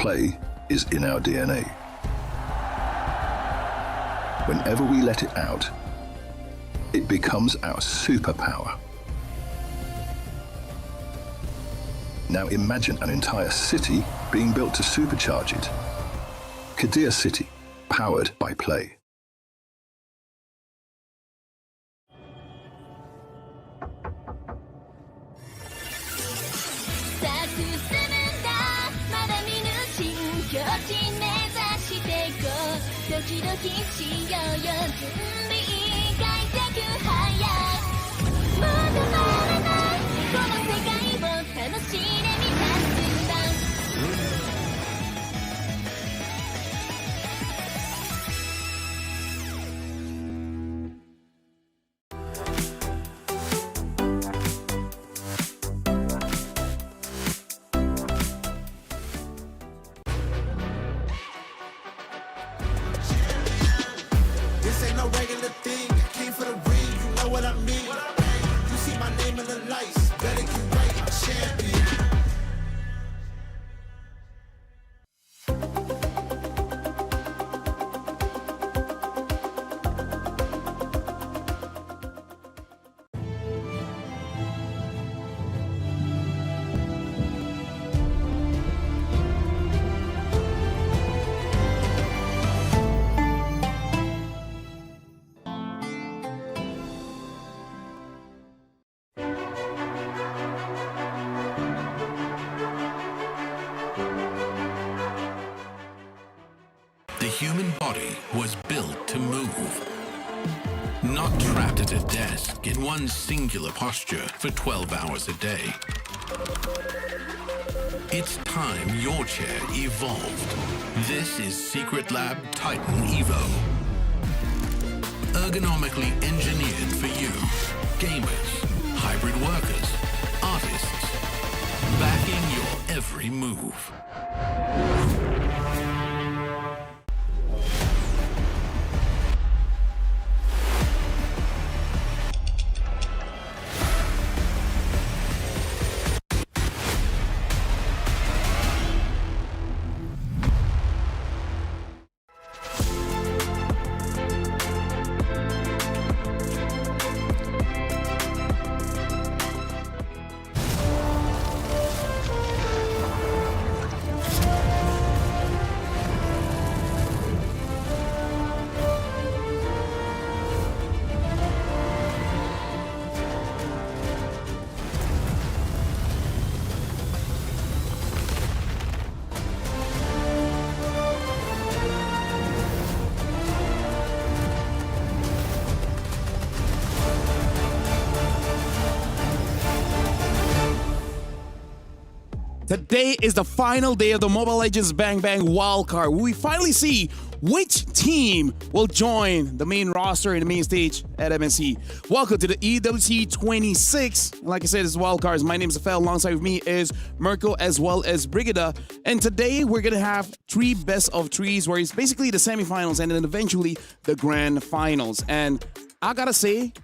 play is in our DNA. Whenever we let it out, it becomes our superpower. Now imagine an entire city being built to supercharge it. Kadir City, powered by play. This ain't no regular thing. I came for the ring, you know what I mean. You see my name in the lights, better get right, I'm champion. The human body was built to move, not trapped at a desk in one singular posture for 12 hours a day. It's time your chair evolved. This is Secret Lab Titan Evo. Ergonomically engineered for you, gamers, hybrid workers, artists, backing your every move. Today is the final day of the Mobile Legends Bang Bang wildcard. We finally see which team will join the main roster in the main stage at MSC. Welcome to the EWC 26. Like I said, this is wildcards. My name is Afel. Alongside with me is Mirko as well as Brigida. And today we're going to have 3 best of 3s, where it's basically the semifinals and then eventually the grand finals. And I gotta say,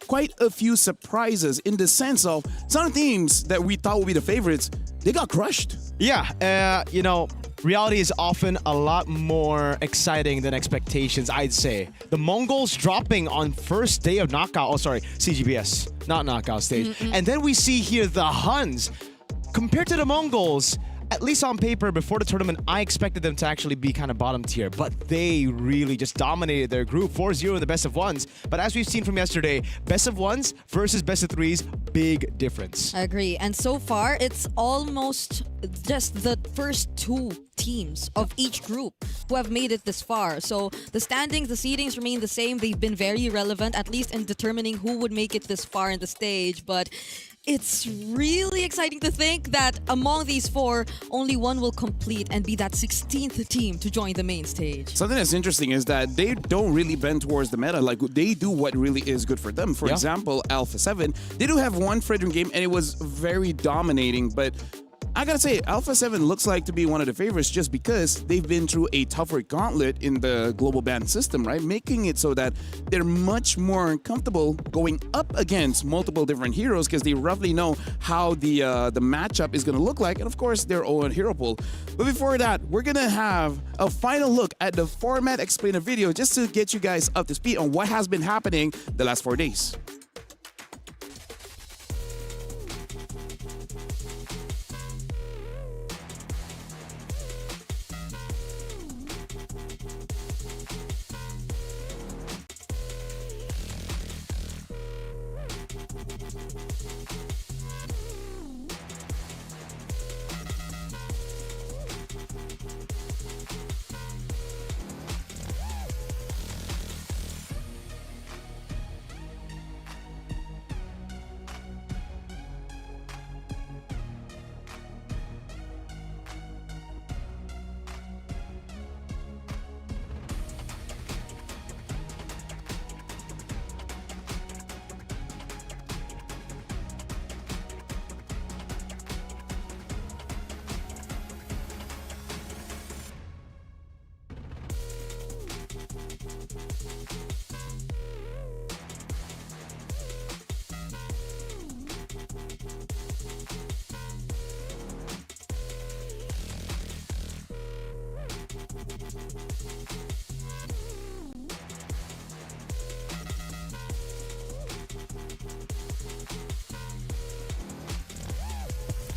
quite a few surprises in the sense of some teams that we thought would be the favorites, they got crushed. Yeah, you know, reality is often a lot more exciting than expectations, I'd say. The Mongols dropping on first day of knockout, CGBS, not knockout stage. And then we see here the Huns. Compared to the Mongols, at least on paper, before the tournament, I expected them to actually be kind of bottom tier, but they really just dominated their group, 4-0 in the best of ones. But as we've seen from yesterday, best of ones versus best of threes, big difference. I agree. And so far, it's almost just the first 2 teams of each group who have made it this far. So the standings, the seedings remain the same. They've been very relevant, at least in determining who would make it this far in the stage. But it's really exciting to think that among these 4, only one will complete and be that 16th team to join the main stage. Something that's interesting is that they don't really bend towards the meta. Like, they do what really is good for them. For example, Alpha 7, they do have one Fredrin game and it was very dominating, but I gotta say, Alpha 7 looks like to be one of the favorites just because they've been through a tougher gauntlet in the global ban system, right? Making it so that they're much more comfortable going up against multiple different heroes because they roughly know how the matchup is gonna look like, and of course their own hero pool. But before that, we're gonna have a final look at the format explainer video just to get you guys up to speed on what has been happening the last 4 days.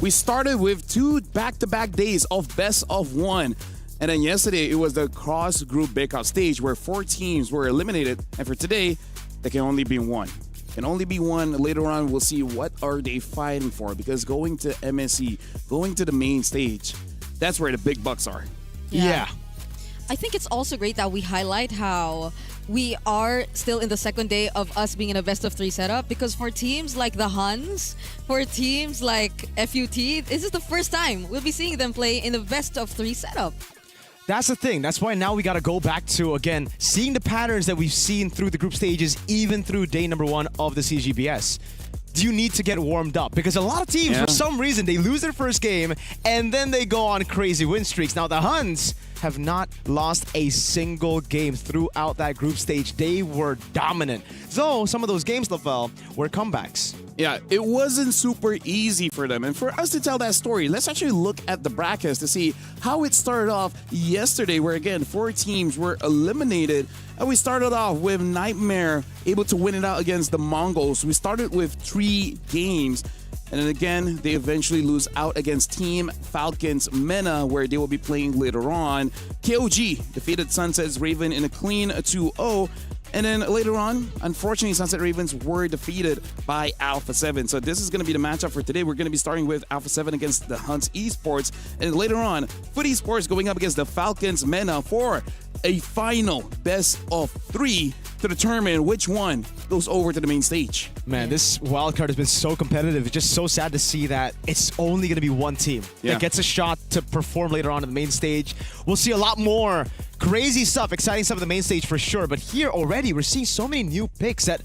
We started with 2 back-to-back days of best of 1. And then yesterday, it was the cross-group breakout stage where 4 teams were eliminated. And for today, there can only be 1. Can only be 1. Later on, we'll see what are they fighting for. Because going to MSC, going to the main stage, that's where the big bucks are. Yeah. I think it's also great that we highlight how we are still in the second day of us being in a best of 3 setup, because for teams like the Huns, for teams like FUT, this is the first time we'll be seeing them play in a best of 3 setup. That's the thing. That's why now we got to go back to, again, seeing the patterns that we've seen through the group stages, even through day number 1 of the CGBS. Do you need to get warmed up? Because a lot of teams, for some reason, they lose their first game and then they go on crazy win streaks. Now, the Huns have not lost a single game throughout that group stage. They were dominant. So, some of those games, Lavelle, were comebacks. Yeah, it wasn't super easy for them. And for us to tell that story, let's actually look at the brackets to see how it started off yesterday, where again, 4 teams were eliminated. And we started off with Nightmare able to win it out against the Mongols. We started with 3 games. And then again, they eventually lose out against Team Falcons Mena, where they will be playing later on. KOG defeated Sunset's Raven in a clean 2-0. And then later on, unfortunately, Sunset Ravens were defeated by Alpha 7. So this is going to be the matchup for today. We're going to be starting with Alpha 7 against the Hunts Esports. And later on, Foot Esports going up against the Falcons Mena for a final best of 3 to determine which one goes over to the main stage. Man, this wildcard has been so competitive. It's just so sad to see that it's only going to be one team that gets a shot to perform later on in the main stage. We'll see a lot more crazy stuff, exciting stuff on the main stage for sure. But here already, we're seeing so many new picks that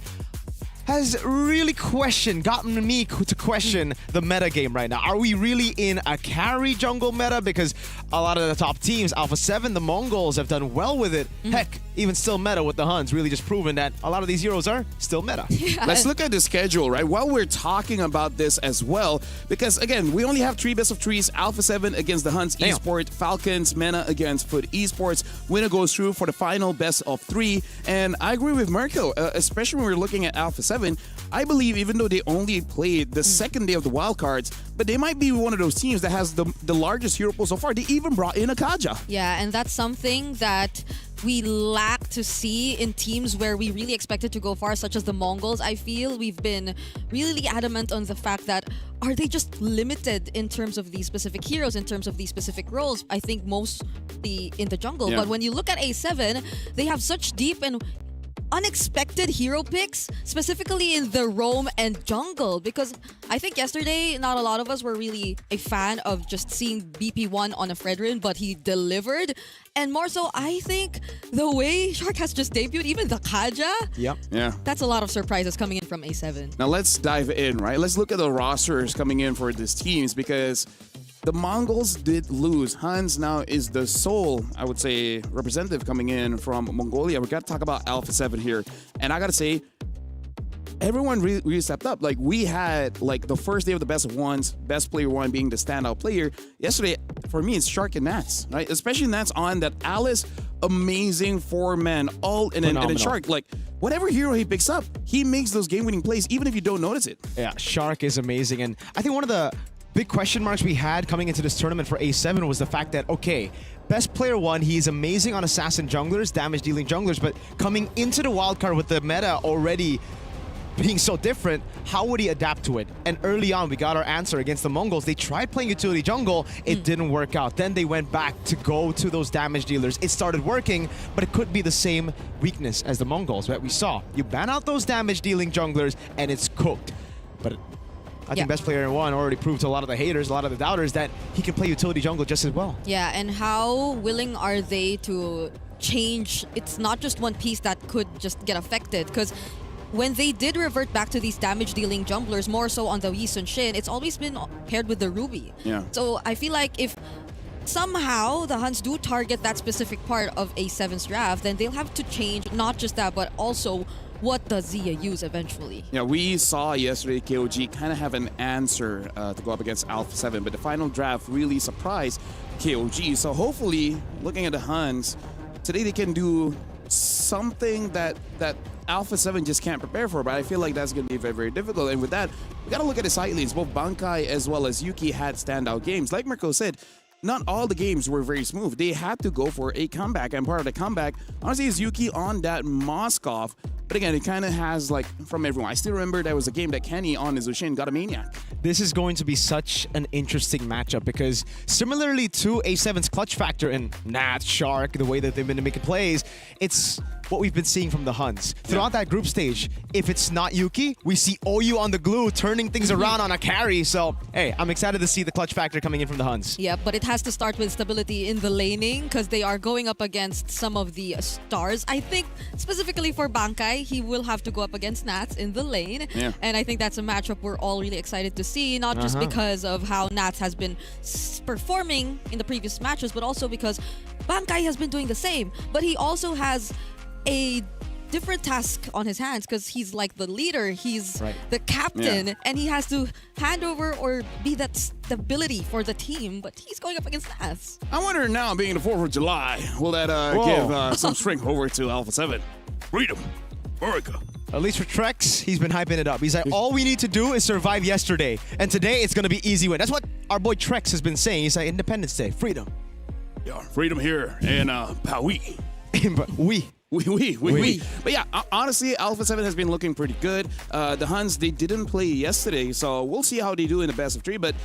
has really gotten me to question the meta game right now. Are we really in a carry jungle meta? Because a lot of the top teams, Alpha 7, the Mongols, have done well with it. Heck, even still meta with the Huns, really just proven that a lot of these heroes are still meta. Let's look at the schedule, right? While we're talking about this as well, because again, we only have 3 best of 3s. Alpha 7 against the Huns Esports, Falcons Mena against Foot Esports. Winner goes through for the final best of 3. And I agree with Mirko, especially when we're looking at Alpha 7. I believe even though they only played the second day of the wildcards, but they might be one of those teams that has the largest hero pool so far. They even brought in a Kaja. Yeah, and that's something that we lack to see in teams where we really expected to go far, such as the Mongols. I feel we've been really adamant on the fact that are they just limited in terms of these specific heroes, in terms of these specific roles? I think mostly in the jungle. Yeah. But when you look at A7, they have such deep and unexpected hero picks, specifically in the roam and jungle, because I think yesterday not a lot of us were really a fan of just seeing BP1 on a Fredrin, but he delivered. And more so, I think the way Shark has just debuted, even the Kaja, Yeah. that's a lot of surprises coming in from A7. Now let's dive in, right? Let's look at the rosters coming in for these teams, because the Mongols did lose. Hans now is the sole, I would say, representative coming in from Mongolia. We got to talk about Alpha 7 here. And I got to say, everyone really stepped up. Like, we had, like, the first day of the best of ones, best player one being the standout player. Yesterday, for me, it's Shark and Nats, right? Especially Nats on that Alice, amazing four-man, all, and then Shark, like, whatever hero he picks up, he makes those game-winning plays, even if you don't notice it. Yeah, Shark is amazing. And I think one of the big question marks we had coming into this tournament for A7 was the fact that, okay, best player one, he's amazing on assassin junglers, damage-dealing junglers, but coming into the wildcard with the meta already being so different, how would he adapt to it? And early on, we got our answer against the Mongols. They tried playing utility jungle, it didn't work out. Then they went back to go to those damage dealers. It started working, but it could be the same weakness as the Mongols, right? We saw, you ban out those damage dealing junglers and it's cooked. But I think best player one already proved to a lot of the haters, a lot of the doubters, that he can play utility jungle just as well. Yeah, and how willing are they to change? It's not just one piece that could just get affected, because when they did revert back to these damage-dealing junglers, more so on the Yi Sun Shin, it's always been paired with the Ruby. Yeah. So I feel like if somehow the Huns do target that specific part of A7's draft, then they'll have to change not just that, but also what does Zia use eventually. Yeah, we saw yesterday KOG kind of have an answer to go up against Alpha 7, but the final draft really surprised KOG. So hopefully, looking at the Huns, today they can do something that Alpha 7 just can't prepare for, but I feel like that's going to be very, very difficult. And with that, we got to look at the side lanes. Both Bankai as well as Yuki had standout games. Like Mirko said, not all the games were very smooth. They had to go for a comeback, and part of the comeback, honestly, is Yuki on that Moskov. But again, it kind of has, like, from everyone. I still remember there was a game that Kenny on his Zushin got a Maniac. This is going to be such an interesting matchup because similarly to A7's clutch factor in Nat, Shark, the way that they've been making plays, it's what we've been seeing from the Huns. Throughout that group stage, if it's not Yuki, we see OU on the glue turning things around on a carry. So, hey, I'm excited to see the clutch factor coming in from the Huns. Yeah, but it has to start with stability in the laning because they are going up against some of the stars. I think specifically for Bankai, he will have to go up against Nats in the lane. Yeah. And I think that's a matchup we're all really excited to see, not just because of how Nats has been performing in the previous matches, but also because Bankai has been doing the same. But he also has a different task on his hands because he's like the leader, he's the captain, and he has to hand over or be that stability for the team, but he's going up against Nats. I wonder now, being the 4th of July, will that give some strength over to Alpha 7? Freedom, America. At least for Trex, he's been hyping it up. He's like, all we need to do is survive yesterday, and today it's going to be easy win. That's what our boy Trex has been saying. He's like, Independence Day, freedom. Yeah, freedom here in Paui. We. But yeah, honestly, Alpha 7 has been looking pretty good. The Huns, they didn't play yesterday, so we'll see how they do in the best of 3. But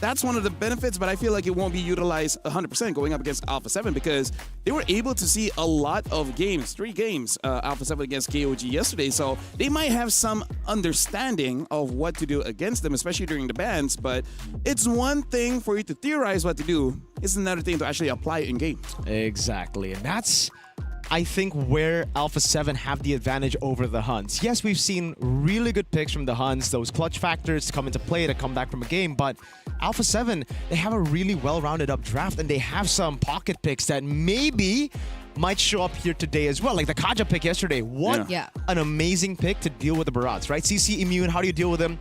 that's one of the benefits, but I feel like it won't be utilized 100% going up against Alpha 7 because they were able to see a lot of games, 3 games, Alpha 7 against KOG yesterday. So they might have some understanding of what to do against them, especially during the bans. But it's one thing for you to theorize what to do. It's another thing to actually apply it in games. Exactly. And that's, I think, where Alpha 7 have the advantage over the Huns. Yes, we've seen really good picks from the Huns, those clutch factors come into play to come back from a game, but Alpha 7, they have a really well-rounded up draft, and they have some pocket picks that maybe might show up here today as well. Like the Kaja pick yesterday. What an amazing pick to deal with the Barats, right? CC immune, how do you deal with them?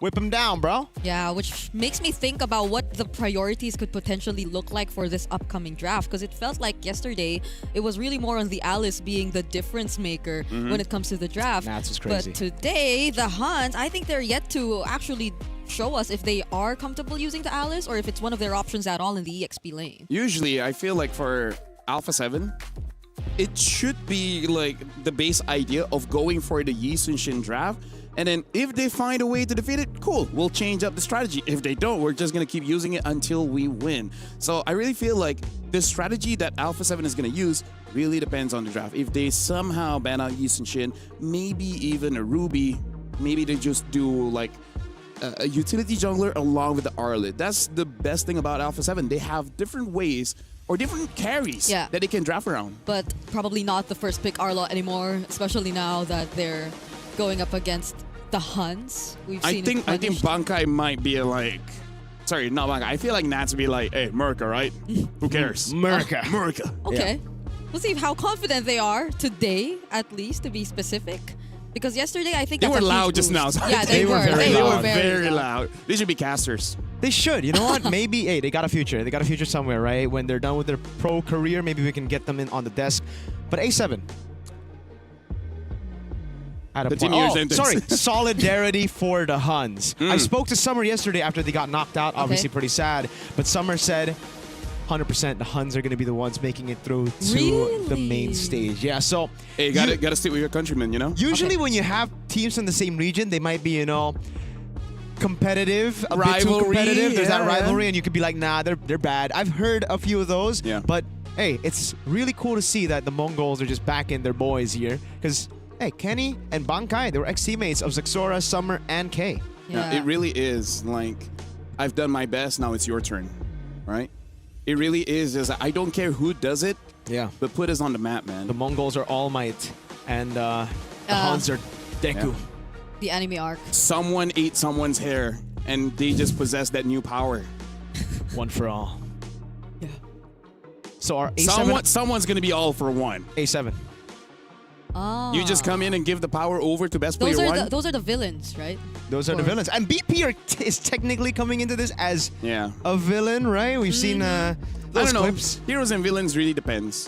Whip him down, bro. Yeah, which makes me think about what the priorities could potentially look like for this upcoming draft, because it felt like yesterday it was really more on the Alice being the difference maker when it comes to the draft. That's what's crazy. But today, the Huns, I think they're yet to actually show us if they are comfortable using the Alice or if it's one of their options at all in the EXP lane. Usually, I feel like for Alpha 7, it should be like the base idea of going for the Yi Sun Shin draft. And then if they find a way to defeat it, cool, we'll change up the strategy. If they don't, we're just going to keep using it until we win. So I really feel like the strategy that Alpha 7 is going to use really depends on the draft. If they somehow ban out Yi Sun Shin, maybe even a Ruby, maybe they just do like a utility jungler along with the Arlet. That's the best thing about Alpha 7. They have different ways or different carries that they can draft around. But probably not the first pick Arlo anymore, especially now that they're going up against the Huns. I think Bankai might be like sorry, not Bankai. I feel like Nats would be like, hey, Merca, right? Who cares? Merca. Merca. Okay. We'll see how confident they are today, at least, to be specific. Because yesterday, I think They that's were a huge loud just boost. now. So Yeah, they were. very They loud. were very loud. They should be casters. They should. You know what? Maybe, hey, they got a future. They got a future somewhere, right? When they're done with their pro career, maybe we can get them in on the desk. But A7. At a Continue your sentence. sorry. Solidarity for the Huns. I spoke to Summer yesterday after they got knocked out. Obviously pretty sad. But Summer said 100% the Huns are going to be the ones making it through to the main Really? stage. Yeah, so... Hey, you gotta stick with your countrymen, you know? Usually when you have teams in the same region, they might be, you know, competitive, a bit too Rivalry, competitive. There's that yeah. rivalry, and you could be like, nah, they're bad. I've heard a few of those, Yeah. but hey, it's really cool to see that the Mongols are just backing their boys here. Because, hey, Kenny and Bankai, they were ex-teammates of Zexora, Summer, and Kay. Yeah. It really is like, I've done my best, now it's your turn, right? It really is just, I don't care who does it, Yeah. but put us on the map, man. The Mongols are All Might, and the Huns are Deku. Yeah. The anime arc. Someone ate someone's hair, and they just possess that new power. One for all. Yeah. So our A7... Someone's gonna be all for one. A7. Ah. You just come in and give the power over to best player one. Those are the villains, right? Those are the villains. And BP is technically coming into this as Yeah. a villain, right? We've seen I those don't know. clips. Heroes and villains really depends.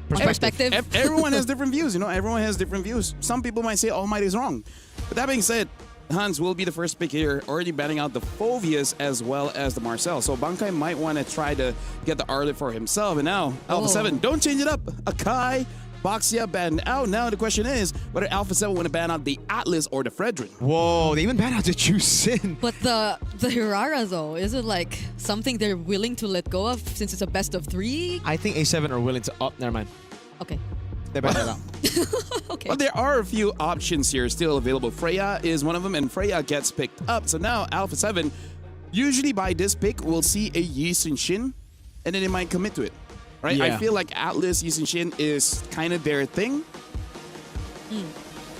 Perspective. Everyone has different views, you know. Everyone has different views. Some people might say All Might is wrong. But that being said, Hans will be the first pick here, already banning out the Phovius as well as the Marcel. So Bankai might want to try to get the Arlet for himself. And now, Alpha 7, don't change it up. Akai, Boxia banned out. Now the question is whether Alpha 7 want to ban out the Atlas or the Fredrin. Whoa, they even banned out the Chusin. But the Hirara though, is it like something they're willing to let go of since it's a best of 3? I think A7 are willing to up. Never mind. Okay. They banned it out. Okay. But there are a few options here still available. Freya is one of them, and Freya gets picked up. So now Alpha 7, usually by this pick, we'll see a Yi Sun Shin, and then they might commit to it. Right? Yeah. I feel like Atlas, Yi Sun Shin is kind of their thing.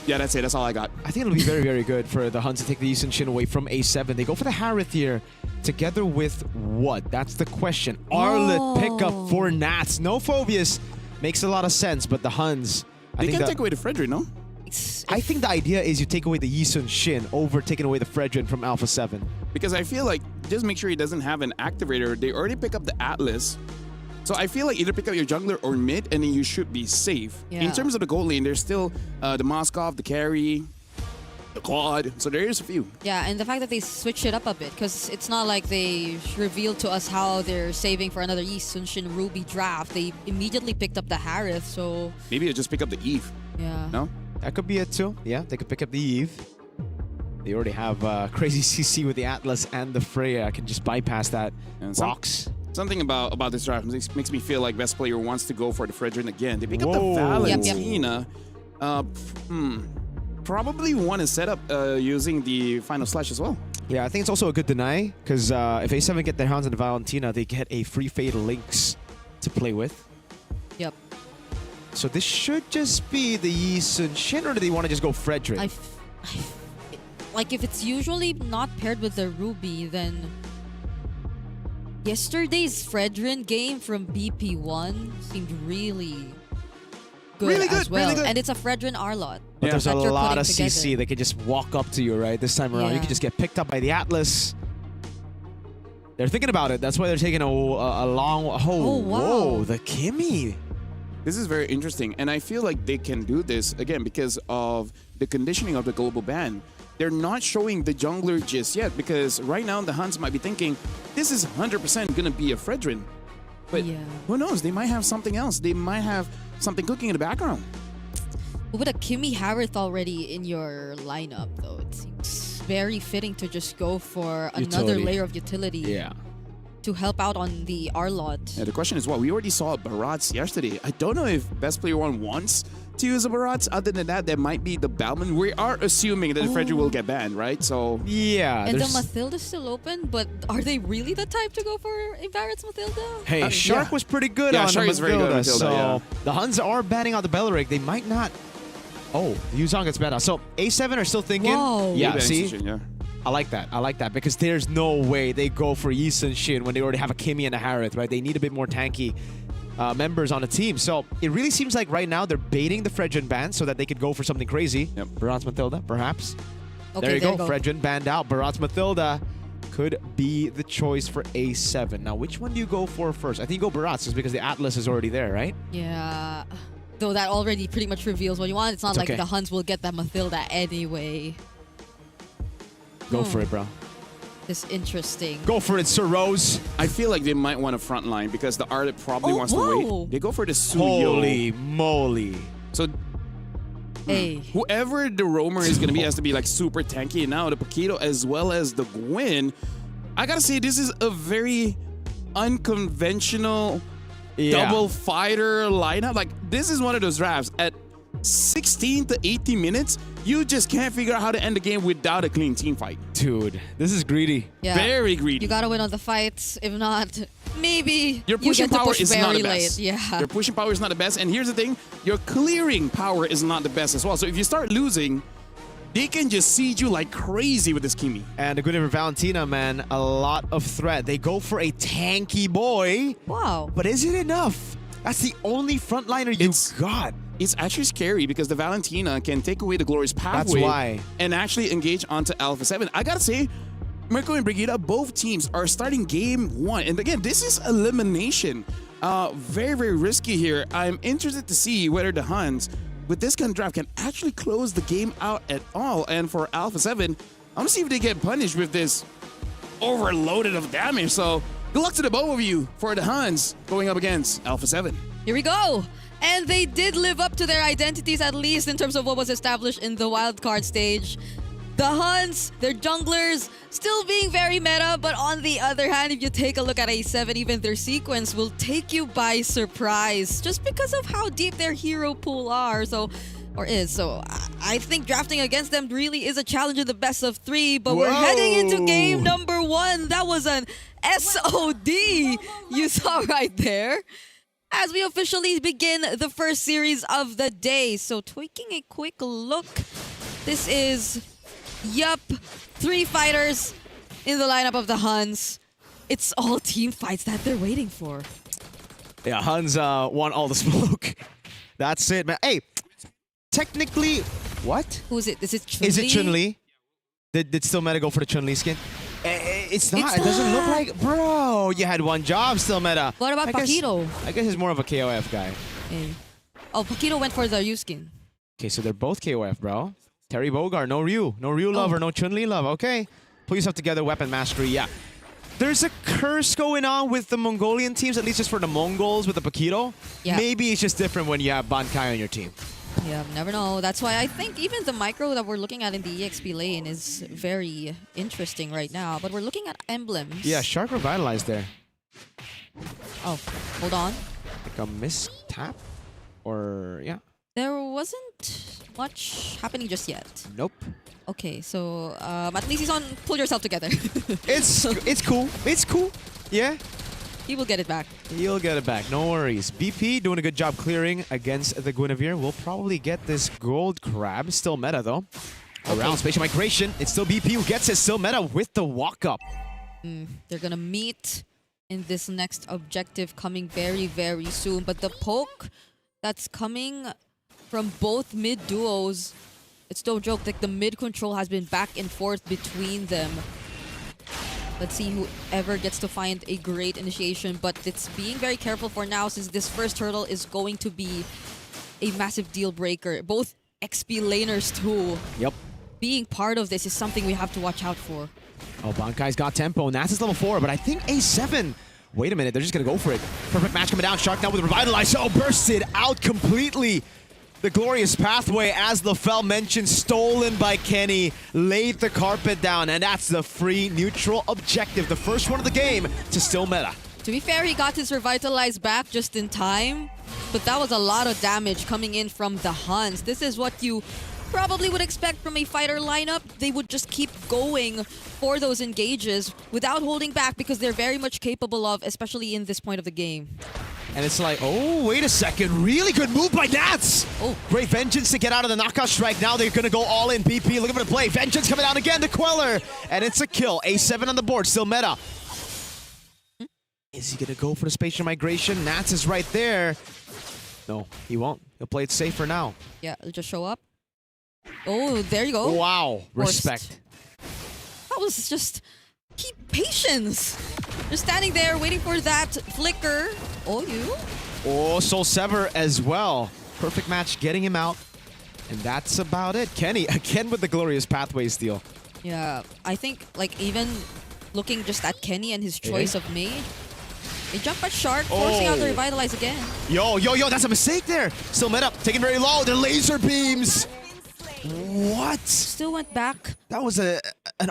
Yeah, that's it. That's all I got. I think it'll be very, very good for the Huns to take the Yisun Shin away from A7. They go for the Harith here. Together with what? That's the question. Arlet pickup for Nats. No Phobius. Makes a lot of sense, but the Huns... They can take away the Fredrin, no? I think the idea is you take away the Yisun Shin over taking away the Fredrin from Alpha 7. Because I feel like, just make sure he doesn't have an activator. They already pick up the Atlas. So I feel like either pick up your jungler or mid, and then you should be safe. Yeah. In terms of the gold lane, there's still the Moskov, the carry, the Claude. So there is a few. Yeah, and the fact that they switched it up a bit, because it's not like they revealed to us how they're saving for another Yi Sun Shin Ruby draft. They immediately picked up the Harith, so Maybe you just pick up the Eve. yeah. No? That could be it too. Yeah, they could pick up the Eve. They already have crazy CC with the Atlas and the Freya. I can just bypass that And box. Something about this draft makes me feel like best player wants to go for the Fredrin again. They pick up Whoa. the Yep, Valentina. Probably want to set up using the Final Slash as well. Yeah, I think it's also a good deny, because if A7 get their hands on the Valentina, they get a free Fatal Lynx to play with. Yep. So this should just be the Yi Sun Shin, or do they want to just go Fredrin? Like if it's usually not paired with the Ruby, then yesterday's Fredrin game from BP1 seemed really good, Really good, as well. really good. And it's a Fredrin Arlot. But there's a that you're lot putting of CC. together. They can just walk up to you, right? This time around, you Yeah. can just get picked up by the Atlas. They're thinking about it. That's why they're taking a long... Oh, wow. Whoa, the Kimmy. This is very interesting, and I feel like they can do this, again, because of the conditioning of the global ban. They're not showing the jungler just yet, because right now the Huns might be thinking, this is 100% going to be a Fredrin. But Yeah. who knows? They might have something else. They might have something cooking in the background. With a Kimmy Harith already in your lineup, though, it seems very fitting to just go for another Utility. layer of utility to help out on the Arlot. Yeah, the question is, we already saw Barats yesterday. I don't know if Best Player 1 wants to use a Barats. Other than that, there might be the Balman. We are assuming that the Fredrin will get banned, right? So Yeah. And the there's- Mathilda's still open, but are they really the type to go for Barrett's Mathilda? Hey, Shark yeah. was pretty good Yeah, on Shark the is very good on Mathilda, Mathilda, so the Huns are banning out the Belleric. They might not... Oh, the Yuzong gets banned out. So A7 are still thinking... Whoa. Yeah, Maybe see? Institution, yeah. I like that. I like that because there's no way they go for Yi Sun Shin when they already have a Kimmy and a Harith, right? They need a bit more tanky members on the team. So it really seems like right now they're baiting the Fredrin ban so that they could go for something crazy. Yep. Baron's Mathilda, perhaps. Okay, There you go. Fredrin banned out. Baron's Mathilda could be the choice for A7. Now, which one do you go for first? I think you go Baratz just because the Atlas is already there, right? Yeah. Though that already pretty much reveals what you want. It's not like okay. the Huns will get that Mathilda anyway. Go for it, bro. This interesting. Go for it, Sir Rose. I feel like they might want a front line because the Ardent probably Oh, wants to whoa. wait. They go for the Suyo. Holy moly. So Hey. whoever the roamer is going to be has to be like super tanky. And now the Paquito as well as the Gwyn. I got to say, this is a very unconventional double fighter lineup. Like, this is one of those drafts. At 16 to 18 minutes, you just can't figure out how to end the game without a clean team fight. Dude, this is greedy. Yeah. Very greedy. You gotta win on the fights. If not, maybe Your you pushing get to power push is very not the late. best. Yeah. Your pushing power is not the best. And here's the thing, your clearing power is not the best as well. So if you start losing, they can just siege you like crazy with this Kimi. And the Guinevere Valentina, man, a lot of threat. They go for a tanky boy. Wow. But is it enough? That's the only frontliner you got. It's actually scary because the Valentina can take away the Glorious Pathway why. and actually engage onto Alpha 7. I gotta say, Mirko and Brigida, both teams are starting game one. And again, this is elimination. Very, very risky here. I'm interested to see whether the Huns, with this kind of draft, can actually close the game out at all. And for Alpha 7, I'm gonna see if they get punished with this overloaded of damage. So good luck to the both of you for the Huns going up against Alpha 7. Here we go. And they did live up to their identities, at least in terms of what was established in the wildcard stage. The Huns, their junglers, still being very meta, but on the other hand, if you take a look at A7, even their sequence will take you by surprise just because of how deep their hero pool are. So I think drafting against them really is a challenge in the best of three, but we're heading into game number one. That was an SOD you saw right there. As we officially begin the first series of the day. So taking a quick look, this is, yup, 3 fighters in the lineup of the Huns. It's all team fights that they're waiting for. Yeah, Huns want all the smoke. That's it, man. Hey, technically, what? Who is it? Is it Chun-Li? Is it Chun-Li? Did still meta go for the Chun-Li skin? It's not. It's It doesn't look not. like... Bro, you had one job, still meta. What about Paquito? I guess he's more of a KOF guy. Oh, Paquito went for the Ryu skin. Okay, so they're both KOF, bro. Terry Bogard, no Ryu. No Ryu love or no Chun-Li love. Okay. Pull yourself together, weapon mastery, yeah. There's a curse going on with the Mongolian teams, at least just for the Mongols with the Paquito. Yeah. Maybe it's just different when you have Bankai on your team. Yeah, never know. That's why I think even the micro that we're looking at in the EXP lane is very interesting right now. But we're looking at emblems. Yeah, Shark revitalized there. Oh, hold on. Like a mistap? Or, yeah. There wasn't much happening just yet. Nope. Okay, so at least he's on pull yourself together. It's cool. It's cool. Yeah. He will get it back. You'll get it back. No worries. BP doing a good job clearing against the Guinevere. We'll probably get this gold crab. Still meta, though. Around spatial migration. It's still BP who gets it. Still meta with the walk-up. They're going to meet in this next objective coming very, very soon. But the poke that's coming from both mid duos, it's no joke. Like, the mid control has been back and forth between them. Let's see whoever gets to find a great initiation, but it's being very careful for now since this first hurdle is going to be a massive deal breaker. Both XP laners too. Yep. Being part of this is something we have to watch out for. Oh, Bankai's got tempo, and that's his level 4, but I think A7... Wait a minute, they're just gonna go for it. Perfect match coming down. Shark now with Revitalize. Oh, bursted out completely. The glorious pathway, as Lafell mentioned, stolen by Kenny, laid the carpet down, and that's the free neutral objective. The first one of the game to still meta. To be fair, he got his Revitalize back just in time, but that was a lot of damage coming in from the Huns. This is what you probably would expect from a fighter lineup. They would just keep going for those engages without holding back because they're very much capable of, especially in this point of the game. And it's like, oh, wait a second. Really good move by Nats. Oh. Great Vengeance to get out of the knockout strike. Now they're going to go all in. BP looking for the play. Vengeance coming down again to Queller. And it's a kill. A7 on the board. Still meta. Is he going to go for the spatial migration? Nats is right there. No, he won't. He'll play it safe for now. Yeah, it'll just show up. Oh, there you go. Wow. Forced. Respect. That was just keep patience. Just standing there waiting for that flicker. Oh, you? Oh, Soul Sever as well. Perfect match getting him out. And that's about it. Kenny, again with the glorious pathway steal. Yeah, I think like even looking just at Kenny and his choice of mage, they jump at Shark, forcing out the Revitalize again. Yo, that's a mistake there. Still mid up, taken very low. They're laser beams. What? Still went back. That was an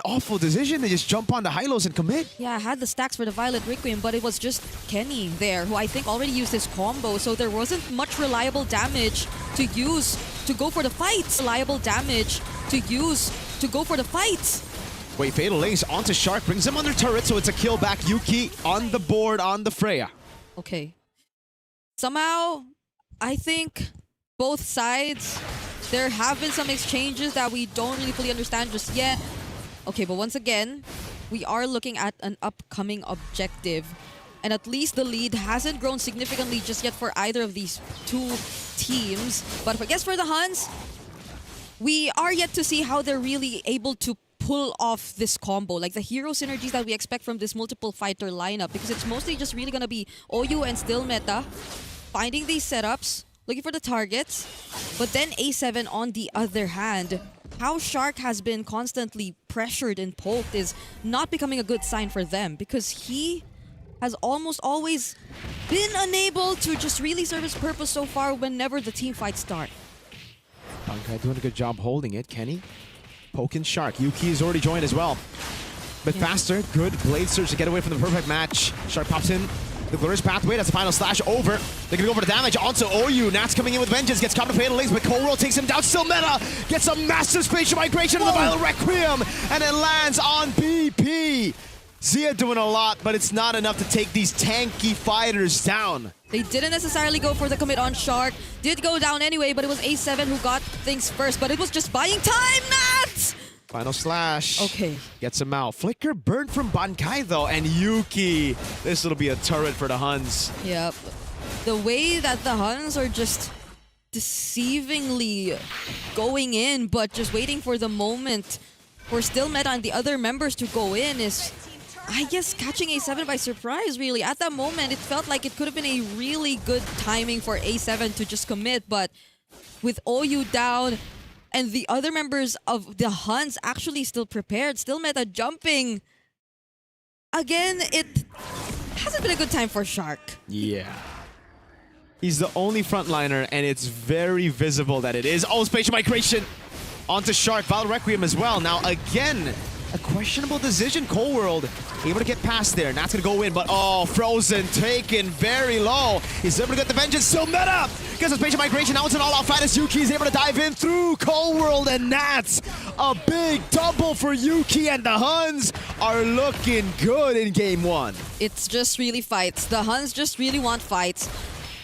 awful decision. They just jump on the high-lows and commit. Yeah, I had the stacks for the Violet Requiem, but it was just Kenny there, who I think already used his combo, so there wasn't much reliable damage to use to go for the fights. Reliable damage to use to go for the fights. Wait, Fatal Lace onto Shark, brings him under turret, so it's a kill back. Yuki on the board on the Freya. Okay. Somehow, I think both sides, there have been some exchanges that we don't really fully understand just yet. Okay, but once again, we are looking at an upcoming objective. And at least the lead hasn't grown significantly just yet for either of these two teams. But I guess for the Huns, we are yet to see how they're really able to pull off this combo, like the hero synergies that we expect from this multiple fighter lineup, because it's mostly just really gonna be OU and still meta, finding these setups, looking for the targets, but then A7 on the other hand, how Shark has been constantly pressured and poked is not becoming a good sign for them, because he has almost always been unable to just really serve his purpose so far whenever the team fights start. Okay, doing a good job holding it, Kenny. Poking Shark. Yuki is already joined as well. But faster, good Blade Surge to get away from the perfect match. Shark pops in. The Glorious Pathway, that's the final slash over. They're gonna go for the damage onto OU. Nats coming in with Vengeance, gets caught in Fatal Lace, but Cold takes him down. Still meta, gets a massive spatial migration on the Violet Requiem, and it lands on BP. Zia doing a lot, but it's not enough to take these tanky fighters down. They didn't necessarily go for the commit on Shark. Did go down anyway, but it was A7 who got things first. But it was just buying time, Nats! Final slash. Okay. Gets him out. Flicker burned from Bankai though, and Yuki. This will be a turret for the Huns. Yep. The way that the Huns are just deceivingly going in, but just waiting for the moment for Still Meta and the other members to go in is, I guess, catching A7 by surprise, really. At that moment, it felt like it could have been a really good timing for A7 to just commit, but with OU down and the other members of the Huns actually still prepared, Still Meta jumping, again, it hasn't been a good time for Shark. Yeah. He's the only frontliner, and it's very visible that it is. Oh, spatial migration onto Shark. Violet Requiem as well. Now, again, a questionable decision. Cold World able to get past there. Nat's gonna go in, but oh, Frozen taken very low. He's able to get the Vengeance. Still meta. Gets a spatial migration. Now it's an all-out fight as Yuki is able to dive in through Cold World and Nats. A big double for Yuki, and the Huns are looking good in game one. It's just really fights. The Huns just really want fights.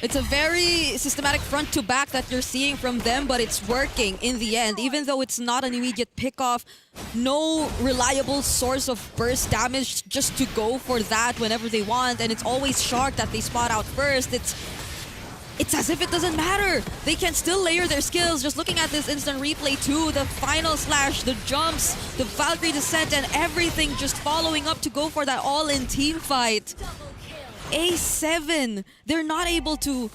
It's a very systematic front to back that you're seeing from them, but it's working in the end. Even though it's not an immediate pickoff, no reliable source of burst damage just to go for that whenever they want, and it's always Shark that they spot out first. It's as if it doesn't matter. They can still layer their skills. Just looking at this instant replay too, the final slash, the jumps, the Valkyrie descent, and everything just following up to go for that all-in team fight. A7, they're not able to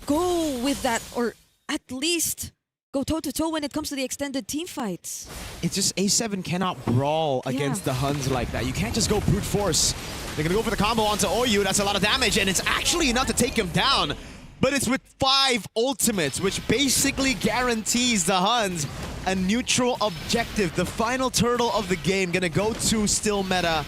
go with that, or at least go toe-to-toe when it comes to the extended team fights. It's just A7 cannot brawl against the Huns like that. You can't just go brute force. They're gonna go for the combo onto OU. That's a lot of damage, and it's actually enough to take him down. But it's with 5 ultimates, which basically guarantees the Huns a neutral objective. The final turtle of the game gonna go to Still Meta,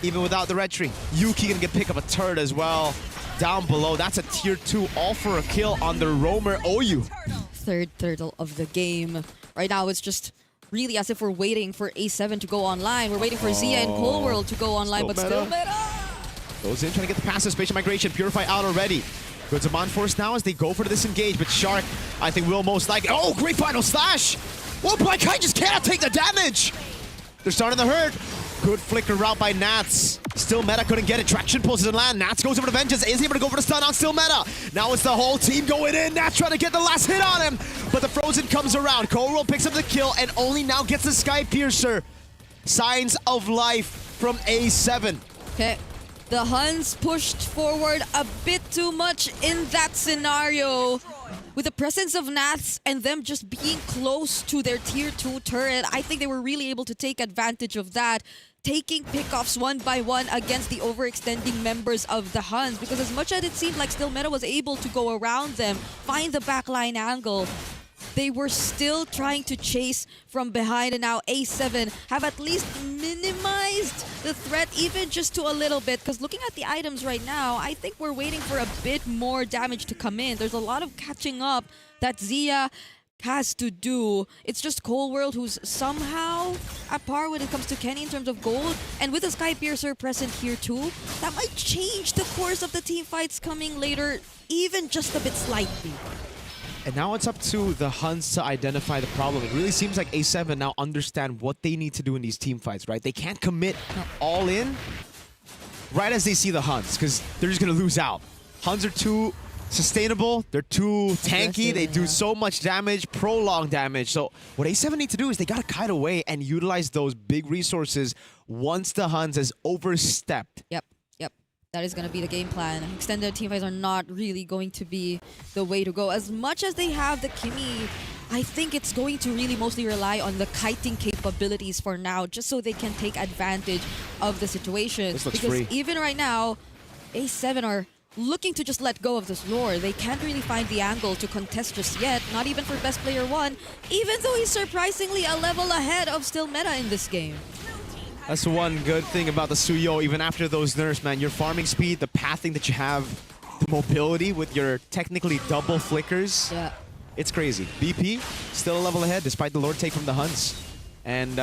even without the red tree. Yuki gonna get pick up a turret as well. Down below, that's a tier 2, all for a kill on the roamer OU. Third turtle of the game. Right now, it's just really as if we're waiting for A7 to go online. We're waiting for Zia and Cold World to go online, but still meta. Goes in, trying to get the passive spatial migration. Purify out already. Good to Force now as they go for the disengage, but Shark, I think, will most likely. Oh, great final slash! Whoa, Black Kite just cannot take the damage! They're starting to hurt. Good flicker route by Nats. Still Meta couldn't get it. Traction pulls it in land. Nats goes over to Vengeance. Is able to go for the stun on Still Meta. Now it's the whole team going in. Nats trying to get the last hit on him. But the Frozen comes around. Coral picks up the kill and only now gets the Sky Piercer. Signs of life from A7. Okay. The Huns pushed forward a bit too much in that scenario. With the presence of Nats and them just being close to their tier 2 turret, I think they were really able to take advantage of that, taking pickoffs one by one against the overextending members of the Huns. Because as much as it seemed like Still Meta was able to go around them, find the backline angle, they were still trying to chase from behind, and now A7 have at least minimized the threat even just to a little bit, because looking at the items right now, I think we're waiting for a bit more damage to come in. There's a lot of catching up that Zia has to do. It's just Cold World who's somehow at par when it comes to Kenny in terms of gold, and with the Sky Piercer present here too, that might change the course of the team fights coming later, even just a bit slightly. And now it's up to the Huns to identify the problem. It really seems like A7 now understand what they need to do in these team fights, right? They can't commit all in right as they see the Huns, because they're just going to lose out. Huns are too sustainable. They're too tanky. They do so much damage, prolonged damage. So what A7 need to do is they got to kite away and utilize those big resources once the Huns has overstepped. Yep. That is going to be the game plan. Extended teamfights are not really going to be the way to go. As much as they have the Kimi, I think it's going to really mostly rely on the kiting capabilities for now, just so they can take advantage of the situation. This looks because free. even right now, A7 are looking to just let go of this lore. They can't really find the angle to contest just yet, not even for Best Player 1, even though he's surprisingly a level ahead of Still Meta in this game. That's the one good thing about the Suyo. Even after those nerfs, man, your farming speed, the pathing that you have, the mobility with your technically double flickers. Yeah. It's crazy. BP, still a level ahead despite the Lord take from the Huns. And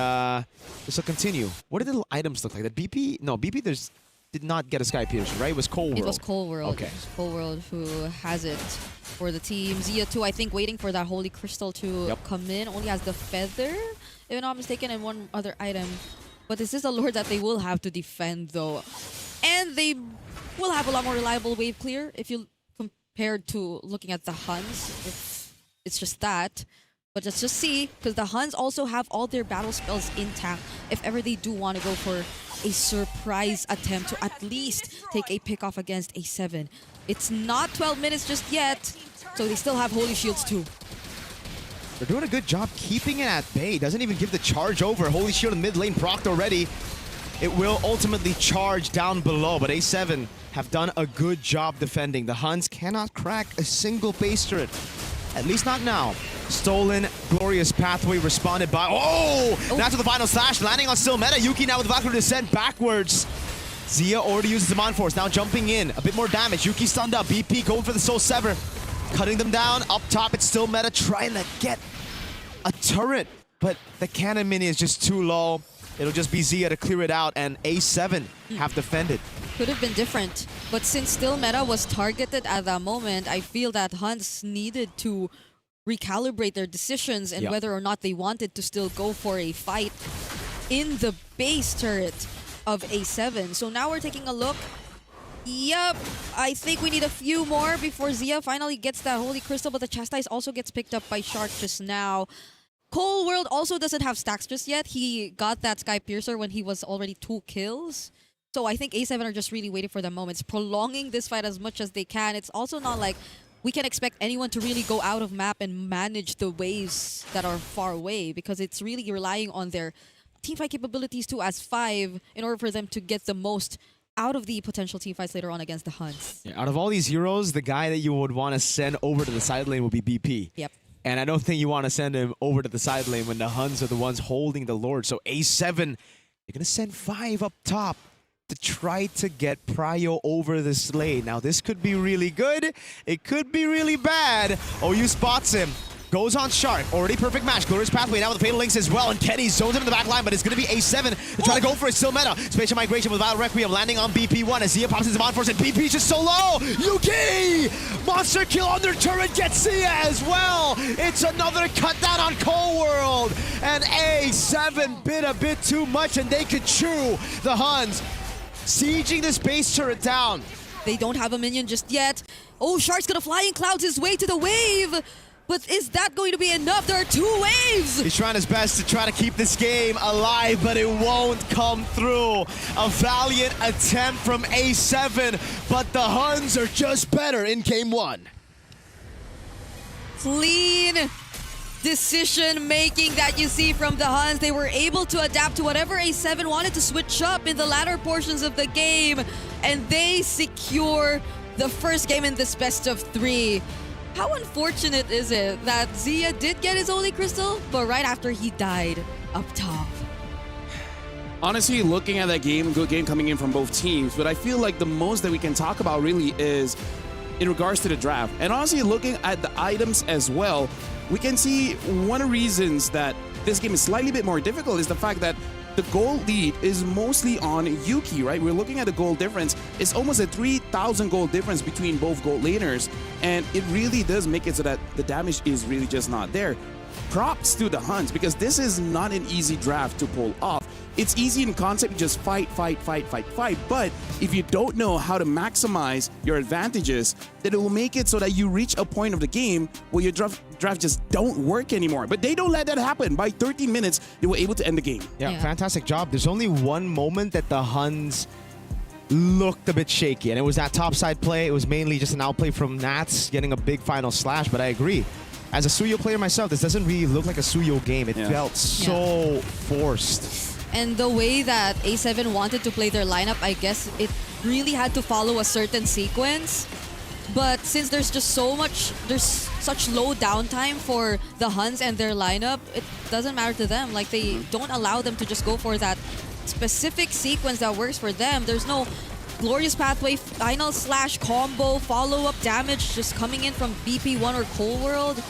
this will continue. What did the little items look like? That BP? No, BP did not get a Sky Piercer, right? It was Cold World. It was Cold World. Okay. It was Cold World who has it for the team. Zia too, I think, waiting for that Holy Crystal to come in. Only has the Feather, if I'm not mistaken, and one other item. But this is a Lord that they will have to defend, though. And they will have a lot more reliable wave clear if you compared to looking at the Huns. It's just that. But let's just see, because the Huns also have all their battle spells intact if ever they do want to go for a surprise attempt to at least take a pick off against A7. It's not 12 minutes just yet, so they still have Holy Shields too. They're doing a good job keeping it at bay. Doesn't even give the charge over. Holy Shield in mid lane procced already. It will ultimately charge down below, but A7 have done a good job defending. The Huns cannot crack a single base turret. At least not now. Stolen, glorious pathway responded by... Oh! Now to the final slash, landing on Still Meta. Yuki now with the backward descent backwards. Zia already uses the Mon Force, now jumping in. A bit more damage. Yuki stunned up. BP going for the Soul Sever. Cutting them down. Up top, it's Still Meta trying to get a turret. But the cannon mini is just too low. It'll just be Zia to clear it out, and A7 have defended. Could have been different. But since Still Meta was targeted at that moment, I feel that Huns needed to recalibrate their decisions and whether or not they wanted to still go for a fight in the base turret of A7. So now we're taking a look. Yep, I think we need a few more before Zia finally gets that Holy Crystal, but the Chastise also gets picked up by Shark just now. Cold World also doesn't have stacks just yet. He got that Sky Piercer when he was already 2 kills. So I think A7 are just really waiting for the moments, prolonging this fight as much as they can. It's also not like we can expect anyone to really go out of map and manage the waves that are far away, because it's really relying on their teamfight capabilities too as 5 in order for them to get the most out of the potential teamfights later on against the Huns. Yeah, out of all these heroes, the guy that you would want to send over to the side lane would be BP. Yep. And I don't think you want to send him over to the side lane when the Huns are the ones holding the Lord. So A7, you're going to send 5 up top to try to get Prio over this lane. Now, this could be really good. It could be really bad. OU spots him. Goes on Shark. Already perfect match. Glorious Pathway now with the Fatal Links as well. And Kenny zones him in the back line, but it's going to be A7 to try to go for it. Still meta. Spatial Migration with Battle Requiem landing on BP1 as Zia pops into Mod Force and BP's just so low. Yuki! Monster kill on their turret gets Zia as well. It's another cut down on Cold World. And A7 bit a bit too much and they could chew the Huns. Sieging this base turret down. They don't have a minion just yet. Oh, Shark's gonna fly in clouds his way to the wave. But is that going to be enough? There are 2 waves! He's trying his best to try to keep this game alive, but it won't come through. A valiant attempt from A7, but the Huns are just better in game 1. Clean decision making that you see from the Huns. They were able to adapt to whatever A7 wanted to switch up in the latter portions of the game, and they secure the first game in this best of 3. How unfortunate is it that Zia did get his Holy Crystal, but right after he died up top? Honestly, looking at that game, good game coming in from both teams, but I feel like the most that we can talk about really is in regards to the draft. And honestly, looking at the items as well, we can see one of the reasons that this game is slightly bit more difficult is the fact that the gold lead is mostly on Yuki, right? We're looking at the gold difference. It's almost a 3,000 gold difference between both gold laners, and it really does make it so that the damage is really just not there. Props to the Huns, because this is not an easy draft to pull off. It's easy in concept, you just fight, but if you don't know how to maximize your advantages, then it will make it so that you reach a point of the game where your draft just don't work anymore. But they don't let that happen. By 13 minutes, they were able to end the game. Yeah, fantastic job. There's only one moment that the Huns looked a bit shaky, and it was that topside play. It was mainly just an outplay from Nats getting a big final slash, but I agree. As a Suyo player myself, this doesn't really look like a Suyo game. It felt so forced. And the way that A7 wanted to play their lineup, I guess it really had to follow a certain sequence. But since there's such low downtime for the Huns and their lineup, it doesn't matter to them. Like, they don't allow them to just go for that specific sequence that works for them. There's no Glorious Pathway, final slash combo, follow-up damage just coming in from BP1 or Cold World.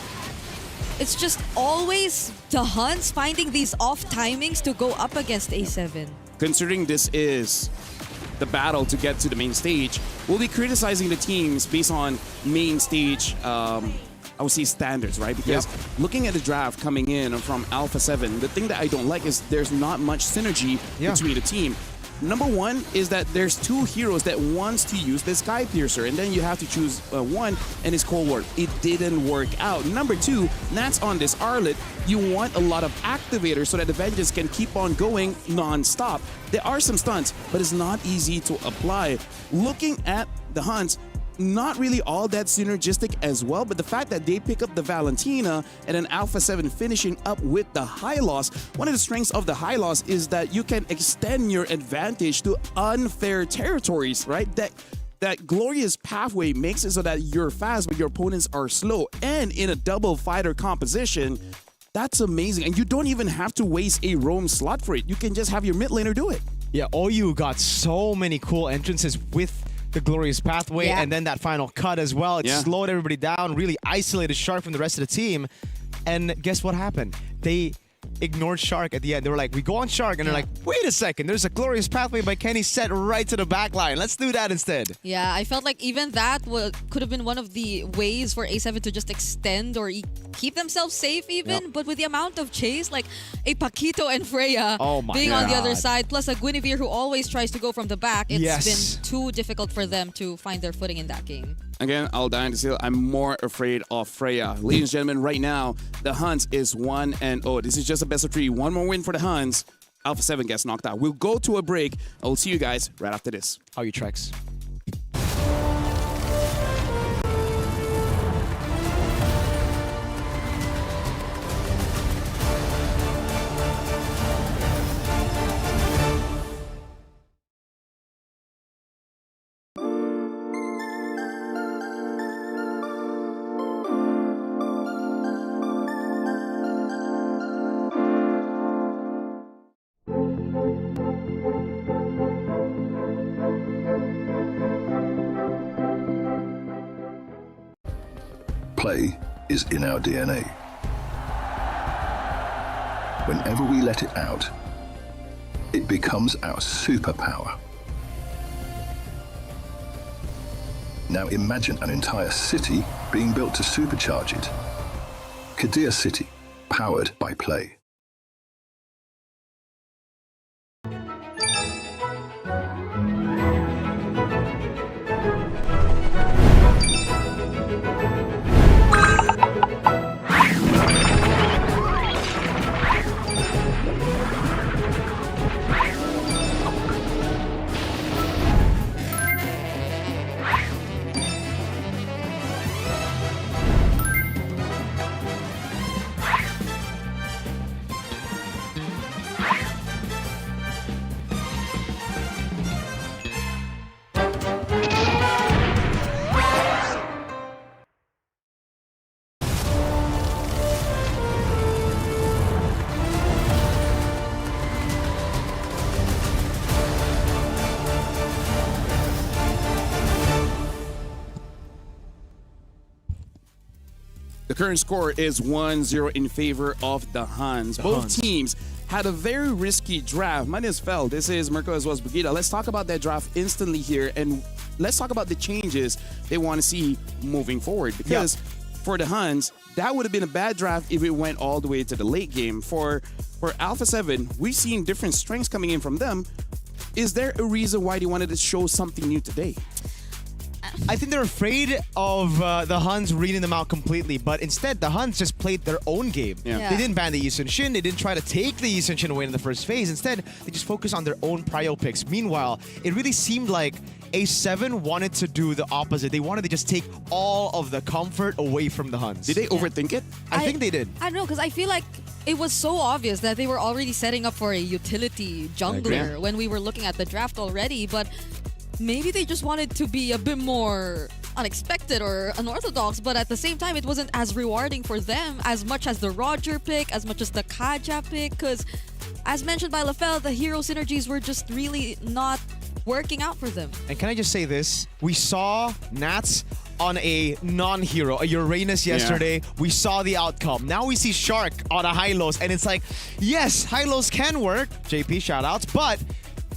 It's just always the Huns finding these off timings to go up against A7. Considering this is the battle to get to the main stage, we'll be criticizing the teams based on main stage, I would say standards, right? Because looking at the draft coming in from Alpha 7, the thing that I don't like is there's not much synergy between the team. Number one is that there's 2 heroes that wants to use the Sky Piercer, and then you have to choose one, and it's Cold War. It didn't work out. Number 2, Nats on this Arlet, you want a lot of activators so that the Vengeance can keep on going non-stop. There are some stunts, but it's not easy to apply. Looking at the Huns, not really all that synergistic as well, but the fact that they pick up the Valentina and then Alpha 7 finishing up with the high loss, one of the strengths of the high loss is that you can extend your advantage to unfair territories, right? That Glorious Pathway makes it so that you're fast, but your opponents are slow. And in a double fighter composition, that's amazing. And you don't even have to waste a roam slot for it. You can just have your mid laner do it. Yeah, OU got so many cool entrances with the Glorious Pathway, and then that final cut as well. It slowed everybody down, really isolated Shark from the rest of the team. And guess what happened? They ignored Shark at the end. They were like, we go on Shark, and they're like, wait a second, there's a Glorious Pathway by Kenny set right to the back line. Let's do that instead. Yeah, I felt like even that could have been one of the ways for A7 to just extend or keep themselves safe even. But with the amount of chase, like a Paquito and Freya being on the other side, plus a Guinevere who always tries to go from the back, it's been too difficult for them to find their footing in that game. Again, I'll die to say I'm more afraid of Freya. Ladies and gentlemen, right now, the Huns is 1-0. This is just a best of 3. One more win for the Huns. Alpha 7 gets knocked out. We'll go to a break. I'll see you guys right after this. How you Trex? Play is in our DNA. whenever we let it out, it becomes our superpower. Now imagine an entire city being built to supercharge it. Kadir City, powered by play. The current score is 1-0 in favor of the Huns. Both teams had a very risky draft. My name is Fel. This is Mirko as well as Brigida. Let's talk about that draft instantly here, and let's talk about the changes they want to see moving forward. Because for the Huns, that would have been a bad draft if it went all the way to the late game. For Alpha 7, we've seen different strengths coming in from them. Is there a reason why they wanted to show something new today? I think they're afraid of the Huns reading them out completely, but instead the Huns just played their own game. Yeah. They didn't ban the Yi Sun-shin, they didn't try to take the Yi Sun-shin away in the first phase. Instead, they just focused on their own prio picks. Meanwhile, it really seemed like A7 wanted to do the opposite. They wanted to just take all of the comfort away from the Huns. Did they overthink it? I think they did. I don't know, because I feel like it was so obvious that they were already setting up for a utility jungler when we were looking at the draft already, but maybe they just wanted to be a bit more unexpected or unorthodox, but at the same time, it wasn't as rewarding for them as much as the Roger pick, as much as the Kaja pick, because as mentioned by Lafel, the hero synergies were just really not working out for them. And can I just say this? We saw Nats on a non-hero, a Uranus yesterday. We saw the outcome. Now we see Shark on a Hylos, and it's like, yes, Hylos can work. JP shoutouts, but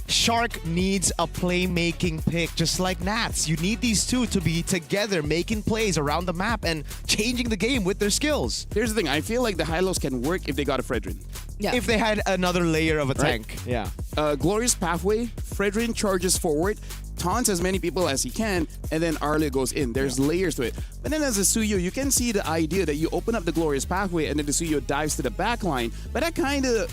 Shark needs a playmaking pick, just like Nats. You need these two to be together, making plays around the map and changing the game with their skills. Here's the thing. I feel like the Hylos can work if they got a Fredrin. Yeah. If they had another layer of a tank. Yeah. Glorious Pathway, Fredrin charges forward, taunts as many people as he can, and then Arlia goes in. There's layers to it. But then as a Suyo, you can see the idea that you open up the Glorious Pathway and then the Suyo dives to the back line. But that kind of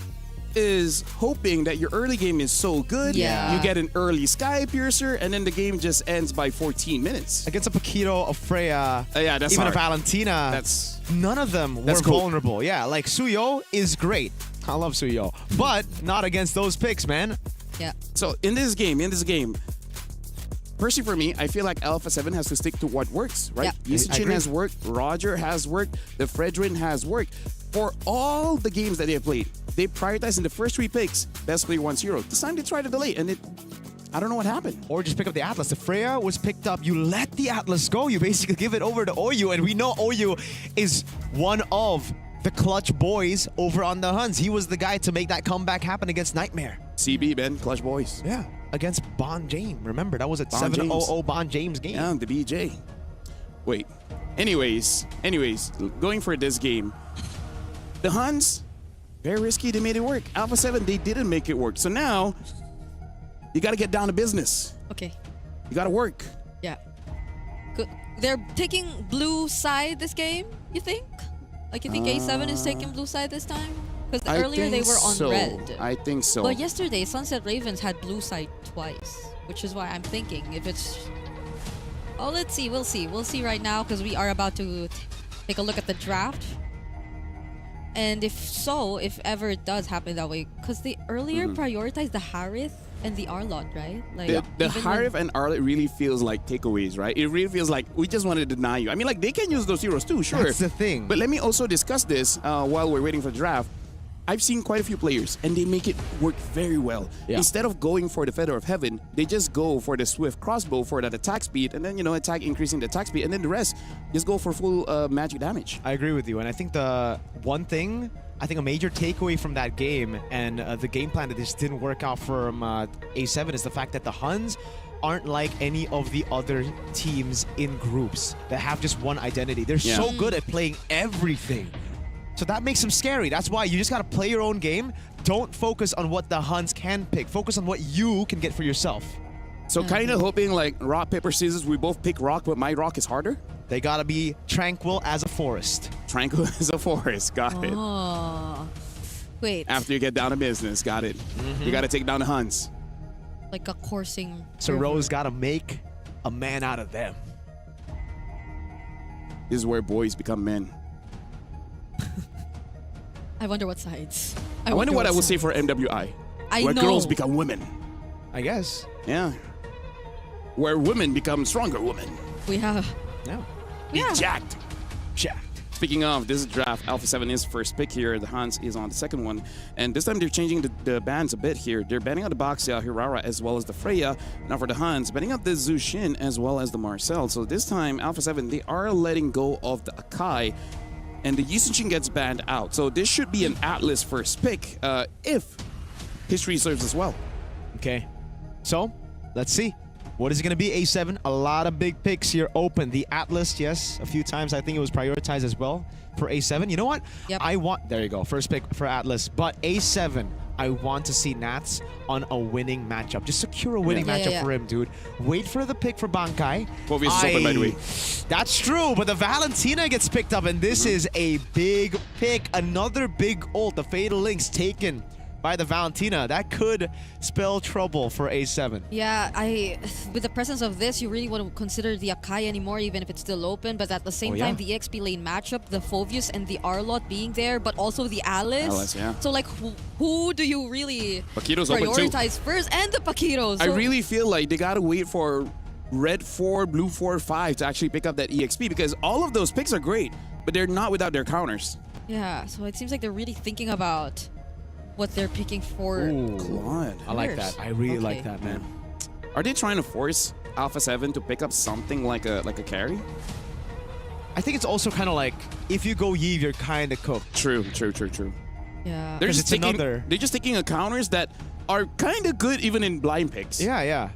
is hoping that your early game is so good, you get an early Sky Piercer, and then the game just ends by 14 minutes. Against a Paquito, a Freya, that's even hard. a Valentina, none of them were cool. vulnerable. Yeah, like Suyo is great. I love Suyo. But not against those picks, man. Yeah. So in this game, personally for me, I feel like Alpha 7 has to stick to what works, right? Yeah. Yisichin has worked, Roger has worked, the Fredrin has worked. For all the games that they have played, they prioritized in the first 3 picks, best player 1-0. This time they tried to delay, and I don't know what happened. Or just pick up the Atlas. The Freya was picked up. You let the Atlas go. You basically give it over to Oyu, and we know Oyu is one of the clutch boys over on the Huns. He was the guy to make that comeback happen against Nightmare. CB, Ben, Clutch Boys. Yeah, against Bon James. Remember, that was a Bon 7-0 Bon James game. Yeah, the BJ. Wait. Anyways, going for this game, the Huns, very risky. They made it work. Alpha 7, they didn't make it work. So now, you got to get down to business. Okay. You got to work. Yeah. Good. They're taking blue side this game, you think? Like, you think A7 is taking blue side this time? Because earlier they were on red. I think so. But yesterday, Sunset Ravens had blue side twice, which is why I'm thinking if it's... Oh, let's see. We'll see. We'll see right now because we are about to take a look at the draft. And if ever it does happen that way, because they earlier prioritized the Harith and the Arlot, right? Like the Harith and Arlot really feels like takeaways, right? It really feels like we just want to deny you. I mean, like, they can use those heroes too, sure. That's the thing. But let me also discuss this while we're waiting for the draft. I've seen quite a few players, and they make it work very well. Yeah. Instead of going for the Feather of Heaven, they just go for the Swift Crossbow for that attack speed, and then, increasing the attack speed, and then the rest just go for full magic damage. I agree with you. And I think the one thing I think a major takeaway from that game and the game plan that just didn't work out from A7 is the fact that the Huns aren't like any of the other teams in groups that have just one identity. They're so good at playing everything. So that makes them scary. That's why you just got to play your own game. Don't focus on what the Huns can pick. Focus on what you can get for yourself. So kind of hoping like rock, paper, scissors, we both pick rock, but my rock is harder? They got to be tranquil as a forest. Tranquil as a forest, got it. Oh. Wait. After you get down to business, got it. You got to take down the Huns. Like a coursing. So river. Rose got to make a man out of them. This is where boys become men. I wonder what sides. I wonder what I would say for MWI. Where know. girls become women. I guess. Yeah. Where women become stronger women. We have. Yeah. Yeah. Jacked. Jacked. Speaking of, this is draft. Alpha 7 is first pick here. The Hans is on the second one. And this time they're changing the bans a bit here. They're banning out the Baxia, Hirara, as well as the Freya. Now for the Hans, banning out the Zushin as well as the Marcel. So this time, Alpha 7, they are letting go of the Akai. And the Yusenshin gets banned out. So this should be an Atlas first pick if history serves as well. Okay. So, let's see. What is it going to be, A7? A lot of big picks here open. The Atlas, yes, a few times I think it was prioritized as well for A7. You know what? Yep. There you go. First pick for Atlas. But A7, I want to see Nats on a winning matchup. Just secure a winning matchup for him, dude. Wait for the pick for Bankai. Bovies is open, by the way. That's true, but the Valentina gets picked up, and this is a big pick. Another big ult. The Fatal Links taken by the Valentina. That could spell trouble for A7. Yeah, with the presence of this, you really want to consider the Akai anymore, even if it's still open. But at the same time, the EXP lane matchup, the Phovius and the Arlot being there, but also the Alice. So like, who do you really Paquitos open too. prioritize first? And the Paquitos. So I really feel like they gotta wait for red 4, blue 4, 5 to actually pick up that EXP, because all of those picks are great, but they're not without their counters. yeah, so it seems like they're really thinking about what they're picking for. Claude. I like that. I really like that, man. Are they trying to force Alpha 7 to pick up something like a carry? I think it's also kind of like, if you go Yves, you're kind of cooked. True. Yeah. They're just it's taking, another- they're just taking counters that are kind of good even in blind picks. Yeah.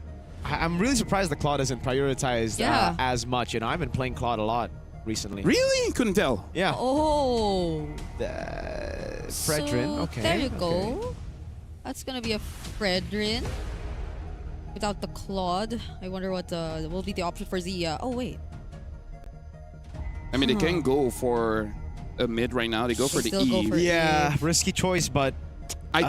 I'm really surprised the Claude isn't prioritized as much. You know, I've been playing Claude a lot recently. Really? Couldn't tell. Yeah. Oh. Fredrin. So, Okay. there you okay. go. That's gonna be a Fredrin. Without the Claude. I wonder what will be the option for the. Oh wait. I mean, they can go for a mid right now. They go for the still go E. for Yeah, risky choice, but I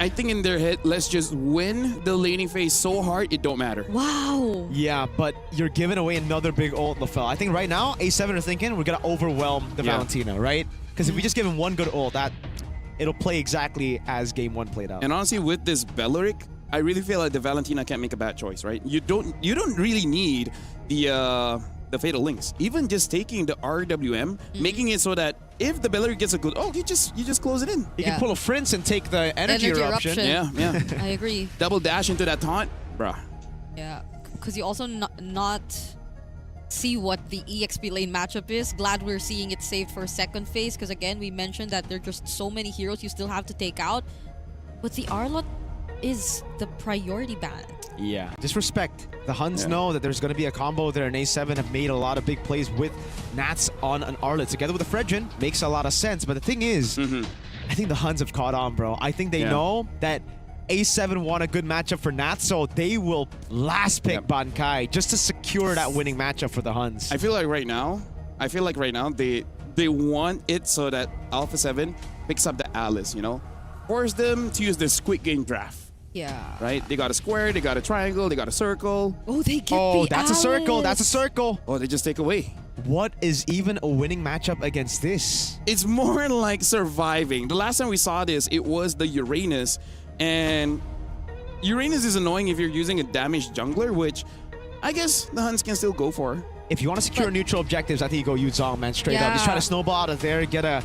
think in their head, let's just win the laning phase so hard it don't matter. Wow. yeah, but you're giving away another big ult, LaFell. I think right now, A7 are thinking we're gonna overwhelm the Valentina, right? Because if we just give him one good ult, it'll play exactly as game 1 played out. And honestly, with this Belleric, I really feel like the Valentina can't make a bad choice, right? You don't really need the Fatal Links. Even just taking the RWM, making it so that if the Belleric gets a good you just close it in. You can pull a Prince and take the energy eruption. Yeah. I agree. Double dash into that taunt, bruh. Yeah, because you also not see what the EXP lane matchup is. Glad we're seeing it saved for second phase, because again, we mentioned that there are just so many heroes you still have to take out. But the Arlot is the priority ban. Yeah, just respect. The Huns know that there's going to be a combo there, and A7 have made a lot of big plays with Nats on an Arlet together with a Fredrin. Makes a lot of sense, but the thing is, I think the Huns have caught on, bro. I think they know that A7 want a good matchup for Nats, so they will last pick Bankai just to secure that winning matchup for the Huns. I feel like right now they want it so that Alpha 7 picks up the Alice, you know? Force them to use the Squid Game draft. Yeah. Right? They got a square, they got a triangle, they got a circle. Oh, they get the that's a circle. Alice. That's a circle. Oh, they just take away. What is even a winning matchup against this? It's more like surviving. The last time we saw this, it was the Uranus. And Uranus is annoying if you're using a damaged jungler, which I guess the Huns can still go for. If you want to secure neutral objectives, I think you go use Zong, man, straight up. Just try to snowball out of there, get a...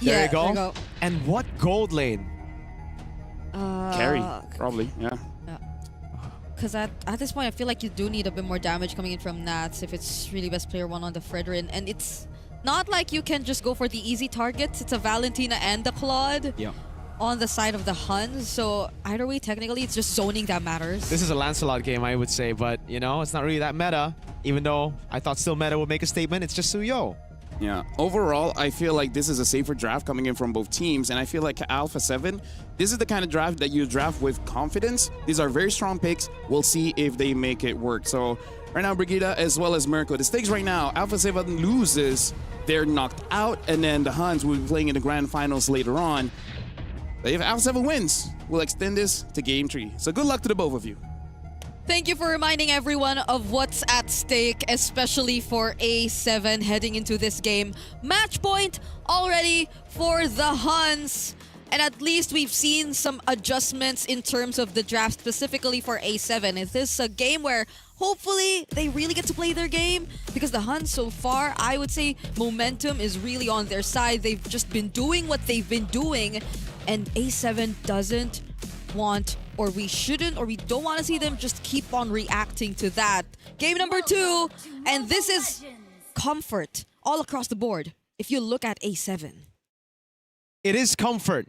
There you go. There you go. And what gold lane? Carry, probably, yeah. Because at this point, I feel like you do need a bit more damage coming in from Nats if it's really best player 1 on the Fredrin. And it's not like you can just go for the easy targets. It's a Valentina and the Claude Yeah. on the side of the Huns. So either way, technically, it's just zoning that matters. This is a Lancelot game, I would say, but you know, it's not really that meta. Even though I thought still meta would make a statement, it's just Suyo. Yeah. Overall, I feel like this is a safer draft coming in from both teams, and I feel like Alpha 7, this is the kind of draft that you draft with confidence. These are very strong picks. We'll see if they make it work. So right now, Brigida as well as Mirko, the stakes right now, Alpha 7 loses, they're knocked out, and then the Huns will be playing in the grand finals later on. But if Alpha 7 wins, we'll extend this to Game 3. So good luck to the both of you. Thank you for reminding everyone of what's at stake, especially for A7 heading into this game. Match point already for the Huns. And at least we've seen some adjustments in terms of the draft, specifically for A7. Is this a game where hopefully they really get to play their game? Because the Huns so far, I would say momentum is really on their side. They've just been doing what they've been doing. And A7 doesn't want, or we shouldn't, or we don't want to see them just keep on reacting to that. Game number 2, and this is comfort all across the board if you look at A7. It is comfort.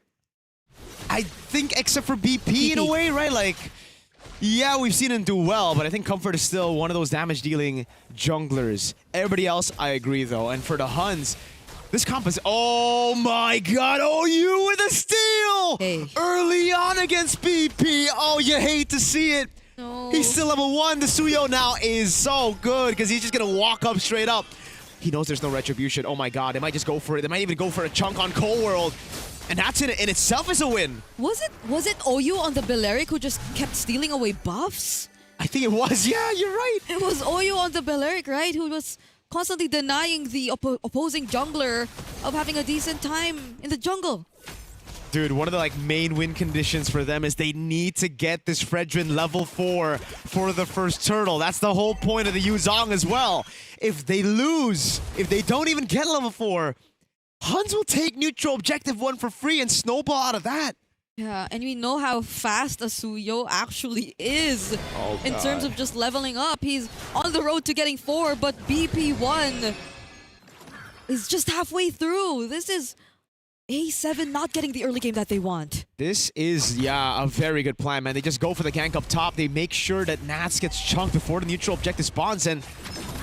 I think except for BP in a way, right? Like, yeah, we've seen him do well, but I think Comfort is still one of those damage-dealing junglers. Everybody else, I agree, though. And for the Huns, this comp is... Oh my god, OU with a steal! Hey. Early on against BP. Oh, you hate to see it. No. He's still level 1. The Suyo now is so good because he's just going to walk up straight up. He knows there's no retribution. Oh my god, they might just go for it. They might even go for a chunk on Cold World. And that's in itself is a win. Was it OU on the Balearic who just kept stealing away buffs? I think it was. Yeah, you're right. It was OU on the Balearic, right? Who was constantly denying the opposing jungler of having a decent time in the jungle. Dude, one of the main win conditions for them is they need to get this Fredrin level 4 for the first turtle. That's the whole point of the Yuzong as well. If they lose, if they don't even get level 4, Huns will take neutral objective 1 for free and snowball out of that. Yeah, and we know how fast Asuyo actually is in terms of just leveling up. He's on the road to getting 4, but BP1 is just halfway through. This is A7 not getting the early game that they want. This is, yeah, a very good plan, man. They just go for the gank up top. They make sure that Nats gets chunked before the neutral objective spawns, and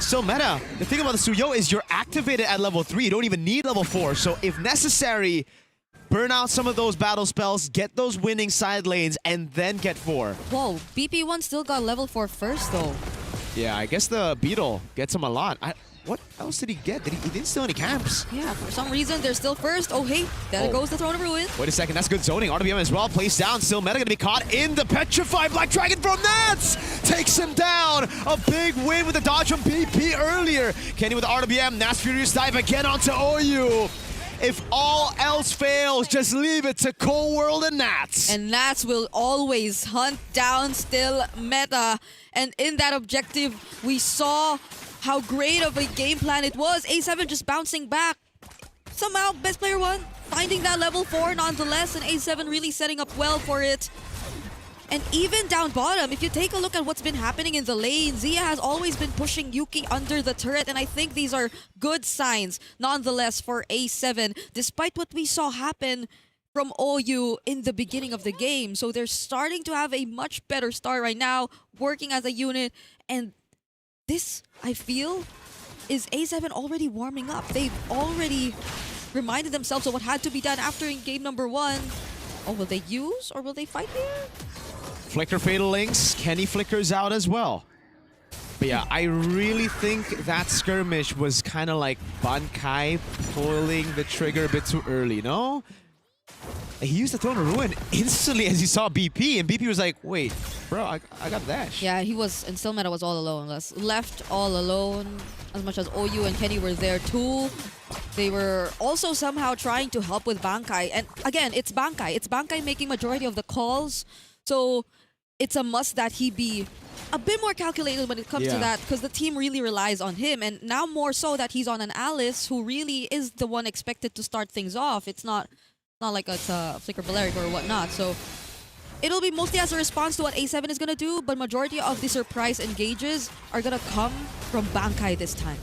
still meta. The thing about the Suyo is you're activated at level 3. You don't even need level 4. So if necessary, burn out some of those battle spells, get those winning side lanes, and then get 4. Whoa, BP1 still got level 4 first, though. Yeah, I guess the Beetle gets him a lot. What else did he get? He didn't steal any camps. Yeah, for some reason, they're still first. Oh, hey, there goes the Throne of Ruin. Wait a second, that's good zoning. RWM as well, placed down. Still meta gonna be caught in the Petrified. Black Dragon from Nats takes him down. A big win with the dodge from BP earlier. Kenny with the RWM. Nats Furious dive again onto OU. If all else fails, just leave it to Cold World and Nats. And Nats will always hunt down still meta. And in that objective, we saw how great of a game plan it was. A7 just bouncing back. Somehow, best player 1 finding that level 4 nonetheless, and A7 really setting up well for it. And even down bottom, if you take a look at what's been happening in the lane, Zia has always been pushing Yuki under the turret, and I think these are good signs nonetheless for A7, despite what we saw happen from OU in the beginning of the game. So they're starting to have a much better start right now, working as a unit, and this, I feel, is A7 already warming up. They've already reminded themselves of what had to be done after in game number 1. Oh, will they use or will they fight here? Flicker Fatal Links. Kenny flickers out as well. But yeah, I really think that skirmish was kind of like Bankai pulling the trigger a bit too early, no? He used the Throne of Ruin instantly as he saw BP, and BP was like, wait, bro, I got dash. Yeah, he was, and still meta was all alone. Left all alone, as much as OU and Kenny were there too. They were also somehow trying to help with Bankai. And again, it's Bankai. It's Bankai making majority of the calls. So it's a must that he be a bit more calculated when it comes to that, because the team really relies on him. And now more so that he's on an Alice who really is the one expected to start things off. It's not like it's a Flicker Balearic or whatnot. So it'll be mostly as a response to what A7 is going to do, but majority of the surprise engages are going to come from Bankai this time.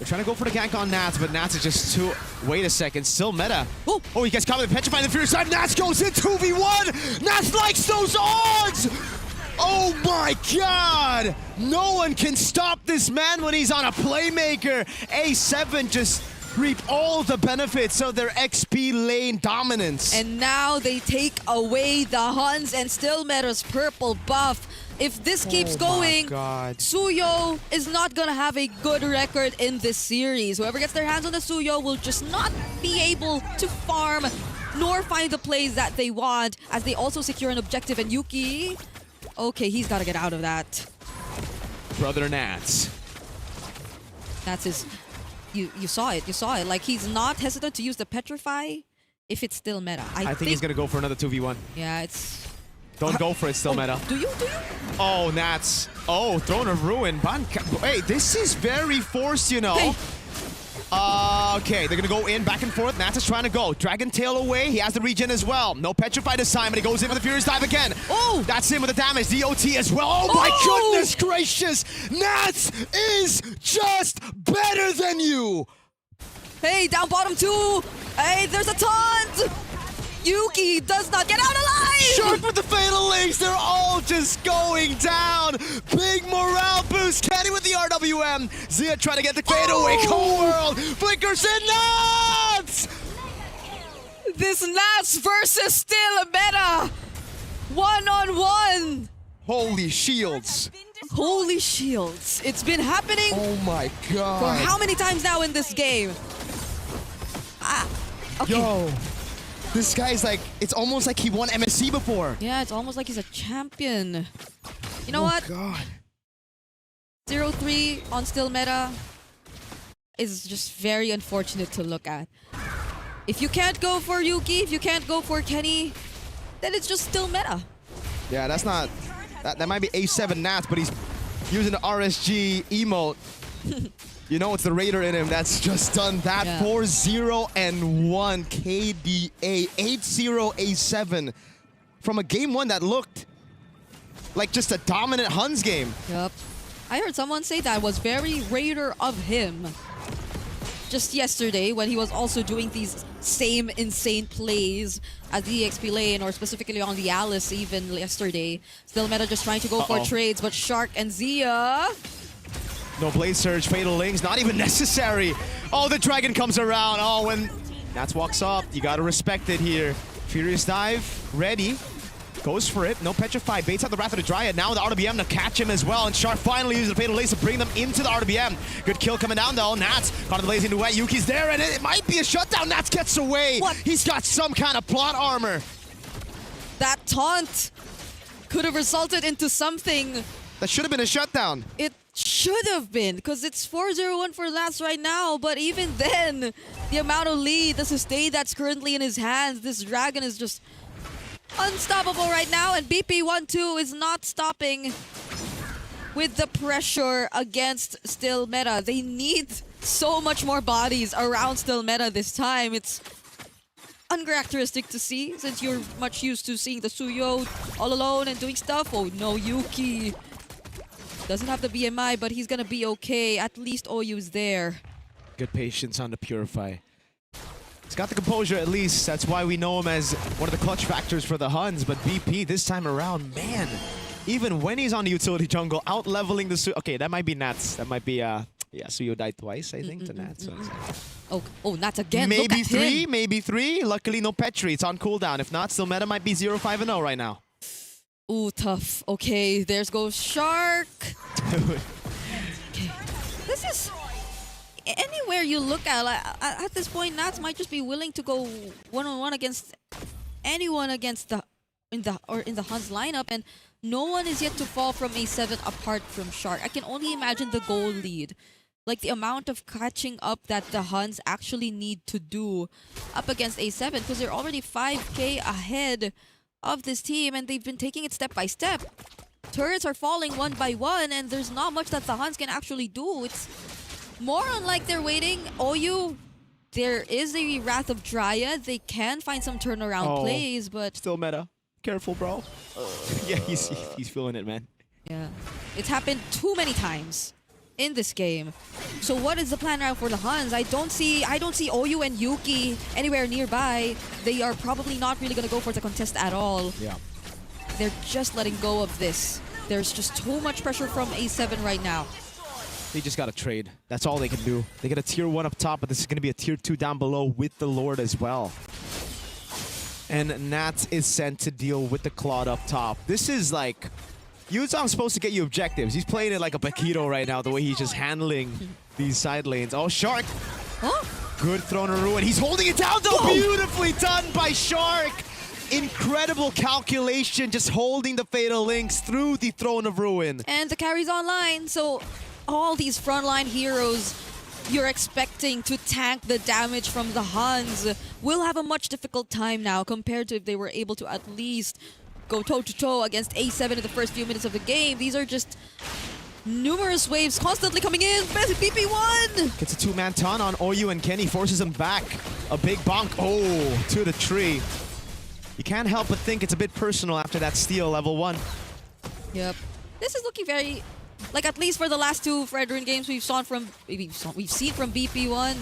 They're trying to go for the gank on Nats, but Nats is just too... Wait a second, still meta. Oh, he gets caught with the Petrify in the Fury side. Nats goes in 2v1! Nats likes those odds! Oh my god! No one can stop this man when he's on a playmaker. A7 just reap all the benefits of their XP lane dominance. And now they take away the Huns and still Meta's purple buff. If this keeps going, Suyo is not gonna have a good record in this series. Whoever gets their hands on the Suyo will just not be able to farm nor find the plays that they want, as they also secure an objective. And Yuki, okay, he's gotta get out of that. Brother Nats. That's his... You saw it. Like, he's not hesitant to use the Petrify if it's still meta. I think he's gonna go for another 2v1. Yeah, it's... Don't go for it, still meta. Do you? Oh, Nats. Oh, Throne of Ruin. Hey, this is very forced, you know. Hey. Okay, they're gonna go in, back and forth. Nats is trying to go. Dragon Tail away. He has the regen as well. No Petrify this time, but he goes in for the Furious Dive again. Oh! That's him with the damage. DOT as well. Oh my goodness gracious! Nats is just better than you! Hey, down bottom 2! Hey, there's a taunt! Yuki does not get out alive! Shark with the Fatal Links, they're all just going down! Big morale boost, Kenny with the RWM! Zia trying to get the fadeaway, Cold World! Flickers in Nats! This Nats versus still a meta! One-on-one! Holy shields! Holy shields. It's been happening Oh my god! for how many times now in this game? Okay. Yo! This guy's like, it's almost like he won MSC before. Yeah, it's almost like he's a champion. You know what? God. 0-3 on still meta is just very unfortunate to look at. If you can't go for Yuki, if you can't go for Kenny, then it's just still meta. Yeah, that's not... That might be A7 Nats, but he's using the RSG emote. You know it's the Raider in him that's just done that. Yeah. 4-0 and 1 KDA. 8-0 A7. From a game 1 that looked like just a dominant Huns game. Yep. I heard someone say that was very Raider of him. Just yesterday, when he was also doing these same insane plays at the EXP lane, or specifically on the Alice even yesterday. Still meta just trying to go for trades, but Shark and Zia... No Blade Surge, Fatal Links, not even necessary. Oh, the Dragon comes around. Oh, when Nats walks up, you gotta respect it here. Furious Dive, ready. Goes for it. No Petrify. Baits out the Wrath of the Dryad. Now the RBM to catch him as well. And Shark finally uses the Fatal Lace to bring them into the RBM. Good kill coming down though. Nats caught the Blaze into wet. Yuki's there and it might be a shutdown. Nats gets away. What? He's got some kind of plot armor. That taunt could have resulted into something. That should have been a shutdown. It should have been, because it's 4-0-1 for Nats right now. But even then, the amount of lead, the sustain that's currently in his hands, this Dragon is just unstoppable right now. And BP1-2 is not stopping with the pressure against still meta. They need so much more bodies around still meta this time. It's uncharacteristic to see, since you're much used to seeing the Suyo all alone and doing stuff. Oh no, Yuki doesn't have the BMI, but he's gonna be okay. At least OU's there. Good patience on the Purify. He's got the composure at least. That's why we know him as one of the clutch factors for the Huns. But BP this time around, man, even when he's on the utility jungle, out-leveling the Suyo. Okay, that might be Nats. That might be, yeah, Suyo died twice, I think, to Nats. So Oh, Nats again. maybe Look at him. maybe three. Luckily, no Petri. It's on cooldown. If not, still meta might be 0-5-0 right now. Ooh, tough. Okay, there's goes Shark. Okay. This is... Anywhere you look at, like, at this point, Nats might just be willing to go one-on-one against anyone against in the Huns lineup, and no one is yet to fall from A7 apart from Shark. I can only imagine the goal lead. Like, the amount of catching up that the Huns actually need to do up against A7, because they're already 5k ahead of this team, and they've been taking it step by step. Turrets are falling one by one, and there's not much that the Huns can actually do. It's more on like they're waiting. OU, there is a Wrath of Dryad. They can find some turnaround plays, but... Still meta. Careful, bro. Yeah, he's feeling it, man. Yeah. It's happened too many times. in this game. So what is the plan now for the Huns? I don't see OU and Yuki anywhere nearby. They are probably not really gonna go for the contest at all. Yeah. They're just letting go of this. There's just too much pressure from A7 right now. They just got to trade. That's all they can do. They get a tier 1 up top, but this is going to be a tier 2 down below with the Lord as well. And Nats is sent to deal with the Claude up top. This is like... Yuzong's supposed to get you objectives. He's playing it like a Paquito right now, the way he's just handling these side lanes. Oh, Shark! Huh? Good throw to Ruin. He's holding it down, though! Whoa. Beautifully done by Shark! Incredible calculation, just holding the Fatal Links through the Throne of Ruin. And the carry's online, so all these frontline heroes you're expecting to tank the damage from the Huns will have a much difficult time now compared to if they were able to at least go toe-to-toe against A7 in the first few minutes of the game. These are just numerous waves constantly coming in. BP1! Gets a two-man ton on OU and Kenny, forces him back. A big bonk, oh, to the tree. You can't help but think it's a bit personal after that steal, level 1. Yep. This is looking very, like at least for the last two Fredrin games we've seen from BP1,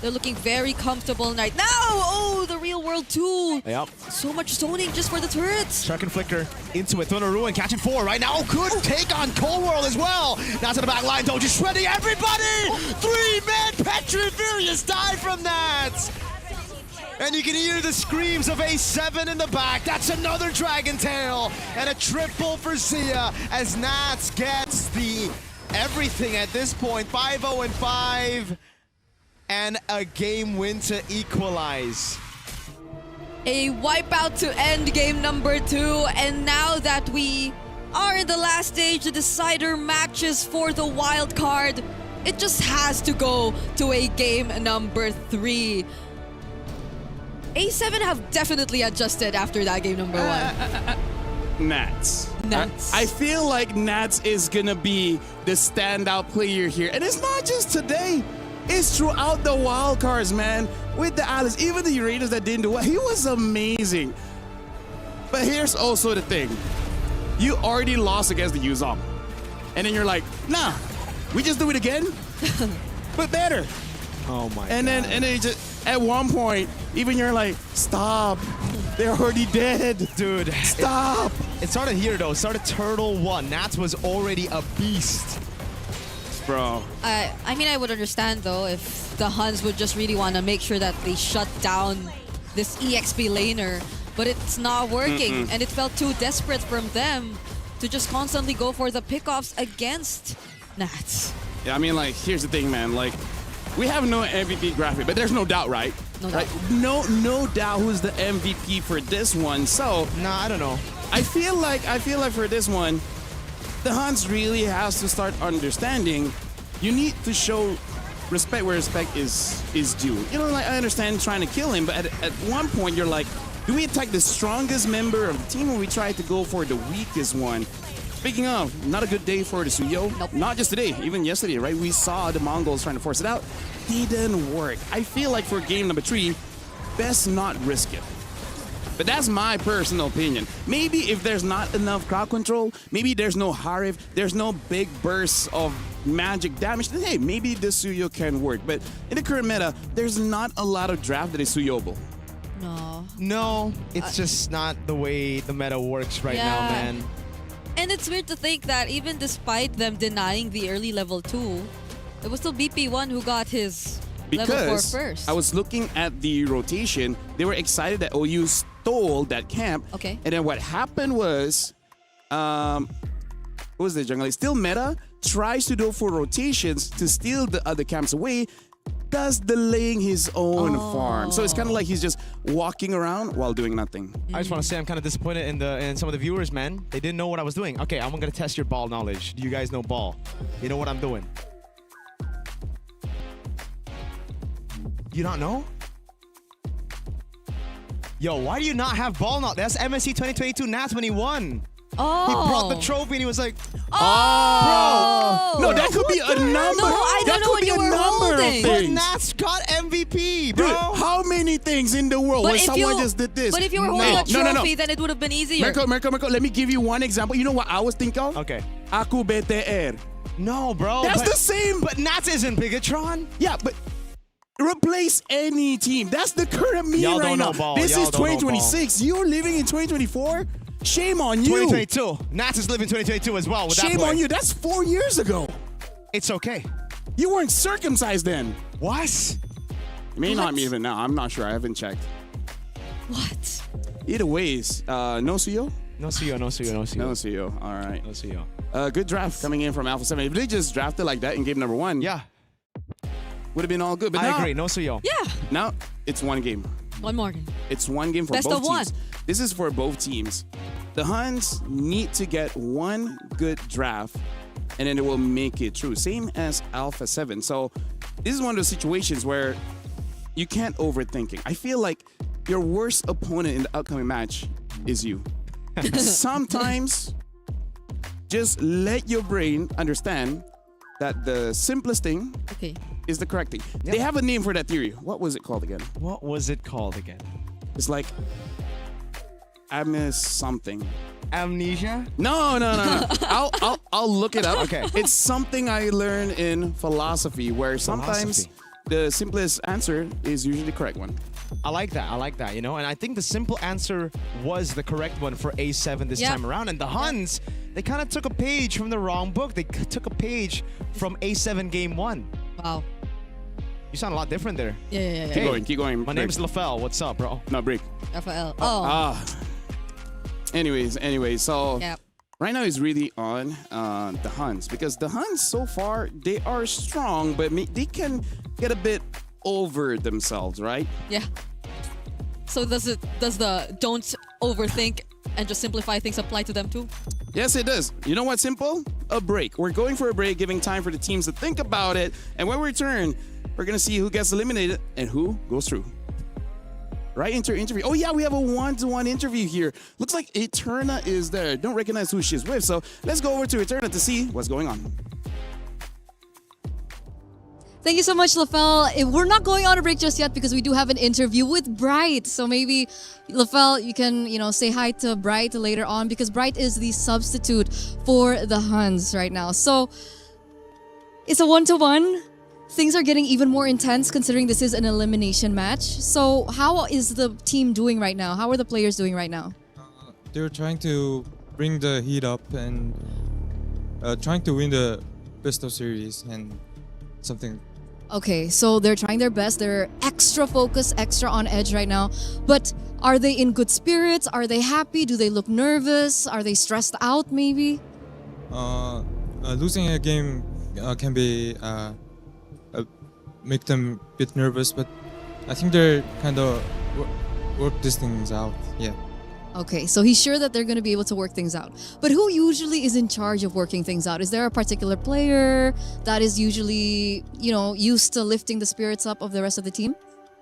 they're looking very comfortable right now. Oh, the real world too. Yep. So much zoning just for the turrets. Shark and Flicker into it. Throne of Ruin, catching 4 right now. Oh, good take on Cold World as well. Now to the back line, though, just shredding everybody. 3-man Petri Furious die from that. And you can hear the screams of A7 in the back. That's another Dragon Tail. And a triple for Zia as Nats gets the everything at this point. 5-0 and 5. And a game win to equalize. A wipeout to end game number 2. And now that we are in the last stage, the decider matches for the wild card, it just has to go to a game number 3. A7 have definitely adjusted after that game number 1. Nats. Nats. I feel like Nats is gonna be the standout player here. And it's not just today. It's throughout the wild cards, man. With the Alice, even the Raiders that didn't do well, he was amazing. But here's also the thing. You already lost against the Yuzong. And then you're like, nah, we just do it again, but better. Oh my and God. then you just at one point, even you're like, stop. They're already dead. Dude, stop. It started here though. It started Turtle 1. Nats was already a beast. Bro. I mean, I would understand though if the Huns would just really want to make sure that they shut down this EXP laner, but it's not working, and it felt too desperate from them to just constantly go for the pickoffs against Nats. Yeah, I mean, like, here's the thing, man. Like, we have no MVP graphic, but there's no doubt, right? No doubt. Right? No doubt who's the MVP for this one. So, Nah, I don't know. I feel like for this one, the Huns really has to start understanding you need to show respect where respect is due. You know, like, I understand trying to kill him, but at one point you're like, do we attack the strongest member of the team or we try to go for the weakest one? Speaking of, not a good day for the Suyo. Nope. Not just today, even yesterday, right? We saw the Mongols trying to force it out. Didn't work. I feel like for game number 3, best not risk it. But that's my personal opinion. Maybe if there's not enough crowd control, maybe there's no Harif, there's no big bursts of magic damage, then hey, maybe the Suyo can work. But in the current meta, there's not a lot of draft that is Suyoable. No. No, it's just not the way the meta works right now, man. And it's weird to think that even despite them denying the early level 2, it was still BP1 who got his level 4 Because first. I was looking at the rotation, they were excited that OU stole that camp. Okay. And then what happened was, what was the jungle? Still meta tries to go for rotations to steal the other camps away, thus delaying his own farm. So it's kind of like he's just walking around while doing nothing. I just want to say I'm kind of disappointed in some of the viewers, man. They didn't know what I was doing. Okay, I'm gonna test your ball knowledge. Do you guys know ball? You know what I'm doing? You don't know? Yo, why do you not have ball knowledge? That's MSC 2022 Nats when he won. Oh. He brought the trophy and he was like, Oh. No, that could be a number. No, I that don't know could what be you a were number holding. of but things. Nats got MVP, bro. Dude, how many things in the world But when if someone you- just did this? But if you were holding a trophy, then it would have been easier. Mirko, let me give you one example. You know what I was thinking of? Okay. Aku BTR. No, bro. That's the same. But Nats isn't Bigatron. Yeah, but replace any team. That's the current meme Y'all right don't now. know ball. This Y'all is don't know 2026. You're living in 2024. Shame on you. 2022. Nats is living 2022 as well. With that Shame play. on you. That's 4 years ago. It's okay. You weren't circumcised then. What? It may not What? be even now. I'm not sure. I haven't checked. What? Either ways, no CEO? No CEO, no CEO, no CEO. No CEO. All right. No CEO. Good draft coming in from Alpha 7. If they just drafted like that in game number 1, Yeah, would have been all good. But I now, agree. No CEO. Yeah. now it's one game. One more game. It's one game for Best both of one. teams. This is for both teams. The Huns need to get one good draft, and then it will make it through. Same as Alpha 7. So this is one of those situations where you can't overthink it. I feel like your worst opponent in the upcoming match is you. Sometimes just let your brain understand that the simplest thing Okay. is the correct thing. They have a name for that theory. What was it called again? What was it called again? It's like Amiss something. Amnesia? No. I'll look it up. Okay. It's something I learned in philosophy where sometimes Philosophy. the simplest answer is usually the correct one. I like that, you know? And I think the simple answer was the correct one for A7 this Yep. time around. And the Huns, they kind of took a page from the wrong book. They took a page from A7 Game 1. Wow. You sound a lot different there. Yeah. Keep going. My Break. name is LaFell. What's up, bro? No, break. FL. Oh. Anyways, so Yep. right now is really on the Huns because the Huns so far they are strong, but they can get a bit over themselves, right? Yeah. So does the don't overthink and just simplify things apply to them too? Yes, it does. You know what's simple? A break. We're going for a break, giving time for the teams to think about it, and when we return, we're gonna see who gets eliminated and who goes through. Right into interview. Oh yeah, we have a one-to-one interview here. Looks like Eterna is there. Don't recognize who she's with, so let's go over to Eterna to see what's going on. Thank you so much, LaFell. We're not going on a break just yet because we do have an interview with Bright. So maybe, LaFell, you can, say hi to Bright later on because Bright is the substitute for the Huns right now. So it's a one-to-one. Things are getting even more intense considering this is an elimination match. So how is the team doing right now? How are the players doing right now? They're trying to bring the heat up and trying to win the best of series and something. Okay, so they're trying their best. They're extra focused, extra on edge right now. But are they in good spirits? Are they happy? Do they look nervous? Are they stressed out maybe? Losing a game can be make them a bit nervous, but I think they're kind of work these things out. Yeah. Okay, so he's sure that they're going to be able to work things out. But who usually is in charge of working things out? Is there a particular player that is usually, used to lifting the spirits up of the rest of the team?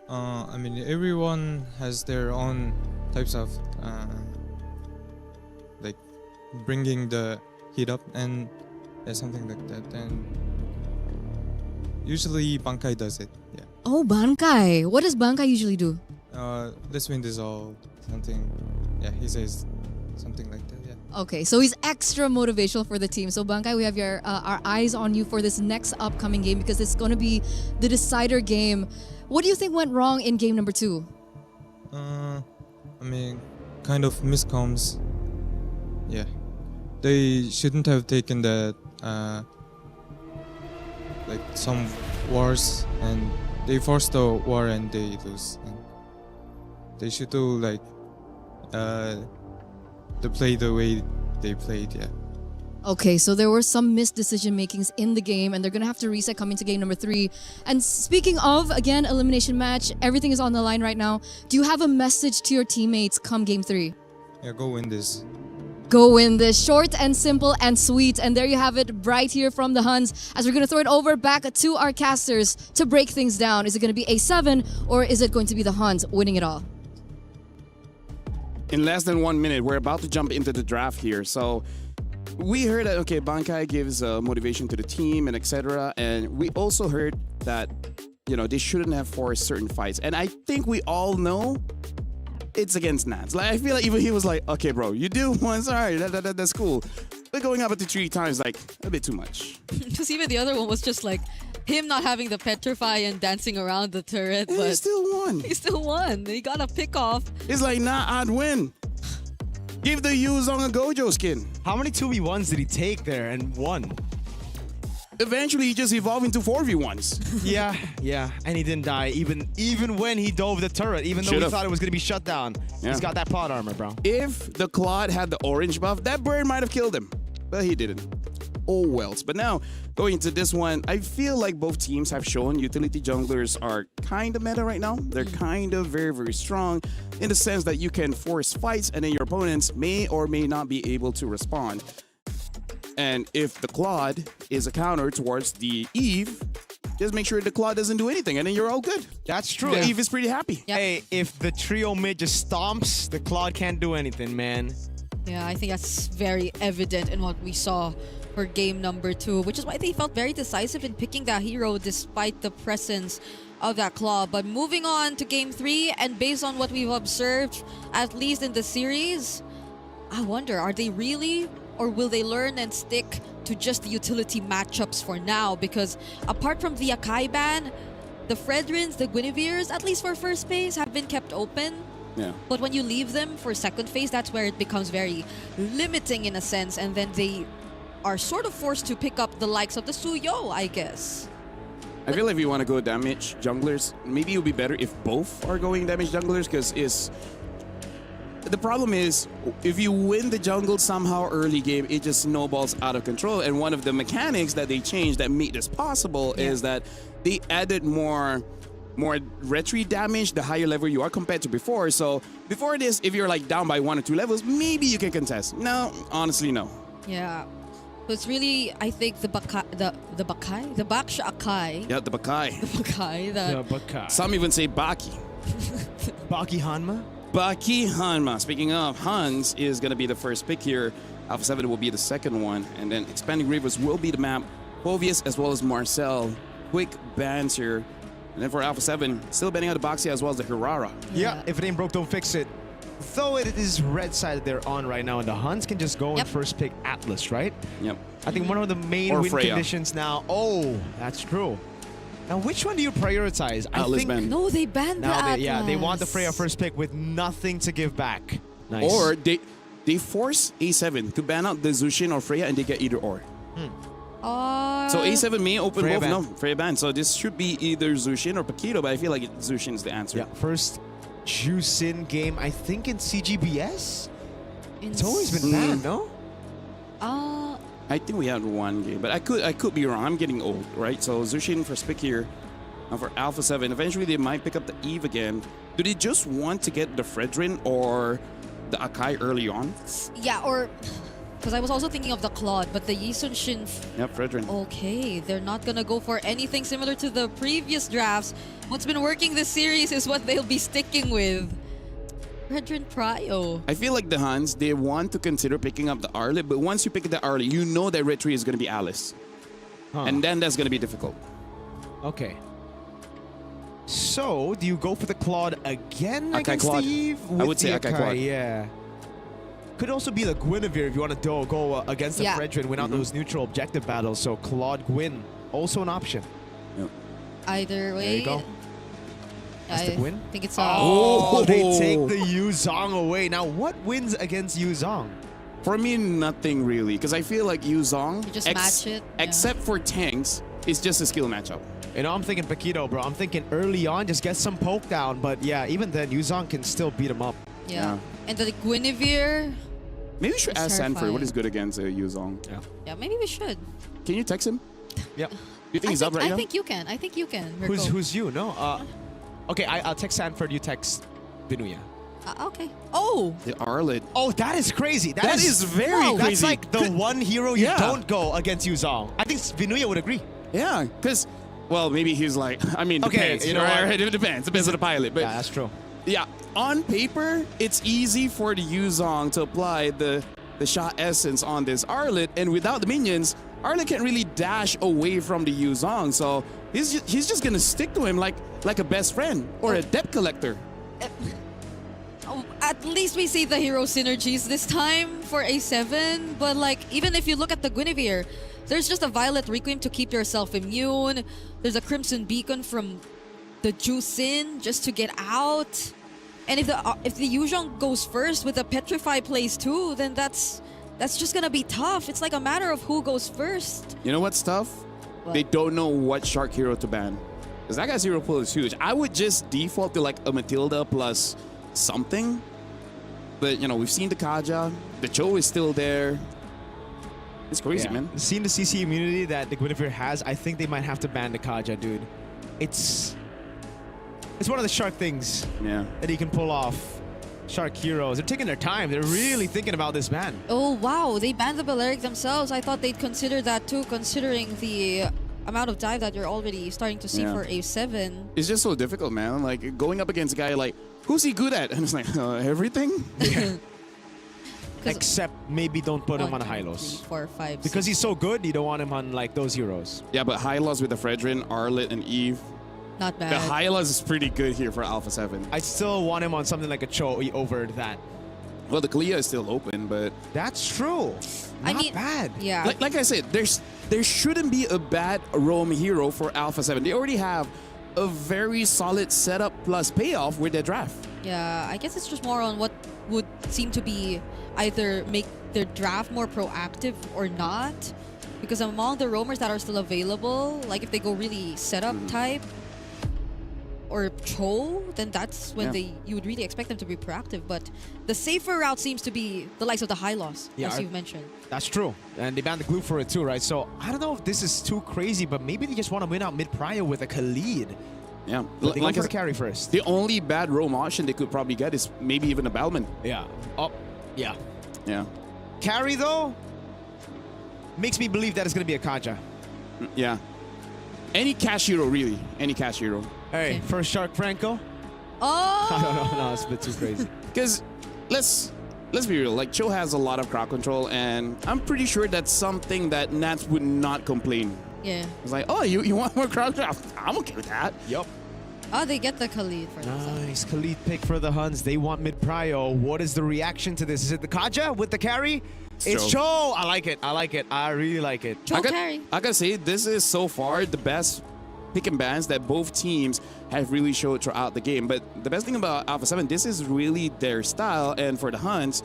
I mean, everyone has their own types of like bringing the heat up and something like that. And usually Bankai does it. Yeah. Oh, Bankai. What does Bankai usually do? Let's win this all. Something. Yeah, he says something like that. Yeah. Okay, so he's extra motivational for the team. So Bankai, we have our eyes on you for this next upcoming game because it's going to be the decider game. What do you think went wrong in game number 2? I mean, kind of miscoms. Yeah, they shouldn't have taken that. Like some wars, and they forced the war and they lose. And they should do like to play the way they played. Yeah. Okay, so there were some missed decision makings in the game and they're going to have to reset coming to game number 3. And speaking of, again, elimination match, everything is on the line right now. Do you have a message to your teammates come game 3? Yeah, go win this. Go win this. Short and simple and sweet. And there you have it, Bright here from the Huns. As we're going to throw it over back to our casters to break things down. Is it going to be A7 or is it going to be the Huns winning it all? In less than 1 minute, we're about to jump into the draft here. So we heard that, okay, Bankai gives motivation to the team and etc. And we also heard that, they shouldn't have forced certain fights. And I think we all know it's against Nats. Like, I feel like even he was like, okay, bro, you do once, all right, that's cool. But going up to 3 times, like, a bit too much. Because even the other one was just like him not having the petrify and dancing around the turret, And but he still won. he still won. He got a pick off. It's like, nah, I'd win. Give the Yuzong a Gojo skin. How many 2v1s did he take there and won? Eventually, he just evolved into 4v1s. Yeah, and he didn't die even when he dove the turret, even though we Should've. thought it was gonna be shut down. Yeah. He's got that plot armor, bro. If the Claude had the orange buff, that bird might have killed him. But he didn't. Oh wells. But now, going into this one, I feel like both teams have shown utility junglers are kind of meta right now. They're kind of very, very strong in the sense that you can force fights and then your opponents may or may not be able to respond. And if the Claude is a counter towards the Eve, just make sure the Claude doesn't do anything and then you're all good. That's true. The Eve is pretty happy. Yep. Hey, if the trio mid just stomps, the Claude can't do anything, man. Yeah, I think that's very evident in what we saw for game number 2, which is why they felt very decisive in picking that hero despite the presence of that claw. But moving on to game 3, and based on what we've observed, at least in the series, I wonder, are they really, or will they learn and stick to just the utility matchups for now? Because apart from the Akai ban, the Fredrins, the Guineveres, at least for first phase, have been kept open. Yeah. But when you leave them for second phase, that's where it becomes very limiting in a sense, and then they are sort of forced to pick up the likes of the Suyo, I guess. I feel like if you want to go damage junglers, maybe it would be better if both are going damage junglers, because the problem is if you win the jungle somehow early game, it just snowballs out of control. And one of the mechanics that they changed that made this possible is that they added more retreat damage the higher level you are compared to before. So before this, if you're like down by 1 or 2 levels, maybe you can contest. No, honestly, no. Yeah. So it's really, I think, the Baksha Akai. Yeah, the Bakai. Bakai, the Bakai. Some even say Baki. Baki Hanma? Baki Hanma. Speaking of, Hans is going to be the first pick here. Alpha 7 will be the second one. And then Expanding Rivers will be the map. Povius as well as Marcel. Quick bans here. And then for Alpha 7, still banning out the Baxia as well as the Hirara. Yeah, if it ain't broke, don't fix it. Though it is red side they're on right now, and the Huns can just go and first pick Atlas, right? Yep. I think one of the main Or win Freya. conditions now. Oh, that's true. Now, which one do you prioritize? Atlas I think ban. No, they banned the now Atlas. they want the Freya first pick with nothing to give back. Nice. Or they force A7 to ban out the Zushin or Freya and they get either or. So A7 may open Freya both. ban. No, Freya ban. So this should be either Zushin or Paquito, but I feel like Zushin is the answer. Yeah, first Juicin game, I think in CGBS? It's always been banned, no? I think we had one game, but I could be wrong. I'm getting old, right? So Zushin first pick here. For Alpha 7, eventually they might pick up the Eve again. Do they just want to get the Fredrin or the Akai early on? Yeah, or... Because I was also thinking of the Claude, but the Yisun Shin... Yep, Fredrin. Okay, they're not gonna go for anything similar to the previous drafts. What's been working this series is what they'll be sticking with. Fredrin Prio. I feel like the Huns, they want to consider picking up the Arlet, but once you pick the Arlet, you know that retry is going to be Alice. And then that's going to be difficult. Okay. So, do you go for the Claude again Akai against Claude. the Eve? I would With say the Akai Claude. Yeah. Could also be the Guinevere if you want to go against the Yeah. Fredrin, win out those neutral objective battles. So, Claude Gwyn, also an option. Yep. Either way... There you go. That's the Gwyn? I think it's Oh, they take the Yuzong away. Now, what wins against Yuzong? For me, nothing really, because I feel like Yuzong, You just match it, yeah. except for tanks, is just a skill matchup. You know, I'm thinking Paquito, bro. I'm thinking early on, just get some poke down. But yeah, even then, Yuzong can still beat him up. Yeah. And the Guinevere... Maybe we should It's ask Sanford terrifying. what is good against Yuzong. Yeah, maybe we should. Can you text him? Yep. You think he's up right I now? think you can. I think you can. Mirko. Who's you? No. Okay, I'll text Sanford. You text Binuya. Okay. Oh! The Arlet. Oh, that is crazy. That is very Wow. crazy. That's like the one hero you Yeah. don't go against Yuzong. I think Binuya would agree. Yeah, because, well, maybe he's like, I mean, Okay, depends. you know right? what? It depends. Depends on the pilot. But Yeah, that's true. yeah, on paper, it's easy for the Yuzong to apply the shot essence on this Arlet, and without the minions, Arlet can't really dash away from the Yuzong, so he's just gonna stick to him like a best friend or a debt collector. At least we see the hero synergies this time for A7. But like, even if you look at the Guinevere, there's just a Violet Requiem to keep yourself immune. There's a Crimson Beacon from the Jusin just to get out. And if the Yuzhong goes first with the Petrify plays too, then that's just gonna be tough. It's like a matter of who goes first. You know what's tough? What? They don't know what Shark hero to ban. Because that guy's hero pool is huge. I would just default to like a Matilda plus something. But, you know, we've seen the Kaja. The Cho is still there. It's crazy, man. Seeing the CC immunity that the Guinevere has, I think they might have to ban the Kaja, dude. It's one of the Shark things that he can pull off. Shark heroes. They're taking their time. They're really thinking about this ban. Oh, wow. They banned the Balearic themselves. I thought they'd consider that too, considering the amount of dive that you're already starting to see for A7. It's just so difficult, man. Like, going up against a guy like, who's he good at? And it's like, everything? Except maybe don't put him on 1, 2, Hylos. 3, 4, 5, Because 6. he's so good, you don't want him on like those heroes. Yeah, but Hylos with the Fredrin, Arlet, and Eve. Not bad. The Hylos is pretty good here for Alpha 7. I still want him on something like a Cho over that. Well, the Kalia is still open, but That's true. Not I mean, bad. Yeah. like I said, there shouldn't be a bad roam hero for Alpha 7. They already have a very solid setup plus payoff with their draft. Yeah, I guess it's just more on what would seem to be either make their draft more proactive or not. Because among the roamers that are still available, like if they go really setup type or Cho, then that's when you would really expect them to be proactive. But the safer route seems to be the likes of the Hylos, as you've mentioned. That's true. And they banned the glue for it too, right? So I don't know if this is too crazy, but maybe they just want to win out mid-prio with a Khalid. Yeah. But they go Like for I the carry first. The only bad roam option they could probably get is maybe even a Bellman. Yeah. Oh, yeah. Yeah. Carry, though, makes me believe that it's going to be a Kaja. Yeah. Any cash hero, really. Any cash hero. Hey, first Shark Franco? Oh! I don't know. No, it's a bit too crazy. Because let's be real. Like, Cho has a lot of crowd control, and I'm pretty sure that's something that Nats would not complain. Yeah. It's like, oh, you want more crowd control? I'm okay with that. Yup. Oh, they get the Khalid for themselves. Nice. Khalid pick for the Huns. They want mid-prio. What is the reaction to this? Is it the Kaja with the carry? It's Cho. I like it. I like it. I really like it. Cho carry. I gotta say, this is so far the best pick and bans that both teams have really showed throughout the game. But the best thing about Alpha 7, this is really their style. And for the Huns,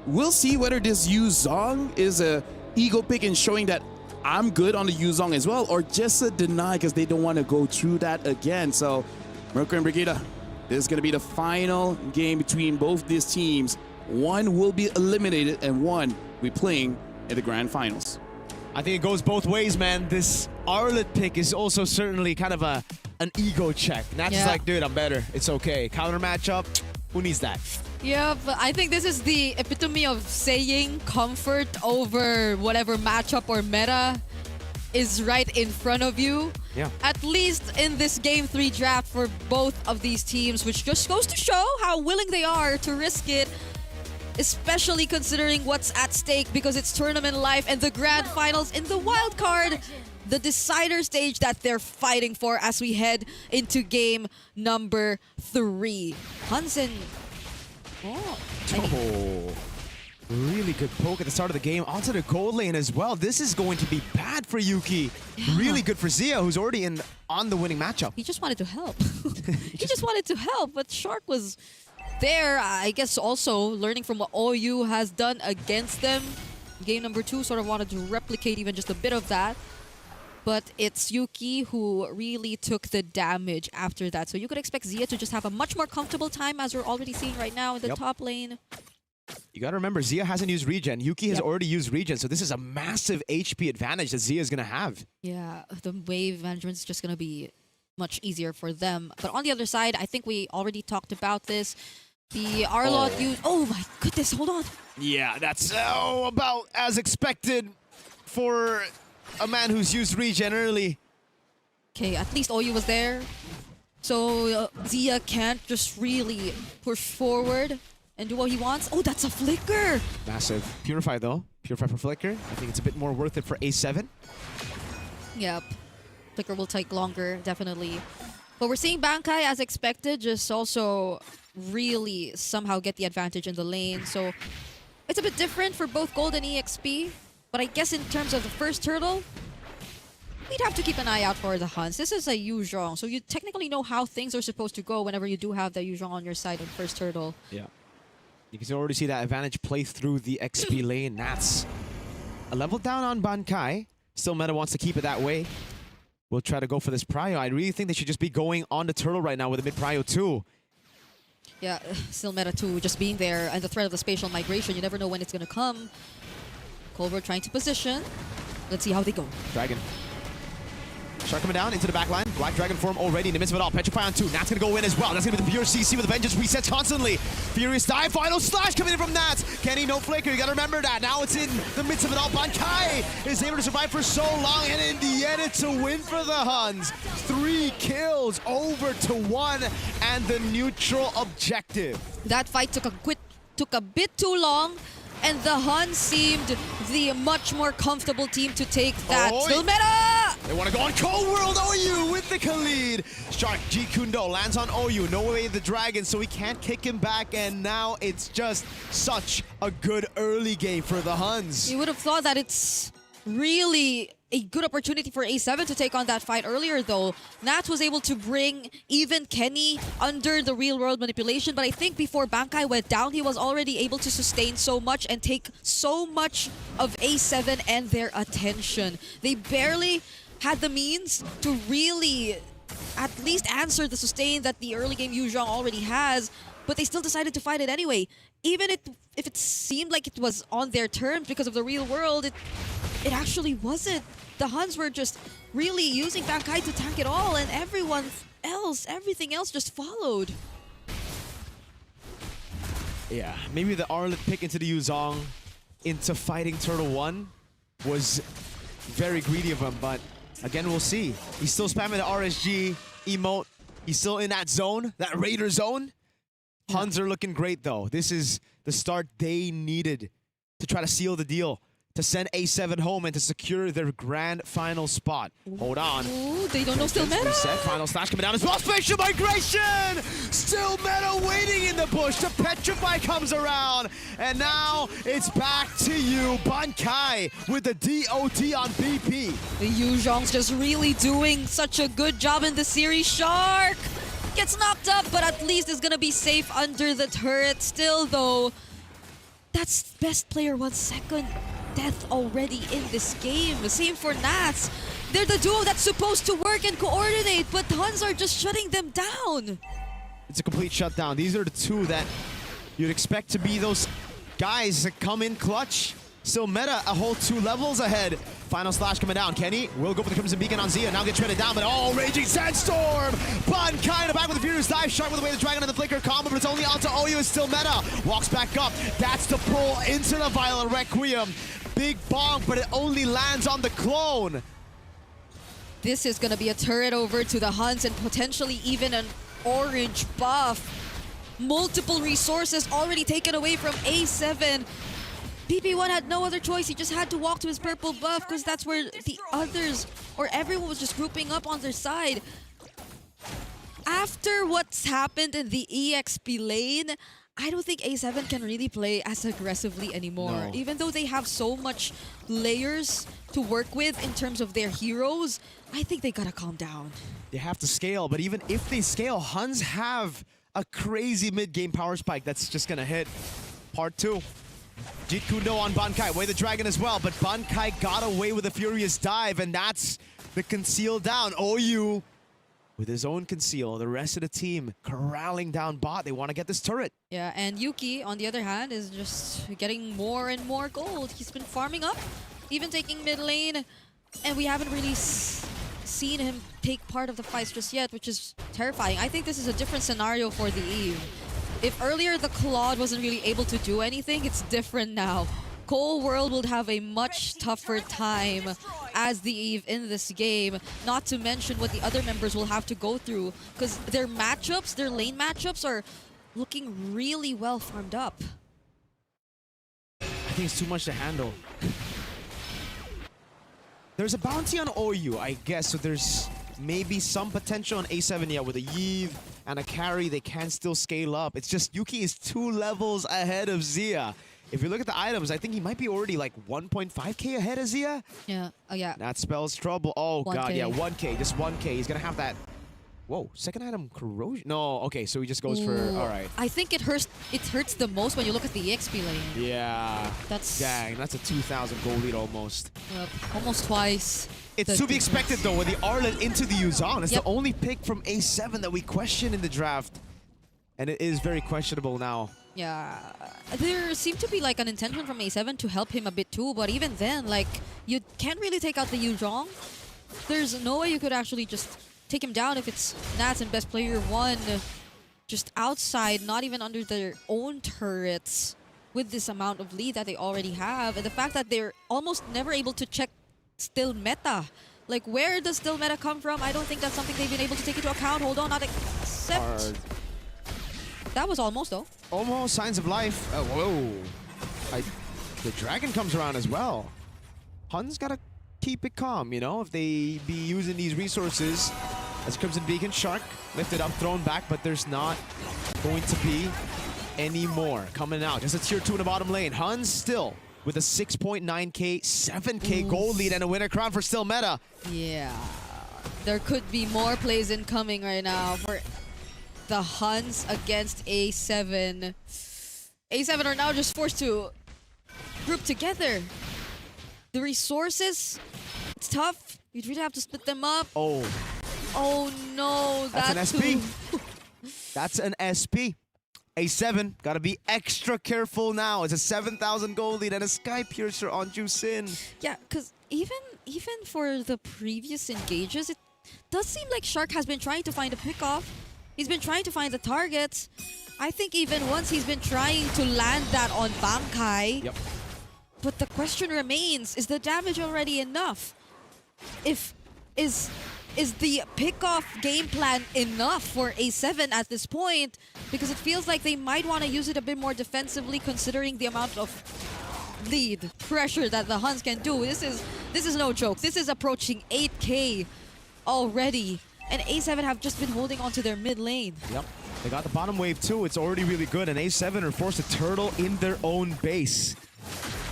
we'll see whether this Yu Zong is a ego pick and showing that I'm good on the Yu Zong as well, or just a deny because they don't want to go through that again. So, Mercury and Brigida, this is going to be the final game between both these teams. One will be eliminated and one will be playing in the grand finals. I think it goes both ways, man. This Arlet pick is also certainly kind of an ego check. Nats is like, dude, I'm better. It's okay. Counter matchup, who needs that? Yeah, but I think this is the epitome of saying comfort over whatever matchup or meta is right in front of you. Yeah. At least in this Game 3 draft for both of these teams, which just goes to show how willing they are to risk it, especially considering what's at stake because it's tournament life and the grand finals in the wild card, the decider stage that they're fighting for as we head into game number 3. Hansen. Oh, really good poke at the start of the game onto the gold lane as well. This is going to be bad for Yuki. Yeah. Really good for Zia, who's already on the winning matchup. He just wanted to help. He just wanted to help, but Shark was there, I guess, also learning from what OU has done against them. Game number 2 sort of wanted to replicate even just a bit of that. But it's Yuki who really took the damage after that. So you could expect Zia to just have a much more comfortable time as we're already seeing right now in the top lane. You gotta remember, Zia hasn't used regen. Yuki has already used regen, so this is a massive HP advantage that Zia is gonna have. Yeah, the wave management is just gonna be much easier for them. But on the other side, I think we already talked about this. The Arlot used... Oh my goodness, hold on. Yeah, that's about as expected for a man who's used regen early. Okay, at least OU was there. So Zia can't just really push forward and do what he wants. Oh, that's a flicker! Massive. Purify though. Purify for flicker. I think it's a bit more worth it for A7. Yep. Flicker will take longer, definitely. But we're seeing Bankai as expected, just also really somehow get the advantage in the lane. So it's a bit different for both Gold and EXP. But I guess in terms of the first turtle, we'd have to keep an eye out for the Huns. This is a Yuzhong, so you technically know how things are supposed to go whenever you do have the Yuzhong on your side on first turtle. Yeah. You can already see that advantage play through the XP lane. Nats a level down on Bankai. Still Meta wants to keep it that way. We'll try to go for this prio. I really think they should just be going on the turtle right now with a mid prio too. Yeah, still meta too, just being there and the threat of the spatial migration. You never know when it's going to come. Colbert trying to position. Let's see how they go. Dragon. Shark coming down into the back line. Black Dragon form already in the midst of it all. Petrify on 2. Nats gonna go in as well. That's gonna be the pure CC with the Vengeance resets constantly. Furious dive. Final slash coming in from Nats. Kenny, no flicker. You gotta remember that. Now it's in the midst of it all. Bankai is able to survive for so long, and in the end, it's a win for the Huns. 3 kills over to 1, and the neutral objective. That fight took a bit too long, and the Huns seemed the much more comfortable team to take that. Oh, Still meta! They want to go on Cold World OU with the Khalid. Shark G Kundo lands on OU. No way the Dragon, so he can't kick him back. And now it's just such a good early game for the Huns. You would have thought that it's really a good opportunity for A7 to take on that fight earlier, though. Nats was able to bring even Kenny under the real-world manipulation, but I think before Bankai went down, he was already able to sustain so much and take so much of A7 and their attention. They barely had the means to really at least answer the sustain that the early game Yuzhong already has, but they still decided to fight it anyway. Even if it seemed like it was on their terms because of the real world, it actually wasn't. The Huns were just really using Bankai to tank it all, and everything else just followed. Yeah, maybe the Arlet pick into the Yuzhong into fighting Turtle 1 was very greedy of him, but again, we'll see. He's still spamming the RSG emote. He's still in that zone, that Raider zone. Huns are looking great, though. This is the start they needed to try to seal the deal, to send A7 home and to secure their grand final spot. Hold on. Ooh, they don't know Still Meta. Reset, final slash coming down as well. Spatial migration! Still Meta waiting in the bush. The Petrify comes around. And now it's back to you, Bankai, with the DOT on BP. The Yuzhong's just really doing such a good job in the series. Shark gets knocked up, but at least is gonna be safe under the turret. Still, though, that's best player 1 second death already in this game. The same for Nats. They're the duo that's supposed to work and coordinate, but Huns are just shutting them down. It's a complete shutdown. These are the two that you'd expect to be those guys that come in clutch. Still Meta a whole 2 levels ahead. Final slash coming down. Kenny will go for the Crimson Beacon on Zia. Now gets shredded down, but Raging Sandstorm! Bankai in the back with the Furious Dive. Shark with the way the Dragon and the Flicker combo, but it's only onto OU. It's Still Meta. Walks back up. That's the pull into the Violent Requiem. Big bonk, but it only lands on the clone. This is gonna be a turret over to the Huns and potentially even an orange buff. Multiple resources already taken away from A7. BP1 had no other choice. He just had to walk to his purple buff because that's where the others, or everyone was just grouping up on their side. After what's happened in the EXP lane, I don't think A7 can really play as aggressively anymore. No. Even though they have so much layers to work with in terms of their heroes, I think they gotta calm down. They have to scale, but even if they scale, Huns have a crazy mid-game power spike that's just gonna hit. Part 2. Jeet Kundo on Bankai, way the Dragon as well, but Bankai got away with a Furious Dive, and that's the conceal down. OU with his own conceal, the rest of the team corralling down bot. They want to get this turret. Yeah, and Yuki, on the other hand, is just getting more and more gold. He's been farming up, even taking mid lane, and we haven't really seen him take part of the fights just yet, which is terrifying. I think this is a different scenario for the Eve. If earlier the Claude wasn't really able to do anything, it's different now. Cold World will have a much tougher time as the Eve in this game, not to mention what the other members will have to go through, because their matchups, their lane matchups are looking really well farmed up. I think it's too much to handle. There's a bounty on OU, I guess, so there's maybe some potential on A7 yet. With a Yve and a carry, they can still scale up. It's just Yuki is 2 levels ahead of Zia. If you look at the items, I think he might be already like 1.5k ahead of Zia. Yeah. Oh, yeah. That spells trouble. Oh, God, 1K. yeah, 1k, just 1k. He's going to have that. Whoa, second item, corrosion. No, okay, so he just goes for, Ooh. all right. I think it hurts the most when you look at the EXP lane. Yeah. That's Dang, that's a 2,000 gold lead almost. almost twice. It's the to be difference. expected, though, with the Arlet into the Yuzan. It's Yep. the only pick from A7 that we question in the draft. And it is very questionable now. Yeah, there seemed to be like an intention from A7 to help him a bit too, but even then, like, you can't really take out the Yuzhong. There's no way you could actually just take him down if it's Nats and best player 1 just outside, not even under their own turrets with this amount of lead that they already have. And the fact that they're almost never able to check still meta. Like, where does still meta come from? I don't think that's something they've been able to take into account. Hold on, not accept. Hard. That was almost though. Almost signs of life. Oh, whoa. The dragon comes around as well. Hun's gotta keep it calm, you know, if they be using these resources. As Crimson Beacon, Shark lifted up, thrown back, but there's not going to be any more coming out. Just a tier 2 in the bottom lane. Hun's still with a 6.9k, 7k gold lead and a winner crown for still meta. Yeah, there could be more plays incoming right now for the Huns against A7. A7 are now just forced to group together. The resources, it's tough. You'd really have to split them up. Oh, Oh no, that's an SP. too. That's an SP. A7, gotta be extra careful now. It's a 7,000 gold lead and a Sky Piercer on Jusin. Yeah, because even for the previous engages, it does seem like Shark has been trying to find a pickoff. He's been trying to find the targets. I think even once he's been trying to land that on Bankai. Yep. But the question remains, is the damage already enough? Is the pickoff game plan enough for A7 at this point? Because it feels like they might want to use it a bit more defensively considering the amount of lead pressure that the Huns can do. This is no joke. This is approaching 8k already. And A7 have just been holding on to their mid lane. Yep. They got the bottom wave too. It's already really good. And A7 are forced to turtle in their own base.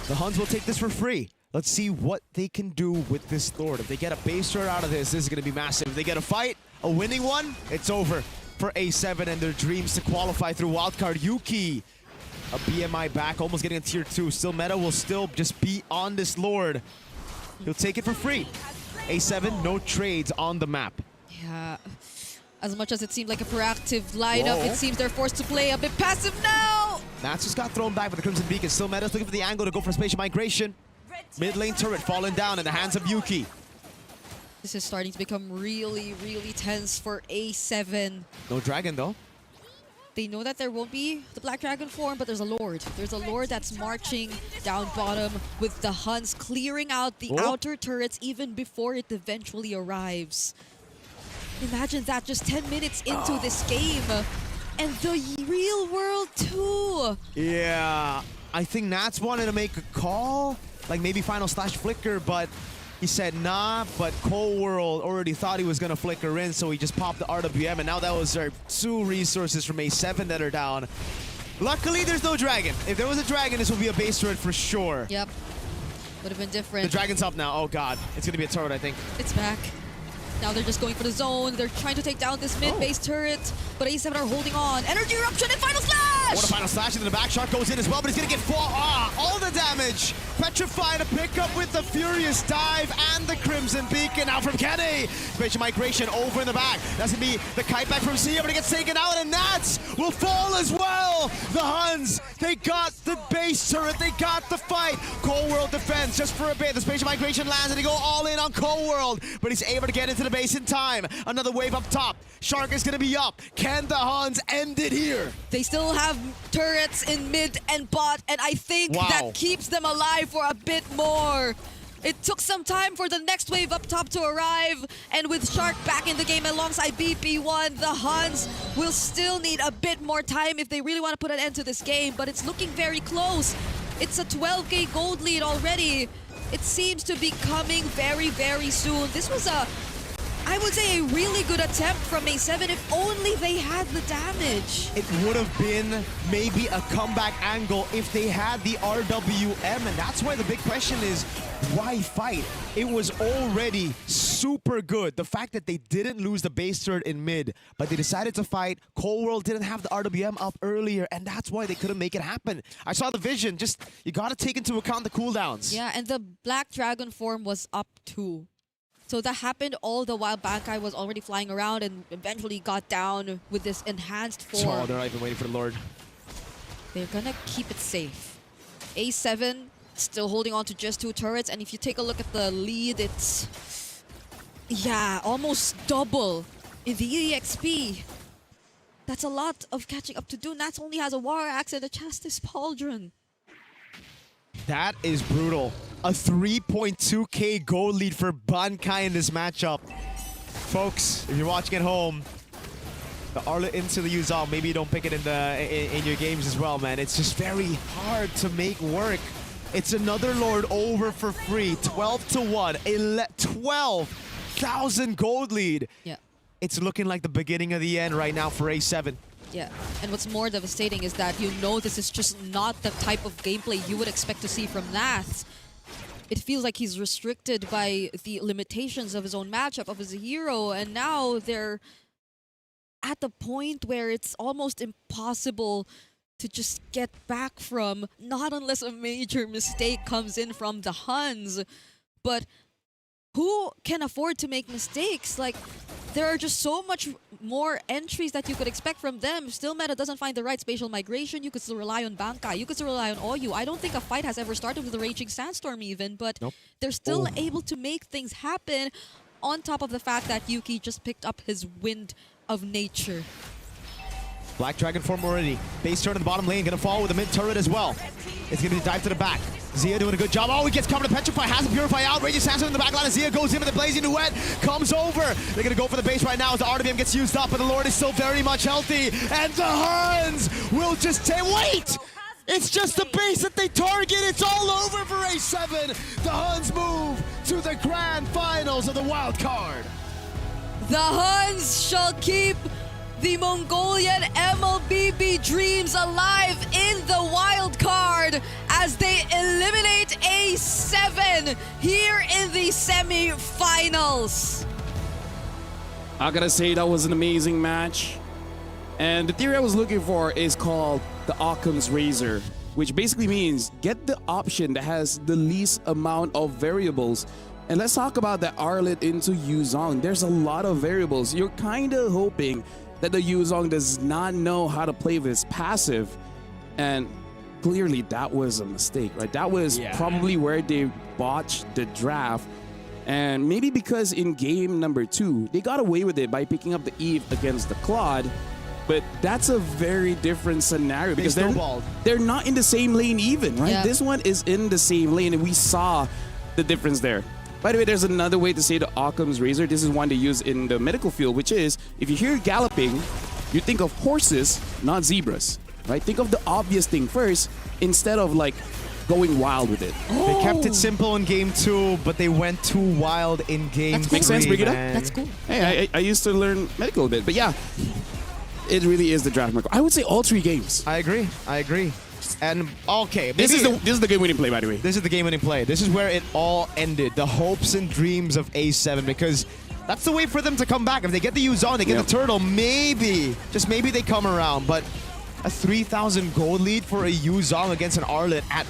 The Huns will take this for free. Let's see what they can do with this Lord. If they get a base turret out of this is going to be massive. If they get a fight, a winning one, it's over for A7 and their dreams to qualify through wildcard. Yuki, a BMI back, almost getting a tier 2. Still meta will still just be on this Lord. He'll take it for free. A7, no trades on the map. Yeah. As much as it seemed like a proactive lineup, Whoa. it seems they're forced to play a bit passive now. Nats just got thrown back with the Crimson Beacon. Still meta's looking for the angle to go for spatial migration. Mid lane turret falling down in the hands of Yuki. This is starting to become really, really tense for A7. No dragon though. They know that there won't be the Black Dragon form, but there's a Lord. There's a Lord that's marching down bottom with the Huns clearing out the Oh. outer turrets even before it eventually arrives. Imagine that just 10 minutes into this game. And the real world too. Yeah, I think Nats wanted to make a call, like maybe final slash flicker, but he said nah, but Cold World already thought he was gonna flicker in, so he just popped the RWM, and now that was our 2 resources from A7 that are down. Luckily, there's no dragon. If there was a dragon, this would be a base turret for sure. Yep. Would have been different. The dragon's up now. Oh god, it's gonna be a turret, I think. It's back. Now they're just going for the zone. They're trying to take down this mid-base turret, but A7 are holding on. Energy eruption and final slash! What a final slash into the back. Shark goes in as well, but he's gonna get all the damage. Petrified to pick up with the Furious Dive and the Crimson Beacon out from Kenny. Spatial migration over in the back. That's gonna be the kite back from Sia, but it gets taken out, and Nats will fall as well. The Huns, they got the base turret, they got the fight. Cold World defends just for a bit. The spatial migration lands, and they go all in on Cold World, but he's able to get into the base in time. Another wave up top. Shark is gonna be up. Can the Huns end it here? They still have turrets in mid and bot, and I think Wow. that keeps them alive for a bit more. It took some time for the next wave up top to arrive, and with Shark back in the game alongside BP1, the Huns will still need a bit more time if they really want to put an end to this game, but it's looking very close. It's a 12k gold lead already. It seems to be coming very, very soon. This was a I would say a really good attempt from A7 if only they had the damage. It would have been maybe a comeback angle if they had the RWM, and that's why the big question is, why fight? It was already super good. The fact that they didn't lose the base third in mid, but they decided to fight. Cold World didn't have the RWM up earlier, and that's why they couldn't make it happen. I saw the vision. Just, you gotta take into account the cooldowns. Yeah, and the Black Dragon form was up too. So that happened all the while Bankai was already flying around and eventually got down with this enhanced form. Oh, they're not even waiting for the Lord. They're gonna keep it safe. A7 still holding on to just 2 turrets, and if you take a look at the lead, it's... yeah, almost double in the EXP. That's a lot of catching up to do. Nats only has a War Axe and a Chastis Pauldron. That is brutal. A 3.2k gold lead for Bankai in this matchup. Folks, if you're watching at home, the Arlet into the Yuzong, maybe you don't pick it in your games as well, man. It's just very hard to make work. It's another Lord over for free. 12-1. 12,000 gold lead. Yeah. It's looking like the beginning of the end right now for A7. Yeah, and what's more devastating is that you know this is just not the type of gameplay you would expect to see from Nath. It feels like he's restricted by the limitations of his own matchup, of his hero, and now they're at the point where it's almost impossible to just get back from, not unless a major mistake comes in from the Huns. But who can afford to make mistakes? Like, there are just so much more entries that you could expect from them. Still Meta doesn't find the right spatial migration. You could still rely on Bankai. You could still rely on Oyu. I don't think a fight has ever started with the Raging Sandstorm even, but they're still able to make things happen on top of the fact that Yuki just picked up his Wind of Nature. Black Dragon form already. Base turn in the bottom lane, gonna fall with a mid turret as well. It's gonna be dive to the back. Zia doing a good job. Oh, he gets covered to Petrify, has to Purify out. Raging Sandstorm in the back line, and Zia goes in with the Blazing Duet, comes over. They're gonna go for the base right now as the RWM gets used up, but the Lord is still very much healthy. And the Huns will just take, wait! It's just the base that they target. It's all over for A7. The Huns move to the grand finals of the wild card. The Huns shall keep the Mongolian MLBB dreams alive in the wild card as they eliminate A7 here in the semi-finals. I gotta say that was an amazing match. And the theory I was looking for is called the Occam's Razor, which basically means get the option that has the least amount of variables. And let's talk about the Arlet into Yuzong. There's a lot of variables. You're kind of hoping that the Yuzong does not know how to play this passive. And clearly that was a mistake, right? That was probably where they botched the draft. And maybe because in game number 2, they got away with it by picking up the Eve against the Claude. But that's a very different scenario because they're not in the same lane even, right? Yeah. This one is in the same lane, and we saw the difference there. By the way, there's another way to say the Occam's Razor. This is one they use in the medical field, which is if you hear galloping, you think of horses, not zebras, right? Think of the obvious thing first instead of like going wild with it. They kept it simple in game 2, but they went too wild in game 3. Makes sense, Brigitte? That's cool. Hey, I used to learn medical a bit, but yeah, it really is the draft mark. I would say all 3 games. I agree. And okay, This is the game-winning play, by the way. This is the game-winning play. This is where it all ended. The hopes and dreams of A7, because that's the way for them to come back. If they get the Yuzong, they get the Turtle, maybe, just maybe they come around. But a 3,000 gold lead for a Yuzong against an Arlet at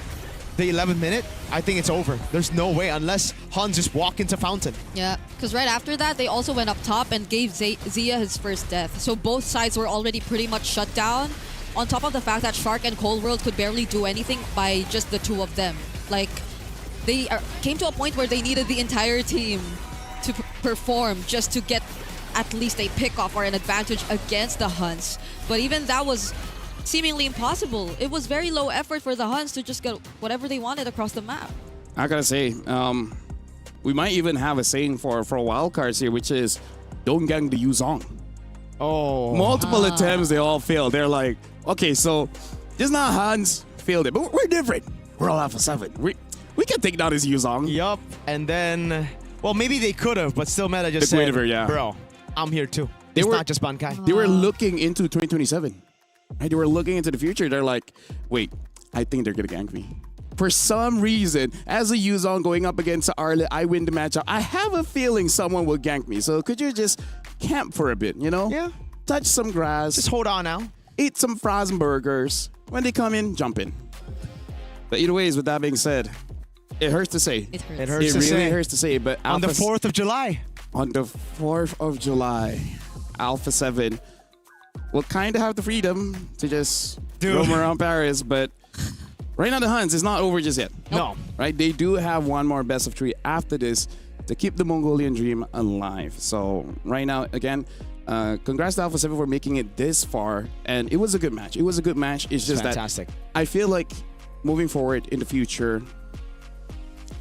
the 11th minute, I think it's over. There's no way unless Huns just walk into Fountain. Yeah, because right after that, they also went up top and gave Zia his first death. So both sides were already pretty much shut down. On top of the fact that Shark and Cold World could barely do anything by just the 2 of them. Like, they came to a point where they needed the entire team to perform just to get at least a pick-off or an advantage against the Huns. But even that was seemingly impossible. It was very low effort for the Huns to just get whatever they wanted across the map. I gotta say, we might even have a saying for wildcards here, which is, don't gang the Yuzong. Oh. Multiple attempts, they all failed. They're like, okay, so just not Hans failed it, but we're different. We're all Alpha 7. We can take down this Yuzong. Yup. And then Well, maybe they could have, but still Meta just said, yeah. bro, I'm here too. They It's were- not just Bankai. They were looking into 2027. Right? They were looking into the future. They're like, wait, I think they're going to gank me. For some reason, as a Yuzong going up against Arlet, I win the matchup. I have a feeling someone will gank me. So could you just camp for a bit, you know? Yeah. Touch some grass. Just hold on now. Eat some frozen burgers. When they come in, jump in. But either ways, with that being said, it hurts to say. It hurts. It hurts It to really say. hurts to say. But On the Alpha 4th of July. on the 4th of July, Alpha 7 will kind of have the freedom to just roam around Paris, but right now the Huns is not over just yet. No. Right? They do have one more best of 3 after this to keep the Mongolian dream alive. So right now, again, congrats to Alpha 7 for making it this far, and it was a good match. It was a good match. It's just fantastic. that I feel like moving forward in the future,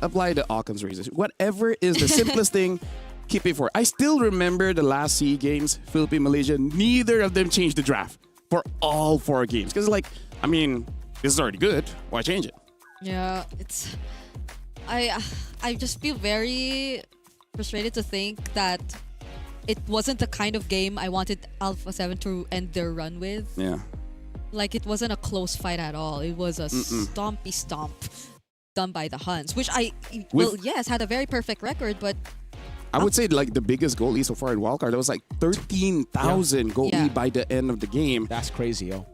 apply the Occam's razor. Whatever is the simplest thing, keep it for. I still remember the last SEA Games, Philippines, Malaysia. Neither of them changed the draft for all 4 games. Because, like, I mean, this is already good. Why change it? Yeah, it's. I just feel very frustrated to think that it wasn't the kind of game I wanted Alpha 7 to end their run with. Yeah. Like, it wasn't a close fight at all. It was a stompy stomp done by the Huns, which yes, had a very perfect record, but I would say, like, the biggest goal lead so far in Wildcard, that was like 13,000 goal lead by the end of the game. That's crazy, yo.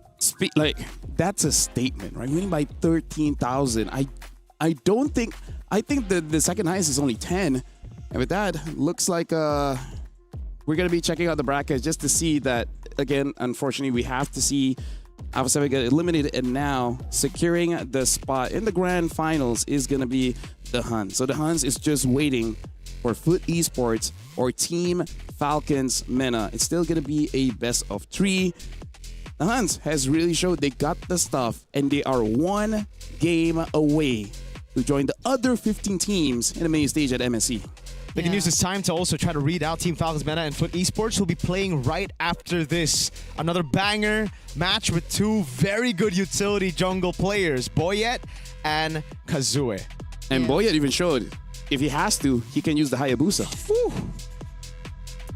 Like, that's a statement, right? Winning by 13,000. I don't think, I think the second highest is only 10. And with that, looks like we're going to be checking out the brackets just to see that, again, unfortunately, we have to see Alpha 7 get eliminated, and now securing the spot in the grand finals is going to be the Huns. So the Huns is just waiting for Foot Esports or Team Falcons MENA. It's still going to be a best of 3. The Huns has really showed they got the stuff, and they are 1 game away to join the other 15 teams in the main stage at MSC. They can use this time to also try to read out Team Falcons MENA and Foot Esports, who'll be playing right after this. Another banger match with 2 very good utility jungle players, Boyet and Kazue. And Boyet even showed if he has to, he can use the Hayabusa.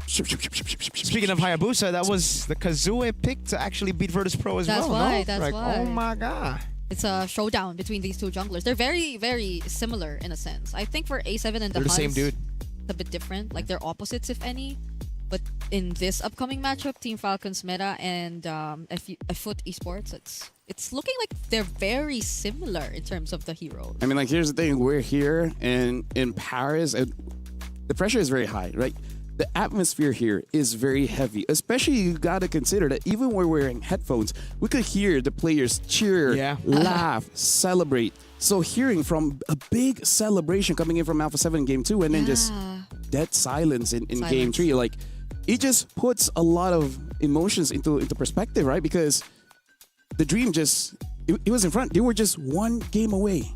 Speaking of Hayabusa, that was the Kazue pick to actually beat Virtus Pro as That's well. why, no? that's like, why. Oh my god. it's a showdown between these 2 junglers. They're very, very similar in a sense. I think for A7 and the They're the Huns, same dude. it's a bit different. Like, they're opposites, if any. But in this upcoming matchup, Team Falcons MENA and Foot Esports, it's looking like they're very similar in terms of the heroes. I mean, like, here's the thing. We're here in Paris, and the pressure is very high, right? The atmosphere here is very heavy. Especially, you got to consider that even when we're wearing headphones, we could hear the players cheer, laugh, celebrate. So hearing from a big celebration coming in from Alpha 7 in Game 2 and then just dead silence in Game 3, like, it just puts a lot of emotions into perspective, right? Because the dream just, it was in front. They were just 1 game away.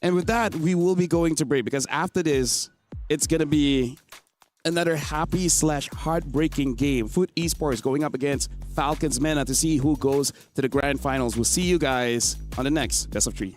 And with that, we will be going to break, because after this, it's going to be another happy / heartbreaking game. Foot Esports going up against Falcons MENA to see who goes to the grand finals. We'll see you guys on the next Best of 3.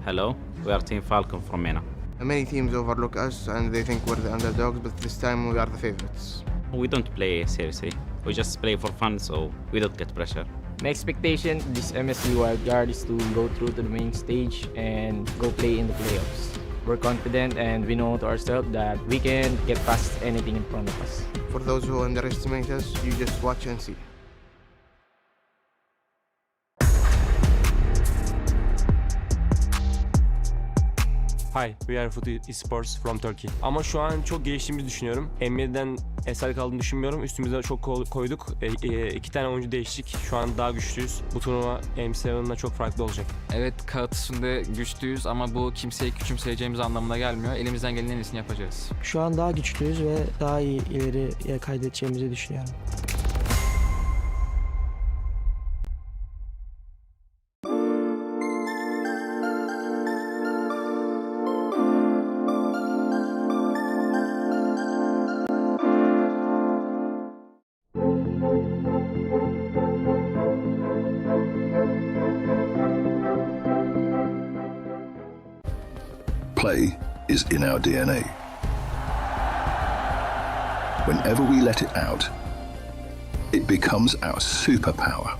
Hello, we are Team Falcon from MENA. Many teams overlook us and they think we're the underdogs, but this time we are the favorites. We don't play seriously. We just play for fun, so we don't get pressure. My expectation this MSC wildcard is to go through to the main stage and go play in the playoffs. We're confident and we know to ourselves that we can get past anything in front of us. For those who underestimate us, you just watch and see. Hi, we are Foot Esports from Turkey. Ama şu an çok geliştiğimizi düşünüyorum. M7'den eser kaldığını düşünmüyorum. Üstümüze çok koyduk. 2 tane oyuncu değiştik. Şu an daha güçlüyüz. Bu turnuva M7'la çok farklı olacak. Evet, kağıt üstünde güçlüyüz ama bu kimseyi küçümseyeceğimiz anlamına gelmiyor. Elimizden gelenin en iyisini yapacağız. Şu an daha güçlüyüz ve daha iyi ileriye kaydedeceğimizi düşünüyorum. play is in our DNA. Whenever we let it out, it becomes our superpower.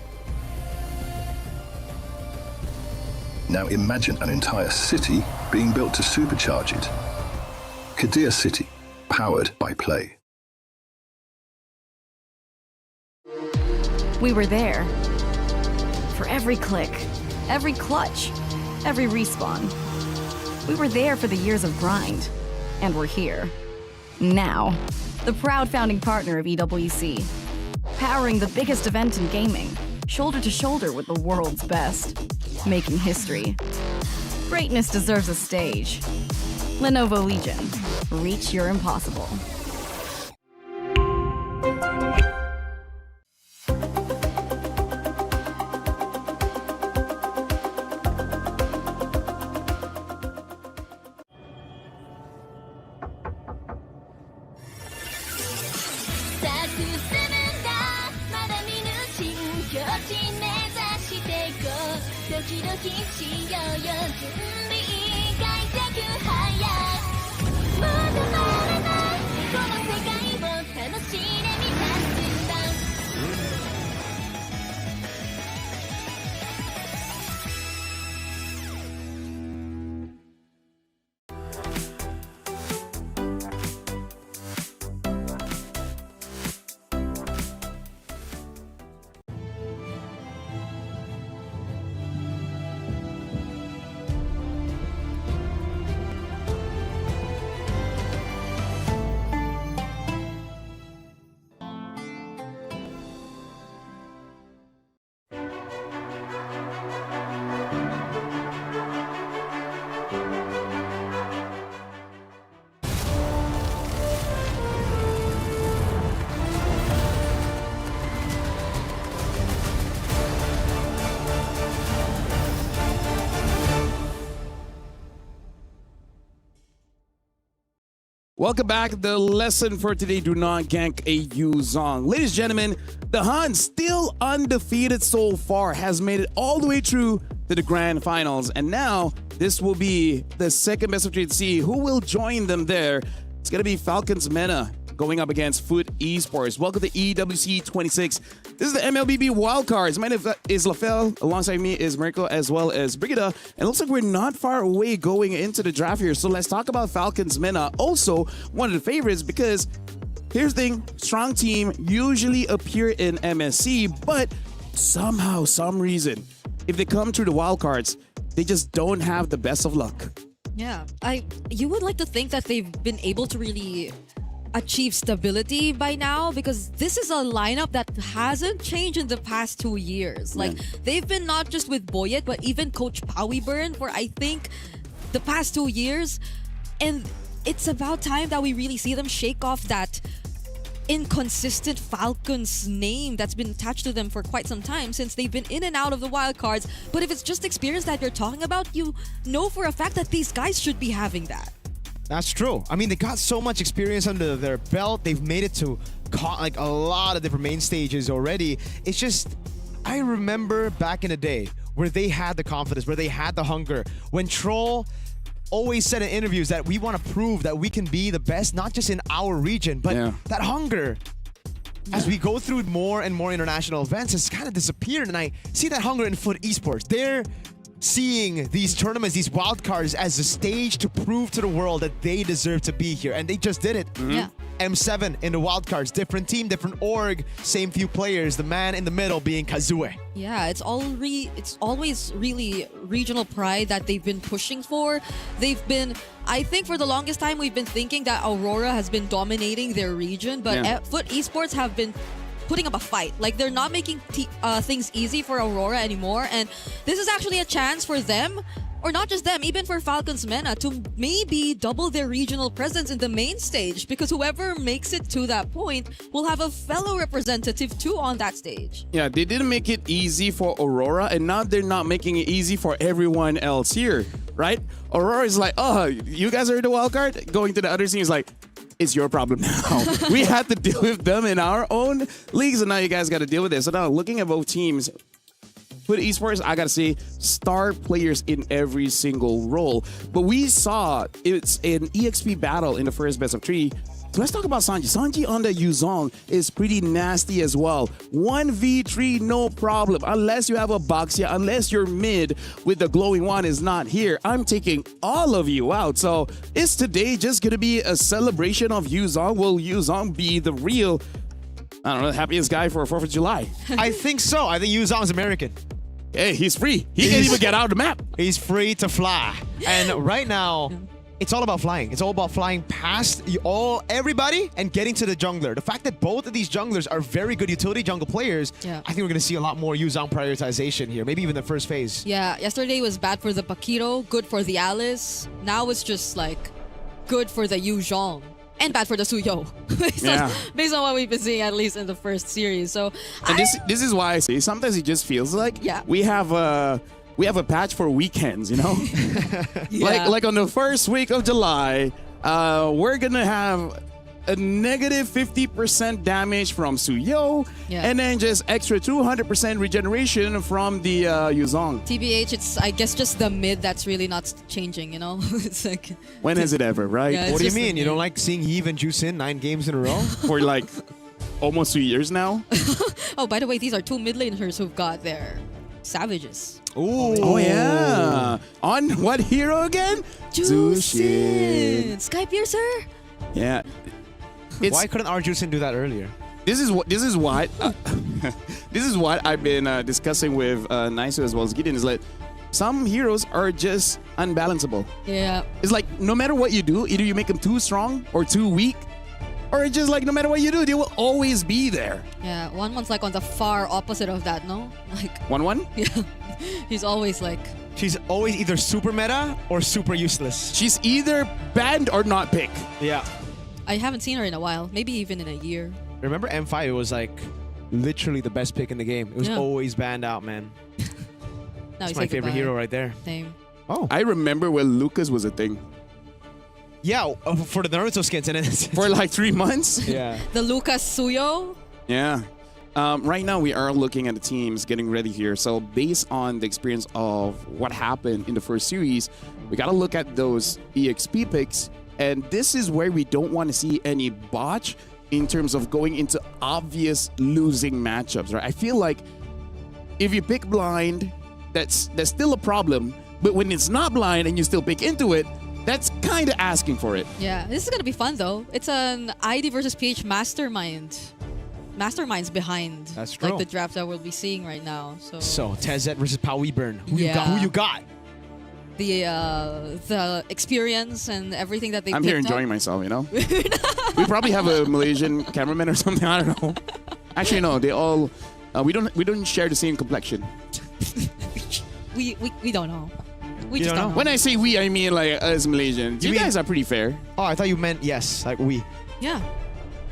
Now imagine an entire city being built to supercharge it. Kadir City, powered by play. We were there. For every click, every clutch, every respawn. We were there for the years of grind. And we're here. Now. The proud founding partner of EWC. Powering the biggest event in gaming. Shoulder to shoulder with the world's best. Making history. Greatness deserves a stage. Lenovo Legion. Reach your impossible. Welcome back. The lesson for today, do not gank a Yuzong. Ladies and gentlemen, the Hun, still undefeated so far, has made it all the way through to the grand finals. And now, this will be the second best of 3 to see who will join them there. It's going to be Falcons Mena going up against Foot Esports. Welcome to EWC 26. This is the MLBB wildcards. My name is Lafel. Alongside me is Mirko as well as Brigida. And it looks like we're not far away going into the draft here. So let's talk about Falcons Mena. Also, one of the favorites because here's the thing. Strong team usually appear in MSC, but somehow, some reason, if they come through the wildcards, they just don't have the best of luck. Yeah, you would like to think that they've been able to really achieve stability by now, because this is a lineup that hasn't changed in the past 2 years. Like, they've been not just with Boyet, but even Coach Powyburn for, I think, the past 2 years. And it's about time that we really see them shake off that inconsistent Falcons name that's been attached to them for quite some time, since they've been in and out of the wildcards. But if it's just experience that you're talking about, you know for a fact that these guys should be having that. That's true. I mean, they got so much experience under their belt. They've made it to like a lot of different main stages already. It's just, I remember back in the day where they had the confidence, where they had the hunger. When Troll always said in interviews that we want to prove that we can be the best, not just in our region, but that hunger, as we go through more and more international events, has kind of disappeared. And I see that hunger in Foot Esports. They're seeing these tournaments, these wildcards, as a stage to prove to the world that they deserve to be here. And they just did it. Yeah. M7 in the wildcards, different team, different org, same few players, the man in the middle being Kazue. Yeah, it's always really regional pride that they've been pushing for. I think for the longest time, we've been thinking that Aurora has been dominating their region, but Foot Esports have been putting up a fight. Like, they're not making things easy for Aurora anymore, and this is actually a chance for them, or not just them, even for Falcons Mena, to maybe double their regional presence in the main stage, because whoever makes it to that point will have a fellow representative too on that stage. Yeah, they didn't make it easy for Aurora, and now they're not making it easy for everyone else here, right? Aurora is like, oh, you guys are in the wildcard? Going to the other team is like, it's your problem now. We had to deal with them in our own leagues, and now you guys got to deal with it. So now, looking at both teams, For the esports, I gotta say, star players in every single role. But we saw it's an EXP battle in the first best of 3. So let's talk about Sanji. Sanji on the Yuzong is pretty nasty as well. 1v3, no problem. Unless you have a Baxia, unless your mid with the glowing one is not here, I'm taking all of you out. So is today just going to be a celebration of Yuzong? Will Yuzong be the real, I don't know, the happiest guy for 4th of July? I think so. I think Yuzong's American. Hey, he's free. He can't even get out of the map. He's free to fly. And right now, it's all about flying. It's all about flying past everybody and getting to the jungler. The fact that both of these junglers are very good utility jungle players, I think we're going to see a lot more Yuzong prioritization here. Maybe even the first phase. Yeah, yesterday was bad for the Paquito, good for the Alice. Now it's just like good for the Yuzhong. And bad for the Suyo. based on what we've been seeing, at least in the first series. So, and this is why I say sometimes it just feels like we have a patch for weekends, you know? Like on the first week of July, we're gonna have a negative 50% damage from Suyo, and then just extra 200% regeneration from the Yuzong. TBH, it's I guess just the mid that's really not changing, you know? It's like when has it ever, right? Yeah, what do you mean? You don't like seeing Eve and Jusin 9 games in a row? For like almost 2 years now? Oh, by the way, these are 2 mid laners who've got their Savages. Ooh. Oh, yeah. On what hero again? Jusin. Sky Piercer? Yeah. Why couldn't our Jusin do that earlier? This is what this is what I've been discussing with Niso as well as Gideon, is like some heroes are just unbalanceable. Yeah. It's like no matter what you do, either you make them too strong or too weak, or just like no matter what you do, they will always be there. Yeah, one's like on the far opposite of that, no? Like 1-1? Yeah. He's always like she's always either super meta or super useless. She's either banned or not picked. Yeah. I haven't seen her in a while, maybe even in a year. Remember M5 was like literally the best pick in the game. It was always banned out, man. That's my favorite hero right there. Same. Oh. I remember when Lucas was a thing. Yeah, for the Naruto skins. And for like 3 months? Yeah. The Lucas Suyo? Yeah. Right now, we are looking at the teams getting ready here. So based on the experience of what happened in the first series, we got to look at those EXP picks. And this is where we don't want to see any botch in terms of going into obvious losing matchups, right? I feel like if you pick blind, that's still a problem. But when it's not blind and you still pick into it, that's kind of asking for it. Yeah, this is going to be fun though. It's an ID versus PH mastermind. Masterminds behind like the draft that we'll be seeing right now. So Tezet versus Pao Weeburn. Who you got? The experience and everything that they I'm picked here enjoying myself, you know? We probably have a Malaysian cameraman or something, I don't know. Actually, no, they all we don't share the same complexion. We don't know. We just don't know. When I say we, I mean like us Malaysians. You guys are pretty fair. Oh, I thought you meant yes, like we. Yeah.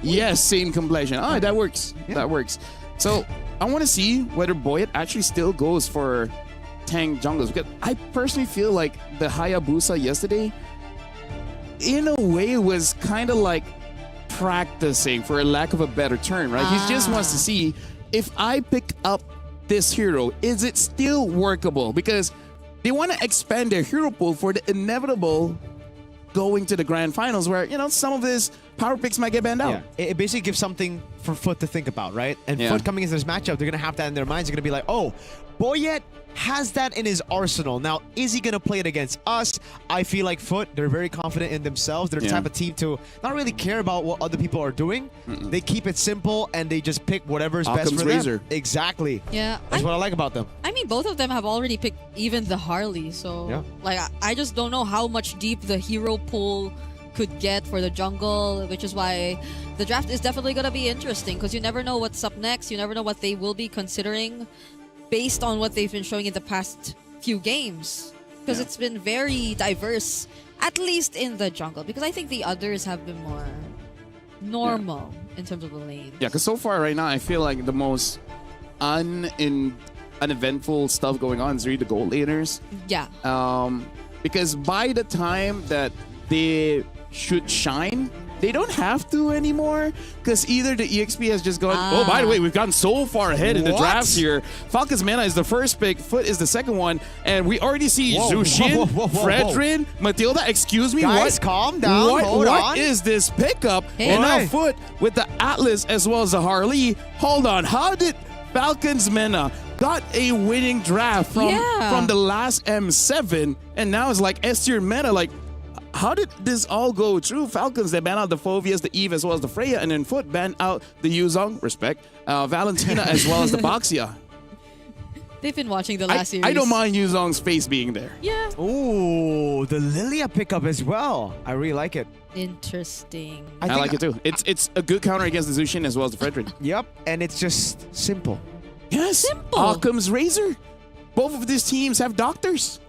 Yes, same complexion. Oh, that works. Yeah. That works. So I want to see whether Boyet actually still goes for tank jungles, because I personally feel like the Hayabusa yesterday, in a way, was kind of like practicing, for a lack of a better term, right? He just wants to see if I pick up this hero, is it still workable? Because they want to expand their hero pool for the inevitable going to the grand finals where, you know, some of his power picks might get banned out. Yeah. It basically gives something for Foot to think about, right? And Foot coming into this matchup, they're going to have that in their minds. They're going to be like, oh, Boyet has that in his arsenal. Now, is he going to play it against us? I feel like Foot, they're very confident in themselves. They're the type of team to not really care about what other people are doing. They keep it simple and they just pick whatever's best for them. Exactly. Yeah. That's what I like about them. I mean, both of them have already picked even the Harley. So, like, I just don't know how much deep the hero pool could get for the jungle, which is why the draft is definitely going to be interesting, because you never know what's up next. You never know what they will be considering based on what they've been showing in the past few games, because it's been very diverse, at least in the jungle, because I think the others have been more normal in terms of the lane. Yeah, because so far right now, I feel like the most uneventful stuff going on is really the gold laners. Yeah. Because by the time that they should shine, they don't have to anymore because either the EXP has just gone. Oh, by the way, we've gotten so far ahead in the drafts here. Falcons Mena is the first pick, Foot is the second one, and we already see Zushin, Fredrin, Matilda. Excuse me, guys, what? calm down. What is this pickup? And now Foot with the Atlas as well as the Harley. Hold on, how did Falcons Mena got a winning draft from the last M7, and now it's like S-tier meta? Like, how did this all go through? Falcons, they ban out the Phovias, the Eve, as well as the Freya, and then Foot ban out the Yuzong, respect, Valentina, as well as the Boxia. They've been watching the last series. I don't mind Yuzong's face being there. Yeah. Ooh, the Lilia pickup as well. I really like it. Interesting. I like it too. It's a good counter against the Zushin as well as the Fredrin. Yep, and it's just simple. Yes. Simple. Occam's Razor. Both of these teams have doctors.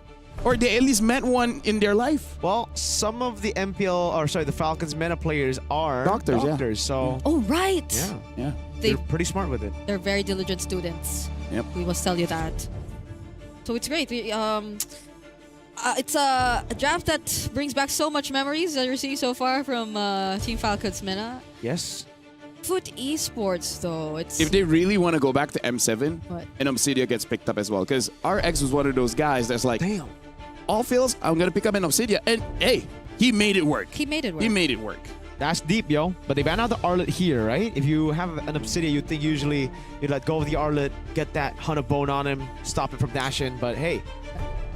Or they at least met one in their life. Well, some of the the Falcons Mena players are doctors, so... Oh, right. Yeah. They're pretty smart with it. They're very diligent students. Yep. We must tell you that. So it's great. It's a draft that brings back so much memories that you're seeing so far from Team Falcons Mena. Yes. Foot Esports, though, it's... If they really want to go back to M7, What? and Obsidia gets picked up as well. Because RX was one of those guys that's like, damn, all fails, I'm going to pick up an Obsidia. And hey, he made it work. He made it work. He made it work. That's deep, yo. But they ban out the Arlet here, right? If you have an Obsidia, you'd think usually you'd let go of the Arlet, get that Hunt of Bone on him, stop it from dashing. But hey.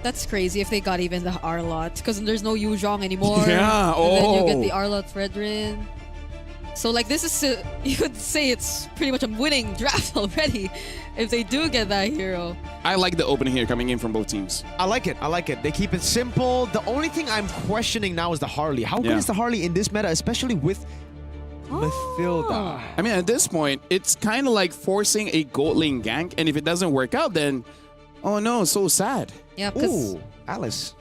That's crazy if they got even the Arlot. Because there's no Yuzhong anymore. Yeah, And then you get the Arlot Fredrin. So like this is, you could say it's pretty much a winning draft already if they do get that hero. I like the opening here coming in from both teams. I like it. They keep it simple. The only thing I'm questioning now is the Harley. How good is the Harley in this meta, especially with Mathilda? I mean, at this point, it's kind of like forcing a gold lane gank, and if it doesn't work out, then, oh no, so sad. Yeah, because Alice.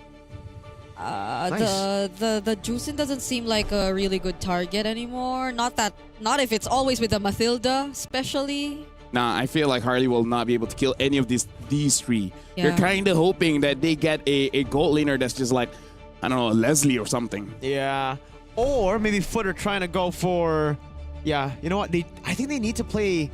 the Juicin doesn't seem like a really good target anymore. Not if it's always with the Mathilda, especially. Nah, I feel like Harley will not be able to kill any of these three. Yeah. You're kind of hoping that they get a gold laner that's just like, I don't know, Leslie or something. Yeah. Or maybe Footer trying to go for, you know what? I think they need to play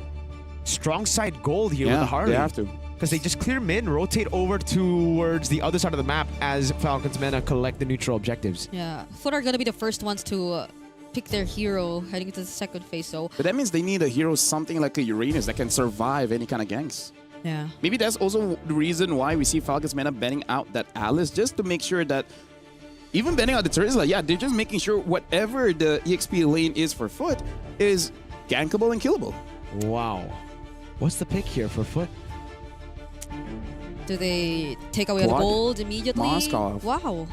strong side gold here with the Harley. They have to. Because they just clear mid, rotate over towards the other side of the map as Falcons Mena collect the neutral objectives. Yeah, Foot are going to be the first ones to pick their hero heading into the second phase. So, but that means they need a hero something like a Uranus that can survive any kind of ganks. Yeah. Maybe that's also the reason why we see Falcons Mena banning out that Alice, just to make sure that even banning out the Terizla, they're just making sure whatever the EXP lane is for Foot is gankable and killable. Wow. What's the pick here for Foot? Do they take away Claude the gold immediately? Moskov. Wow.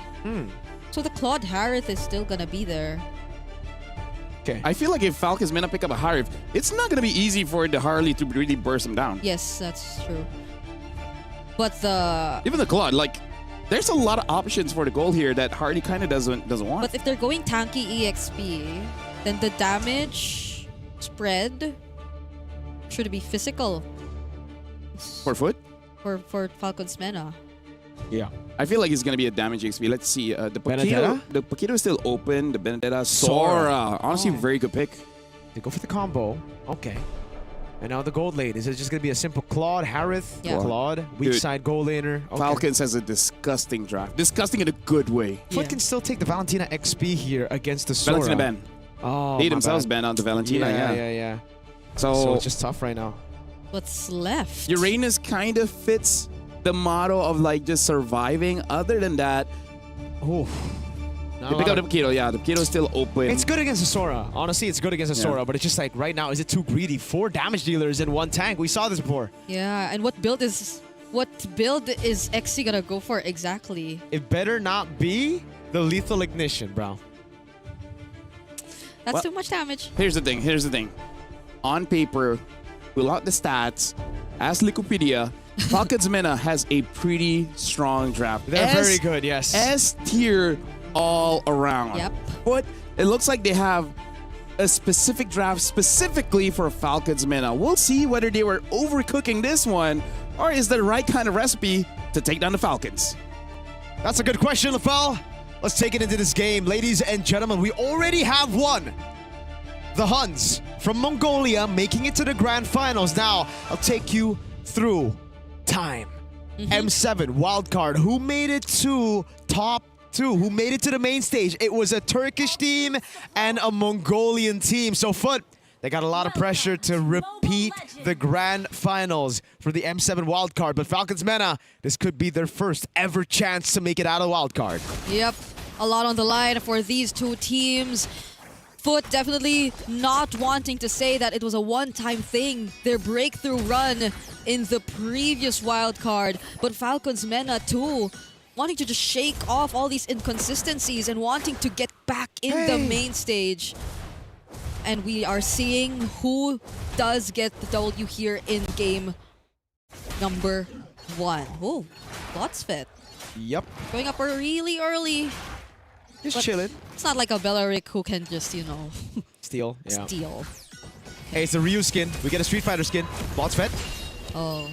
So the Claude Harith is still going to be there. Okay. I feel like if Falcons Mena pick up a Harith, it's not going to be easy for the Harley to really burst him down. Yes, that's true. But even the Claude, like, there's a lot of options for the gold here that Harley kind of doesn't want. But if they're going tanky EXP, then the damage spread should be physical. For Foot? For Falcons Mena. Yeah. I feel like it's going to be a damage XP. Let's see. The Benedetta? Paquito is still open. The Benedetta. Sora. Honestly, very good pick. They go for the combo. Okay. And now the gold lane. Is it just going to be a simple Claude, Harith, Claude, weak side gold laner? Okay. Falcons has a disgusting draft. Disgusting in a good way. Foot can still take the Valentina XP here against the Sora. Valentina ban. Oh, they themselves ban on the Valentina. Yeah. So it's just tough right now. What's left? Uranus kind of fits the motto of like just surviving. Other than that, they pick up the Paquito. Yeah, the Paquito is still open. It's good against the Sora. Honestly, it's good against the Sora, but it's just like right now, is it too greedy? 4 damage dealers in one tank. We saw this before. Yeah, and what build is XC gonna go for exactly? It better not be the lethal ignition, bro. That's too much damage. Here's the thing. On paper, without the stats, as Liquipedia, Falcons Mena has a pretty strong draft. They're very good, yes. S tier all around. Yep. But it looks like they have a specific draft specifically for Falcons Mena. We'll see whether they were overcooking this one or is the right kind of recipe to take down the Falcons. That's a good question, LaFell. Let's take it into this game. Ladies and gentlemen, we already have one the Huns from Mongolia making it to the grand finals. Now, I'll take you through time. M7 wildcard. Who made it to top 2? Who made it to the main stage? It was a Turkish team and a Mongolian team. So Foot, they got a lot of pressure to repeat the grand finals for the M7 wildcard. But Falcons MENA, this could be their first ever chance to make it out of wildcard. Yep, a lot on the line for these two teams. Foot definitely not wanting to say that it was a one-time thing, their breakthrough run in the previous wildcard. But Falcons MENA too, wanting to just shake off all these inconsistencies and wanting to get back in the main stage. And we are seeing who does get the W here in game number 1. Oh, Lotsfit. Yep. Going up really early. Just chilling. It's not like a Belaric who can just, you know, Steal. Yeah. steal. Hey, it's the Ryu skin. We get a Street Fighter skin. Bots fed. Oh.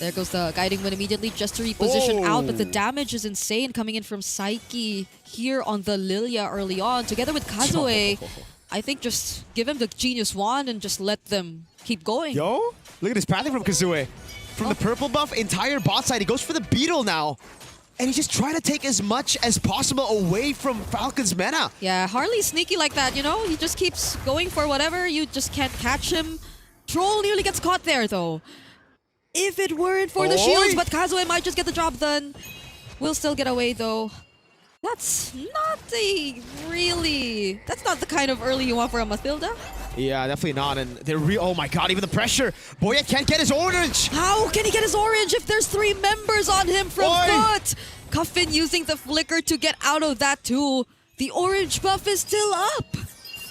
There goes the guiding wind immediately just to reposition out, but the damage is insane coming in from Psyche here on the Lilia early on. Together with Kazue, I think just give him the Genius Wand and just let them keep going. Yo, look at this pathing from Kazue. From the purple buff, entire bot side. He goes for the Beetle now. And he's just trying to take as much as possible away from Falcons MENA. Yeah, Harley's sneaky like that, you know? He just keeps going for whatever. You just can't catch him. Troll nearly gets caught there, though. If it weren't for the shields, but Kazue might just get the job done. Will still get away, though. That's not that's not the kind of early you want for a Mathilda. Yeah, definitely not. And they're oh my god, even the pressure. Boyet can't get his orange. How can he get his orange if there's 3 members on him from Foot? Cuffin using the flicker to get out of that too. The orange buff is still up.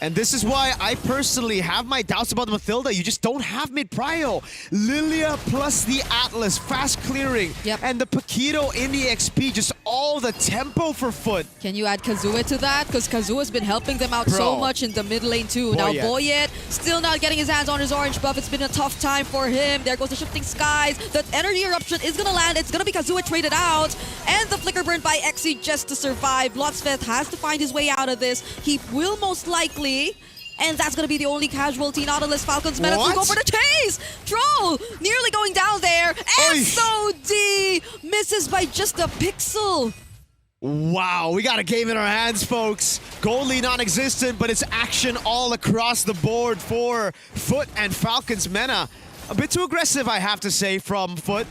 And this is why I personally have my doubts about the Mathilda. You just don't have mid-prio. Lilia plus the Atlas, fast clearing. Yep. And the Paquito in the XP, just all the tempo for Foot. Can you add Kazue to that? Because Kazue's been helping them out so much in the mid lane too. Now Boyet still not getting his hands on his orange buff. It's been a tough time for him. There goes the shifting skies. The energy eruption is going to land. It's going to be Kazue traded out. And the flicker burn by Exi just to survive. Blotsfeth has to find his way out of this. He will most likely. And that's going to be the only casualty. Nautilus Falcons MENA to go for the chase! Troll nearly going down there. SOD misses by just a pixel. Wow, we got a game in our hands, folks. Goal lead non-existent, but it's action all across the board for Foot and Falcons MENA. A bit too aggressive, I have to say, from Foot.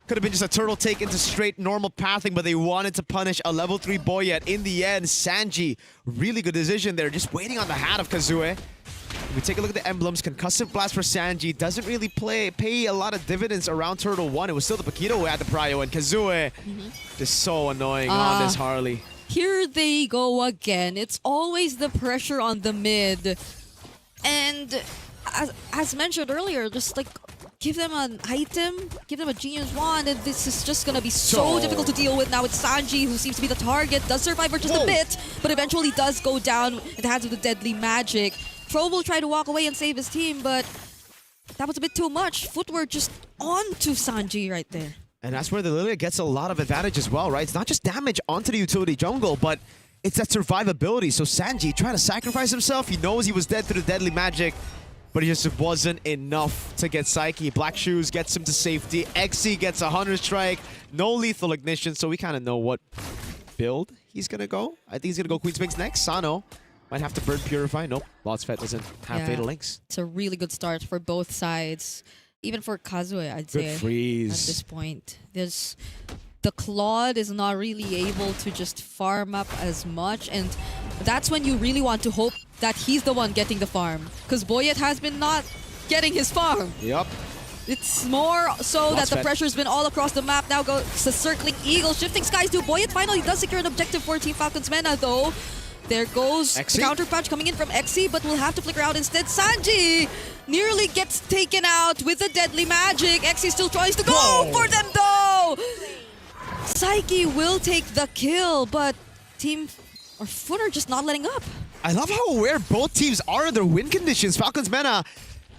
Could have been just a turtle take into straight normal pathing, but they wanted to punish a level 3 Boyet. In the end, Sanji, really good decision there, just waiting on the hat of Kazue. If we take a look at the emblems, Concussive Blast for Sanji doesn't really pay a lot of dividends around Turtle 1. It was still the Paquito who had the prio, and Kazue just so annoying on this Harley. Here they go again. It's always the pressure on the mid. And as mentioned earlier, just like give them an item, give them a Genius Wand, and this is just gonna be so difficult to deal with. Now it's Sanji who seems to be the target, does survive for just a bit, but eventually does go down in the hands of the deadly magic. Tro will try to walk away and save his team, but that was a bit too much. Footwork just onto Sanji right there. And that's where the Lilia gets a lot of advantage as well, right? It's not just damage onto the utility jungle, but it's that survivability. So Sanji trying to sacrifice himself. He knows he was dead through the deadly magic, but it just wasn't enough to get Psyche. Black Shoes gets him to safety. Exi gets a Hunter Strike. No lethal ignition, so we kind of know what build he's going to go. I think he's going to go Queen Sphinx next. Sano might have to burn Purify. Nope, Lotsfet doesn't have Fatal Links. It's a really good start for both sides. Even for Kazue, I'd say. Freeze. At this point. The Claude is not really able to just farm up as much, and that's when you really want to hope that he's the one getting the farm. Because Boyet has been not getting his farm. Yep. It's more so that the pressure's been all across the map. Now goes the Circling Eagle, Shifting Skies to Boyet finally does secure an objective for Team Falcons MENA though. There goes the counter punch coming in from Exi, but will have to flicker out instead. Sanji nearly gets taken out with the deadly magic. Exi still tries to go for them though. Psyche will take the kill, but Foot are just not letting up. I love how aware both teams are in their win conditions. Falcons MENA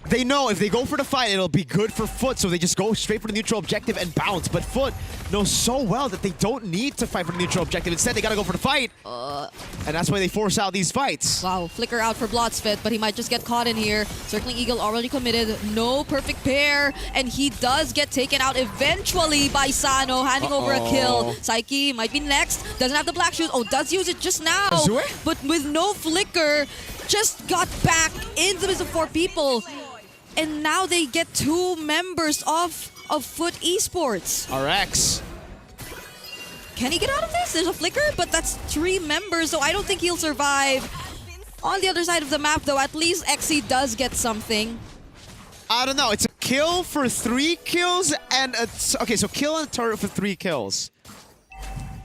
They know if they go for the fight, it'll be good for Foot, so they just go straight for the neutral objective and bounce. But Foot knows so well that they don't need to fight for the neutral objective. Instead, they gotta go for the fight. And that's why they force out these fights. Wow, flicker out for Blotsfit, but he might just get caught in here. Circling Eagle already committed. No perfect pair. And he does get taken out eventually by Sano, handing over a kill. Psyche might be next. Doesn't have the black shoes. Oh, does use it just now. Kazue? But with no flicker, just got back into the midst of 4 people. And now they get 2 members of Foot Esports. RX. Can he get out of this? There's a flicker, but that's 3 members, so I don't think he'll survive. On the other side of the map, though, at least XE does get something. I don't know. It's a kill for 3 kills and okay, so kill and turret for 3 kills.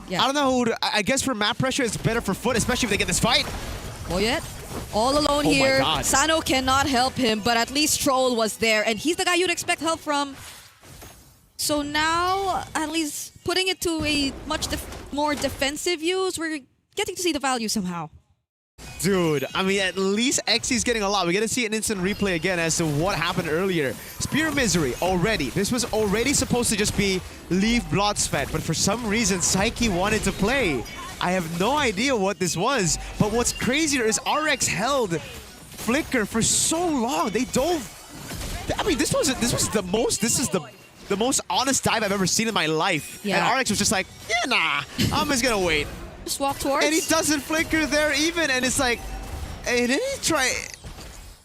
Yeah. I don't know who to, I guess for map pressure, it's better for Foot, especially if they get this fight. Boyet, all alone Oh my here. God. Sano cannot help him, but at least Troll was there, and he's the guy you'd expect help from. So now, at least putting it to a much more defensive use, we're getting to see the value somehow. Dude, I mean, at least XE's getting a lot. We're gonna see an instant replay again as to what happened earlier. Spear Misery, already. This was already supposed to just be leave Blotsfed, but for some reason, Psyche wanted to play. I have no idea what this was, but what's crazier is RX held Flicker for so long. They dove. I mean, this is the most honest dive I've ever seen in my life. Yeah. And RX was just like, yeah, nah, I'm just gonna wait. Just walk towards. And he doesn't flicker there even, and it's like, hey, didn't he try?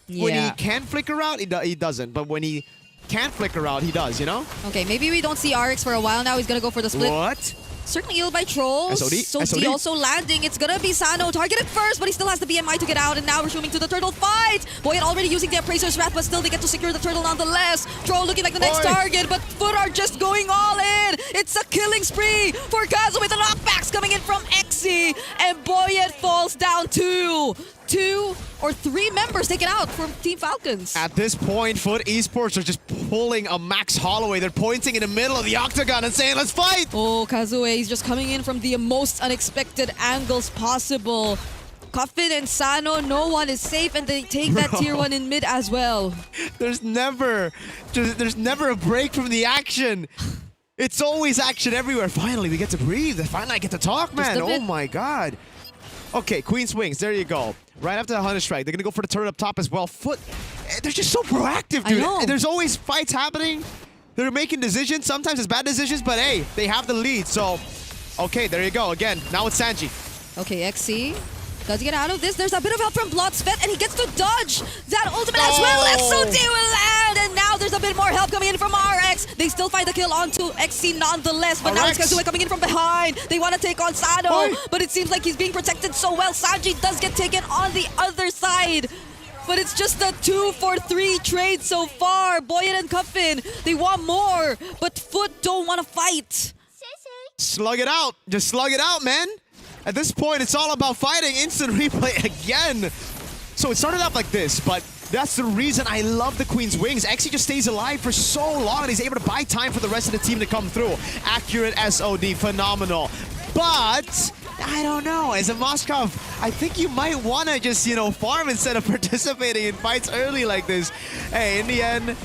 When he can flicker out, he doesn't. But when he can't flicker out, he does, you know? Okay, maybe we don't see RX for a while now. He's gonna go for the split. What? Certainly ill by Trolls. SOD? So SOD? D also landing. It's gonna be Sano targeted first, but he still has the BMI to get out. And now resuming to the turtle fight. Boyet already using the Appraiser's Wrath, but still they get to secure the turtle nonetheless. Troll looking like the next target, but Foot are just going all in. It's a killing spree for Kazu with the knockbacks coming in from XE. And Boyet falls down to 2 or 3 members taken out from Team Falcons. At this point, Foot Esports are just pulling a Max Holloway. They're pointing in the middle of the octagon and saying, let's fight! Oh, Kazue is just coming in from the most unexpected angles possible. Coffin and Sano, no one is safe, and they take that tier 1 in mid as well. There's never a break from the action. It's always action everywhere. Finally, we get to breathe. Finally, I get to talk, man. Oh my God. Okay, Queen's Wings, there you go. Right after the Hunter Strike, they're gonna go for the turret up top as well. Foot, they're just so proactive, dude. I know. There's always fights happening. They're making decisions. Sometimes it's bad decisions, but hey, they have the lead. So, okay, there you go. Again, now it's Sanji. Okay, XC. Does he get out of this? There's a bit of help from Blotsfet, and he gets to dodge that ultimate as well. SOD will land, and now there's a bit more help coming in from RX. They still find the kill onto XC nonetheless, but now it's Kazue coming in from behind. They want to take on Sano, but it seems like he's being protected so well. Sanji does get taken on the other side. But it's just a 2-for-3 trade so far. Boyet and Cuffin, they want more, but Foot don't want to fight. Slug it out. Just slug it out, man. At this point, it's all about fighting. Instant replay again. So it started off like this, but that's the reason I love the Queen's Wings. XE just stays alive for so long, and he's able to buy time for the rest of the team to come through. Accurate SOD, phenomenal. But I don't know. As a Moskov, I think you might want to just, you know, farm instead of participating in fights early like this. Hey, in the end,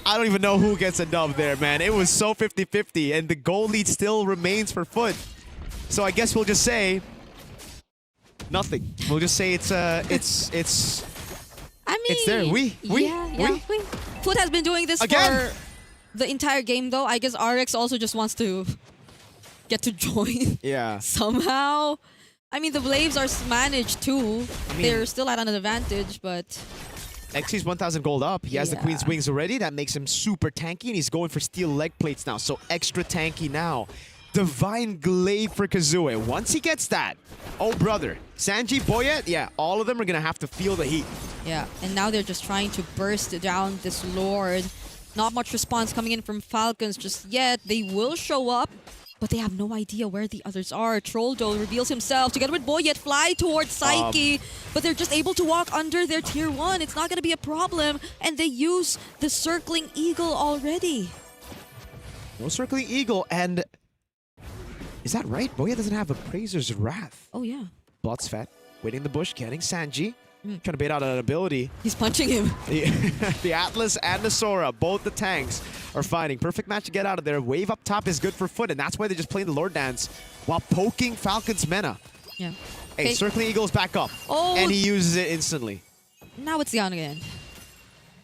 I don't even know who gets a dub there, man. It was so 50-50, and the goal lead still remains for Foot. So I guess we'll just say nothing. We'll just say it's I mean, it's there. We. Foot has been doing this again for the entire game, though. I guess RX also just wants to get to join. Yeah. Somehow. I mean, the Blaves are managed too. They're still at an advantage, but XE's 1,000 gold up. He has the Queen's Wings already. That makes him super tanky, and he's going for steel leg plates now. So extra tanky now. Divine Glaive for Kazue. Once he gets that, oh brother, Sanji, Boyet, yeah, all of them are gonna have to feel the heat. yeah. And now they're just trying to burst down this Lord. Not much response coming in from Falcons just yet. They will show up, but they have no idea where the others are. Trolldo reveals himself together with Boyet, fly towards Psyche, but they're just able to walk under their tier 1. It's not gonna be a problem, and they use the Circling Eagle already. No Circling Eagle, and is that right? Boyet doesn't have Appraiser's Wrath. Oh, yeah. Blotsfet, waiting in the bush, getting Sanji. Trying to bait out an ability. He's punching him. The Atlas and the Sora, both the tanks, are fighting. Perfect match to get out of there. Wave up top is good for Foot, and that's why they're just playing the Lord Dance while poking Falcon's Mena. Yeah. Hey, Circling Eagle's back up. Oh. And he uses it instantly. Now it's down again.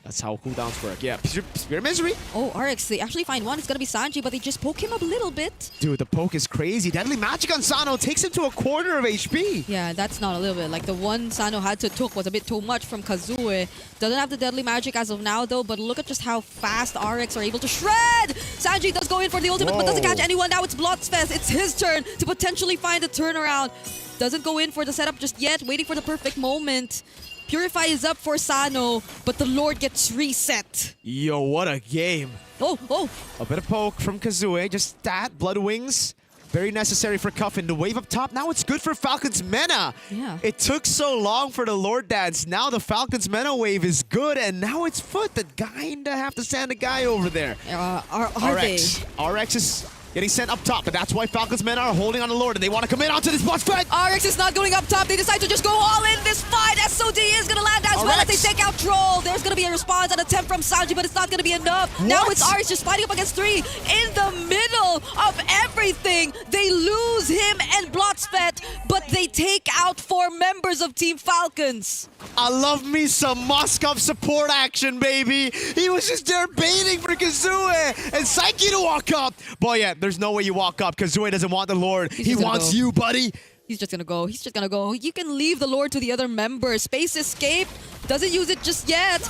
That's how cooldowns work. Yeah, Spirit Misery. Oh, RX, they actually find one. It's going to be Sanji, but they just poke him up a little bit. Dude, the poke is crazy. Deadly Magic on Sano takes him to a quarter of HP. Yeah, that's not a little bit. Like, the one Sano had to took was a bit too much from Kazue. Doesn't have the Deadly Magic as of now, though, but look at just how fast RX are able to shred! Sanji does go in for the ultimate, but doesn't catch anyone. Now it's Blotsfest. It's his turn to potentially find a turnaround. Doesn't go in for the setup just yet, waiting for the perfect moment. Purify is up for Sano, but the Lord gets reset. Yo, what a game. Oh. A bit of poke from Kazue, just stat, Blood Wings. Very necessary for Cuffin. The wave up top, now it's good for Falcon's Mena. Yeah. It took so long for the Lord Dance. Now the Falcon's Mena wave is good, and now it's Foot that kinda have to send a guy over there. RX. RX is getting sent up top, but that's why Falcon's men are holding on the Lord, and they want to come in onto this boss fight. RX is not going up top. They decide to just go all in this fight. SOD is going to land as well as they take out Troll. There's going to be a response, an attempt from Sanji, but it's not going to be enough. What? Now it's RX just fighting up against 3. In the middle of everything, they lose him and Blotsfet, but they take out 4 members of Team Falcons. I love me some Moskov support action, baby. He was just there baiting for Kazue and Psyche to walk up. Boy, yeah, there's no way you walk up. Kazue doesn't want the Lord. He wants you, buddy. He's just gonna go. He's just gonna go. You can leave the Lord to the other members. Space Escape doesn't use it just yet.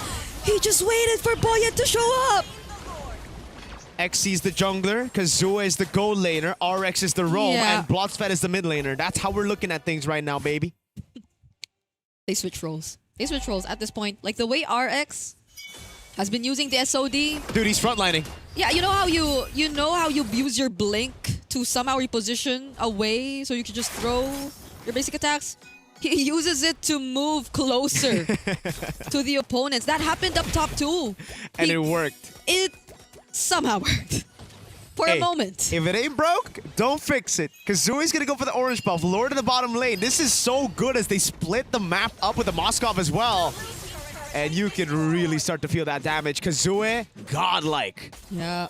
He just waited for Boyet to show up. XC's the jungler, Kazue is the gold laner, RX is the roam, and Blotsfet is the mid laner. That's how we're looking at things right now, baby. They switch roles. They switch roles at this point. Like the way RX has been using the SOD. Dude, he's frontlining. Yeah, you know how you use your blink to somehow reposition away so you can just throw your basic attacks? He uses it to move closer to the opponents. That happened up top too. And it worked. It somehow worked. For a moment. If it ain't broke, don't fix it. Kazui's gonna go for the orange buff. Lord in the bottom lane. This is so good as they split the map up with the Moskov as well. And you can really start to feel that damage. Kazue, godlike. Yeah.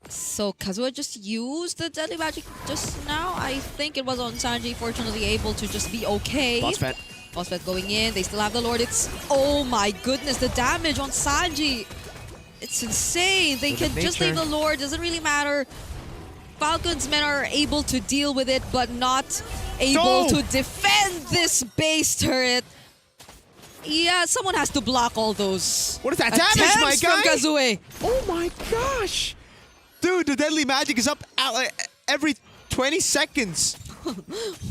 So Kazue just used the Deadly Magic just now. I think it was on Sanji, fortunately able to just be okay. Blotsfet going in. They still have the Lord. It's, oh my goodness, the damage on Sanji. It's insane. They can just leave the Lord. Doesn't really matter. Falcon's men are able to deal with it, but not able to defend this base turret. Yeah, someone has to block all those. What is that damage, my guy? From Kazue. Oh my gosh. Dude, the Deadly Magic is up every 20 seconds.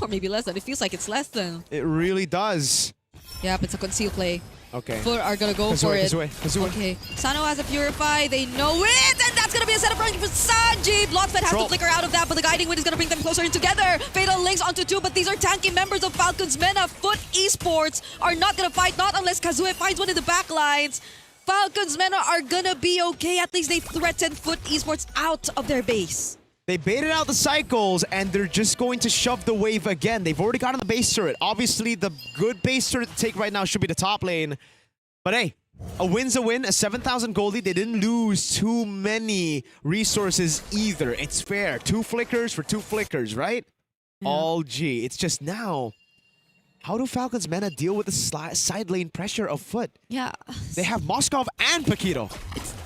Or maybe less than. It feels like it's less than. It really does. Yep, it's a conceal play. Okay. Foot are gonna go for it. Kazue. Okay. Sano has a Purify. They know it, and that's gonna be a setup running for Sanji. Blotsfet has to flicker out of that, but the Guiding Wind is gonna bring them closer in together. Fatal links onto 2, but these are tanky members of Falcon's Mena. Foot Esports are not gonna fight, not unless Kazue finds one in the back lines. Falcon's Mena are gonna be okay. At least they threatened Foot Esports out of their base. They baited out the cycles, and they're just going to shove the wave again. They've already gotten the base turret. Obviously, the good base turret to take right now should be the top lane. But hey, a win's a win, a 7,000 gold lead. They didn't lose too many resources either. It's fair. 2 flickers for 2 flickers, right? Yeah. All G. It's just now, how do Falcon's Mena deal with the side lane pressure of Foot? Yeah. They have Moskov and Paquito.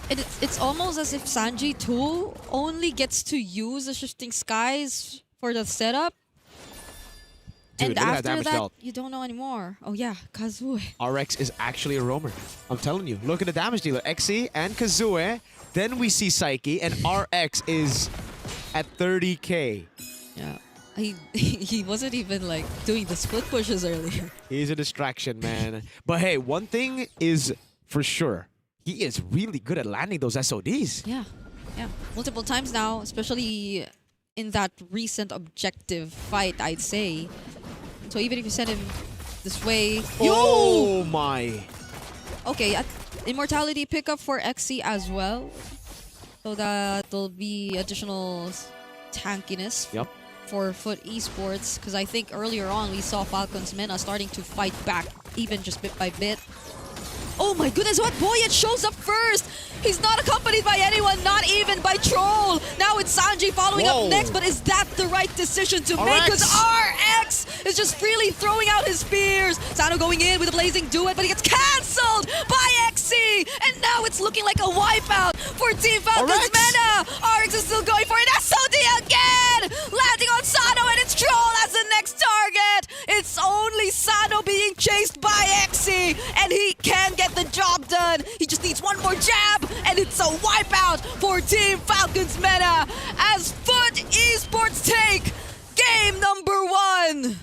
It's almost as if Sanji too only gets to use the Shifting Skies for the setup. Dude, and look at after damage that, dealt. you don't know anymore. Oh yeah, Kazue. RX is actually a roamer. I'm telling you. Look at the damage dealer. XE and Kazue. Then we see Psyche, and RX is at 30k. Yeah. He wasn't even like doing the split pushes earlier. He's a distraction, man. But hey, one thing is for sure. He is really good at landing those SODs. Yeah. Multiple times now, especially in that recent objective fight, I'd say. So even if you send him this way... Oh my! Okay, Immortality pickup for XC as well. So that'll be additional tankiness for Foot Esports. Because I think earlier on we saw Falcon's Mena starting to fight back even just bit by bit. Oh my goodness, what Boyet shows up first! He's not accompanied by anyone, not even by Troll! Now it's Sanji following up next, but is that the right decision to make? Because RX is just freely throwing out his spears! Sano going in with a blazing duet, but he gets cancelled by XC! And now it's looking like a wipeout for Team Falcons Mena! RX is still going for it, SOD again! Landing on Sano, and it's Troll as the next target! It's only Sano being chased by XC, and he can get the job done! He just needs one more jab, and it's a wipeout for Team Falcons Meta as Foot Esports take game number 1.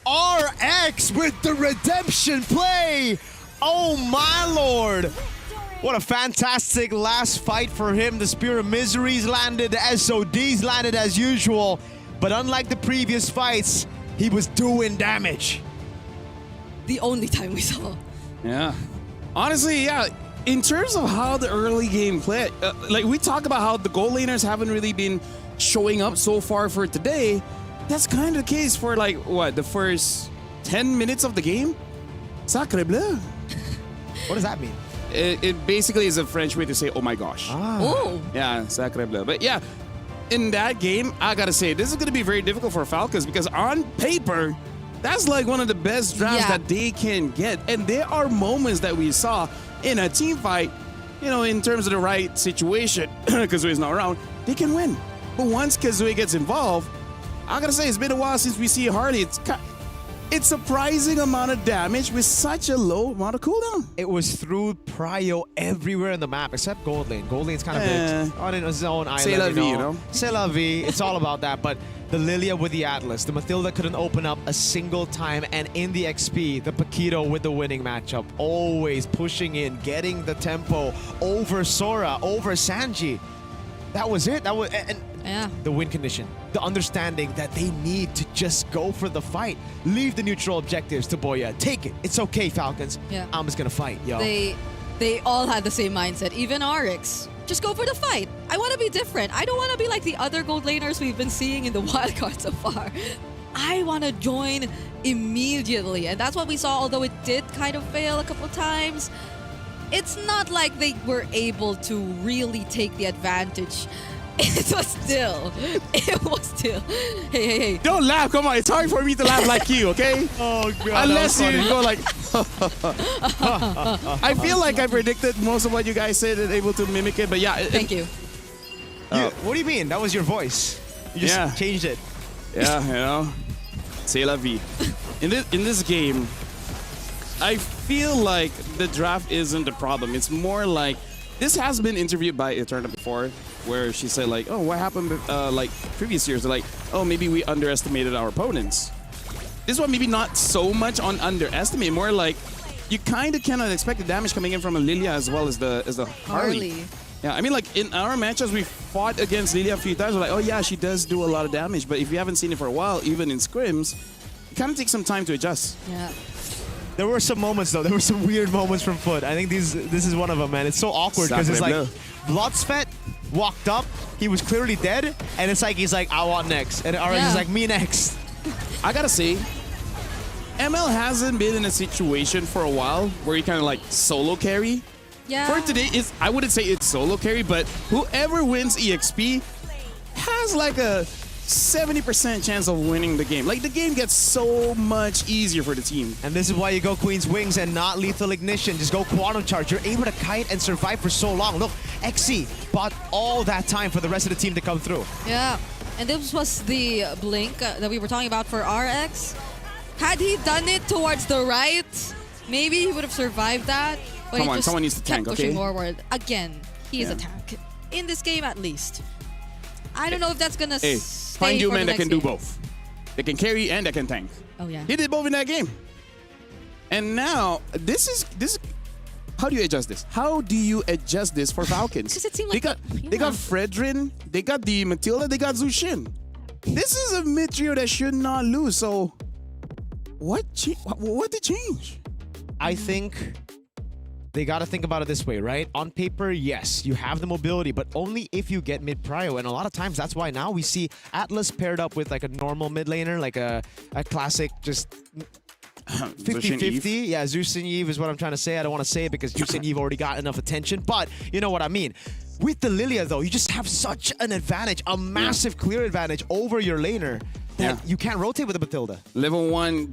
RX with the redemption play. Oh my lord. What a fantastic last fight for him. The Spear of Miseries landed, the SODs landed as usual. But unlike the previous fights, he was doing damage. The only time we saw. Yeah. Honestly, yeah. In terms of how the early game played, like we talk about how the goal laners haven't really been showing up so far for today. That's kind of the case for like, what, the first 10 minutes of the game? Sacre bleu. What does that mean? It basically is a French way to say, oh my gosh. Oh. Yeah, sacre bleu. But yeah, in that game, I gotta say, this is gonna be very difficult for Falcons because on paper, that's like one of the best drafts that they can get. And there are moments that we saw in a team fight, you know, in terms of the right situation, Kazue's not around, they can win. But once Kazue gets involved, I gotta say, it's been a while since we see Harley. It's surprising amount of damage with such a low amount of cooldown. It was through prio everywhere in the map except gold lane. Gold lane's kind of on his own island. C'est la vie, you know? C'est la vie. It's all about that. But the Lilia with the Atlas, the Mathilda couldn't open up a single time, and in the XP, the Paquito with the winning matchup, always pushing in, getting the tempo over Sora, over Sanji. That was it. That was the win condition. The understanding that they need to just go for the fight. Leave the neutral objectives to Boya. Take it. It's okay, Falcons. Yeah. I'm just gonna fight, yo. They all had the same mindset, even RX. Just go for the fight. I want to be different. I don't want to be like the other gold laners we've been seeing in the wildcard so far. I want to join immediately. And that's what we saw, although it did kind of fail a couple times. It's not like they were able to really take the advantage. It was still. Hey. Don't laugh, come on. It's hard for me to laugh like you, okay? Oh, God. Unless you go like... I feel like I predicted most of what you guys said and able to mimic it, but yeah. Thank you. What do you mean? That was your voice. You just changed it. Yeah, you know. C'est la vie. In this game, I feel like the draft isn't the problem. It's more like... This has been interviewed by Eterna before, where she said like, oh, what happened like previous years? They're like, oh, maybe we underestimated our opponents. This one maybe not so much on underestimate, more like you kind of cannot expect the damage coming in from a Lilia as well as the Harley. Yeah, I mean like in our matches we fought against Lilia a few times. We're like, oh yeah, she does do a lot of damage, but if you haven't seen it for a while, even in scrims, it kind of takes some time to adjust. Yeah. There were some moments though. There were some weird moments from Foot. I think this is one of them, man. It's so awkward because it's like Bloodsfet walked up, he was clearly dead, and it's like he's like, I want next, and RX is like, me next. I gotta say, ML hasn't been in a situation for a while where he kind of like solo carry. Yeah. For today, I wouldn't say it's solo carry, but whoever wins EXP has like a 70% chance of winning the game. Like, the game gets so much easier for the team. And this is why you go Queen's Wings and not Lethal Ignition. Just go Quantum Charge. You're able to kite and survive for so long. Look, XC bought all that time for the rest of the team to come through. Yeah, and this was the blink that we were talking about for RX. Had he done it towards the right, maybe he would have survived that. But Come he on, just someone needs to tank, kept pushing okay? forward. Again, he is a tank. In this game, at least. I don't know if that's gonna stay Find you for men the that can next do game. both. They can carry and they can tank. Oh yeah. He did both in that game. And now, this is how do you adjust this? How do you adjust this for Falcons? Because it seemed like they got Fredrin, they got the Matilda, they got Zushin. This is a mid trio that should not lose. So what did change? I think they got to think about it this way, right? On paper, yes, you have the mobility, but only if you get mid-prio. And a lot of times, that's why now we see Atlas paired up with like a normal mid laner, like a classic just 50-50. Yeah, Zeus and Eve is what I'm trying to say. I don't want to say it because Zeus and Eve already got enough attention, but you know what I mean. With the Lilia, though, you just have such an advantage, a massive clear advantage over your laner that you can't rotate with a Matilda. Level one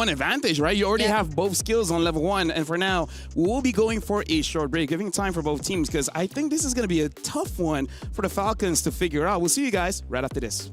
advantage, right? You already have both skills on level 1, and for now, we'll be going for a short break, giving time for both teams, because I think this is going to be a tough one for the Falcons to figure out. We'll see you guys right after this.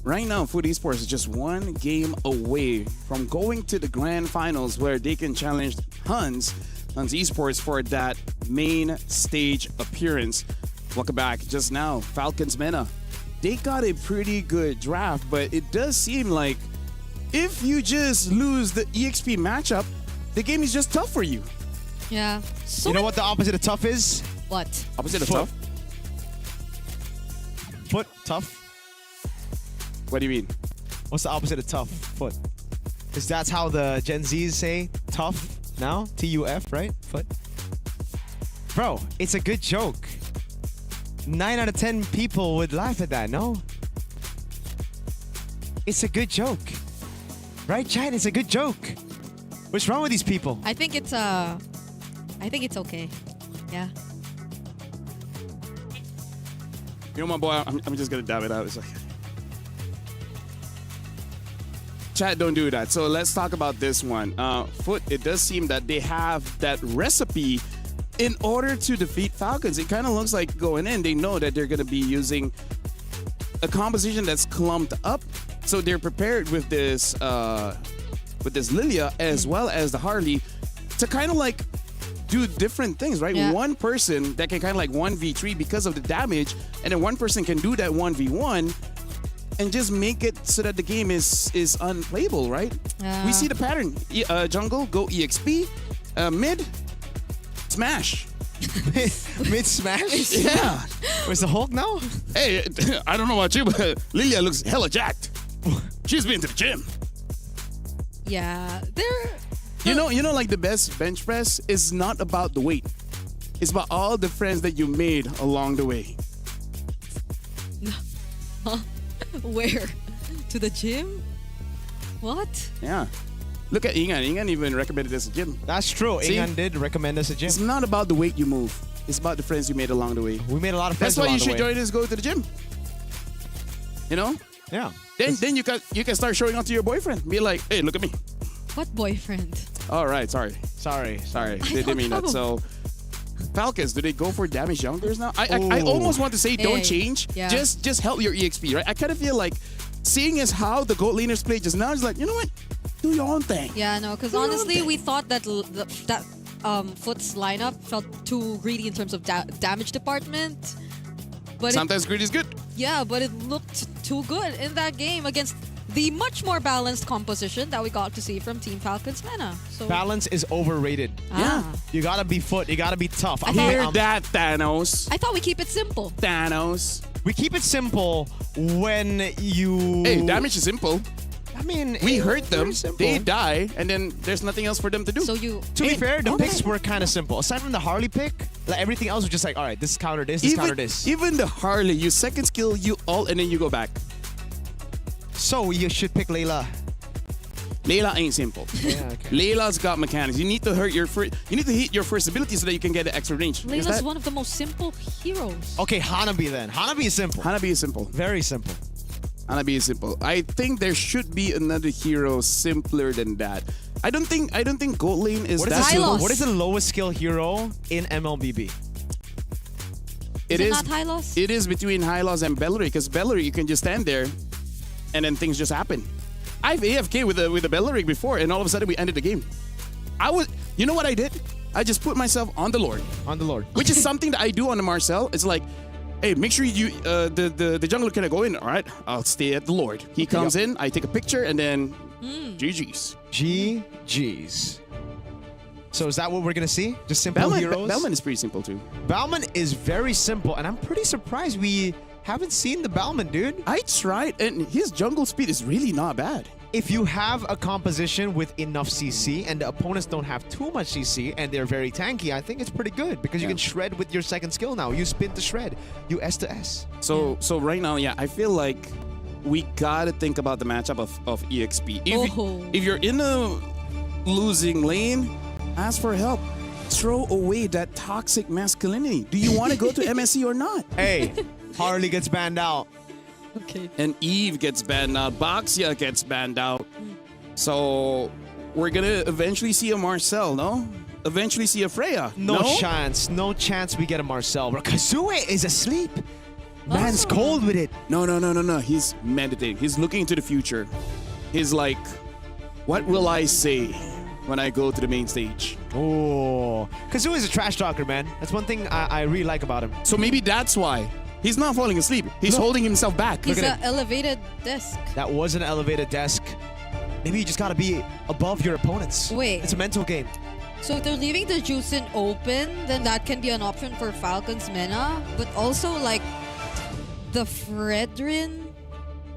Right now, Food Esports is just one game away from going to the grand finals where they can challenge Hans Esports for that main stage appearance. Welcome back. Just now, Falcons Mena. They got a pretty good draft, but it does seem like if you just lose the EXP matchup, the game is just tough for you. Yeah. So you know what the opposite of tough is? What? Opposite of Foot. tough? Foot, tough. What do you mean? What's the opposite of tough? Foot. Because that's how the Gen Zs say tough now. T-U-F, right? Foot. Bro, it's a good joke. 9 out of 10 people would laugh at that, no? It's a good joke. Right, Chad? It's a good joke. What's wrong with these people? I think it's okay. Yeah. You know, my boy, I'm just gonna dab it out. It's like, chat, don't do that. So let's talk about this one. Foot, it does seem that they have that recipe in order to defeat Falcons. It kind of looks like going in, they know that they're gonna be using a composition that's clumped up. So they're prepared with this Lilia as well as the Harley to kind of like do different things, right? Yeah. One person that can kind of like 1v3 because of the damage, and then one person can do that 1v1 and just make it so that the game is unplayable, right? We see the pattern. Jungle, go EXP. Mid, smash. Mid smash? Yeah. Where's the Hulk now? Hey, I don't know about you, but Lilia looks hella jacked. She's been to the gym. Yeah. They're... You know, like the best bench press is not about the weight. It's about all the friends that you made along the way. Where? To the gym? What? Yeah. Look at Ingan. Ingan even recommended us a gym. That's true. See? Ingan did recommend us a gym. It's not about the weight you move. It's about the friends you made along the way. We made a lot of friends That's why along you the should way. join us. Go to the gym. You know? Yeah. Then you can start showing off to your boyfriend. Be like, hey, look at me. What boyfriend? All right, sorry. Sorry. They didn't mean that. So, Falcons, do they go for damage youngers now? I almost want to say don't change. Yeah. Just help your EXP, right? I kind of feel like seeing as how the GOAT laners play just now, it's like, you know what? Do your own thing. Yeah, no, because honestly, we thought that Foot's lineup felt too greedy in terms of damage department. But sometimes greedy is good. Yeah, but it looked too good in that game against the much more balanced composition that we got to see from Team Falcons Mena. So balance is overrated. Yeah. You gotta be Foot. You gotta be tough. Hear that, Thanos. I thought we keep it simple. Thanos. We keep it simple when you... Hey, damage is simple. mean, we it hurt was them, very simple. they die, and then there's nothing else for them to do. So you. To be fair, the okay. picks were kind of simple. Aside from the Harley pick, like everything else was just like, all right, this is counter this, this counter this. Even the Harley, you second skill, you ult, and then you go back. So you should pick Layla. Layla ain't simple. Yeah, okay. Layla's got mechanics. You need to hit your first ability so that you can get the extra range. Layla's one of the most simple heroes. Okay, Hanabi then. Hanabi is simple. Hanabi is simple. Very simple. Hanabi is simple. I think there should be another hero simpler than that. I don't think Gold Lane is that simple. What is the lowest skill hero in MLBB? Is it not Hylos? It is between Hylos and Bellary, because Bellary you can just stand there and then things just happen. I've AFK with a Bellary before, and all of a sudden we ended the game. You know what I did? I just put myself on the Lord. On the Lord. Which is something that I do on the Marcel. It's like, hey, make sure you the jungler cannot go in. All right, I'll stay at the Lord. He comes in, I take a picture, and then GG's. GG's. So is that what we're gonna see? Just simple heroes? Bellman is pretty simple too. Bellman is very simple, and I'm pretty surprised we haven't seen the Bellman, dude. I tried, and his jungle speed is really not bad. If you have a composition with enough CC and the opponents don't have too much CC and they're very tanky, I think it's pretty good because you can shred with your second skill now. You spin to shred. You S to S. So right now, yeah, I feel like we gotta think about the matchup of EXP. If you're in a losing lane, ask for help. Throw away that toxic masculinity. Do you want to go to MSC or not? Hey, Harley gets banned out. Okay. And Eve gets banned out. Boxia gets banned out. So we're gonna eventually see a Marcel, no? Eventually see a Freya. No chance. No chance we get a Marcel. Bro. Kazue is asleep. Man's cold with it. No. He's meditating. He's looking into the future. He's like, what will I say when I go to the main stage? Oh, Kazue is a trash talker, man. That's one thing I really like about him. So maybe that's why. He's not falling asleep. He's holding himself back. He's an elevated desk. That was an elevated desk. Maybe you just gotta be above your opponents. Wait. It's a mental game. So if they're leaving the Juicin open, then that can be an option for Falcon's Mena. But also, like, the Fredrin.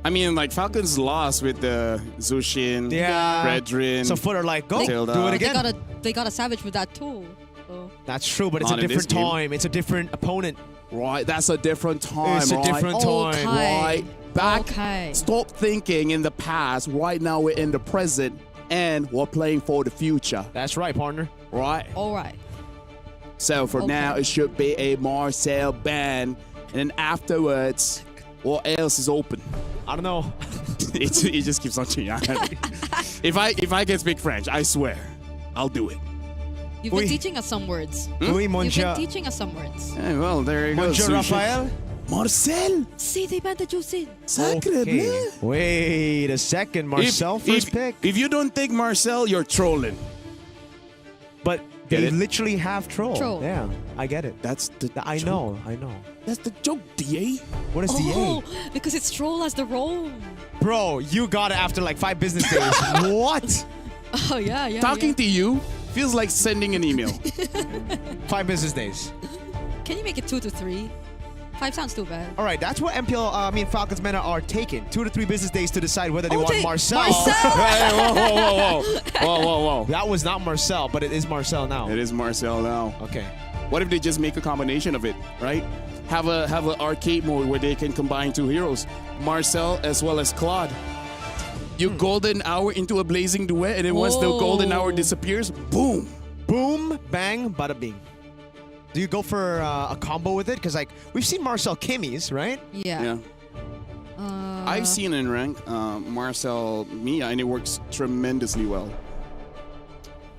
I mean, like, Falcons lost with the Zushin, Fredrin. So Footer like, go, Tilda. do it again. They got a Savage with that too. So. That's true, but it's a different time. It's a different opponent. Right, that's a different time. It's a different time. Right, back. Stop thinking in the past. Right now we're in the present, and we're playing for the future. That's right, partner. Right. All right. So for now, it should be a Marcel ban, and then afterwards, what else is open? I don't know. it just keeps on changing. If I can speak French, I swear, I'll do it. You've been teaching us some words. Oui, You've been teaching us some words. Yeah, well, there you go. Monsieur Raphael? Marcel? See, they banned the Juicin. Sacre bleu. Wait a second, Marcel first pick. If you don't think Marcel, you're trolling. But they literally have troll. Yeah, I get it. That's the I know. That's the joke, DA. What is Oh, DA? because it's troll as the role. Bro, you got it after like 5 business days. What? Oh, yeah. Talking to you feels like sending an email. 5 business days. Can you make it 2 to 3? 5 sounds too bad. All right, that's what Falcons Mena are taking. 2 to 3 business days to decide whether they want Marcel. Hey, whoa. That was not Marcel, but it is Marcel now. It is Marcel now. Okay. What if they just make a combination of it, right? Have a arcade mode where they can combine 2 heroes, Marcel as well as Claude. You golden hour into a blazing duet, and then once the golden hour disappears, boom. Boom, bang, bada bing. Do you go for a combo with it? Because like we've seen Marcel Kimmy's, right? Yeah. I've seen in rank Marcel Mia, and it works tremendously well.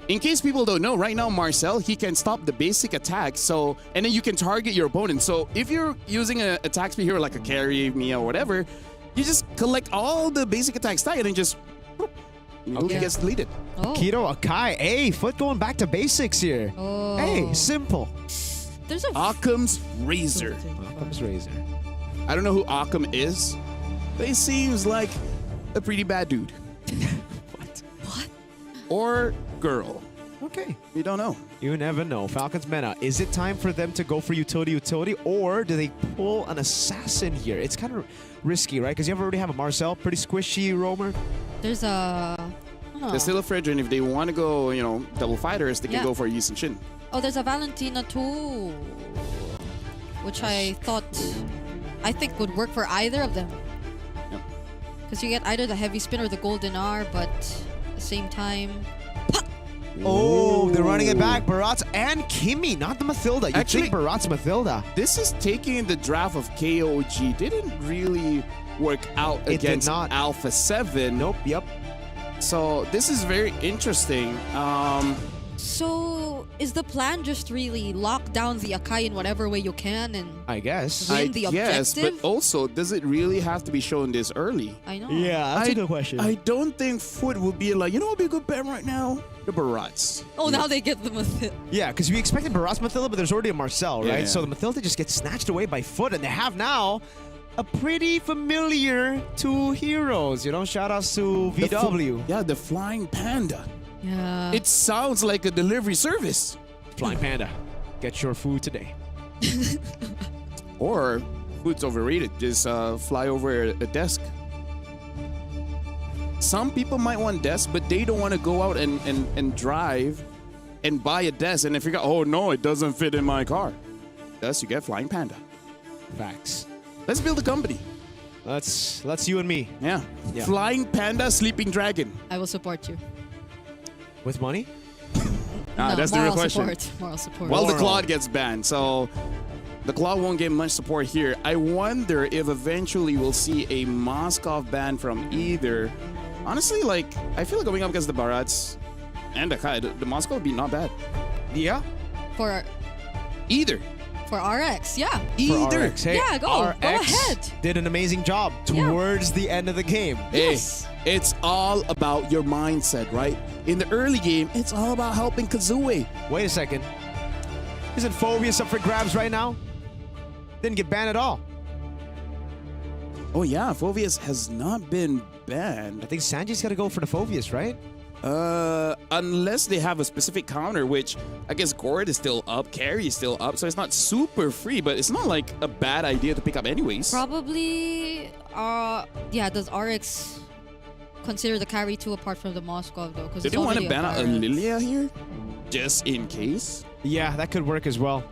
In case people don't know, right now Marcel, he can stop the basic attack, so and then you can target your opponent. So if you're using an attack speed hero like a carry, Mia, or whatever, you just collect all the basic attack stack and then just it gets deleted. Kiro Akai. Hey, Foot going back to basics here. Hey, simple. There's a Occam's Razor. Occam's Razor. I don't know who Occam is, but he seems like a pretty bad dude. What? Or girl. Okay. You don't know. You never know. Falcons Mena. Is it time for them to go for utility, or do they pull an assassin here? It's kind of risky, right? Because you already have a Marcel, pretty squishy roamer. There's a... Oh. There's still a Fredrin. And if they want to go, you know, double fighters, they can go for a Yisun Shin. Oh, there's a Valentina too, which I think would work for either of them. Because you get either the heavy spin or the golden R, but at the same time... Oh, they're running it back. Barats and Kimmy, not the Mathilda. You think Barats Mathilda. This is taking the draft of KOG. Didn't really work out against Alpha 7. Nope, yep. So this is very interesting. So is the plan just really lock down the Akai in whatever way you can and I guess. win the objective? But also, does it really have to be shown this early? I know. Yeah, that's a good question. I don't think Foot would be like, you know what would be a good bet right now? The Barats. Oh, now they get the Mathilda. Yeah, because we expected Barats Mathilda, but there's already a Marcel, right? Yeah. So the Mathilda just gets snatched away by Foot, and they have now a pretty familiar two heroes. You know, shout outs to VW. Yeah, the Flying Panda. Yeah. It sounds like a delivery service. Flying Panda, get your food today. Or food's overrated. Just fly over a desk. Some people might want desk, but they don't want to go out and drive and buy a desk and they figure, oh no, it doesn't fit in my car. Thus, you get Flying Panda. Facts. Let's build a company. Let's you and me. Yeah. Yeah. Flying Panda, Sleeping Dragon. I will support you. With money? No, that's the real moral question. support. Moral support. Well, the Claude gets banned, so the Claude won't get much support here. I wonder if eventually we'll see a Moskov ban from either. Honestly, like, I feel like going up against the Barats and the Kai, the Moskov would be not bad. Yeah? For either. For RX, yeah. Either. RX. Hey, Yeah, go RX ahead. did an amazing job towards the end of the game. Hey, it's all about your mindset, right? In the early game, it's all about helping Kazooie. Wait a second. Isn't Phobius up for grabs right now? Didn't get banned at all. Oh yeah, Phobius has not been banned. I think Sanji's got to go for the Phobius, right? Unless they have a specific counter, which I guess Gord is still up, Carry is still up, so it's not super free, but it's not like a bad idea to pick up anyways. Probably, yeah, does RX consider the carry too apart from the Moskov though? Did they want to ban out a Lilia here? Just in case? Yeah, that could work as well.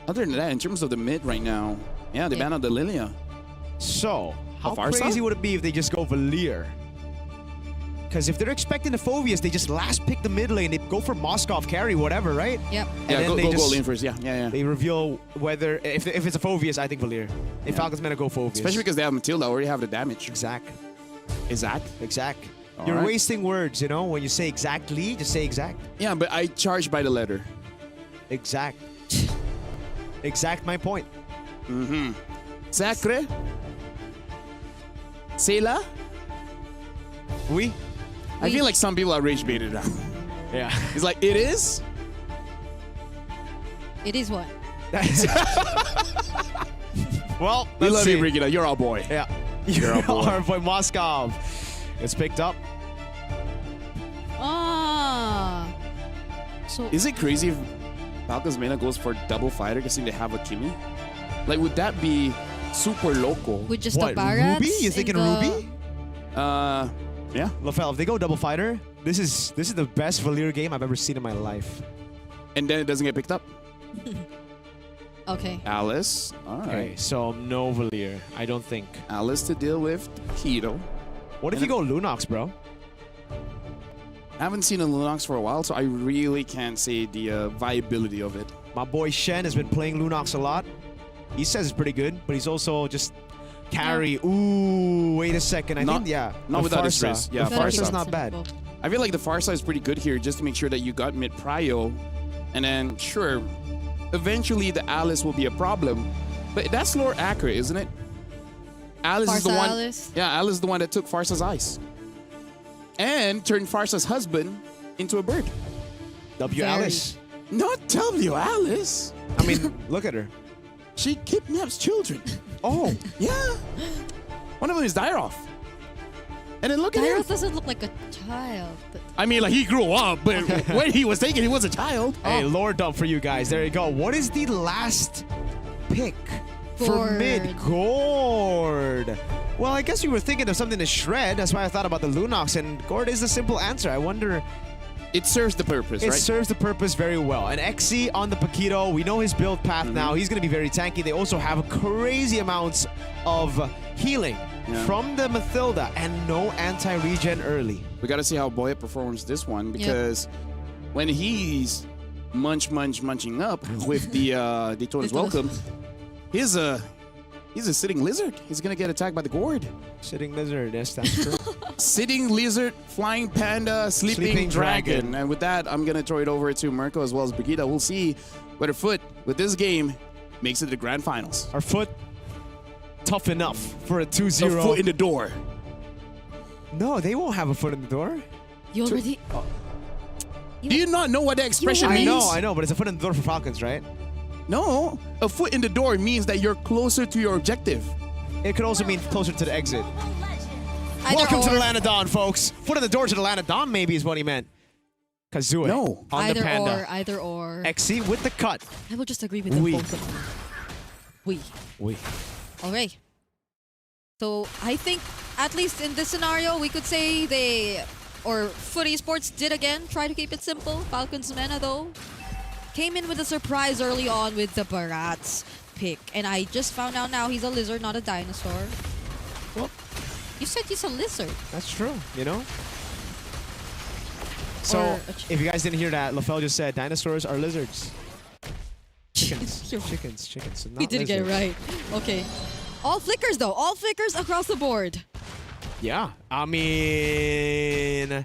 Other than that, in terms of the mid right now, yeah, they banned out the Lilia. So, how Farsa? crazy would it be if they just go Valir? Because if they're expecting the Phobius, they just last pick the mid lane. They go for Moskov carry, whatever, right? Yep. And Yeah, then go lane first. Yeah, yeah, yeah. They reveal whether if it's a Phobius, I think Valir. If Falcon's gonna go Phobius, Especially because they have Matilda, already have the damage. exact. Exact? You're Alright. wasting words, you know. When you say exactly, just say exact. Yeah, but I charge by the letter. Exact. Exact my point. Mm-hmm. Sacre? Sela? Oui. I feel like some people are rage baited now. Yeah. It's like, it is? It is what? Well, We let's love see. you, Brigida. You're our boy. Yeah. You're our boy. Our boy Moskov. It's picked up. Ah. So Is it crazy if Falcons Mena goes for double fighter because they have a Kimi? Like, would that be super local? with just What, the Barats? Ruby? You in thinking the- Ruby? Yeah. LaFell, if they go double fighter, this is the best Valir game I've ever seen in my life. And then it doesn't get picked up. Okay. Alice. All right. Okay, so no Valir, I don't think. Alice to deal with Keto. What if you go Lunox, bro? I haven't seen a Lunox for a while, so I really can't say the viability of it. My boy Shen has been playing Lunox a lot. He says it's pretty good, but he's also just carry. Ooh, wait a second. I think, yeah. Not the without Farsa. stress. Yeah, the Farsa. Farsa's not bad. I feel like the Farsa is pretty good here just to make sure that you got mid prio. And then, sure, eventually the Alice will be a problem. But that's lore accurate, isn't it? Alice is the Farsa one. Alice? Yeah, Alice is the one that took Farsa's eyes. And turned Farsa's husband into a bird. W. Very. Alice. Not W. Alice. I mean, look at her. She kidnaps children. Oh, Yeah. One of them is Dairoth. And then look at him. Dairoth doesn't look like a child. But I mean, like, he grew up, but when he was taken, he was a child. hey, lore dump for you guys. There you go. What is the last pick for mid. Gord. Well, I guess you were thinking of something to shred. That's why I thought about the Lunox, and Gord is the simple answer. I wonder... It serves the purpose, It right? serves the purpose very well. And XC on the Paquito, we know his build path now. He's going to be very tanky. They also have crazy amounts of healing from the Mathilda and no anti-regen early. We got to see how Boyet performs this one, because when he's munching up with the Daytona's Welcome, he's a sitting lizard. He's going to get attacked by the Gourd. Sitting lizard, yes, that's true. Sitting lizard, flying panda, sleeping dragon. And with that, I'm going to throw it over to Mirko as well as Brigitte. We'll see whether Foot, with this game, makes it to the grand finals. Our Foot, tough enough for a 2-0. A foot in the door. No, they won't have a foot in the door. You already... Do you not know what that expression means? I know, but it's a foot in the door for Falcons, right? No, a foot in the door means that you're closer to your objective. It could also mean closer to the exit. Either Welcome to or. the Land of Dawn, folks. Foot in the door to the Land of Dawn, maybe, is what he meant. Kazooie. No. On the Panda. Either or. XC with the cut. I will just agree with them both of them. We. Okay. So I think, at least in this scenario, we could say Foot Esports did again try to keep it simple. Falcons Mena, though, came in with a surprise early on with the Barats pick. And I just found out now he's a lizard, not a dinosaur. Well, you said he's a lizard. That's true, you know? So, if you guys didn't hear that, LaFell just said dinosaurs are lizards. Chickens. Chickens. So not We did get it right. Okay. All flickers, though. All flickers across the board. Yeah. I mean...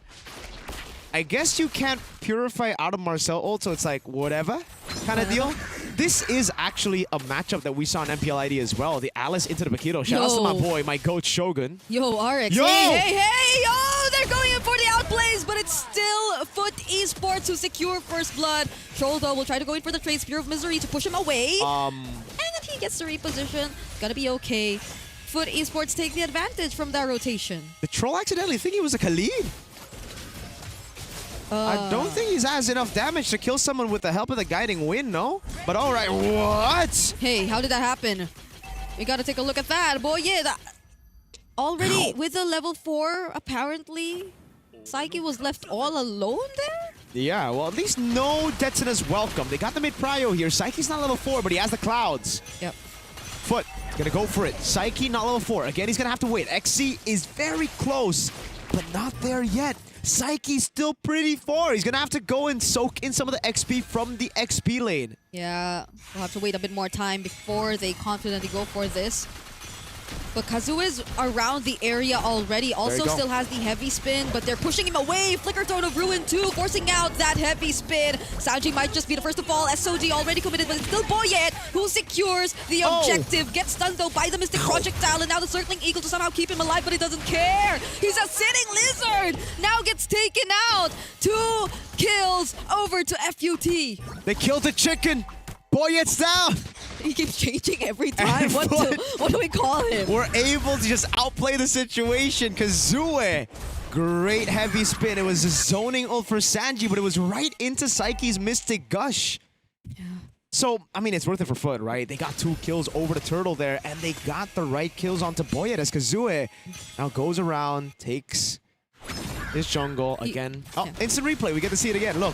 I guess you can't purify out of Marcel ult, so it's like, whatever kind of deal. This is actually a matchup that we saw in MPLID as well. The Alice into the Paquito. Shout out to my boy, my goat Shogun. Yo, RX. Yo! Hey! Yo! They're going in for the outplays, but it's still Foot Esports who secure first blood. Troll, though, will try to go in for the trade Spear of Misery to push him away. And then he gets the reposition. Gonna be okay. Foot Esports take the advantage from that rotation. The Troll accidentally think he was a Khalid. I don't think he has enough damage to kill someone with the help of the guiding wind, no? But alright, what? Hey, how did that happen? We gotta take a look at that. Boy, yeah, already with the level 4, apparently, Psyche was left all alone there? Yeah, well, at least no Detsuna's welcome. They got the mid-prio here. Psyche's not level 4, but he has the clouds. Yep. Foot, gonna go for it. Psyche, not level 4. Again, he's gonna have to wait. XC is very close, but not there yet. Psyche's still pretty far. He's gonna have to go and soak in some of the XP from the XP lane. Yeah, we'll have to wait a bit more time before they confidently go for this. But Kazuo is around the area already. Also still has the heavy spin, but they're pushing him away. Flicker Throne of Ruin too, forcing out that heavy spin. Sanji might just be the first to fall. SOD already committed, but it's still Boyet who secures the objective. Gets stunned though by the Mystic Projectile, and now the Circling Eagle to somehow keep him alive, but he doesn't care. He's a sitting lizard. Now gets taken out. 2 kills over to FUT. They killed the chicken. Boyet's down. He keeps changing every time. What do we call him? We're able to just outplay the situation. Kazooie, great heavy spin. It was a zoning ult for Sanji, but it was right into Psyche's Mystic Gush. Yeah. So, I mean, it's worth it for Foot, right? They got 2 kills over the turtle there, and they got the right kills onto Boyet as Kazooie now goes around, takes his jungle again. Instant replay. We get to see it again. Look.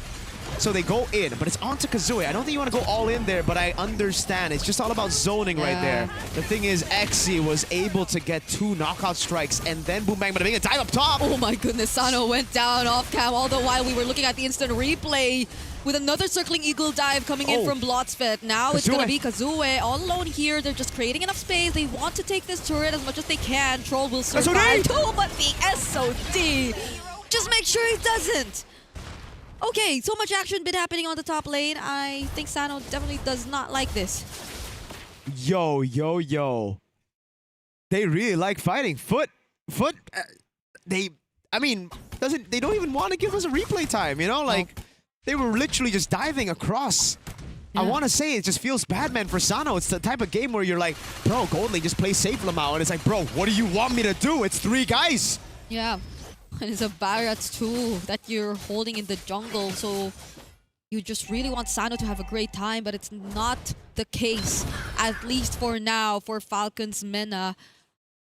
So they go in, but it's onto Kazooie. I don't think you want to go all in there, but I understand. It's just all about zoning right there. The thing is, XC was able to get 2 knockout strikes, and then Boom Bang Bada Bing, a dive up top. Oh my goodness, Sano went down off cam, all the while we were looking at the instant replay with another Circling Eagle dive coming in from Blotsfet. Now it's going to be Kazooie all alone here. They're just creating enough space. They want to take this turret as much as they can. Troll will survive. Oh, but the SOD. Just make sure he doesn't. Okay, so much action been happening on the top lane. I think Sano definitely does not like this. Yo. They really like fighting. Foot, they don't even want to give us a replay time, you know? Like, they were literally just diving across. I want to say it just feels bad, man, for Sano. It's the type of game where you're like, bro, Gold Lane, just play safe, Lamau. And it's like, bro, what do you want me to do? It's 3 guys. Yeah. And it's a Barats too that you're holding in the jungle, so You just really want Sano to have a great time, but it's not the case, at least for now, for Falcons Mena.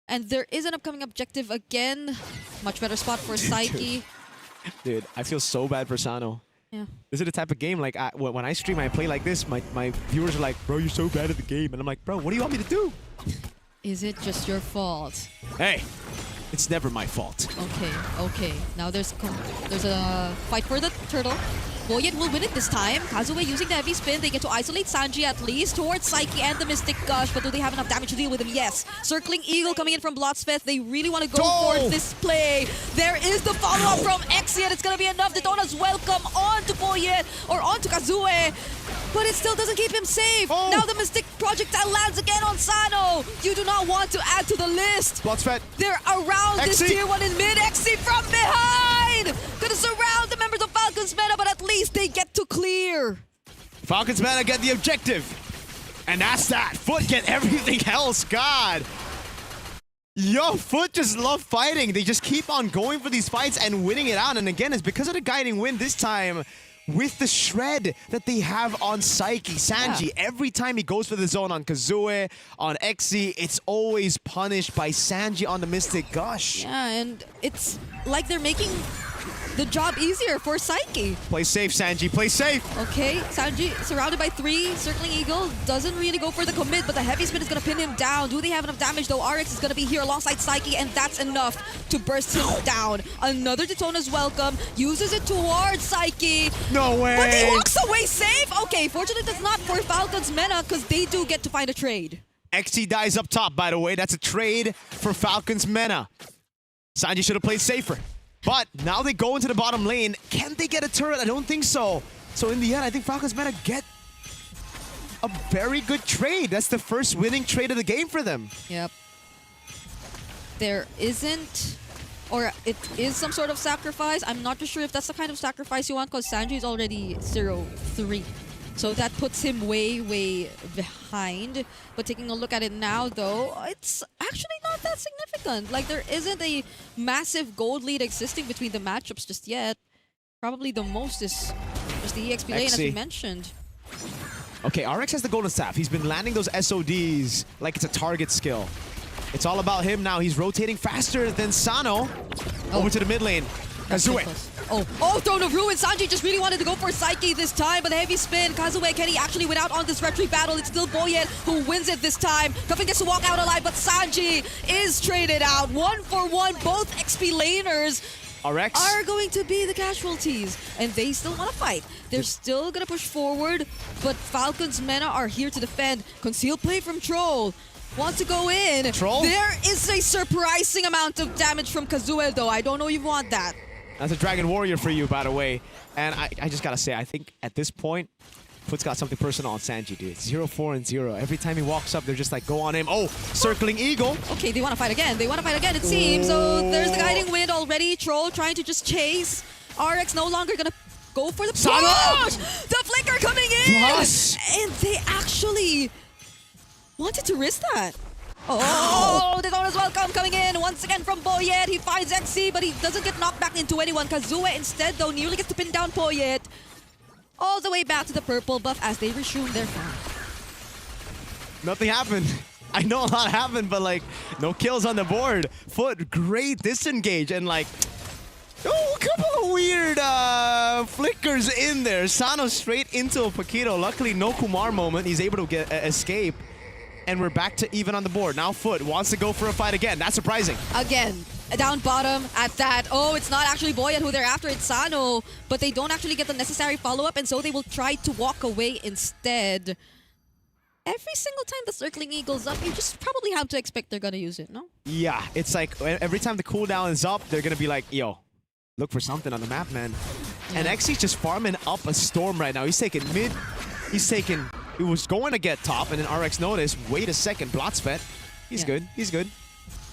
And there is an upcoming objective again. Much better spot for Psyche. Dude, I feel so bad for Sano. Yeah. This is the type of game, like, when I stream, I play like this, my viewers are like, bro, you're so bad at the game. And I'm like, bro, what do you want me to do? Is it just your fault? Hey, it's never my fault. Okay. Now there's a fight for the turtle. Boyet will win it this time. Kazue using the heavy spin. They get to isolate Sanji at least towards Psyche and the Mystic Gush. But do they have enough damage to deal with him? Yes. Circling Eagle coming in from Blotsfest. They really want to go for this play. There is the follow-up from Exi, and it's going to be enough. Detona's welcome onto Boyet or onto Kazue. But it still doesn't keep him safe. Now the Mystic projectile lands again on Sano. You do not want to add to the list. Blotsfest. They're around this tier 1 in mid. Exi from behind. Gonna surround the members of Falcons Meta, but at least they get to clear. Falcons Meta get the objective. And that's that. Foot get everything else. God. Yo, Foot just love fighting. They just keep on going for these fights and winning it out. And again, it's because of the guiding wind this time. With the shred that they have on Psyche, Sanji, every time he goes for the zone on Kazue, on Exi, it's always punished by Sanji on the Mystic Gush. Yeah, and it's like they're making the job easier for Psyche. Play safe, Sanji, play safe. Okay, Sanji surrounded by 3. Circling Eagle doesn't really go for the commit, but the heavy spin is going to pin him down. Do they have enough damage though? RX is going to be here alongside Psyche, and that's enough to burst him down. Another Detona's welcome, uses it towards Psyche. No way. But he walks away safe. Okay, fortunately it's not for Falcons Mena because they do get to find a trade. XT dies up top, by the way. That's a trade for Falcons Mena. Sanji should have played safer. But now they go into the bottom lane. Can they get a turret? I don't think so. So in the end, I think Falcons Meta get a very good trade. That's the first winning trade of the game for them. Yep. There isn't, or it is some sort of sacrifice. I'm not too sure if that's the kind of sacrifice you want because Sanji is already 0-3. So that puts him way, way behind. But taking a look at it now, though, it's actually not that significant. Like, there isn't a massive gold lead existing between the matchups just yet. Probably the most is just the EXP lane, as we mentioned. Okay, RX has the golden staff. He's been landing those SODs like it's a target skill. It's all about him now. He's rotating faster than Sano. Over to the mid lane. Kazue. Oh, Throne of Ruin. Sanji just really wanted to go for Psyche this time, but the heavy spin. Kazue, can he actually win out on this retreat battle? It's still Boyet who wins it this time. Cuffin gets to walk out alive, but Sanji is traded out. 1-for-1, both XP laners RX are going to be the casualties, and they still want to fight. They're still going to push forward, but Falcons Mena are here to defend. Concealed play from Troll. Want to go in. Troll? There is a surprising amount of damage from Kazue, though. I don't know if you want that. That's a Dragon Warrior for you, by the way. And I just gotta say, I think at this point, Foot's got something personal on Sanji, dude. 0-4-0. Every time he walks up, they're just like, go on him. Oh, circling Eagle. Okay, they want to fight again. They want to fight again, it seems. So there's the guiding wind already. Troll trying to just chase. RX no longer gonna go for the push. The flicker coming in. Plus. And they actually wanted to risk that. Oh, Detona's welcome coming in once again from Boyet. He finds XC, but he doesn't get knocked back into anyone. Kazue instead, though, nearly gets to pin down Boyet. All the way back to the purple buff as they resume their farm. Nothing happened. I know a lot happened, but like, no kills on the board. Foot, great disengage, and like, oh, a couple of weird flickers in there. Sano straight into a Paquito. Luckily, no Kumar moment. He's able to get escape. And we're back to even on the board. Now Foot wants to go for a fight again. That's surprising. Again, down bottom at that. Oh, it's not actually Boyet who they're after. It's Sano. But they don't actually get the necessary follow-up, and so they will try to walk away instead. Every single time the circling Eagle's up, you just probably have to expect they're going to use it, no? Yeah, it's like every time the cooldown is up, they're going to be like, yo, look for something on the map, man. Yeah. And Xy's just farming up a Storm right now. He's taking mid. He's taking... He was going to get top, and then RX noticed, wait a second, Blotsfet. He's good, he's good.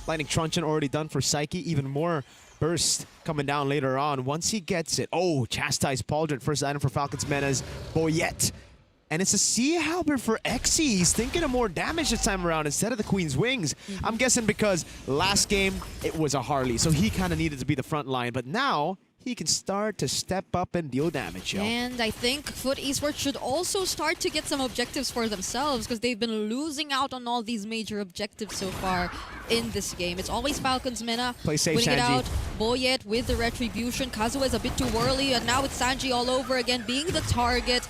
Lightning Truncheon already done for Psyche. Even more burst coming down later on. Once he gets it, oh, Chastise Pauldron, first item for Falcons Mena's Boyet. And it's a Sea Halberd for Xy. He's thinking of more damage this time around instead of the Queen's Wings. I'm guessing because last game, it was a Harley, so he kind of needed to be the front line. But now, he can start to step up and deal damage, yo. And I think Foot Esports should also start to get some objectives for themselves because they've been losing out on all these major objectives so far in this game. It's always Falcons Mena Play safe, winning it Sanji. out. Boyet with the Retribution. Kazuha is a bit too early, and now it's Sanji all over again being the target.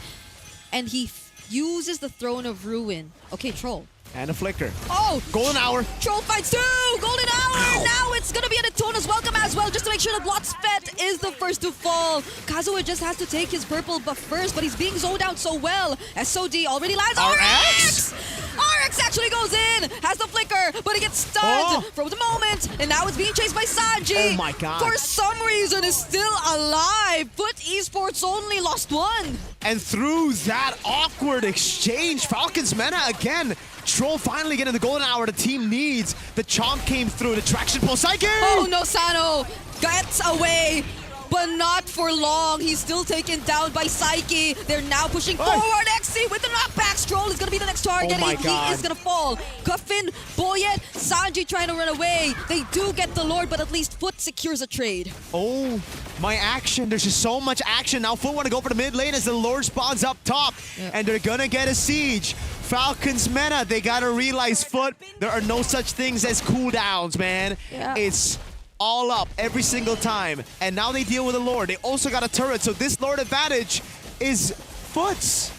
And he uses the Throne of Ruin. Okay, Troll. And a flicker. Oh! Golden Hour. Troll fights too! Golden Hour! Now it's gonna be an Atona's welcome as well, just to make sure that Bloodspet is the first to fall. Kazuha just has to take his purple buff first, but he's being zoned out so well. SOD already lands. RX! RX actually goes in, has the flicker, but he gets stunned for the moment, and now it's being chased by Sanji. Oh my god. For some reason, is still alive. Foot Esports only lost one. And through that awkward exchange, Falcons Mena again. Troll finally getting the golden hour the team needs. The chomp came through. The traction pull. Psyche! Oh no, Sano gets away, but not for long. He's still taken down by Psyche. They're now pushing forward. XC with the knockback. Stroll is going to be the next target. Oh my God. He is going to fall. Cuffin, Boyet, Sanji trying to run away. They do get the Lord, but at least Foot secures a trade. Oh, my action. There's just so much action. Now Foot want to go for the mid lane as the Lord spawns up top. And they're going to get a siege. Falcons Mena, they got to realize, Foot, there are no such things as cooldowns, man. It's all up every single time. And now they deal with a Lord. They also got a turret, so this Lord advantage is Foot's.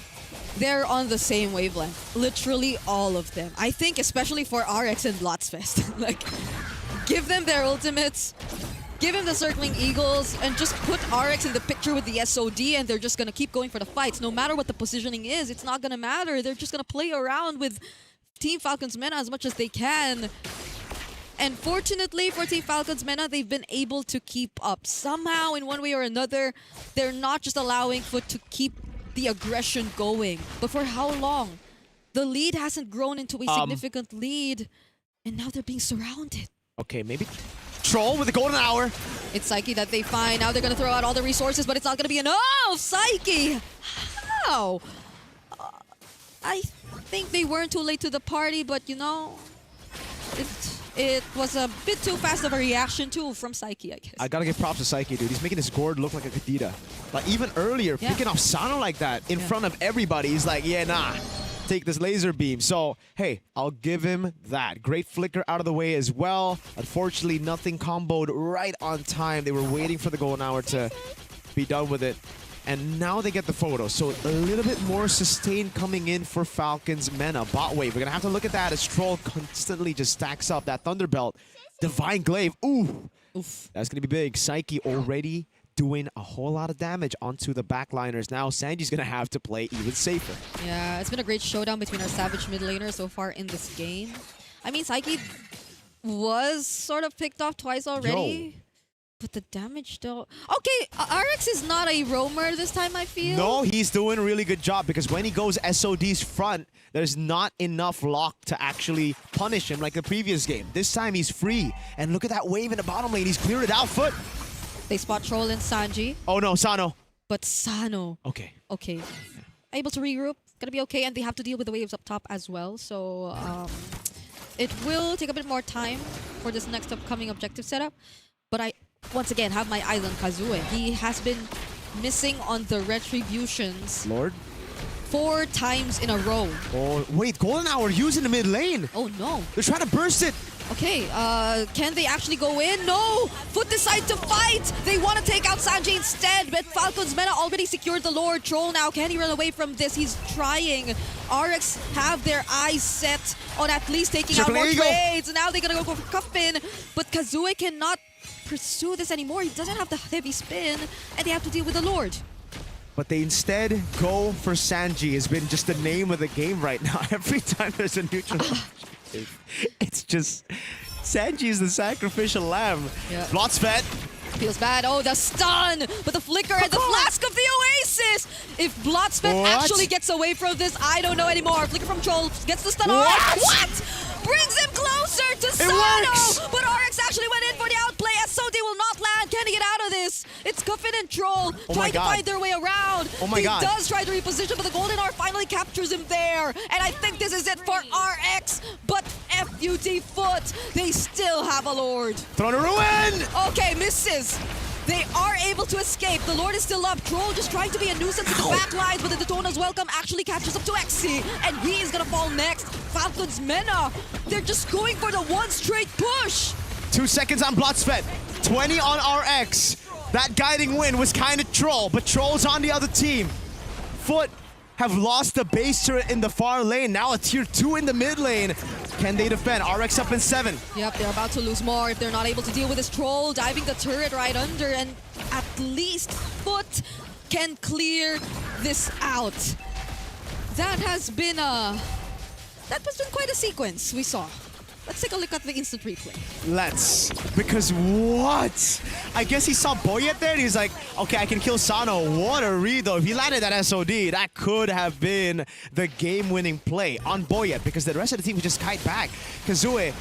They're on the same wavelength. Literally all of them. I think especially for RX and Blotsfest. Like, give them their ultimates. Give him the Circling Eagles and just put RX in the picture with the SOD, and they're just going to keep going for the fights. No matter what the positioning is, it's not going to matter. They're just going to play around with Team Falcons Mena as much as they can. And fortunately for Team Falcons Mena, they've been able to keep up. Somehow, in one way or another, they're not just allowing Foot to keep the aggression going. But for how long? The lead hasn't grown into a significant lead, and now they're being surrounded. Okay, maybe Troll with the golden hour. It's Psyche that they find. Now they're going to throw out all the resources, but it's not going to be enough. Psyche! How? I think they weren't too late to the party, but you know, it was a bit too fast of a reaction too from Psyche, I guess. I gotta give props to Psyche, dude. He's making his gourd look like a Kadita. Like even earlier, picking off Sano like that in front of everybody. He's like, yeah, nah. Take this laser beam. So, hey, I'll give him that. Great flicker out of the way as well. Unfortunately, nothing comboed right on time. They were waiting for the golden hour to be done with it. And now they get the photo. So a little bit more sustain coming in for Falcons Mena. Bot wave. We're going to have to look at that as Troll constantly just stacks up that Thunderbelt. Divine Glaive. Ooh. Oof. That's going to be big. Psyche already doing a whole lot of damage onto the backliners. Now Sanji's going to have to play even safer. Yeah, it's been a great showdown between our Savage mid laners so far in this game. I mean, Psyche was sort of picked off twice already. Yo. But the damage though... Okay, RX is not a roamer this time, I feel. No, he's doing a really good job because when he goes SOD's front, there's not enough lock to actually punish him like the previous game. This time he's free. And look at that wave in the bottom lane. He's cleared it out, Foot. They spot Troll and Sanji. Oh no, Sano. But Sano. Okay. Okay. Able to regroup. Gonna be okay. And they have to deal with the waves up top as well. So it will take a bit more time for this next upcoming objective setup. But I, once again, have my eyes on Kazuha. He has been missing on the Retributions. Lord? 4 times in a row. Oh, wait. Golden Hour using the mid lane. Oh no. They're trying to burst it. Okay, can they actually go in? No! Foot decide to fight! They want to take out Sanji instead, but Falcons Mena already secured the Lord. Troll now, can he run away from this? He's trying. RX have their eyes set on at least taking out more trades. Now they're gonna go for Cuffin, but Kazuha cannot pursue this anymore. He doesn't have the heavy spin, and they have to deal with the Lord. But they instead go for Sanji. Has been just the name of the game right now. Every time there's a neutral... It's just Sanji is the sacrificial lamb. Yeah. Blotsfet. Feels bad. Oh, the stun! But the flicker and the flask of the Oasis! If Blotsfet actually gets away from this, I don't know anymore. Flicker from Troll gets the stun. What? Brings him closer to Sano! But RX actually went in for the outplay. SOD will not land. Can he get out of this? It's Cuffin and Troll trying to find their way around. Oh my God. He does try to reposition, but the Golden Hour finally captures him there. And I think this is it for RX. But FUT Foot, they still have a Lord. Throne of Ruin! Okay, misses. They are able to escape. The Lord is still up. Troll just trying to be a nuisance in the back lines, but the Daytona's welcome actually catches up to XC, and he is gonna fall next. Falcons Mena, they're just going for the one straight push. 2 seconds on Bloodsfed. 20 on RX. That guiding win was kind of Troll, but Troll's on the other team. Foot have lost the base turret in the far lane. Now a tier 2 in the mid lane. Can they defend? RX up in 7. Yep, they're about to lose more if they're not able to deal with this Troll, diving the turret right under, and at least Foot can clear this out. That has been quite a sequence we saw. Let's take a look at the instant replay. Let's. Because what? I guess he saw Boyet there and he's like, okay, I can kill Sano. What a read though. If he landed that SOD, that could have been the game-winning play on Boyet because the rest of the team would just kite back. Kazue,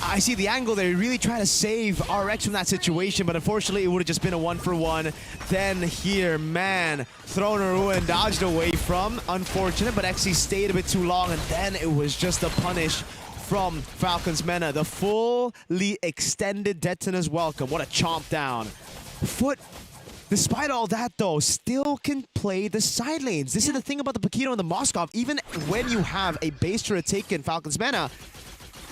I see the angle there. He really trying to save RX from that situation, but unfortunately it would have just been a 1-for-1. Then here, man, Throner and dodged away from. Unfortunate, but XC stayed a bit too long, and then it was just a punish from Falcons Mena. The fully extended Detona's welcome. What a chomp down. Foot, despite all that though, still can play the side lanes. This is the thing about the Paquito and the Moskov. Even when you have a base turret taken, Falcons Mena,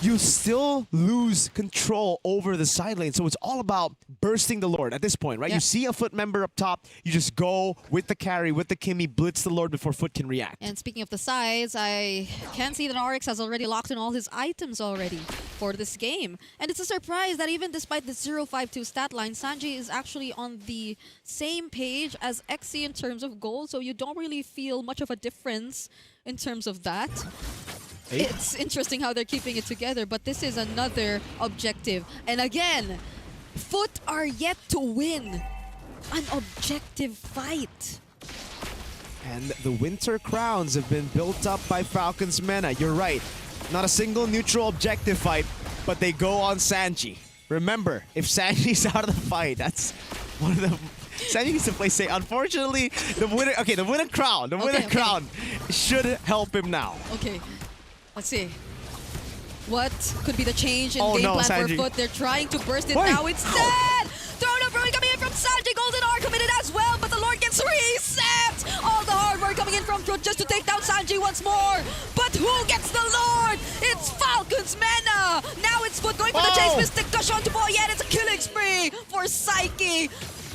you still lose control over the side lane. So it's all about bursting the Lord at this point, right? Yeah. You see a Foot member up top, you just go with the carry, with the Kimmy, blitz the Lord before Foot can react. And speaking of the sides, I can see that RX has already locked in all his items already for this game. And it's a surprise that even despite the 052 stat line, Sanji is actually on the same page as XC in terms of gold, so you don't really feel much of a difference in terms of that. It's interesting how they're keeping it together, but this is another objective. And again, Foot are yet to win an objective fight. And the Winter Crowns have been built up by Falcons Mena. You're right. Not a single neutral objective fight, but they go on Sanji. Remember, if Sanji's out of the fight, that's one of the... Sanji needs to play safe. Unfortunately, the winner... Okay, the Winter Crown. The Winter Crown should help him now. Okay. Let's see. What could be the change in game plan Sanji. for Foot? They're trying to burst it now instead! Thrown up coming in from Sanji. Golden R committed as well, but the Lord gets reset! All the hard work coming in from Foot just to take down Sanji once more. But who gets the Lord? It's Falcons Mena! Now it's Foot going for the chase. Mystic Gush onto Boyet. It's a killing spree for Psyche.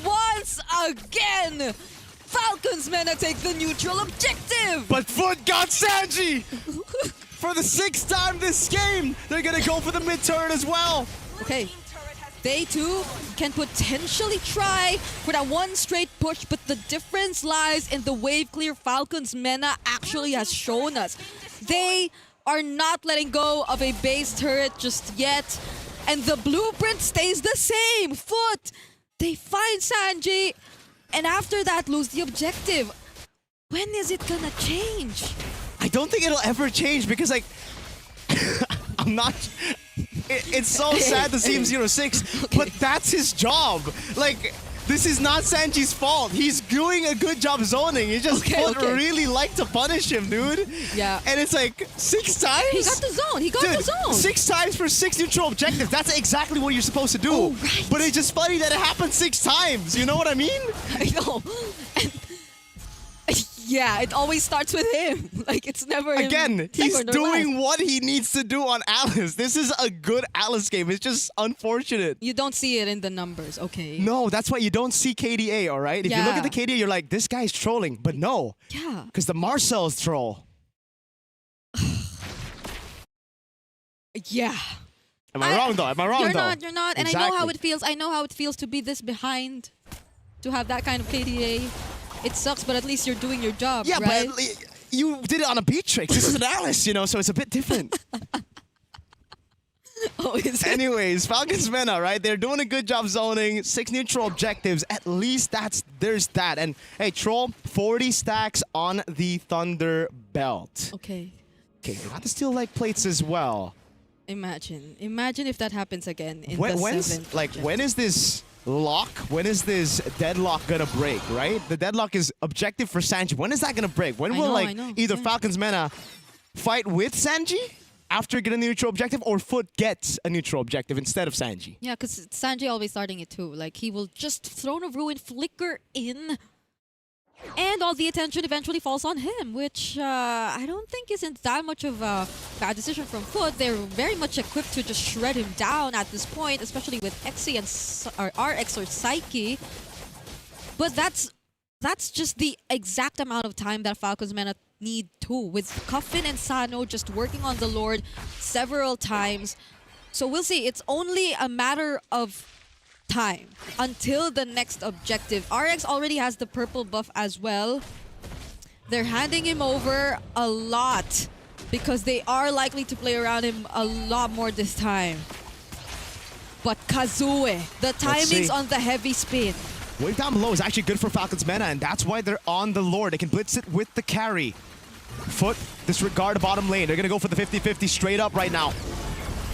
Once again, Falcons Mena take the neutral objective! But Foot got Sanji! For the 6th time this game, they're gonna go for the mid-turn as well. Okay, they too can potentially try for that one straight push, but the difference lies in the wave clear Falcons Mena actually has shown us. They are not letting go of a base turret just yet, and the blueprint stays the same. Foot, they find Sanji, and after that lose the objective. When is it gonna change? I don't think it'll ever change because, like, I'm not... It's so sad to see him 0-6, but that's his job. Like, this is not Sanji's fault. He's doing a good job zoning. He just really like to punish him, dude. Yeah. And it's like, 6 times? He got the zone. He got the zone. 6 times for 6 neutral objectives. That's exactly what you're supposed to do. Oh, right. But it's just funny that it happened 6 times. You know what I mean? I know. Yeah, it always starts with him. Like, it's never Again, he's doing what he needs to do on Alice. This is a good Alice game. It's just unfortunate. You don't see it in the numbers, okay? No, that's why you don't see KDA, all right? If you look at the KDA, you're like, this guy's trolling. But no. Yeah. Because the Marcel's troll. Yeah. Am I wrong, though? Am I wrong, You're though? not, you're not. And I know how it feels. I know how it feels to be this behind, to have that kind of KDA. It sucks, but at least you're doing your job, Yeah, right? but you did it on a Beatrix. This is an Alice, you know, so it's a bit different. Anyways, Falcons Mena, right? They're doing a good job zoning. 6 neutral objectives. At least there's that. And hey, Troll, 40 stacks on the Thunder Belt. Okay. Okay, they got the steel leg plates as well. Imagine if that happens again in the When's 7th. like when is this lock? When is this deadlock gonna break? Right? The deadlock is objective for Sanji. When is that gonna break? When will either Falcons Mena fight with Sanji after getting the neutral objective, or Foot gets a neutral objective instead of Sanji. Yeah, because Sanji always starting it too. Like, he will just Throne of Ruin flicker in, and all the attention eventually falls on him, which I don't think isn't that much of a bad decision from Foot. They're very much equipped to just shred him down at this point, especially with XC and RX or Psyche. But that's just the exact amount of time that Falcons Mena need too, with Coffin and Sano just working on the Lord several times. So we'll see. It's only a matter of time until the next objective. RX already has the purple buff as well. They're handing him over a lot because they are likely to play around him a lot more this time. But Kazue, the timings on the heavy spin. Wave down below is actually good for Falcons Mena, and that's why they're on the Lord. They can blitz it with the carry. Foot, disregard the bottom lane. They're going to go for the 50-50 straight up right now.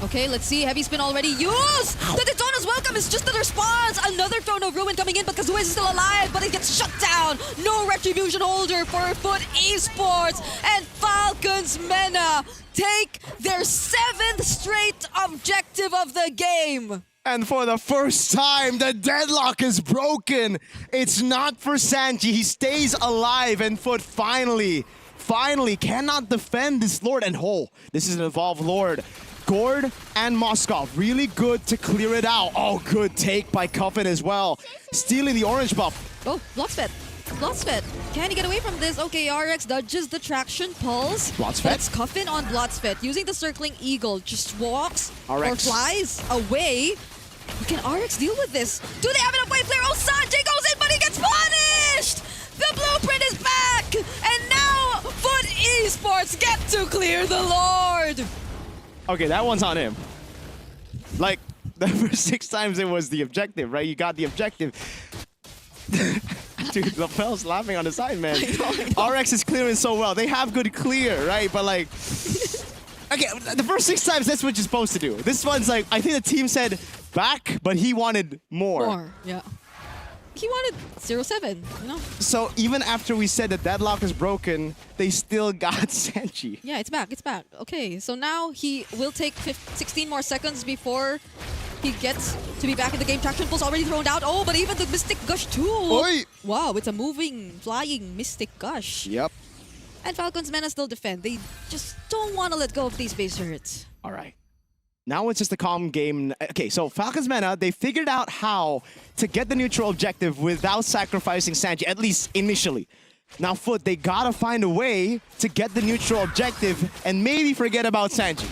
Okay, let's see. Heavy spin already used! The Daytona's welcome is just the response! Another Throne of Ruin coming in, but Kazue is still alive, but it gets shut down! No Retribution holder for Foot Esports! And Falcons Mena take their 7th straight objective of the game! And for the first time, the deadlock is broken. It's not for Sanji. He stays alive, and Foot finally cannot defend this Lord. And this is an evolved Lord. Gord and Moskov, really good to clear it out. Oh, good take by Coffin as well. Stealing the orange buff. Oh, Blotsfed. Can he get away from this? Okay, RX dodges the traction pulse. Blotsfed. That's Coffin on Blotsfed. Using the circling eagle, just walks RX. or flies away. Can RX deal with this? Do they have enough wave clear? Oh, Sanjay goes in, but he gets punished! The blueprint is back! And now, Foot Esports get to clear the Lord! Okay, that one's on him. Like, the first 6 times it was the objective, right? You got the objective. Dude, LaFell's laughing on the side, man. I know. RX is clearing so well. They have good clear, right? But like, okay, the first 6 times, that's what you're supposed to do. This one's like, I think the team said back, but he wanted more. Yeah. He wanted 0-7, you know? So even after we said the deadlock is broken, they still got Sanji. Yeah, it's back. Okay, so now he will take 16 more seconds before he gets to be back in the game. Traction pulse already thrown out. Oh, but even the Mystic Gush too. Oi. Wow, it's a moving, flying Mystic Gush. Yep. And Falcons Mena still defend. They just don't want to let go of these base turrets. All right. Now it's just a calm game. Okay, so Falcons Mena, they figured out how to get the neutral objective without sacrificing Sanji, at least initially. Now Foot, they gotta find a way to get the neutral objective and maybe forget about Sanji.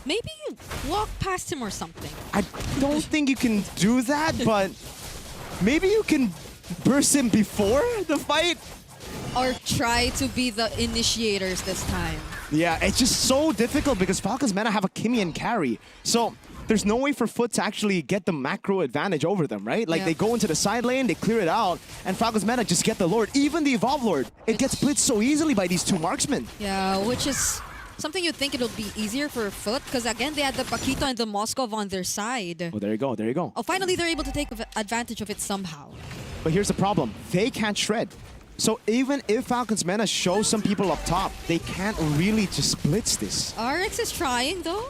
Maybe walk past him or something. I don't think you can do that, but maybe you can burst him before the fight? Or try to be the initiators this time. Yeah, it's just so difficult because Falcons Mena have a Kimian carry. So there's no way for Foot to actually get the macro advantage over them, right? Like, they go into the side lane, they clear it out, and Falcons Mena just get the Lord. Even the Evolve Lord, it gets blitzed so easily by these 2 marksmen. Yeah, which is something you'd think it'll be easier for Foot, because again, they had the Paquito and the Moskov on their side. Oh, there you go. Oh, finally they're able to take advantage of it somehow. But here's the problem. They can't shred. So even if Falcons Mena show some people up top, they can't really just blitz this. RX is trying though.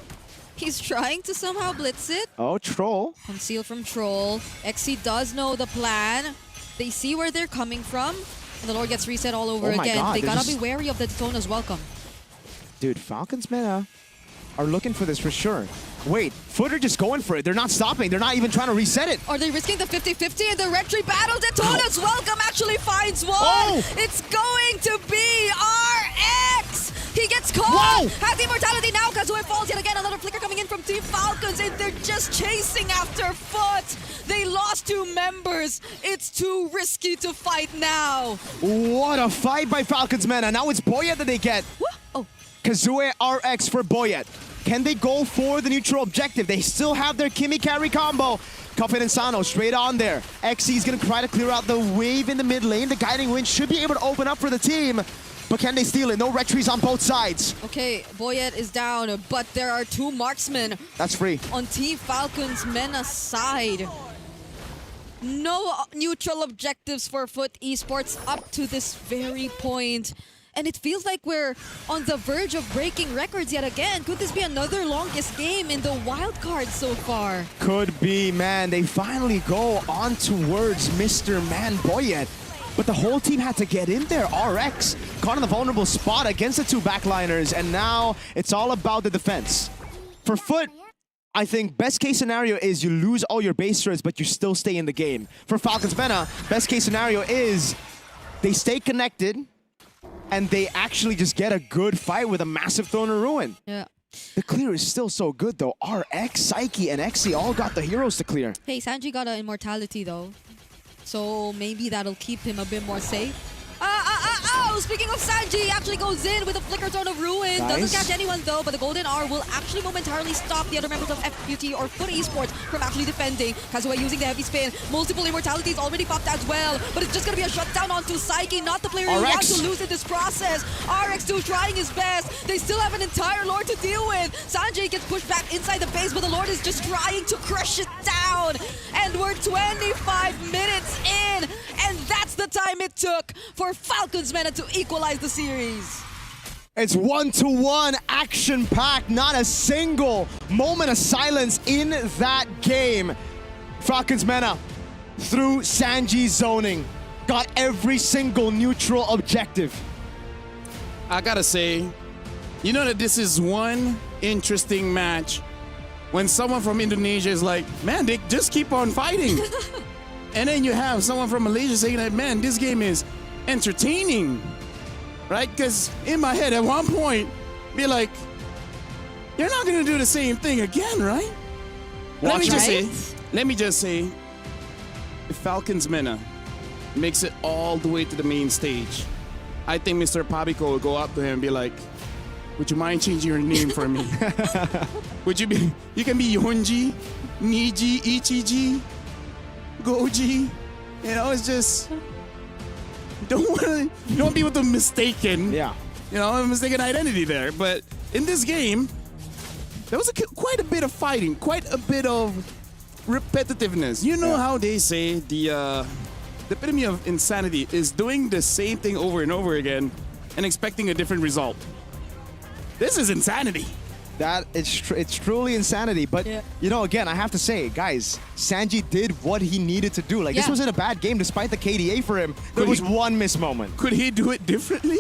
He's trying to somehow blitz it. Oh, Troll. Conceal from Troll. XC does know the plan. They see where they're coming from. And the Lord gets reset all over again. God, they gotta be wary of the Daytona's welcome. Dude, Falcons Mena are looking for this for sure. Wait, Foot are just going for it. They're not stopping. They're not even trying to reset it. Are they risking the 50-50 in the retry battle? Daytona's welcome actually finds one. Oh. It's going to be RX. He gets caught. Whoa. Has the immortality now. Kazue falls yet again. Another flicker coming in from Team Falcons, and they're just chasing after Foot. They lost 2 members. It's too risky to fight now. What a fight by Falcons Mena. Now it's Boyet that they get. What? Oh. Kazue RX for Boyet. Can they go for the neutral objective? They still have their Kimi carry combo. Coffin and Sano straight on there. XC is going to try to clear out the wave in the mid lane. The Guiding Wind should be able to open up for the team. But can they steal it? No retries on both sides. Okay, Boyet is down, but there are 2 marksmen. That's free. On Team Falcons Mena's side. No neutral objectives for Foot Esports up to this very point. And it feels like we're on the verge of breaking records yet again. Could this be another longest game in the wild card so far? Could be, man. They finally go on towards Mr. Manboyet. But the whole team had to get in there. RX caught in the vulnerable spot against the two backliners, and now it's all about the defense. For Foot, I think best case scenario is you lose all your base turrets, but you still stay in the game. For Falcons Mena, best case scenario is they stay connected, and they actually just get a good fight with a massive Throne of Ruin. Yeah. The clear is still so good, though. RX, Psyche, and Xe all got the heroes to clear. Hey, Sanji got an immortality though. So maybe that'll keep him a bit more safe. Speaking of Sanji, he actually goes in with a Flicker Throne of Ruin. Nice. Doesn't catch anyone though, but the Golden R will actually momentarily stop the other members of FPT or Foot Esports from actually defending. Kazuya using the heavy spin. Multiple immortalities already popped as well, but it's just gonna be a shutdown onto Psyche, not the player you want to lose in this process. RX2 trying his best. They still have an entire Lord to deal with. Sanjay gets pushed back inside the base, but the Lord is just trying to crush it down. And we're 25 minutes in, and that's the time it took for Falcons Mena to equalize the series. It's 1-to-1 action-packed, not a single moment of silence in that game. Falcons Mena, through Sanji's zoning, got every single neutral objective. I gotta say, you know that this is one interesting match when someone from Indonesia is like, man, they just keep on fighting. And then you have someone from Malaysia saying that, man, this game is entertaining. Right? Because in my head, at one point, be like, you're not going to do the same thing again, right? Let me just say, if Falcons Mena makes it all the way to the main stage, I think Mr. Pabiko will go up to him and be like, would you mind changing your name for me? Would you be, you can be Yonji, Niji, Ichiji, Goji. You know, it's just, don't want people to mistaken, mistaken identity there. But in this game, there was quite a bit of fighting, quite a bit of repetitiveness. You know how they say the epitome of insanity is doing the same thing over and over again and expecting a different result. This is insanity. It's truly insanity. But, you know, again, I have to say, guys, Sanji did what he needed to do. Like, this wasn't a bad game despite the KDA for him. There was one miss moment. Could he do it differently?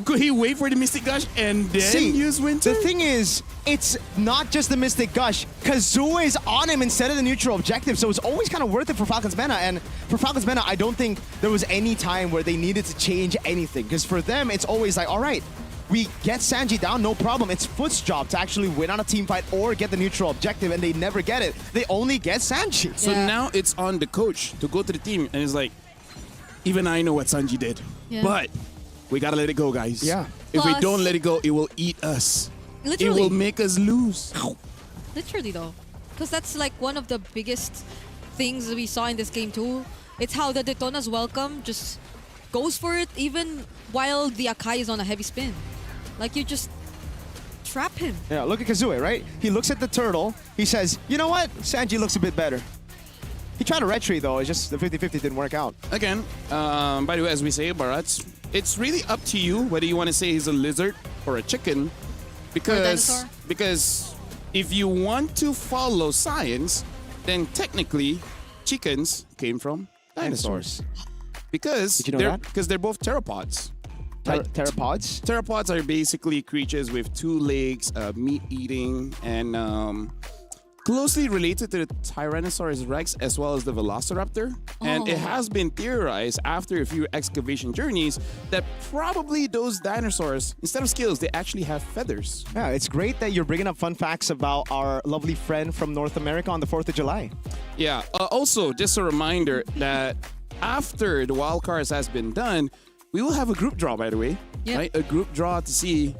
Could he wait for the Mystic Gush and then use Winter? The thing is, it's not just the Mystic Gush. Kazuya is on him instead of the neutral objective, so it's always kind of worth it for Falcons Mena. And for Falcons Mena, I don't think there was any time where they needed to change anything. Because for them, it's always like, all right, we get Sanji down, no problem. It's Foot's job to actually win on a team fight or get the neutral objective, and they never get it. They only get Sanji. So now it's on the coach to go to the team, and it's like, even I know what Sanji did. But we gotta let it go, guys. Yeah. If we don't let it go, it will eat us. Literally. It will make us lose. Literally though. Because that's like one of the biggest things we saw in this game too. It's how the Daytona's welcome just goes for it even while the Akai is on a heavy spin. Like, you just trap him. Yeah, look at Kazuya, right? He looks at the turtle. He says, you know what? Sanji looks a bit better. He tried a retreat, though. It's just the 50-50 didn't work out. Again, by the way, as we say, Barats, it's really up to you whether you want to say he's a lizard or a chicken. Because if you want to follow science, then technically chickens came from dinosaurs. Because Did you know they're both pteropods. Pteropods? Pteropods are basically creatures with two legs, meat eating, and closely related to the Tyrannosaurus Rex as well as the Velociraptor. And it has been theorized after a few excavation journeys that probably those dinosaurs, instead of scales, they actually have feathers. Yeah, it's great that you're bringing up fun facts about our lovely friend from North America on the 4th of July. Yeah, also, just a reminder that after the wildcards has been done, we will have a group draw, by the way. Right? A group draw to see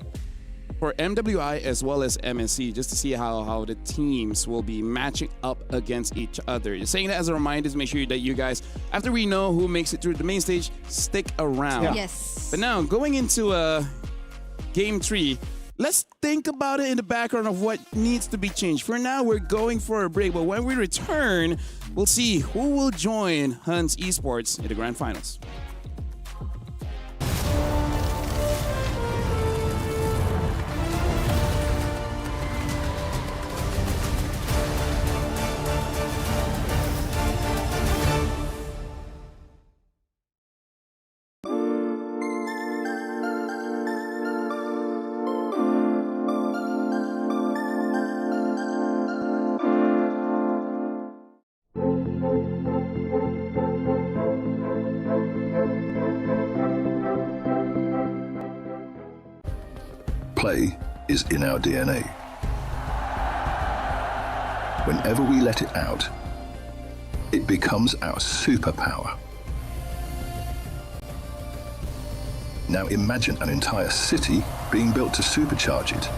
for MWI as well as MSC, just to see how the teams will be matching up against each other. Just saying that as a reminder to make sure that you guys, after we know who makes it through the main stage, stick around. Yeah. Yes. But now, going into Game 3, let's think about it in the background of what needs to be changed. For now, we're going for a break, but when we return, we'll see who will join Hans Esports in the Grand Finals. Play is in our DNA. Whenever we let it out, it becomes our superpower. Now imagine an entire city being built to supercharge it.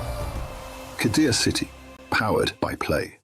Kadir City, powered by play.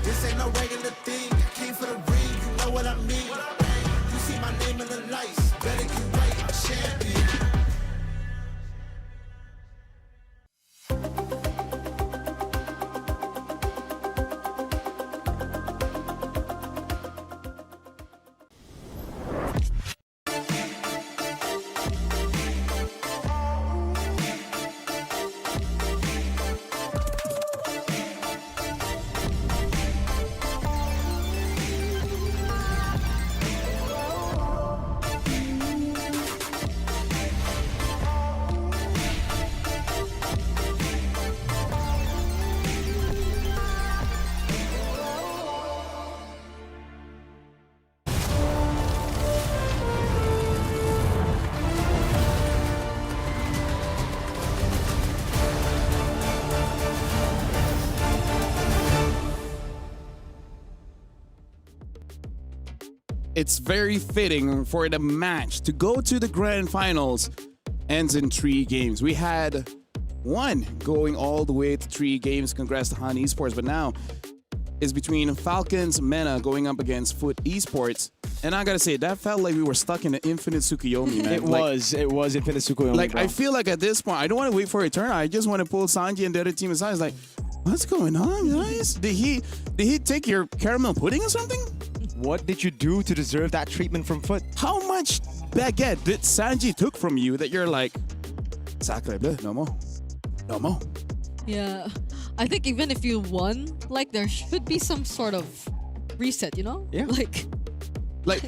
This ain't no regular thing. I came for the ring, you know what I mean. You see my name in the lights, better get right, I'm champion. It's very fitting for the match to go to the grand finals. Ends in 3 games. We had one going all the way to 3 games. Congrats to Han Esports. But now it's between Falcons, Mena going up against Foot Esports. And I gotta say, that felt like we were stuck in an infinite Tsukuyomi, man. It was infinite Tsukuyomi. Like, bro. I feel like at this point, I don't want to wait for a turn. I just want to pull Sanji and the other team aside. It's like, what's going on, guys? Did he take your caramel pudding or something? What did you do to deserve that treatment from Foot? How much baguette did Sanji took from you that you're like, Sakura, no more, no more? Yeah, I think even if you won, like there should be some sort of reset, you know? Yeah. Like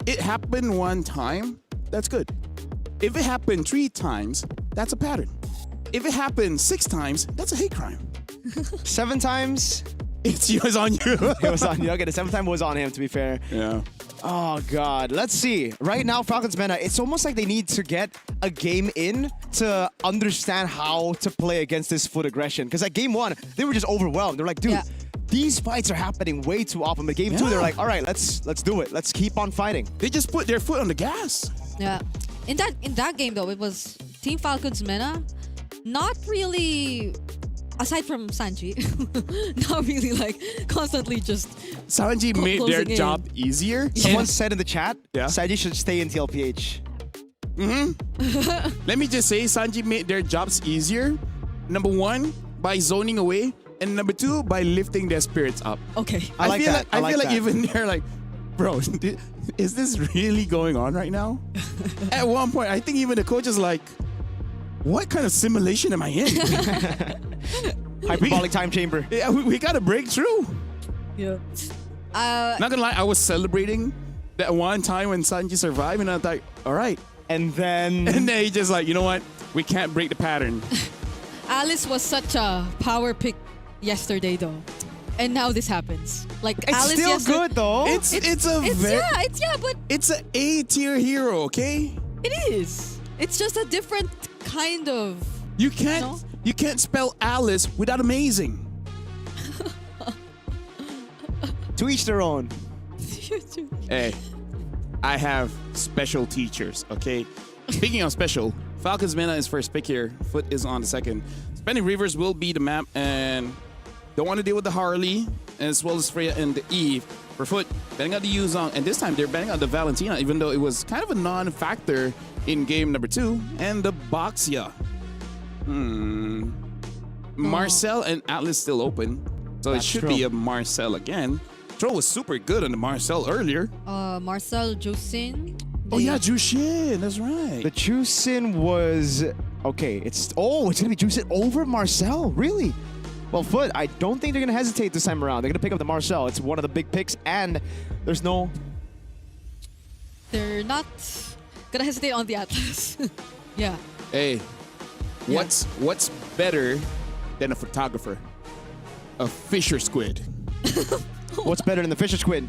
it happened one time, that's good. If it happened 3 times, that's a pattern. If it happened 6 times, that's a hate crime. 7 times? It was on you. It was on you. Okay, the 7th time was on him, to be fair. Yeah. Oh, God. Let's see. Right now, Falcons Mena, it's almost like they need to get a game in to understand how to play against this Foot aggression. Because at game 1, they were just overwhelmed. They're like, dude, these fights are happening way too often. But game 2, they're like, all right, let's do it. Let's keep on fighting. They just put their foot on the gas. Yeah. In that game though, it was Team Falcons Mena, not really. Aside from Sanji, not really like constantly just. Sanji made their job easier. Someone said in the chat, yeah, Sanji should stay in TLPH. Let me just say, Sanji made their jobs easier. Number 1, by zoning away, and number 2, by lifting their spirits up. Okay, I feel like even they're like, bro, is this really going on right now? At one point, I think even the coach is like, what kind of simulation am I in? Hyperbolic time chamber. Yeah, we got to break through. Yeah. Not gonna lie, I was celebrating that one time when Sanji survived, and I thought, all right. And then he just like, you know what? We can't break the pattern. Alice was such a power pick yesterday, though, and now this happens. Like it's Alice still good though. It's but it's an A-tier hero, okay? It is. It's just a different kind of. You can't spell Alice without amazing. To each their own. Hey, I have special teachers, okay? Speaking of special, Falcons Mena is first pick here. Foot is on the second. Spending Rivers will be the map, and don't want to deal with the Harley, as well as Freya and the Eve. For Foot, betting on the Yuzong, and this time they're betting on the Valentina, even though it was kind of a non-factor in game number 2, and the Boxia. Marcel and Atlas still open. So That's it should true. be a Marcel again. Throw was super good on the Marcel earlier. Marcel Jusin. Oh yeah, Jushin. That's right. The Jusin was okay. It's gonna be Jusin over Marcel. Really? Well, Foot, I don't think they're gonna hesitate this time around. They're gonna pick up the Marcel. It's one of the big picks, and there's no. They're not gonna hesitate on the Atlas. Yeah. Hey, what's better than a photographer? A fisher squid. What's better than the Fisher Squid?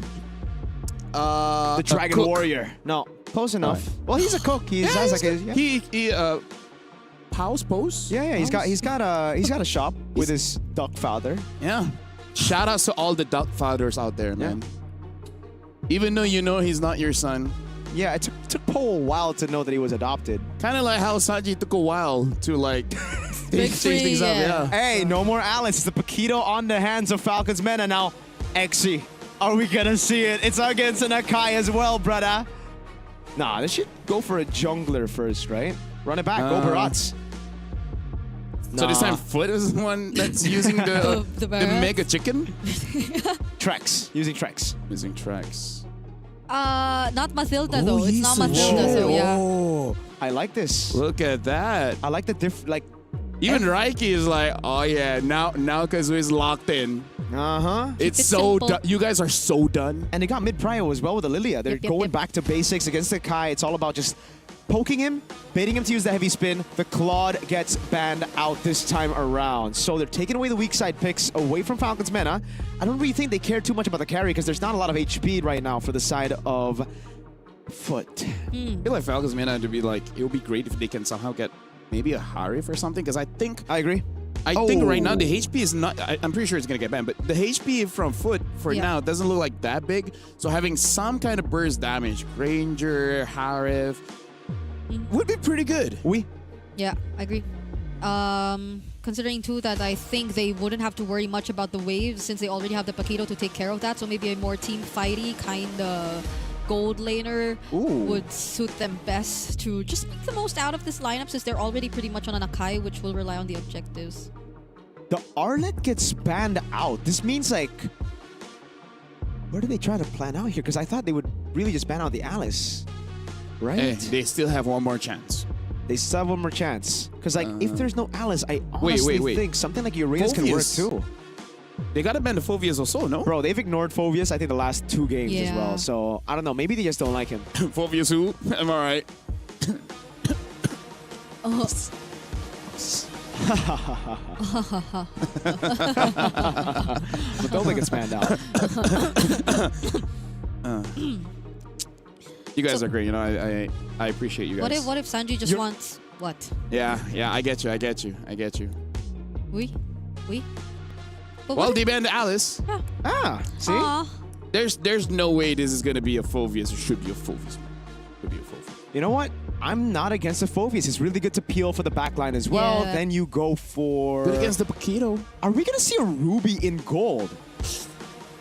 The Dragon cook. Warrior. No, close enough. Well, he's a cook. He has like a He post. Yeah, he's got a shop with his duck father. Yeah. Shout outs to all the duck fathers out there, man. Even though you know he's not your son. Yeah, it took Poe a while to know that he was adopted. Kind of like how Saji took a while to like change things up. Yeah. Hey, no more Alice. It's the Paquito on the hands of Falcons men, and now Exy. Are we gonna see it? It's against an Akai as well, brother. Nah, they should go for a jungler first, right? Run it back, go Barats. So this time Foot is the one that's using the mega chicken? Trex. Using Trex. Using Trex. Not Mathilda though. It's not Mathilda, so yeah. Oh, I like this. Look at that. I like the even Raiki is like, oh yeah, now Kazui's locked in. It's so done. You guys are so done. And they got mid prio as well with the Lilia. They're going back to basics against the Kai. It's all about just poking him, baiting him to use the heavy spin. The Claude gets banned out this time around. So they're taking away the weak side picks away from Falcons Mena. I don't really think they care too much about the carry because there's not a lot of HP right now for the side of Foot. I feel like Falcons Mena to be like, it would be great if they can somehow get maybe a Harif or something, because I agree. I think right now the HP is not, I'm pretty sure it's going to get banned, but the HP from Foot for now doesn't look like that big. So having some kind of burst damage, Granger, Harif, would be pretty good. Yeah, I agree. Considering too that I think they wouldn't have to worry much about the waves since they already have the Paquito to take care of that. So maybe a more team fighty kind of gold laner would suit them best to just make the most out of this lineup since they're already pretty much on an Akai, which will rely on the objectives. The Arlet gets banned out. This means like, where do they try to plan out here? Because I thought they would really just ban out the Alice, right? Hey, they still have one more chance. They still have one more chance. Because like, if there's no Alice, I honestly think something like Uranus can work too. They got to ban the Phoveus also, no? Bro, they've ignored Phoveus, I think, the last 2 games as well. So, I don't know. Maybe they just don't like him. Phoveus who? Am I right? Matilda gets banned out. You guys are great. You know, I appreciate you guys. What if Sanji just wants what? Yeah, I get you. We? But Well, they banned Alice. See? There's no way this is gonna be a Phoveus. It should be a Phoveus. Could be a Phoveus. You know what? I'm not against the Phoveus. It's really good to peel for the backline as well. Yeah. Then you go for... Good against the Paquito. Are we gonna see a Ruby in gold?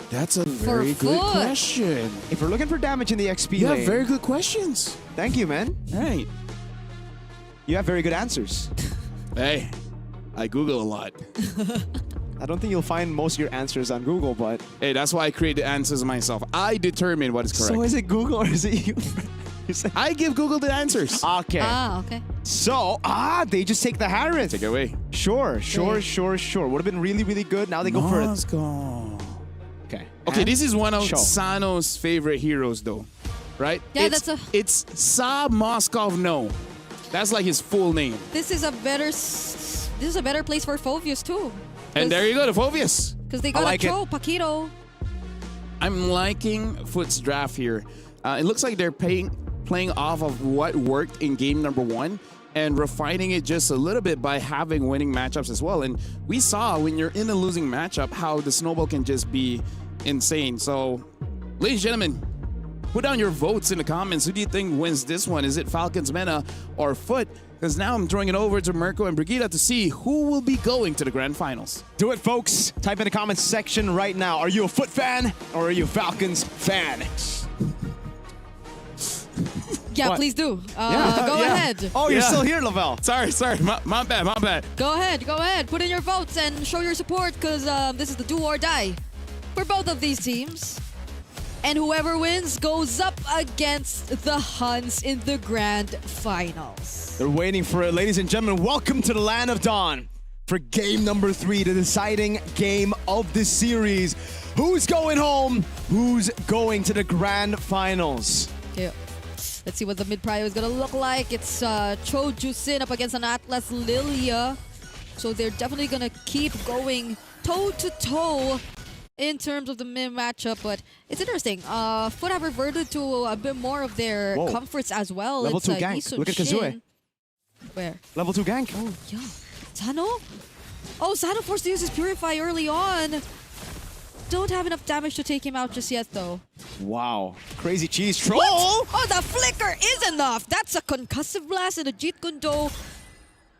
That's a very good question. If we're looking for damage in the XP You lane... have very good questions. Thank you, man. Right. You have very good answers. Hey, I Google a lot. I don't think you'll find most of your answers on Google, but... Hey, that's why I create the answers myself. I determine what is correct. So is it Google or is it you? I give Google the answers. Okay. Okay. So, they just take the Harris. Take it away. Sure. Would have been really, really good. Now they go for it. Okay. Okay, this is one of Show. Sano's favorite heroes, though. Right? Yeah, It's Sa Moskov No. That's like his full name. This is a better place for Phoveus too. And there you go, the Phoveus. Because they got like a Paquito. I'm liking Foot's draft here. It looks like they're playing off of what worked in game number 1 and refining it just a little bit by having winning matchups as well. And we saw when you're in a losing matchup how the snowball can just be insane. So, ladies and gentlemen, put down your votes in the comments. Who do you think wins this one? Is it Falcons Mena or Foot? Because now I'm throwing it over to Mirko and Brigida to see who will be going to the grand finals. Do it, folks. Type in the comments section right now. Are you a Foot fan or are you a Falcons fan? Yeah, What? please do. Yeah. Go Yeah. ahead. Oh, you're Yeah. still here, Lavelle. Sorry. My bad. Go ahead. Put in your votes and show your support because this is the do or die for both of these teams. And whoever wins goes up against the Huns in the grand finals. They're waiting for it. Ladies and gentlemen, welcome to the Land of Dawn for game number 3, the deciding game of the series. Who's going home? Who's going to the grand finals? Okay. Let's see what the mid-prio is going to look like. It's Cho Jusin up against an Atlas Lilia. So they're definitely going to keep going toe-to-toe in terms of the mid matchup, but it's interesting. Foot have reverted to a bit more of their comforts as well. Level it's, 2 gank. Yisun Look at Shin. Kazue. Where? Level 2 gank. Oh, yeah. Sano? Oh, Sano forced to use his Purify early on. Don't have enough damage to take him out just yet, though. Wow. Crazy cheese troll. What? Oh, the flicker is enough. That's a concussive blast and a Jeet Kune Do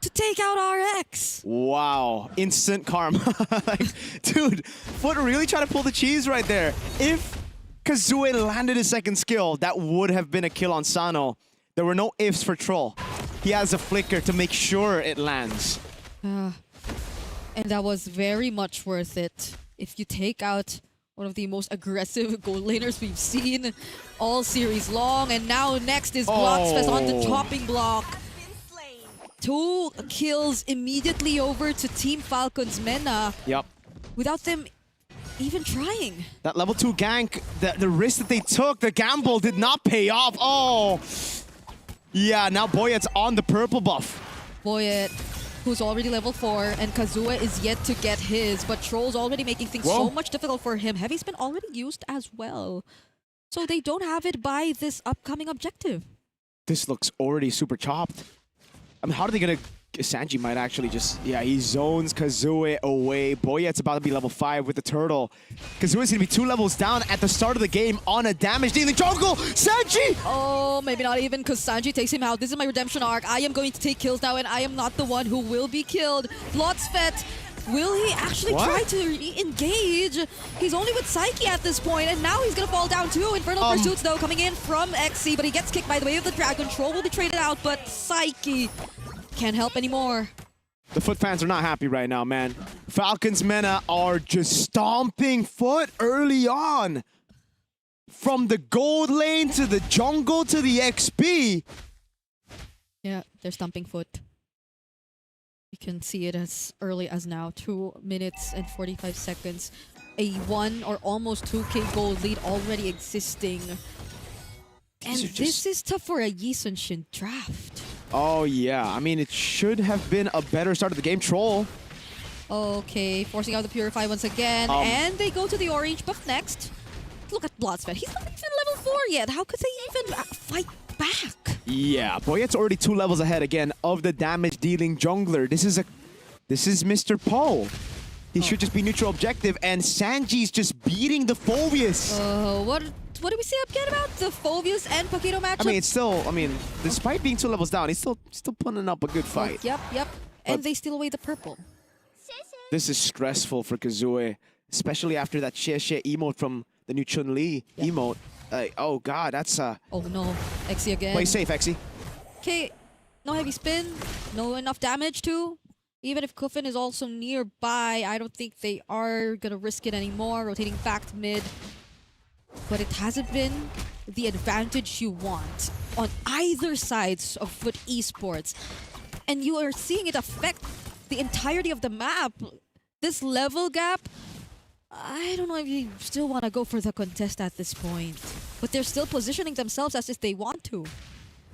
to take out RX. Wow. Instant karma. Like, dude, Foot really trying to pull the cheese right there. If Kazue landed his second skill, that would have been a kill on Sano. There were no ifs for Troll. He has a flicker to make sure it lands. And that was very much worth it. If you take out one of the most aggressive gold laners we've seen all series long, and now next is Bloxfest on the chopping block. 2 kills immediately over to Team Falcon's Mena. Yep. Without them even trying. That level 2 gank, the risk that they took, the gamble did not pay off. Oh. Yeah, now Boyet's on the purple buff. Boyet, who's already level 4, and Kazue is yet to get his, but Troll's already making things so much difficult for him. Heavy's been already used as well. So they don't have it by this upcoming objective. This looks already super chopped. I mean, how are they gonna... Sanji might actually just... Yeah, he zones Kazue away. Boyet's about to be level 5 with the turtle. Kazue's gonna be 2 levels down at the start of the game on a damage-dealing jungle. Sanji! Oh, maybe not even, because Sanji takes him out. This is my redemption arc. I am going to take kills now, and I am not the one who will be killed. Blotsfet, will he actually try to engage? He's only with Psyche at this point, and now he's gonna fall down too. Infernal Pursuits, though, coming in from XC, but he gets kicked by the way of the Dragon. Troll will be traded out, but Psyche can't help anymore. The Foot fans are not happy right now, man. Falcons Mena are just stomping Foot early on. From the gold lane to the jungle to the XP. Yeah, they're stomping Foot. You can see it as early as now. 2 minutes and 45 seconds. A 1 or almost 2k gold lead already existing. And this is tough for a Yisun Shin draft. Oh, yeah. I mean, it should have been a better start of the game. Troll. Okay, forcing out the Purify once again. And they go to the orange buff next. Look at Bloodsfed. He's not even level 4 yet. How could they even fight back? Yeah, Boyet's already 2 levels ahead again of the damage-dealing jungler. This is Mr. Poe. He should just be neutral objective, and Sanji's just beating the Phoveus. What did we say again about the Phoveus and Paquito matchup? I mean, it's still, despite being 2 levels down, he's still putting up a good fight. Yep. And they steal away the purple. This is stressful for Kazue, especially after that Xie emote from the new Chun-Li emote. Oh god, that's Oh no, Exy again. Play safe, Exy. Okay, no heavy spin, no enough damage too. Even if Kuffin is also nearby, I don't think they are gonna risk it anymore. Rotating back to mid. But it hasn't been the advantage you want on either sides of Foot Esports. And you are seeing it affect the entirety of the map. This level gap, I don't know if you still want to go for the contest at this point. But they're still positioning themselves as if they want to.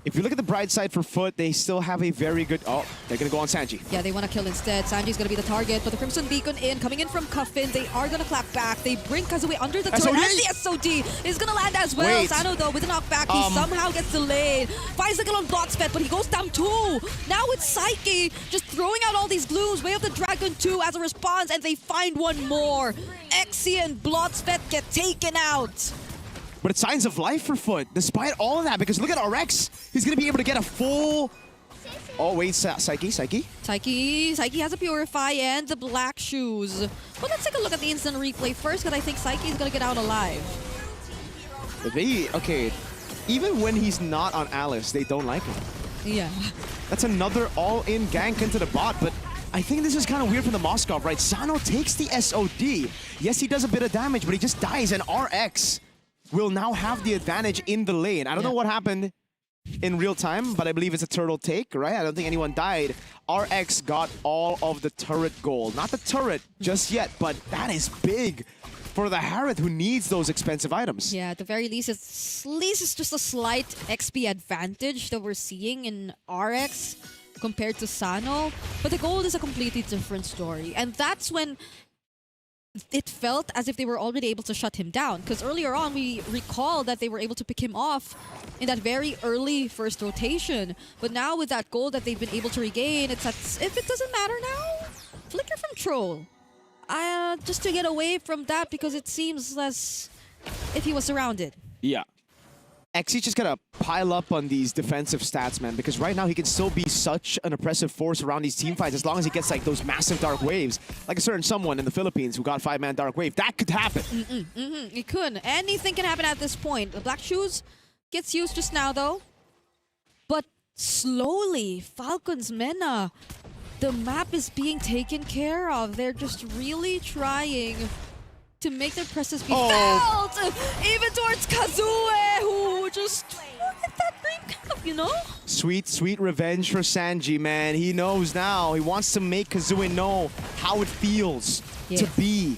If you look at the bright side for Foot, they still have a very good... Oh, they're going to go on Sanji. Yeah, they want to kill instead. Sanji's going to be the target, but the Crimson Beacon coming in from Kuffin. They are going to clap back. They bring Kazue under the turret, and the SOD is going to land as well. Wait. Sano, though, with a knockback, he somehow gets delayed. Finds the kill on Blotsfet, but he goes down too. Now it's Psyche just throwing out all these glooms. Way of the Dragon 2 as a response, and they find one more. Exy and Blotsfet get taken out. But it's signs of life for Foot, despite all of that, because look at RX. He's going to be able to get a full... Oh, wait, Psyche. Psyche has a Purify and the black shoes. But let's take a look at the instant replay first, because I think Psyche is going to get out alive. Okay, even when he's not on Alice, they don't like him. Yeah. That's another all-in gank into the bot, but I think this is kind of weird from the Moskov, right? Sano takes the SOD. Yes, he does a bit of damage, but he just dies, and RX will now have the advantage in the lane. I don't know what happened in real time, but I believe it's a turtle take, right? I don't think anyone died. RX got all of the turret gold. Not the turret just yet, but that is big for the Harith, who needs those expensive items. Yeah, at the very least, it's just a slight XP advantage that we're seeing in RX compared to Sano. But the gold is a completely different story. And that's when it felt as if they were already able to shut him down. Because earlier on, we recall that they were able to pick him off in that very early first rotation. But now with that gold that they've been able to regain, it's as if it doesn't matter now. Flicker from Troll. Just to get away from that, because it seems as if he was surrounded. Yeah. XC's just gotta pile up on these defensive stats, man, because right now he can still be such an oppressive force around these team fights as long as he gets like those massive dark waves. Like a certain someone in the Philippines who got 5-man dark wave. That could happen. It could. Anything can happen at this point. The Black Shoes gets used just now, though. But slowly, Falcons Mena, the map is being taken care of. They're just really trying to make their presence be felt, even towards Kazue, who just at that brink of, you know? Sweet, sweet revenge for Sanji, man. He knows now. He wants to make Kazue know how it feels to be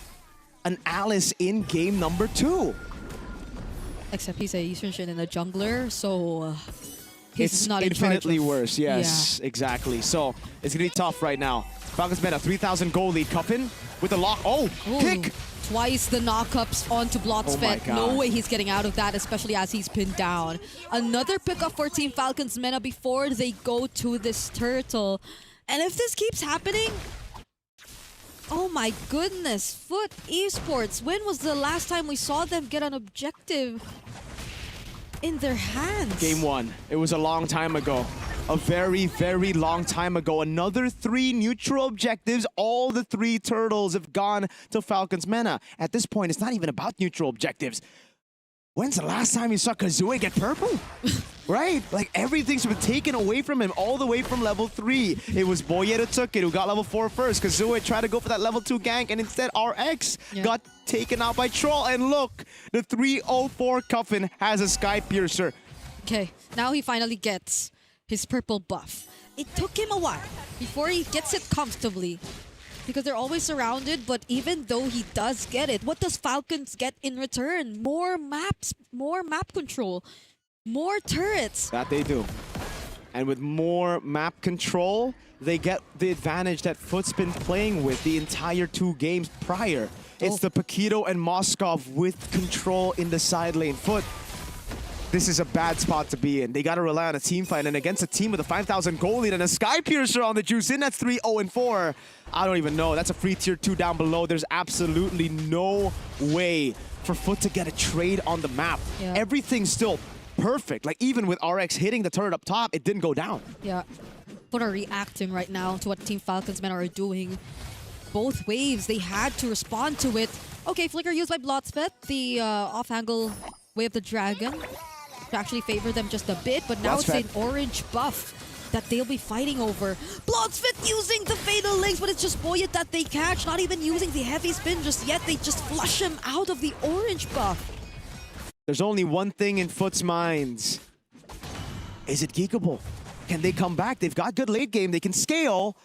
an Alice in game number 2. Except he's a Eastern Shin and a jungler, so it's not infinitely in charge of, worse. Yes, exactly. So it's gonna be tough right now. Falcons Meta 3,000 gold lead. Cuffin with the lock. Oh, kick! Twice the knockups onto Blotsfed. No way he's getting out of that, especially as he's pinned down. Another pickup for Team Falcons Mena before they go to this turtle. And if this keeps happening, oh my goodness, Foot Esports, when was the last time we saw them get an objective in their hands? Game 1. It was a long time ago. A very, very long time ago. Another 3 neutral objectives. All the 3 turtles have gone to Falcons Mena. At this point, it's not even about neutral objectives. When's the last time you saw Kazue get purple? Right? Like, everything's been taken away from him all the way from level 3. It was Boye who took it, who got level 4 first. Kazue tried to go for that level 2 gank, and instead RX got taken out by Troll. And look, the 304 Cuffin has a Sky Piercer. Okay, now he finally gets his purple buff. It took him a while before he gets it comfortably, because they're always surrounded, but even though he does get it, what does Falcons get in return? More maps, more map control, more turrets. That they do. And with more map control, they get the advantage that Foot's been playing with the entire 2 games prior. It's the Paquito and Moskov with control in the side lane. Foot, this is a bad spot to be in. They got to rely on a team fight, and against a team with a 5,000 gold lead and a Sky Piercer on the juice in, that's 3-0-4. I don't even know. That's a free tier 2 down below. There's absolutely no way for Foot to get a trade on the map. Everything's still perfect. Like, even with RX hitting the turret up top, it didn't go down. Yeah. Foot are reacting right now to what Team Falcons Men are doing. Both waves, they had to respond to it. Okay, Flicker used by Blotsfed, the off-angle Way of the Dragon, to actually favor them just a bit, but now it's an orange buff that they'll be fighting over. Blotsfed using the Fatal Links, but it's just Boyet that they catch, not even using the heavy spin just yet. They just flush him out of the orange buff. There's only one thing in Foot's minds. Is it geekable? Can they come back? They've got good late game. They can scale.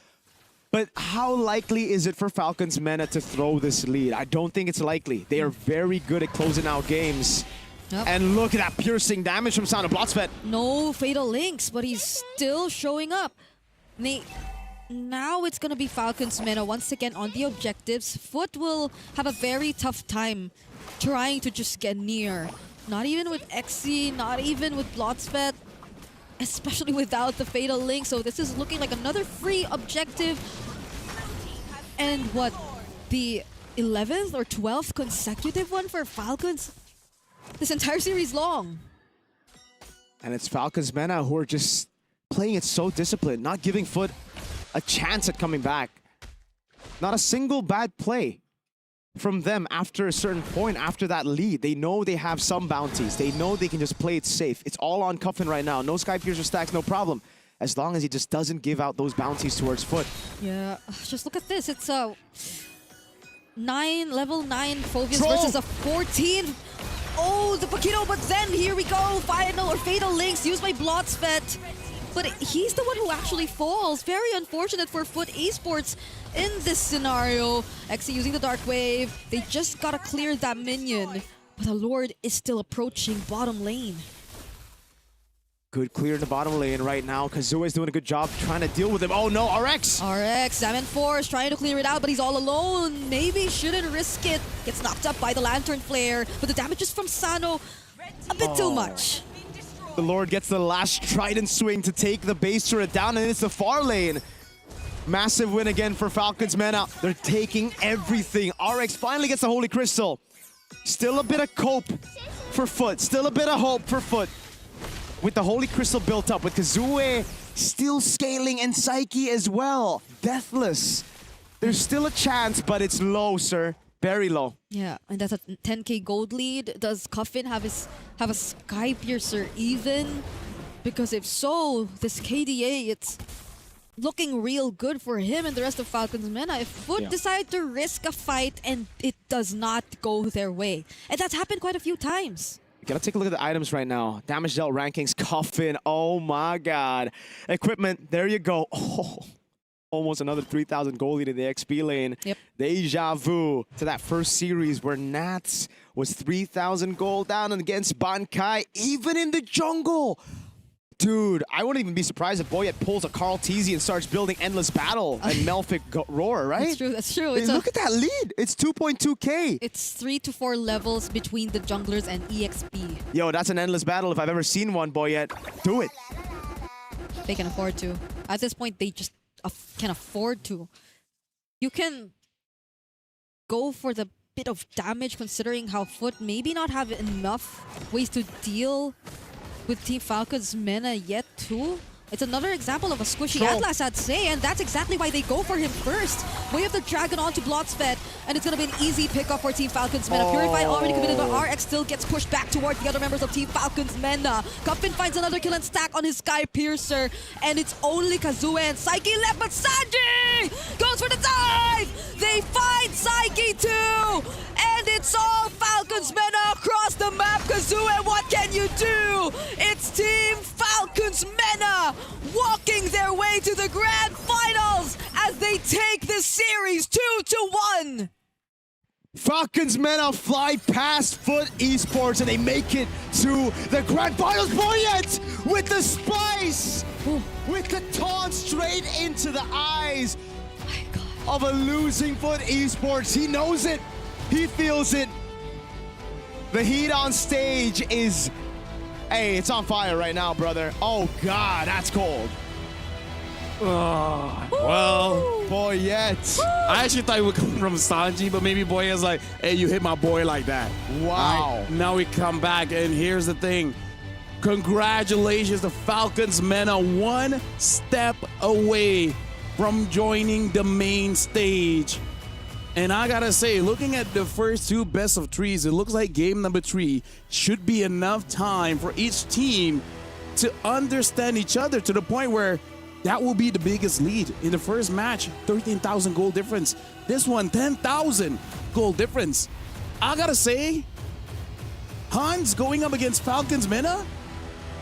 But how likely is it for Falcons Mena to throw this lead? I don't think it's likely. They are very good at closing out games. And look at that piercing damage from Sound of Blotsfed. No Fatal Links, but he's still showing up. Now it's going to be Falcons Mena once again on the objectives. Foot will have a very tough time trying to just get near. Not even with XC, not even with Blotsfed, especially without the Fatal Link. So this is looking like another free objective. And what, the 11th or 12th consecutive one for Falcons this entire series long. And it's Falcons Mena who are just playing it so disciplined, not giving Foot a chance at coming back. Not a single bad play from them after a certain point, after that lead. They know they have some bounties. They know they can just play it safe. It's all on Cuffin right now. No Sky Piercer stacks, no problem. As long as he just doesn't give out those bounties towards Foot. Yeah, just look at this. It's a level 9 Phoveus Troll. versus a 14. Oh, the Paquito, but then here we go. Final or Fatal Links used by Blotsvet. But he's the one who actually falls. Very unfortunate for Foot Esports in this scenario. XC using the Dark Wave. They just gotta clear that minion. But the Lord is still approaching bottom lane. Good clear in the bottom lane right now. Kazua is doing a good job trying to deal with him. Oh no, RX! RX, Zaman Force trying to clear it out, but he's all alone. Maybe shouldn't risk it. Gets knocked up by the Lantern Flare, but the damage is from Sano. A bit too much. The Lord gets the last Trident swing to take the base turret down, and it's the far lane. Massive win again for Falcons Mena. They're taking everything. RX finally gets the Holy Crystal. Still a bit of cope for Foot. Still a bit of hope for Foot. With the Holy Crystal built up, with Kazue still scaling and Psyche as well. Deathless. There's still a chance, but it's low, sir. Very low. Yeah, and that's a 10k gold lead. Does Cuffin have a Sky Piercer even? Because if so, this KDA, it's looking real good for him and the rest of Falcons Mena. If Foot decide to risk a fight and it does not go their way. And that's happened quite a few times. You gotta take a look at the items right now. Damage dealt rankings, Cuffin. Oh my god. Equipment, there you go. Oh, almost another 3,000 gold lead in the XP lane. Yep. Deja vu to that first series where Nats was 3,000 gold down against Bankai, even in the jungle. Dude, I wouldn't even be surprised if Boyet pulls a Carl Teasy and starts building Endless Battle and Melfic Roar, right? That's true, that's true. Hey, look at that lead. It's 2.2k. It's 3 to 4 levels between the junglers and EXP. Yo, that's an Endless Battle if I've ever seen one, Boyet. Do it. They can afford to. At this point, they just can afford to. You can go for the bit of damage considering how Foot maybe not have enough ways to deal with Team Falcons Mena yet too. It's another example of a squishy Atlas, I'd say, and that's exactly why they go for him first. We have the Dragon onto Blotsvet, and it's going to be an easy pickup for Team Falcons Mena. Purify already committed, but RX still gets pushed back towards the other members of Team Falcons Mena. Cuffin finds another kill and stack on his Sky Piercer, and it's only Kazue and Psyche left, but Sanji goes for the dive! They find Psyche too! And it's all Falcons Mena across the map. Kazue, what can you do? It's Team Falcons Mena walking their way to the grand finals as they take this series 2-1. Falcons Mena fly past Foot Esports and they make it to the grand finals. Boyet with the spice, with the taunt straight into the eyes of a losing Foot Esports. He knows it. He feels it. The heat on stage is, hey, it's on fire right now, brother. Oh God, that's cold. Well, Boyet. I actually thought it would come from Sanji, but maybe Boyet's like, hey, you hit my boy like that. Wow. Right, now we come back, and here's the thing. Congratulations, the Falcons Mena one step away from joining the main stage. And I gotta say, looking at the first two best of threes, it looks like game number 3 should be enough time for each team to understand each other to the point where that will be the biggest lead. In the first match, 13,000 gold difference. This one, 10,000 gold difference. I gotta say, Hans going up against Falcons Mena,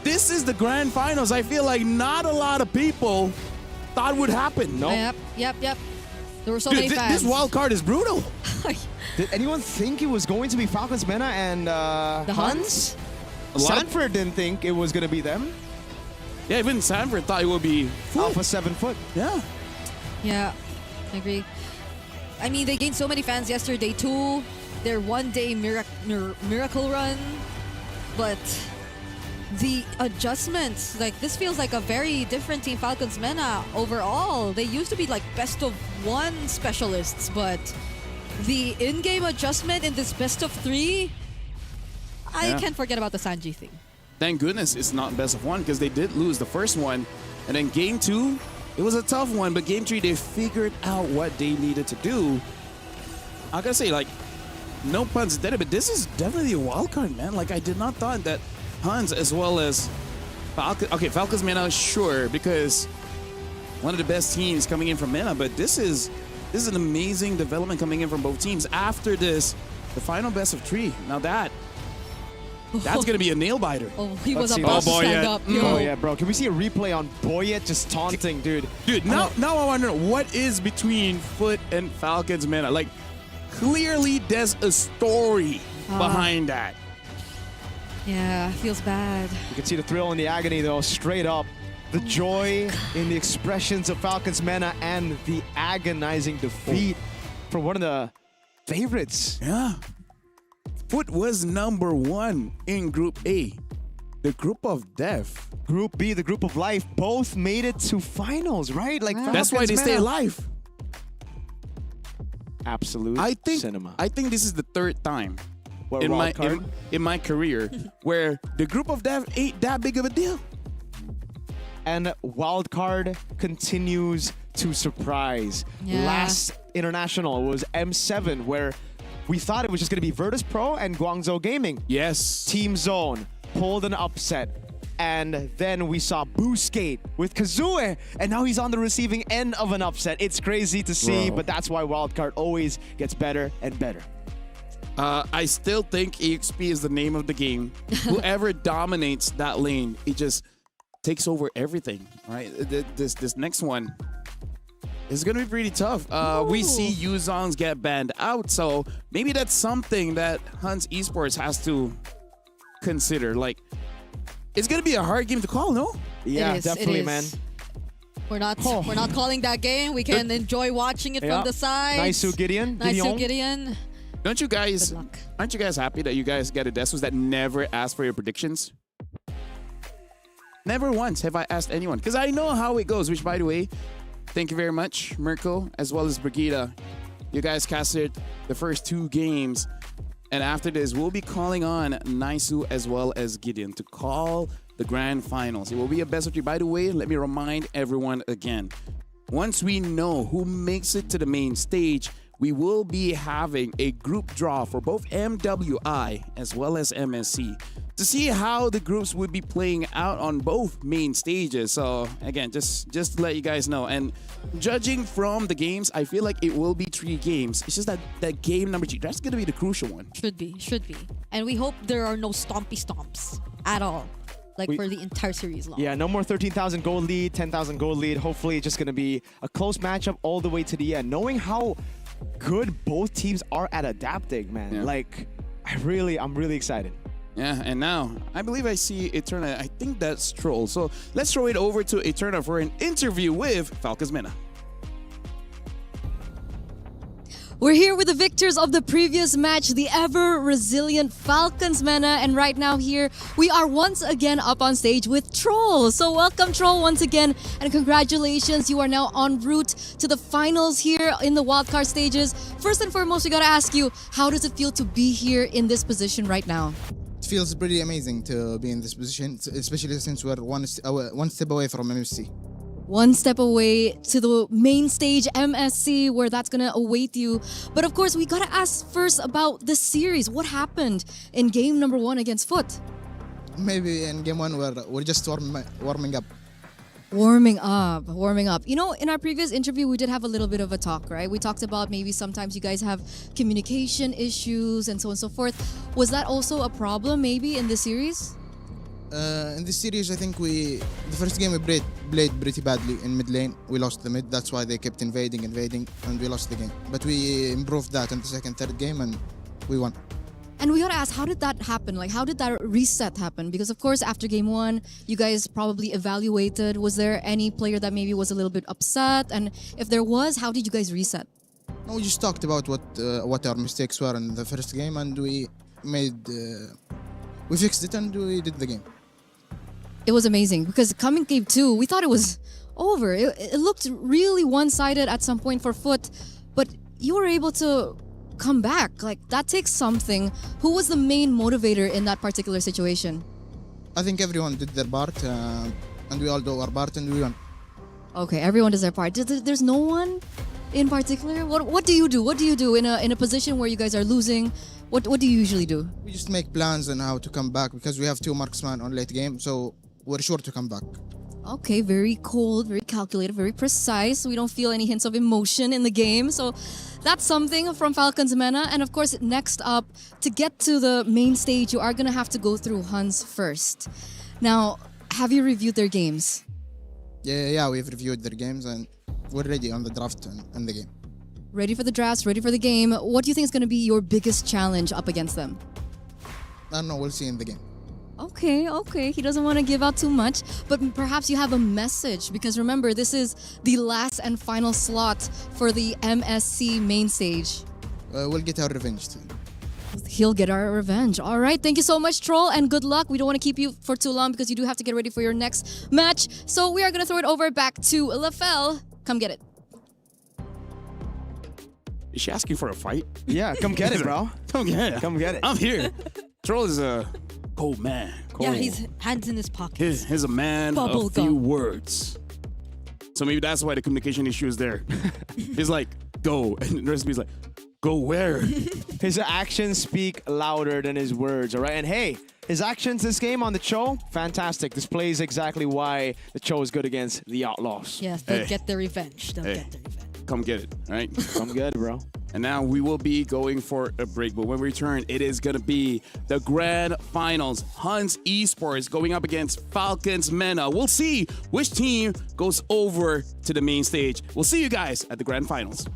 this is the grand finals. I feel like not a lot of people thought would happen. No. Yep. There were so Dude, many fans. This wild card is brutal. Did anyone think it was going to be Falcons Mena and the Huns? Sanford didn't think it was going to be them. Yeah, even Sanford thought it would be Alpha 7 Foot. Yeah. Yeah, I agree. I mean, they gained so many fans yesterday too. Their one-day miracle run. But the adjustments, like this feels like a very different Team Falcons Mena overall. They used to be like best of 1 specialists, but the in-game adjustment in this best of 3, I can't forget about the Sanji thing. Thank goodness it's not best of 1 because they did lose the first one. And then game 2, it was a tough one, but game 3, they figured out what they needed to do. I gotta say, like, no puns intended, but this is definitely a wild card, man. Like, I did not thought that Hans as well as Falcons. Okay, Falcons MENA, sure, because one of the best teams coming in from MENA, but this is an amazing development coming in from both teams. After this, the final best of 3. Now that's gonna be a nail biter. Oh, he Let's was see. about to Oh, stand Boyet. up. Yo. Oh yeah, bro. Can we see a replay on Boyet just taunting, dude? Dude, now I wonder what is between Foot and Falcons MENA. Like, clearly there's a story behind that. Yeah, feels bad. You can see the thrill and the agony, though, straight up. The joy in the expressions of Falcons MENA and the agonizing defeat for one of the favorites. Yeah. Foot was number 1 in Group A, the group of death. Group B, the group of life, both made it to finals, right? Like That's why they Falcons stay MENA. alive. Absolute cinema. I think this is the 3rd time What, in wild card? in my career where the group of death ain't that big of a deal. And wildcard continues to surprise. Yeah. Last international was M7, where we thought it was just going to be Virtus Pro and Guangzhou Gaming. Yes. Team Zone pulled an upset. And then we saw Booskate with Kazue, and now he's on the receiving end of an upset. It's crazy to see, but that's why wildcard always gets better and better. I still think EXP is the name of the game. Whoever dominates that lane, it just takes over everything. All right, this next one is gonna be pretty tough. We see Yuzongs get banned out, so maybe that's something that Hans Esports has to consider. Like, it's gonna be a hard game to call, no? Yeah, It is, definitely, it is. man. We're not calling that game. We can enjoy watching it from the side. Nice Gideon. Nice Gideon. Don't you guys? Good luck. Aren't you guys happy that you guys get a Desus that never asked for your predictions? Never once have I asked anyone, because I know how it goes. Which, by the way, thank you very much, Mirko, as well as Brigida. You guys casted the first 2 games, and after this, we'll be calling on Naisu as well as Gideon to call the grand finals. It will be a best of 3. By the way, let me remind everyone again. Once we know who makes it to the main stage, we will be having a group draw for both MWI as well as MSC to see how the groups would be playing out on both main stages. So again, just to let you guys know. And judging from the games, I feel like it will be 3 games. It's just that game number 3, that's going to be the crucial one. Should be. And we hope there are no stompy stomps at all. Like for the entire series long. Yeah, no more 13,000 gold lead, 10,000 gold lead. Hopefully it's just going to be a close matchup all the way to the end. Knowing how good both teams are at adapting, man. Yeah. Like, I'm really excited. Yeah, and now I believe I see Eterna. I think that's Troll. So let's throw it over to Eterna for an interview with Falcons MENA. We're here with the victors of the previous match, the ever-resilient Falcons MENA, and right now here, we are once again up on stage with Troll. So welcome, Troll, once again, and congratulations, you are now en route to the finals here in the wildcard stages. First and foremost, we gotta ask you, how does it feel to be here in this position right now? It feels pretty amazing to be in this position, especially since we're one step away from MSC. One step away to the main stage, MSC, where that's gonna await you. But of course, we gotta ask first about this series. What happened in game number 1 against Foot? Maybe in game 1 we're just warming up. Warming up. You know, in our previous interview, we did have a little bit of a talk, right? We talked about maybe sometimes you guys have communication issues and so on and so forth. Was that also a problem maybe in this series? In this series, I think the first game we played pretty badly in mid lane. We lost the mid, that's why they kept invading, and we lost the game. But we improved that in the second, third game, and we won. And we gotta ask, how did that happen? Like, how did that reset happen? Because of course, after game 1, you guys probably evaluated. Was there any player that maybe was a little bit upset? And if there was, how did you guys reset? No, we just talked about what our mistakes were in the first game, and we fixed it, and we did the game. It was amazing because coming game 2, we thought it was over. It looked really one-sided at some point for Foot, but you were able to come back. Like, that takes something. Who was the main motivator in that particular situation? I think everyone did their part, and we all do our part, and we won. Okay, everyone does their part. There's no one in particular? What do you do? What do you do in a position where you guys are losing? What do you usually do? We just make plans on how to come back because we have 2 marksmen on late game, so we're sure to come back. Okay, very cold, very calculated, very precise. We don't feel any hints of emotion in the game. So that's something from Falcons Mena. And of course, next up, to get to the main stage, you are going to have to go through Huns first. Now, have you reviewed their games? Yeah, we've reviewed their games and we're ready on the draft and the game. Ready for the drafts, ready for the game. What do you think is going to be your biggest challenge up against them? I don't know, we'll see in the game. Okay. He doesn't want to give out too much, but perhaps you have a message because remember, this is the last and final slot for the MSC main stage. We'll get our revenge too. He'll get our revenge. All right. Thank you so much, Troll, and good luck. We don't want to keep you for too long because you do have to get ready for your next match. So we are going to throw it over back to LaFell. Come get it. Is she asking for a fight? Yeah, come get it, bro. Come get it. Come get it. I'm here. Troll is a cold man. Cold. Yeah, he's hands in his pockets. He's a man Bubble of few gum. words. So maybe that's why the communication issue is there. He's like, go. And the rest of me is like, go where? His actions speak louder than his words, all right? And hey, his actions this game on the Cho, fantastic. Displays exactly why the Cho is good against the Outlaws. Yes, they'll get their revenge. They'll get their revenge. Come get it, all right? Come get it, bro. And now we will be going for a break. But when we return, it is going to be the grand finals. Huns Esports going up against Falcons Mena. We'll see which team goes over to the main stage. We'll see you guys at the grand finals.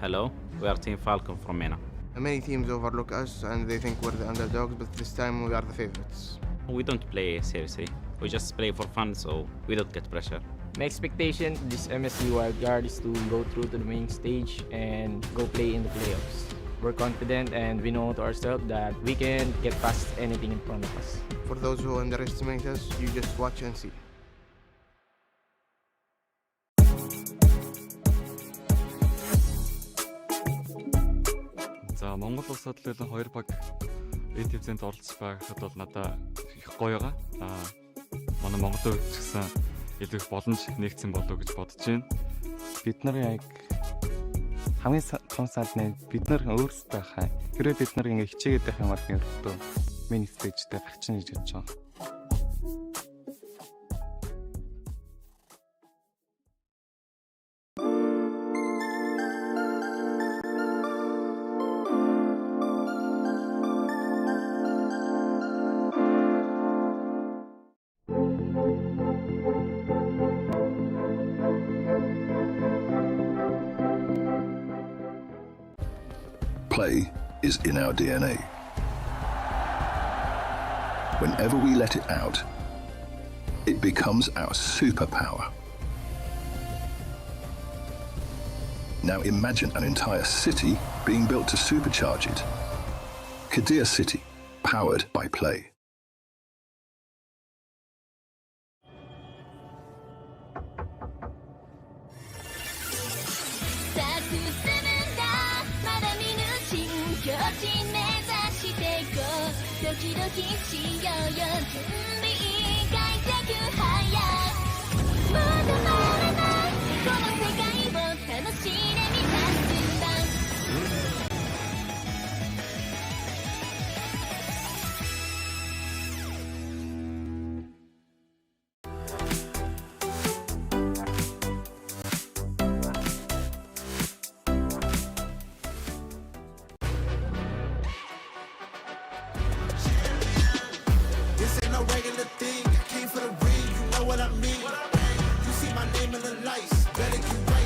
Hello, we are Team Falcon from MENA. Many teams overlook us and they think we're the underdogs, but this time we are the favorites. We don't play seriously. We just play for fun, so we don't get pressure. My expectation this MSC wildcard is to go through to the main stage and go play in the playoffs. We're confident and we know to ourselves that we can get past anything in front of us. For those who underestimate us, you just watch and see. За Монгол улсад л 2 баг EWC-нд оролцож байхад бол надад их гоё байгаа. Манай Монголын хувьд ч гэсэн илүү их боломж нэгдсэн болов гэж бодож байна. Бид нар яг хамгийн том санд нь бид нар өөрсдөө хаа. Хэрвээ бид нар ингээ хичээгээд байх юм бол ердөө мини стейжтэй гарчин гэж бодож байгаа. Play is in our DNA. Whenever we let it out, it becomes our superpower. Now imagine an entire city being built to supercharge it. Kadir City, powered by play. This ain't no regular thing. I came for the ring, you know what I mean. You see my name in the lights, better get right.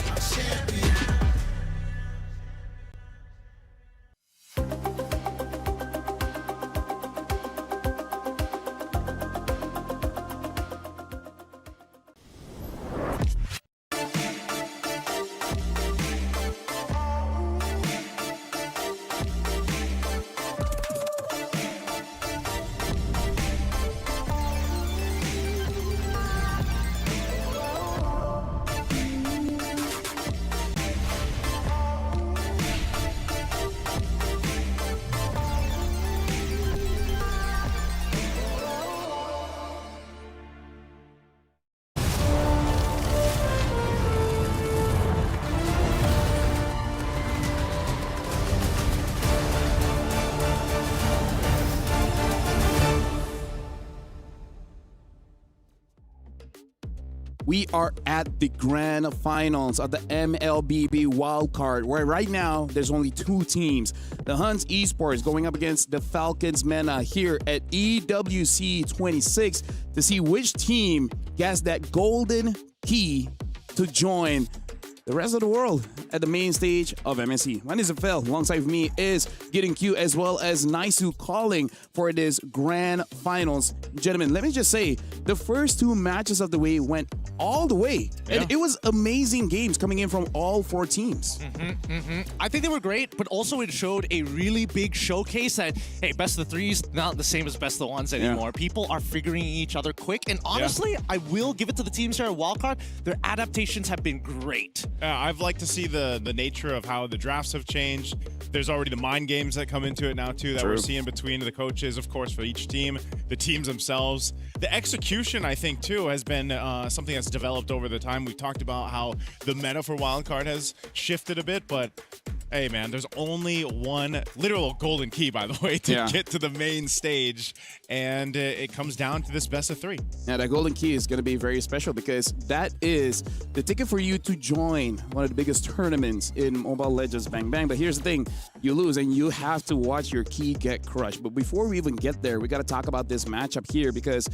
We are at the grand finals of the MLBB wildcard, where right now there's only two teams. The Huns Esports going up against the Falcons MENA here at EWC 26 to see which team gets that golden key to join the rest of the world at the main stage of MSC. My name is Phil. Alongside of me is Getting Q as well as Naisu calling for this grand finals. Gentlemen, let me just say, the first two matches of the way went all the way. Yeah. And it was amazing games coming in from all four teams. I think they were great, but also it showed a really big showcase that, hey, best of the threes, not the same as best of the ones anymore. People are figuring each other quick. And honestly, I will give it to the teams here at Wildcard. Their adaptations have been great. I've liked to see the nature of how the drafts have changed. There's already the mind games that come into it now, too, that we're seeing between the coaches, of course, for each team, the teams themselves. The execution, I think, too, has been something that's developed over the time. We've talked about how the meta for Wildcard has shifted a bit, but hey, man, there's only one literal golden key, by the way, to get to the main stage, and it comes down to this best of three. Now, that golden key is going to be very special because that is the ticket for you to join one of the biggest tournaments in Mobile Legends Bang Bang. But here's the thing, you lose and you have to watch your key get crushed. But before we even get there, we got to talk about this matchup here because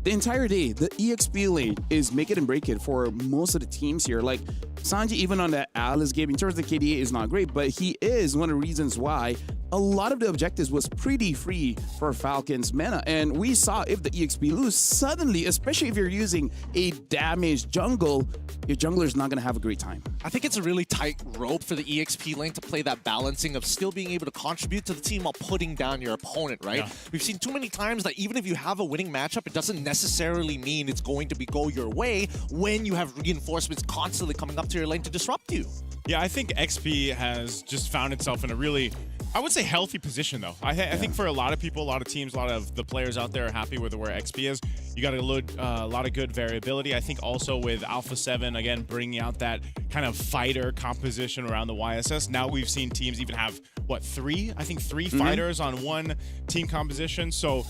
the entire day, the EXP lane is make it and break it for most of the teams here. Like, Sanji, even on that Alice game, in terms of the KDA, is not great, but he is one of the reasons why a lot of the objectives was pretty free for Falcons MENA. And we saw if the EXP lose, suddenly, especially if you're using a damaged jungle, your jungler is not going to have a great time. I think it's a really tight rope for the EXP lane to play that balancing of still being able to contribute to the team while putting down your opponent, right? Yeah. We've seen too many times that even if you have a winning matchup, it doesn't necessarily mean it's going to go your way when you have reinforcements constantly coming up to your lane to disrupt you. Yeah, I think XP has just found itself in a really, I would say, healthy position, though. I think for a lot of people, a lot of teams, a lot of the players out there are happy with where XP is. You got a lot of good variability. I think also with Alpha 7, again, bringing out that kind of fighter composition around the YSS. Now we've seen teams even have, what, three? I think three fighters on one team composition. So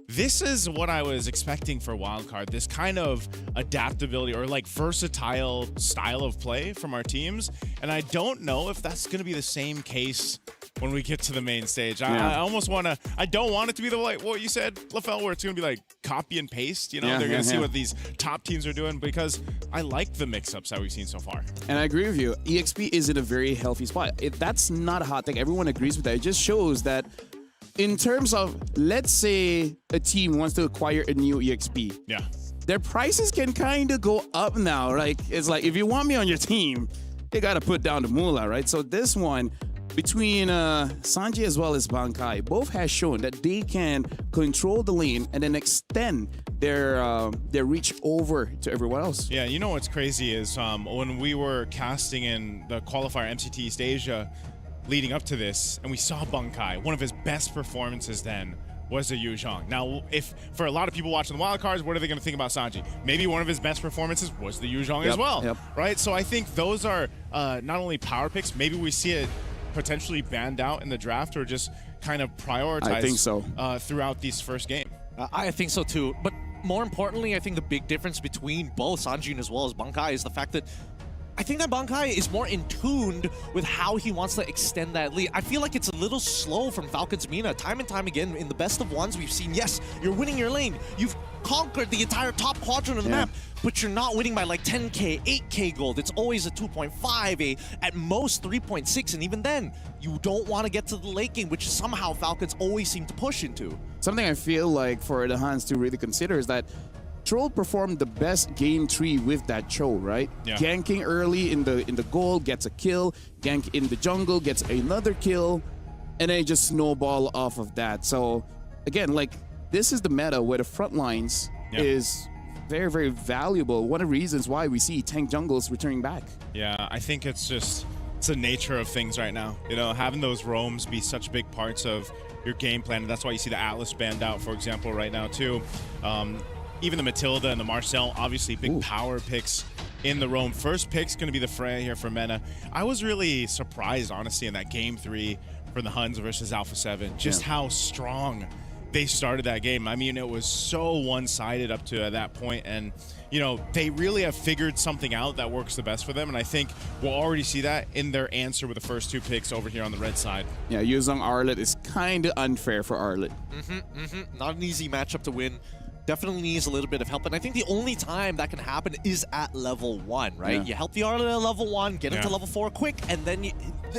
this is what I was expecting for Wildcard, this kind of adaptability or like versatile style of play from our teams. And I don't know if that's going to be the same case when we get to the main stage. I almost want to, I don't want it to be the, like what you said, LaFell, where it's going to be like copy and paste. You know, they're going to see what these top teams are doing, because I like the mix-ups that we've seen so far. And I agree with you. EXP is in a very healthy spot. That's not a hot take. Everyone agrees with that. It just shows that in terms of, let's say a team wants to acquire a new EXP. Yeah. Their prices can kind of go up now. Like, it's like, if you want me on your team, you got to put down the moolah, right? So this one, between Sanji as well as Bankai, both has shown that they can control the lane and then extend their reach over to everyone else. Yeah, you know what's crazy is when we were casting in the qualifier MCT East Asia leading up to this, and we saw Bankai, one of his best performances then was the Yu Zhang. Now, if for a lot of people watching the wildcards, what are they going to think about Sanji? Maybe one of his best performances was the Yu Zhang as well, right? So I think those are not only power picks, maybe we see it potentially banned out in the draft or just kind of prioritized I think so. Throughout this first game. I think so too. But more importantly, I think the big difference between both Sanjin as well as Bankai is the fact that I think that Bankai is more in tuned with how he wants to extend that lead. I feel like it's a little slow from Falcons MENA. Time and time again, in the best of ones, we've seen, yes, you're winning your lane. You've conquered the entire top quadrant of the map, but you're not winning by like 10K, 8K gold. It's always a 2.5, at most 3.6, and even then, you don't want to get to the late game, which somehow Falcons always seem to push into. Something I feel like for the Hans to really consider is that Troll performed the best game 3 with that Cho, right? Yeah. Ganking early in the gold, gets a kill. Gank in the jungle, gets another kill. And then just snowball off of that. So, again, like, this is the meta where the front lines is very, very valuable. One of the reasons why we see tank jungles returning back. Yeah, I think it's just, it's the nature of things right now. You know, having those roams be such big parts of your game plan. And that's why you see the Atlas banned out, for example, right now, too. Even the Matilda and the Marcel, obviously big power picks in the roam. First pick's going to be the Freya here for MENA. I was really surprised, honestly, in that game 3 for the Huns versus Alpha 7, just how strong they started that game. I mean, it was so one-sided up to that point, and you know, they really have figured something out that works the best for them, and I think we'll already see that in their answer with the first 2 picks over here on the red side. Yeah, Yuzong Arlet is kind of unfair for Arlet. Not an easy matchup to win. Definitely needs a little bit of help, and I think the only time that can happen is at level 1, right? Yeah. You help the Arlet at level 1, get him to level 4 quick, and then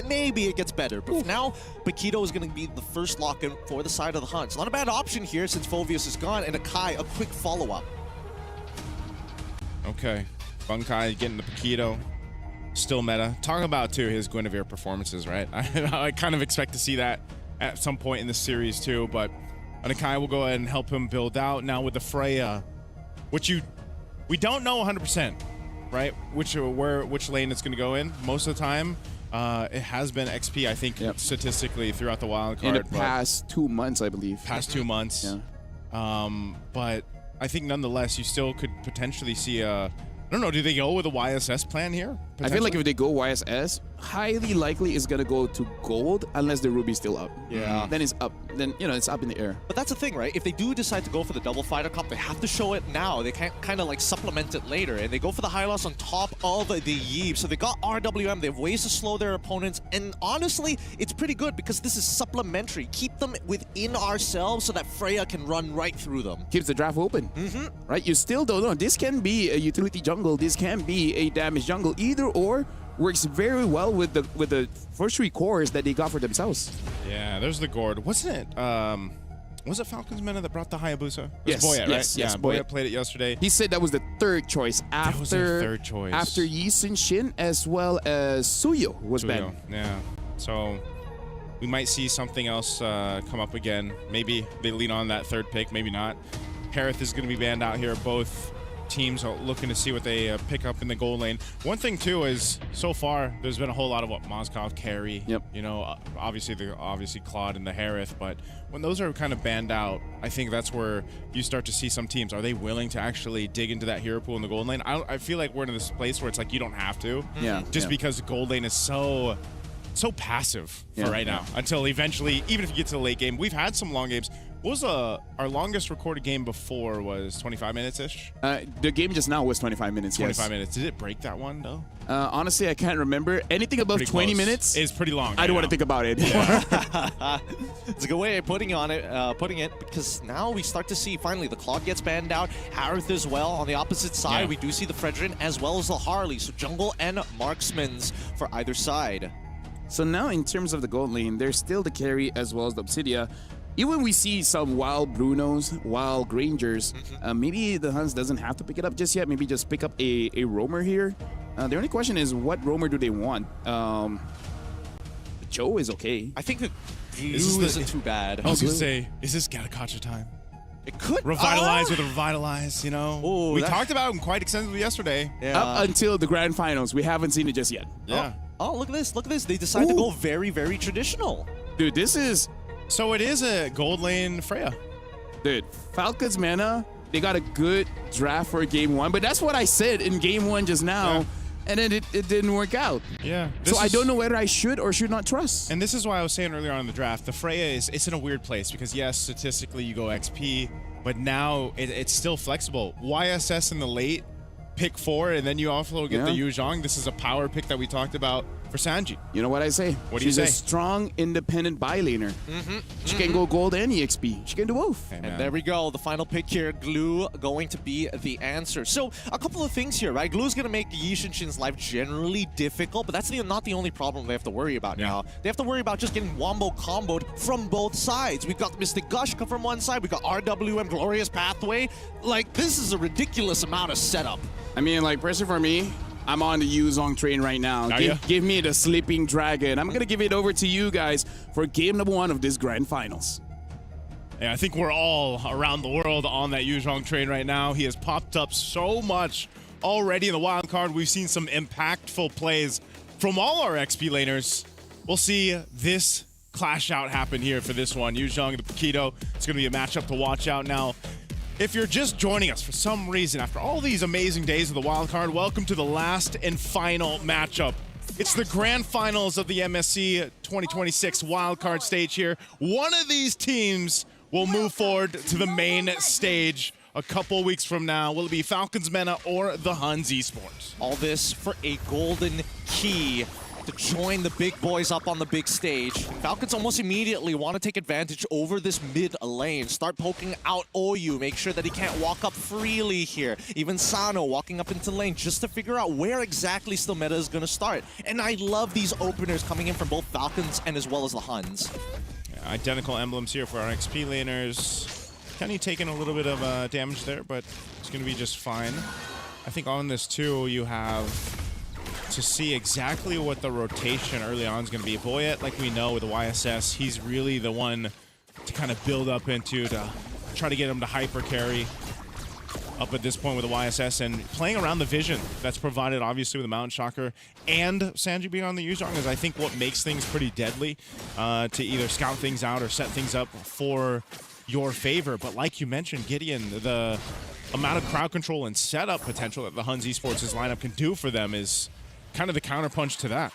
maybe it gets better. But for now, Paquito is going to be the first lock-in for the side of the Huns. Not a bad option here since Phoveus is gone, and Akai, a quick follow-up. Okay, Bunkai getting the Paquito. Still meta. Talking about, too, his Guinevere performances, right? I kind of expect to see that at some point in the series, too, but Akai will go ahead and help him build out. Now with the Freya, we don't know 100%, right? Which lane it's going to go in. Most of the time, it has been XP, I think, statistically throughout the wild card. In the past 2 months, I believe. Past 2 months. Yeah. But I think nonetheless, you still could potentially see a... I don't know, do they go with a YSS plan here? I feel like if they go YSS, highly likely it's going to go to gold unless the Ruby's still up. Yeah. Then it's up. Then, you know, it's up in the air. But that's the thing, right? If they do decide to go for the double fighter comp, they have to show it now. They can't kind of like supplement it later. And they go for the Hylos on top of the Yeeb. So they got RWM. They have ways to slow their opponents. And honestly, it's pretty good because this is supplementary. Keep them within ourselves so that Freya can run right through them. Keeps the draft open. Right? You still don't know. This can be a utility jungle. This can be a damage jungle. Either or works very well with the first 3 cores that they got for themselves. Yeah, there's the Gord. Wasn't it? Was it Falcons Mena that brought the Hayabusa? It was Yes, Boyet, right? yes, Yeah, Boyet. played it yesterday. He said that was the 3rd choice after That was their 3rd choice. after Yi Sun Shin as well as Suyo was banned. Yeah. So we might see something else come up again. Maybe they lean on that 3rd pick, maybe not. Harith is going to be banned out here. Both teams are looking to see what they pick up in the goal lane. One thing too is so far there's been a whole lot of what Moskov carry. Yep. You know, obviously Claude and the Harith, but when those are kind of banned out, I think that's where you start to see some teams. Are they willing to actually dig into that hero pool in the gold lane? I feel like we're in this place where it's like you don't have to. Yeah. Just because the gold lane is so passive for right now until eventually, even if you get to the late game. We've had some long games. What was our longest recorded game before was 25 minutes-ish? The game just now was 25 minutes, 25 minutes. Did it break that one, though? Honestly, I can't remember. Anything above Pretty 20 close. minutes It's pretty long. I don't want to think about it. It's a good way of putting it because now we start to see finally the Claude gets banned out, Harith as well. On the opposite side, we do see the Fredrin as well as the Harley. So jungle and marksmans for either side. So now in terms of the gold lane, there's still the carry as well as the Obsidia. Even we see some wild Brunos, wild Grangers, maybe the Huns doesn't have to pick it up just yet. Maybe just pick up a roamer here. The only question is, what roamer do they want? Joe is okay. I think the glue isn't too bad. I was going to say, is this Gatakacha time? It could. Revitalize with a Revitalize, you know? Ooh, we talked about him quite extensively yesterday. Up until the grand finals. We haven't seen it just yet. Yeah. Oh, look at this. Look at this. They decide to go very, very traditional. Dude, this is... So it is a gold lane Freya. Dude, Falcons Mana, they got a good draft for game 1, but that's what I said in game 1 just now, and then it didn't work out. Yeah. So I don't know whether I should or should not trust. And this is why I was saying earlier on in the draft, the Freya it's in a weird place because yes, statistically you go XP, but now it's still flexible. YSS in the late, pick 4, and then you also get the Yu Zhang. This is a power pick that we talked about for Sanji. You know what I say? What do you She's say? a strong, independent buy laner. She can go gold and EXP. She can do both. Hey, And there we go. The final pick here, Glue, going to be the answer. So a couple of things here, right? Glue's going to make Yi Shin-Shin's life generally difficult, but that's not the only problem they have to worry about now. They have to worry about just getting wombo comboed from both sides. We've got Mystic Gushka from one side. We've got RWM, Glorious Pathway. Like, this is a ridiculous amount of setup. I mean, like, personally for me, I'm on the Yu Zhang train right now. Give me the Sleeping Dragon. I'm going to give it over to you guys for game number 1 of this grand finals. Yeah, I think we're all around the world on that Yu Zhang train right now. He has popped up so much already in the wild card. We've seen some impactful plays from all our XP laners. We'll see this clash out happen here for this one. Yu Zhang, the Paquito. It's going to be a matchup to watch out now. If you're just joining us for some reason after all these amazing days of the wild card, welcome to the last and final matchup. It's the grand finals of the MSC 2026 wildcard stage here. One of these teams will move forward to the main stage a couple weeks from now. Will it be Falcons Mena or the Huns Esports? All this for a golden key to join the big boys up on the big stage. Falcons almost immediately want to take advantage over this mid lane. Start poking out OU. Make sure that he can't walk up freely here. Even Sano walking up into lane just to figure out where exactly still meta is going to start. And I love these openers coming in from both Falcons and as well as the Huns. Yeah, identical emblems here for our XP laners. Kenny taking a little bit of damage there, but it's going to be just fine. I think on this too, you have to see exactly what the rotation early on is going to be. Boyet, like we know with the YSS, he's really the one to kind of build up into, to try to get him to hyper carry up at this point with the YSS, and playing around the vision that's provided obviously with the Mountain Shocker and Sanji being on the Yuzhong is I think what makes things pretty deadly to either scout things out or set things up for your favor. But like you mentioned, Gideon, the amount of crowd control and setup potential that the Huns Esports' lineup can do for them is kind of the counterpunch to that.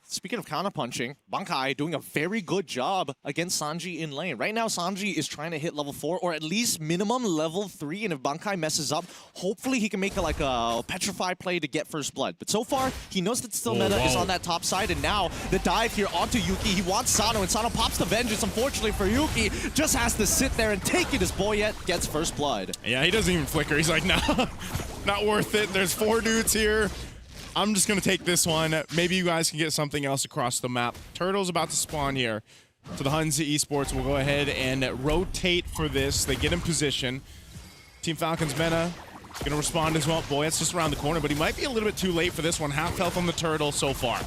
Speaking of counterpunching, Bankai doing a very good job against Sanji in lane. Right now, Sanji is trying to hit level 4 or at least minimum level 3, and if Bankai messes up, hopefully he can make like a petrify play to get first blood. But so far, he knows that still meta is on that top side, and now the dive here onto Yuki. He wants Sano, and Sano pops the vengeance. Unfortunately for Yuki, just has to sit there and take it as Boyet gets first blood. Yeah, he doesn't even flicker. He's like, nah, not worth it. There's 4 dudes here. I'm just going to take this one. Maybe you guys can get something else across the map. Turtle's about to spawn here. So the Huns Esports will go ahead and rotate for this. They get in position. Team Falcons Mena is going to respond as well. Boyet's just around the corner, but he might be a little bit too late for this one. Half health on the Turtle so far.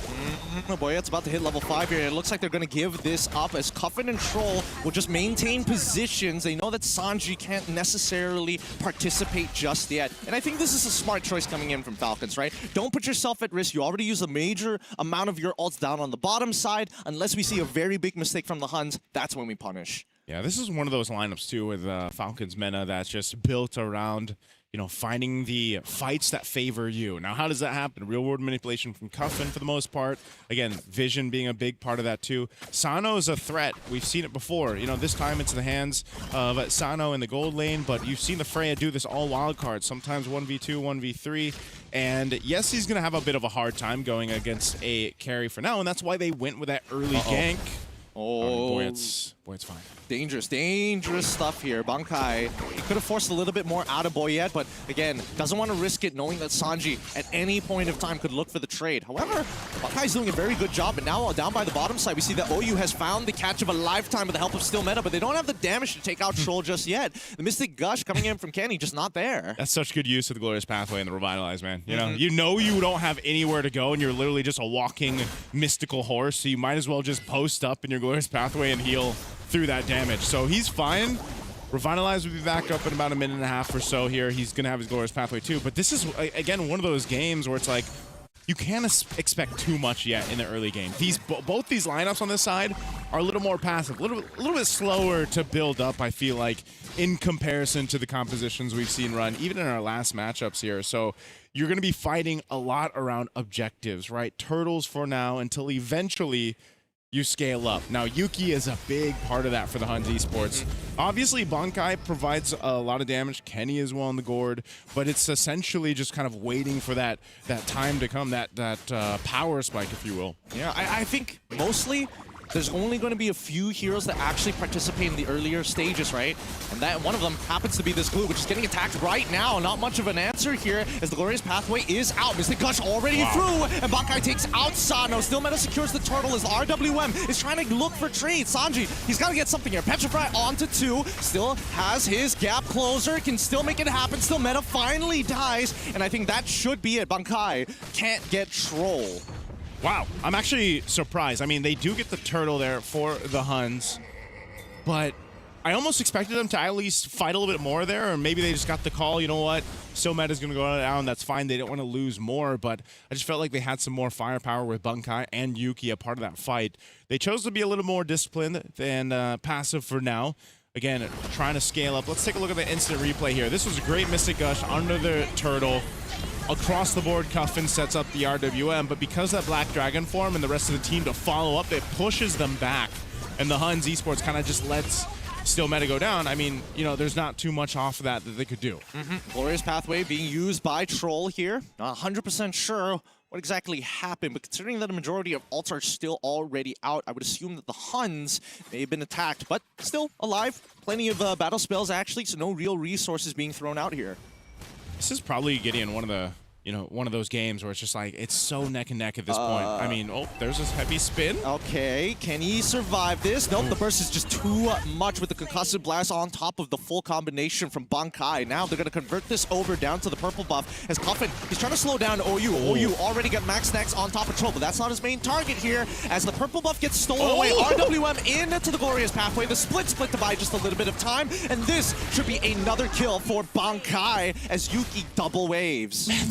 Boyet's about to hit level 5 here. It looks like they're going to give this up as Cuffin and Troll will just maintain positions. They know that Sanji can't necessarily participate just yet. And I think this is a smart choice coming in from Falcons, right? Don't put yourself at risk. You already use a major amount of your ults down on the bottom side. Unless we see a very big mistake from the Huns, that's when we punish. Yeah, this is one of those lineups too with Falcons Mena that's just built around, you know, finding the fights that favor you. Now, how does that happen? Real-world manipulation from Cuffin for the most part. Again, vision being a big part of that too. Sano is a threat. We've seen it before. You know, this time it's in the hands of Sano in the gold lane, but you've seen the Freya do this all wild cards, sometimes 1v2, 1v3. And yes, he's going to have a bit of a hard time going against a carry for now, and that's why they went with that early gank. Boyet's fine. Dangerous stuff here. Bankai, he could have forced a little bit more out of Boyet, but again, doesn't want to risk it knowing that Sanji at any point of time could look for the trade. However, Bankai's doing a very good job, and now down by the bottom side, we see that OU has found the catch of a lifetime with the help of Still Meta, but they don't have the damage to take out Troll just yet. The Mystic Gush coming in from Kenny, just not there. That's such good use of the Glorious Pathway and the Revitalize, man. You know you don't have anywhere to go, and you're literally just a walking mystical horse, so you might as well just post up in your Glorious Pathway and heal through that damage. So he's fine. Revitalize will be back up in about a minute and a half or so here. He's going to have his Glorious Pathway too. But this is, again, one of those games where it's like, you can't expect too much yet in the early game. Both these lineups on this side are a little more passive, a little bit slower to build up, I feel like, in comparison to the compositions we've seen run, even in our last matchups here. So you're going to be fighting a lot around objectives, right? Turtles for now until eventually you scale up. Now, Yuki is a big part of that for the Huns Esports. Obviously, Bankai provides a lot of damage. Kenny as well on the gourd, but it's essentially just kind of waiting for that time to come, that power spike, if you will. Yeah, I think mostly there's only going to be a few heroes that actually participate in the earlier stages, right? And that one of them happens to be this Glue, which is getting attacked right now. Not much of an answer here as the Glorious Pathway is out. Mystic Gush already through, and Bankai takes out Sano. Still Meta secures the turtle as RWM is trying to look for trades. Sanji, he's got to get something here. Petrify onto 2, still has his gap closer, can still make it happen. Still Meta finally dies, and I think that should be it. Bankai can't get Troll. Wow, I'm actually surprised. I mean, they do get the turtle there for the Huns, but I almost expected them to at least fight a little bit more there, or maybe they just got the call, you know what, Still Meta's going to go down, that's fine, they don't want to lose more, but I just felt like they had some more firepower with Bankai and Yuki a part of that fight. They chose to be a little more disciplined than passive for now. Again, trying to scale up. Let's take a look at the instant replay here. This was a great Mystic Gush under the turtle. Across the board, Cuffin sets up the RWM, but because that Black Dragon form and the rest of the team to follow up, it pushes them back. And the Huns Esports kind of just lets Still Meta go down, I mean, you know, there's not too much off of that they could do. Glorious Pathway being used by Troll here. Not 100% sure what exactly happened, but considering that a majority of ults are still already out, I would assume that the Huns may have been attacked, but still alive. Plenty of battle spells actually, so no real resources being thrown out here. This is probably Gideon one of those games where it's just like it's so neck and neck at this point. I mean, oh, there's this heavy spin. Okay, can he survive this? Nope, the burst is just too much with the concussive blast on top of the full combination from Bankai. Now they're gonna convert this over down to the purple buff as Coffin, he's trying to slow down OU. OU already got max stacks on top of Troll, but that's not his main target here as the purple buff gets stolen away. RWM into the Glorious Pathway. The split to buy just a little bit of time, and this should be another kill for Bankai as Yuki double waves. Man,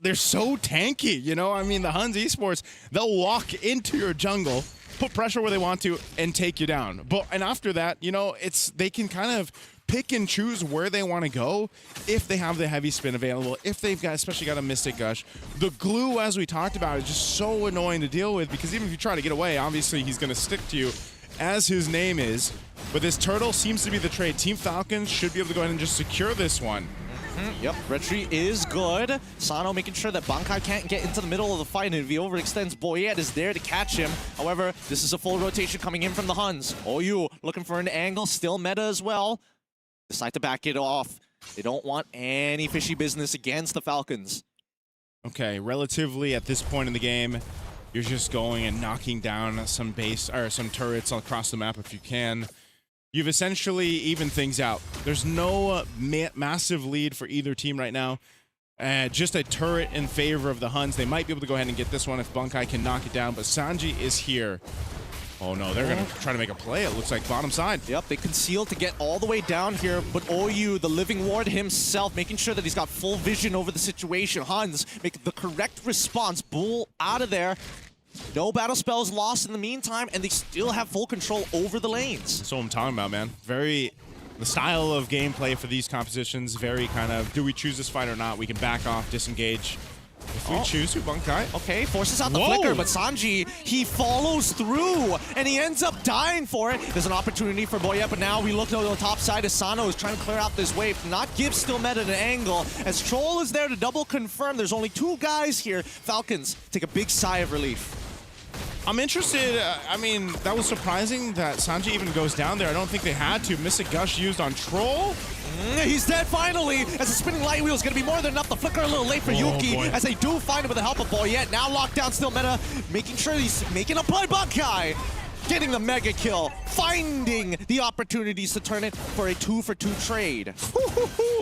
they're so tanky, you know? I mean, the Huns Esports, they'll walk into your jungle, put pressure where they want to, and take you down. And after that, you know, they can kind of pick and choose where they want to go if they have the heavy spin available, if they've got, especially got a Mystic Gush. The glue, as we talked about, is just so annoying to deal with because even if you try to get away, obviously he's going to stick to you, as his name is. But this turtle seems to be the trade. Team Falcons should be able to go ahead and just secure this one. Yep, retreat is good. Sano making sure that Bankai can't get into the middle of the fight, and if he overextends, Boyette is there to catch him. However, this is a full rotation coming in from the Huns. OU looking for an angle, still meta as well. Decide to back it off. They don't want any fishy business against the Falcons. Okay, relatively at this point in the game, you're just going and knocking down some base or some turrets across the map if you can. You've essentially evened things out. There's no massive lead for either team right now. Just a turret in favor of the Huns. They might be able to go ahead and get this one if Bankai can knock it down, but Sanji is here. Oh no, they're gonna try to make a play. It looks like bottom side. Yep, they conceal to get all the way down here, but OU, the living ward himself, making sure that he's got full vision over the situation. Huns make the correct response. Bull out of there. No battle spells lost in the meantime, and they still have full control over the lanes. That's what I'm talking about, man. The style of gameplay for these compositions, very kind of, do we choose this fight or not? We can back off, disengage. If we choose to, Bankai. Okay, forces out the flicker, but Sanji, he follows through, and he ends up dying for it. There's an opportunity for Boyette, but now we look on the top side as Sano is trying to clear out this wave, not give Still Meta an angle, as Troll is there to double confirm. There's only 2 guys here. Falcons take a big sigh of relief. I'm interested. I mean, that was surprising that Sanji even goes down there. I don't think they had to. Mystic Gush used on Troll. He's dead finally, as the spinning light wheel is going to be more than enough. The flicker a little late for Yuki, as they do find him with the help of Boyette. Now locked down Still Meta, making sure he's making a play. Bankai getting the mega kill, finding the opportunities to turn it for a 2-for-2 trade.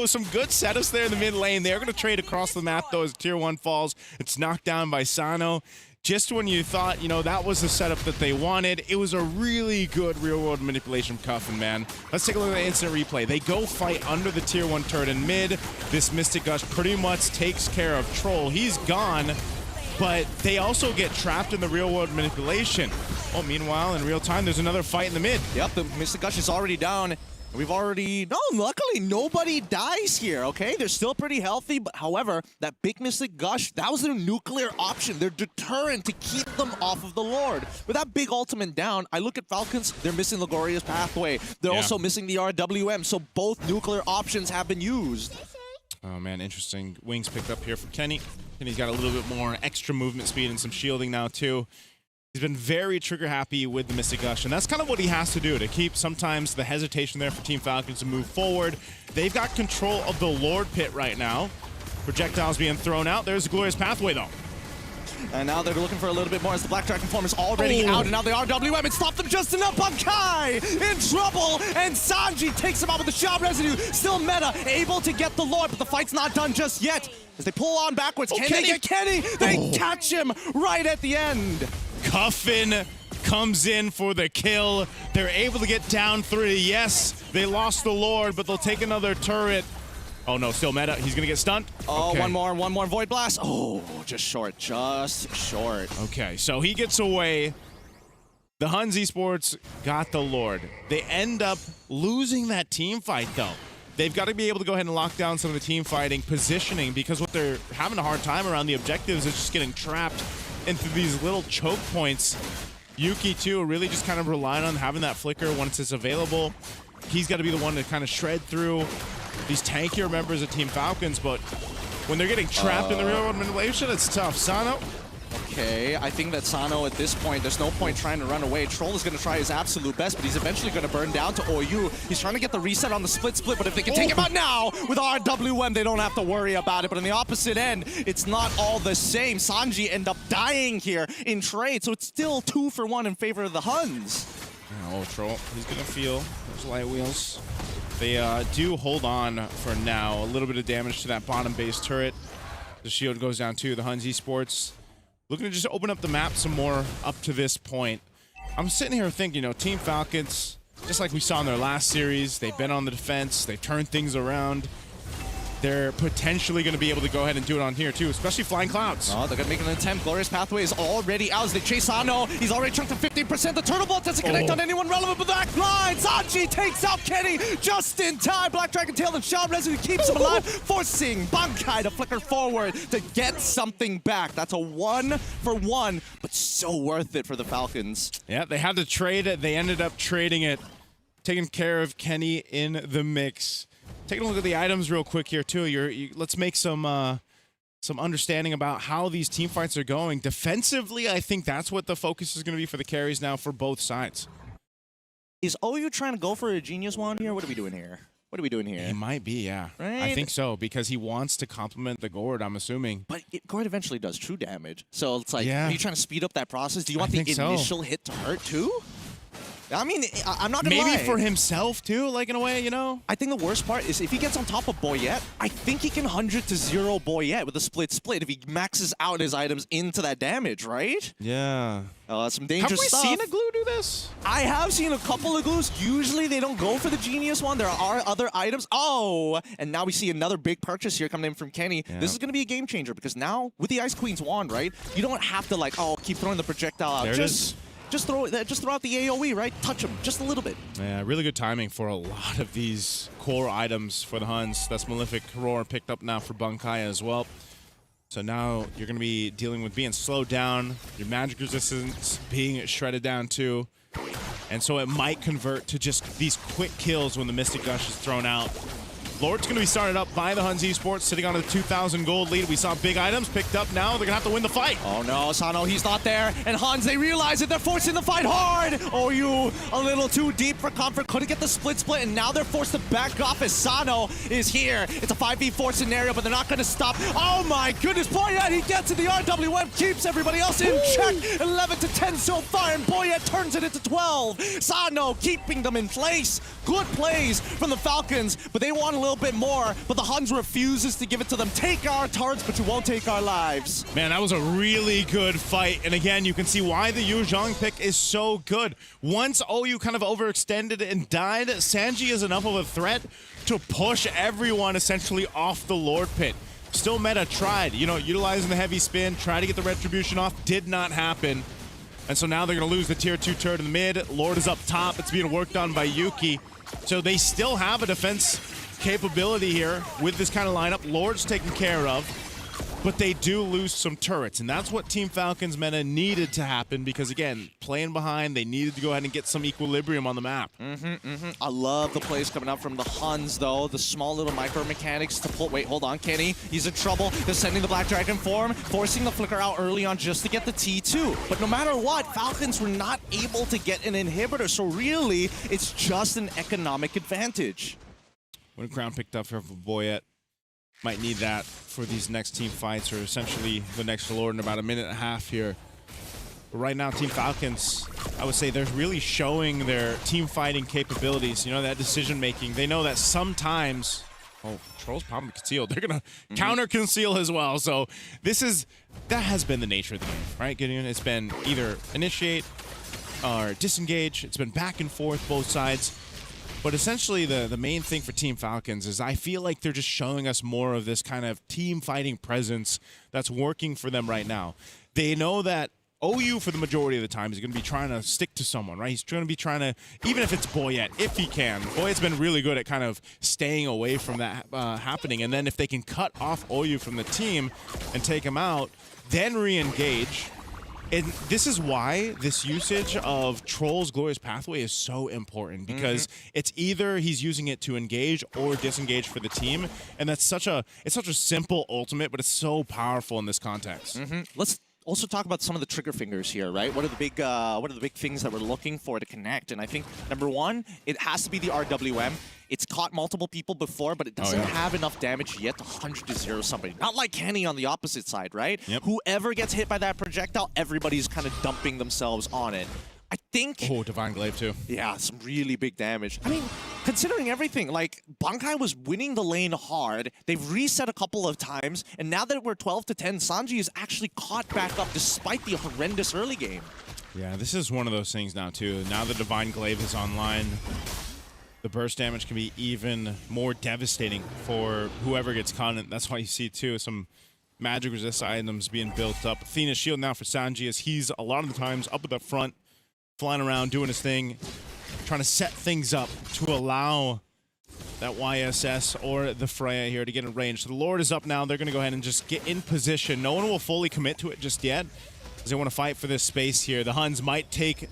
Some good setups there in the mid lane. They're going to trade across the map, though, as Tier 1 falls. It's knocked down by Sano. Just when you thought, you know, that was the setup that they wanted, it was a really good real-world manipulation from Cuffin, man. Let's take a look at the instant replay. They go fight under the Tier 1 turret in mid. This Mystic Gush pretty much takes care of Troll. He's gone, but they also get trapped in the real-world manipulation. Oh, meanwhile, in real time, there's another fight in the mid. Yep, the Mystic Gush is already down. We've already... No, luckily, nobody dies here, okay? They're still pretty healthy, but however, that big Mystic Gush, that was their nuclear option, their deterrent to keep them off of the Lord. With that big ultimate down, I look at Falcons, they're missing the Glorious Pathway. They're also missing the RWM, so both nuclear options have been used. Oh, man, interesting. Wings picked up here for Kenny. Kenny's got a little bit more extra movement speed and some shielding now, too. He's been very trigger happy with the Mystic Gush, and that's kind of what he has to do to keep sometimes the hesitation there for Team Falcons to move forward. They've got control of the Lord Pit right now. Projectiles being thrown out. There's the Glorious Pathway, though. And now they're looking for a little bit more as the Black Dragon form is already out, and now the RWM, it stopped them just enough. Bankai in trouble, and Sanji takes him out with the shot residue. Still Meta able to get the Lord, but the fight's not done just yet. As they pull on backwards, can they get Kenny? They catch him right at the end. Cuffin comes in for the kill. They're able to get down 3. Yes, they lost the Lord, but they'll take another turret. Oh no, still Meta. He's gonna get stunned. Oh, okay. one more Void Blast. Oh, just short. Okay, so he gets away. The Huns Esports got the Lord. They end up losing that team fight, though. They've got to be able to go ahead and lock down some of the team fighting, positioning, because what they're having a hard time around the objectives is just getting trapped into these little choke points. Yuki, too, really just kind of relying on having that flicker once it's available. he's got to be the one to kind of shred through these tankier members of Team Falcons, but when they're getting trapped in the real world manipulation, it's tough. Sano. Okay, I think that Sano at this point, there's no point trying to run away. Troll is going to try his absolute best, but he's eventually going to burn down to OU. He's trying to get the reset on the split, but if they can take him out now with RWM, they don't have to worry about it. But on the opposite end, it's not all the same. Sanji end up dying here in trade, so it's still 2-for-1 in favor of the Huns. Oh, Troll, he's going to feel those light wheels. They do hold on for now. A little bit of damage to that bottom base turret. The shield goes down too. The Huns Esports looking to just open up the map some more up to this point. I'm sitting here thinking, Team Falcons, just like we saw in their last series, they've been on the defense, they've turned things around. They're potentially going to be able to go ahead and do it on here too, especially Flying Clouds. Oh, they're going to make an attempt. Glorious Pathway is already out as they chase Sano. He's already chunked to 15%. The Turtle Bolt doesn't connect on anyone relevant, but back line. Sanji takes out Kenny just in time. Black Dragon Tail and Shao Resident keeps him alive, forcing Bankai to flicker forward to get something back. That's a 1-for-1, but so worth it for the Falcons. Yeah, they had to trade it. They ended up trading it, taking care of Kenny in the mix. Taking a look at the items real quick here too. Let's make some understanding about how these team fights are going. Defensively, I think that's what the focus is going to be for the carries now for both sides. Is OU trying to go for a genius wand here? What are we doing here? What are we doing here? He might be, yeah. Right? I think so, because he wants to complement the Gord, I'm assuming. But Gord eventually does true damage. So it's like, yeah. Are you trying to speed up that process? Do you want the initial hit to hurt too? I mean, I'm not gonna lie. Maybe for himself too, like in a way, I think the worst part is if he gets on top of Boyette, I think he can 100-0 Boyette with a split if he maxes out his items into that damage, right? Yeah. Some dangerous stuff. Have we seen a glue do this? I have seen a couple of glues. Usually they don't go for the genius one. There are other items. Oh, and now we see another big purchase here coming in from Kenny. Yeah. This is going to be a game changer because now with the Ice Queen's wand, right? You don't have to keep throwing the projectile out. Just throw out the AoE, right? Touch him just a little bit. Yeah, really good timing for a lot of these core items for the Huns. That's Malefic Roar picked up now for Bankai as well. So now you're going to be dealing with being slowed down, your magic resistance being shredded down too. And so it might convert to just these quick kills when the Mystic Gush is thrown out. Lord's going to be started up by the Huns Esports, sitting on a 2,000 gold lead. We saw big items picked up now. They're going to have to win the fight. Oh no, Sano, he's not there. And Huns, they realize it. They're forcing the fight hard. OU, a little too deep for comfort. Couldn't get the split, and now they're forced to back off as Sano is here. It's a 5v4 scenario, but they're not going to stop. Oh my goodness, Boyette, he gets it. The RWM keeps everybody else in check. 11-10 so far, and Boyette turns it into 12. Sano keeping them in place. Good plays from the Falcons, but they want a little bit more, but the Huns refuses to give it to them. Take our turrets, but you won't take our lives. Man, that was a really good fight. And again, you can see why the Yu Zhang pick is so good. Once OU kind of overextended and died, Sanji is enough of a threat to push everyone essentially off the Lord pit. Still meta tried, utilizing the heavy spin, try to get the retribution off, did not happen. And so now they're going to lose the tier 2 turret in the mid. Lord is up top. It's being worked on by Yuki. So they still have a defense capability here with this kind of lineup. Lord's taken care of, but they do lose some turrets, and that's what Team Falcons meta needed to happen because, again, playing behind, they needed to go ahead and get some equilibrium on the map. I love the plays coming up from the Huns, though. The small little micro mechanics to pull. Wait, hold on, Kenny. He's in trouble. They're sending the Black Dragon form, forcing the Flicker out early on just to get the T2. But no matter what, Falcons were not able to get an inhibitor, so really, it's just an economic advantage. When Crown picked up here for Boyette. Might need that for these next team fights, or essentially the next Lord in about a minute and a half here. But right now, Team Falcons, I would say they're really showing their team fighting capabilities. That decision making. They know that sometimes, Troll's probably concealed. They're gonna counter conceal as well. So that has been the nature of the game, right, Gideon? It's been either initiate or disengage. It's been back and forth, both sides. But essentially, the main thing for Team Falcons is I feel like they're just showing us more of this kind of team fighting presence that's working for them right now. They know that OU, for the majority of the time, is going to be trying to stick to someone, right? He's going to be trying to, even if it's Boyette, if he can. Boyette's been really good at kind of staying away from that happening. And then if they can cut off OU from the team and take him out, then re-engage. And this is why this usage of Troll's Glorious Pathway is so important, because it's either he's using it to engage or disengage for the team, and it's such a simple ultimate, but it's so powerful in this context. Let's also talk about some of the trigger fingers here, right? What are the big things that we're looking for to connect? And I think number one, it has to be the RWM. It's caught multiple people before, but it doesn't have enough damage yet to 100-0 somebody. Not like Kenny on the opposite side, right? Whoever gets hit by that projectile, everybody's kind of dumping themselves on it. I think... Oh, Divine Glaive too. Yeah, some really big damage. I mean, considering everything, like, Bankai was winning the lane hard. They've reset a couple of times, and now that we're 12-10, Sanji is actually caught back up despite the horrendous early game. Yeah, this is one of those things now too. Now the Divine Glaive is online, the burst damage can be even more devastating for whoever gets caught. That's why you see too some magic resist items being built up. Athena's shield now for Sanji, as he's a lot of the times up at the front, flying around, doing his thing, trying to set things up to allow that YSS or the Freya here to get in range. So the Lord is up now. They're going to go ahead and just get in position. No one will fully commit to it just yet, because they want to fight for this space here. The Huns might take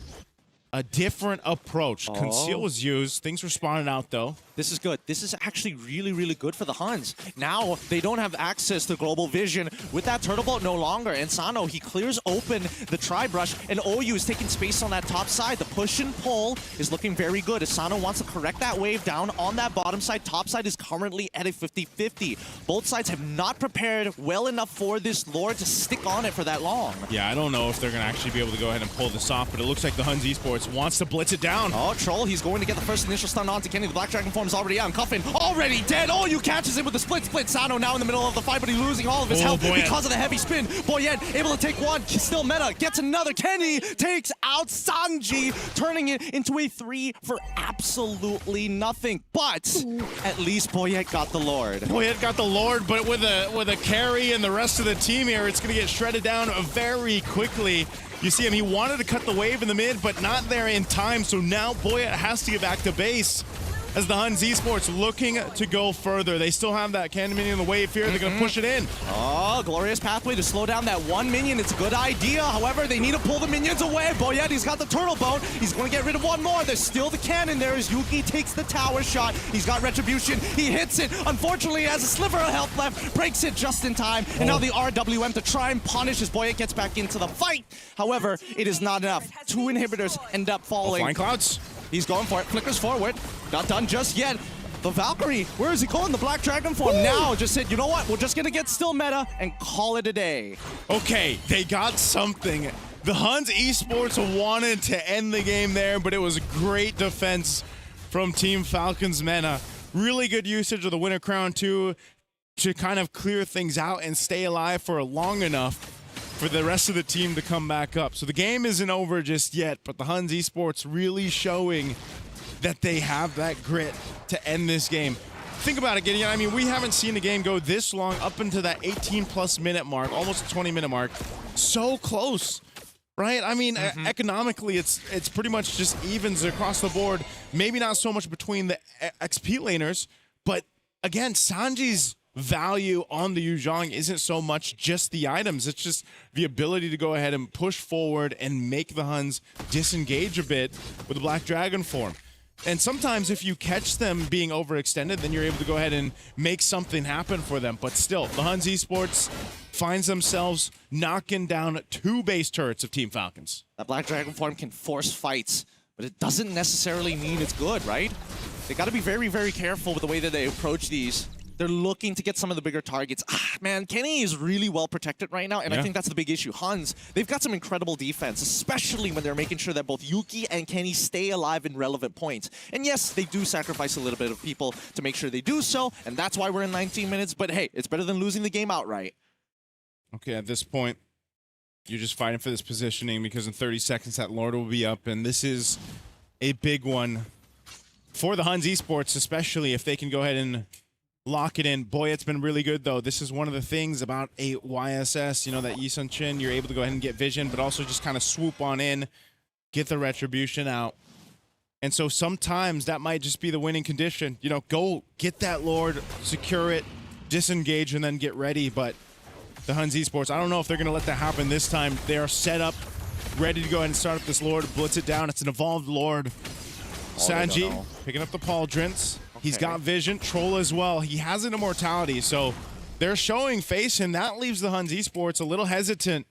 a different approach. Conceal was used. Things were spawning out, though. This is good. This is actually really, really good for the Huns. Now, they don't have access to global vision with that turtle boat no longer. And Sano, he clears open the tri-brush, and OU is taking space on that top side. The push and pull is looking very good as Sano wants to correct that wave down on that bottom side. Top side is currently at a 50-50. Both sides have not prepared well enough for this Lord to stick on it for that long. Yeah, I don't know if they're going to actually be able to go ahead and pull this off, but it looks like the Huns Esports wants to blitz it down. Oh, Troll, he's going to get the first initial stun onto Kenny. The Black Dragon form is already out. Cuffin already dead. Oh, you catches him with the split. Sano now in the middle of the fight, but he's losing all of his health because of the heavy spin. Boyet able to take one. Still meta. Gets another. Kenny takes out Sanji, turning it into a 3 for absolutely nothing. But at least Boyet got the Lord. Boyet got the Lord, but with a carry and the rest of the team here, it's going to get shredded down very quickly. You see him, he wanted to cut the wave in the mid, but not there in time, so now Boyet has to get back to base as the Huns Esports looking to go further. They still have that cannon minion in the wave here. They're going to push it in. Oh, glorious pathway to slow down that one minion. It's a good idea. However, they need to pull the minions away. Boyet, he's got the turtle boat. He's going to get rid of one more. There's still the cannon there as Yuki takes the tower shot. He's got retribution. He hits it. Unfortunately, he has a sliver of health left. Breaks it just in time. And now the RWM to try and punish as Boyet gets back into the fight. However, it is not enough. 2 inhibitors end up falling. Flying clouds. He's going for it. Flickers forward. Not done just yet. The Valkyrie, where is he going? The Black Dragon form now just said, you know what? We're just going to get still meta and call it a day. Okay, they got something. The Huns Esports wanted to end the game there, but it was great defense from Team Falcons Mena. Really good usage of the Winter Crown too, to kind of clear things out and stay alive for long enough for the rest of the team to come back up. So the game isn't over just yet, but the Huns Esports really showing that they have that grit to end this game. Think about it, Gideon. I mean, we haven't seen a game go this long, up into that 18+ minute mark, almost a 20-minute mark. So close, right? I mean, economically, it's pretty much just evens across the board. Maybe not so much between the XP laners, but again, Sanji's value on the Yuzhong isn't so much just the items, it's just the ability to go ahead and push forward and make the Huns disengage a bit with the Black Dragon form. And sometimes if you catch them being overextended, then you're able to go ahead and make something happen for them. But still, the Huns Esports finds themselves knocking down 2 base turrets of Team Falcons. That Black Dragon form can force fights, but it doesn't necessarily mean it's good, right? They got to be very, very careful with the way that they approach these. They're looking to get some of the bigger targets. Man, Kenny is really well protected right now, and I think that's the big issue. Huns, they've got some incredible defense, especially when they're making sure that both Yuki and Kenny stay alive in relevant points. And yes, they do sacrifice a little bit of people to make sure they do so, and that's why we're in 19 minutes, but hey, it's better than losing the game outright. Okay, at this point, you're just fighting for this positioning because in 30 seconds that Lord will be up, and this is a big one for the Huns Esports, especially if they can go ahead and lock it in. Boyet's been really good, though. This is one of the things about a YSS, you know, that Yisun Chin, you're able to go ahead and get vision, but also just kind of swoop on in, get the retribution out. And so sometimes that might just be the winning condition. You know, go get that Lord, secure it, disengage, and then get ready. But the Huns Esports, I don't know if they're going to let that happen this time. They are set up ready to go ahead and start up this Lord, blitz it down. It's an evolved Lord. Sanji picking up the pauldrons. He's got vision. Troll as well. He has an immortality, so they're showing face, and that leaves the Huns Esports a little hesitant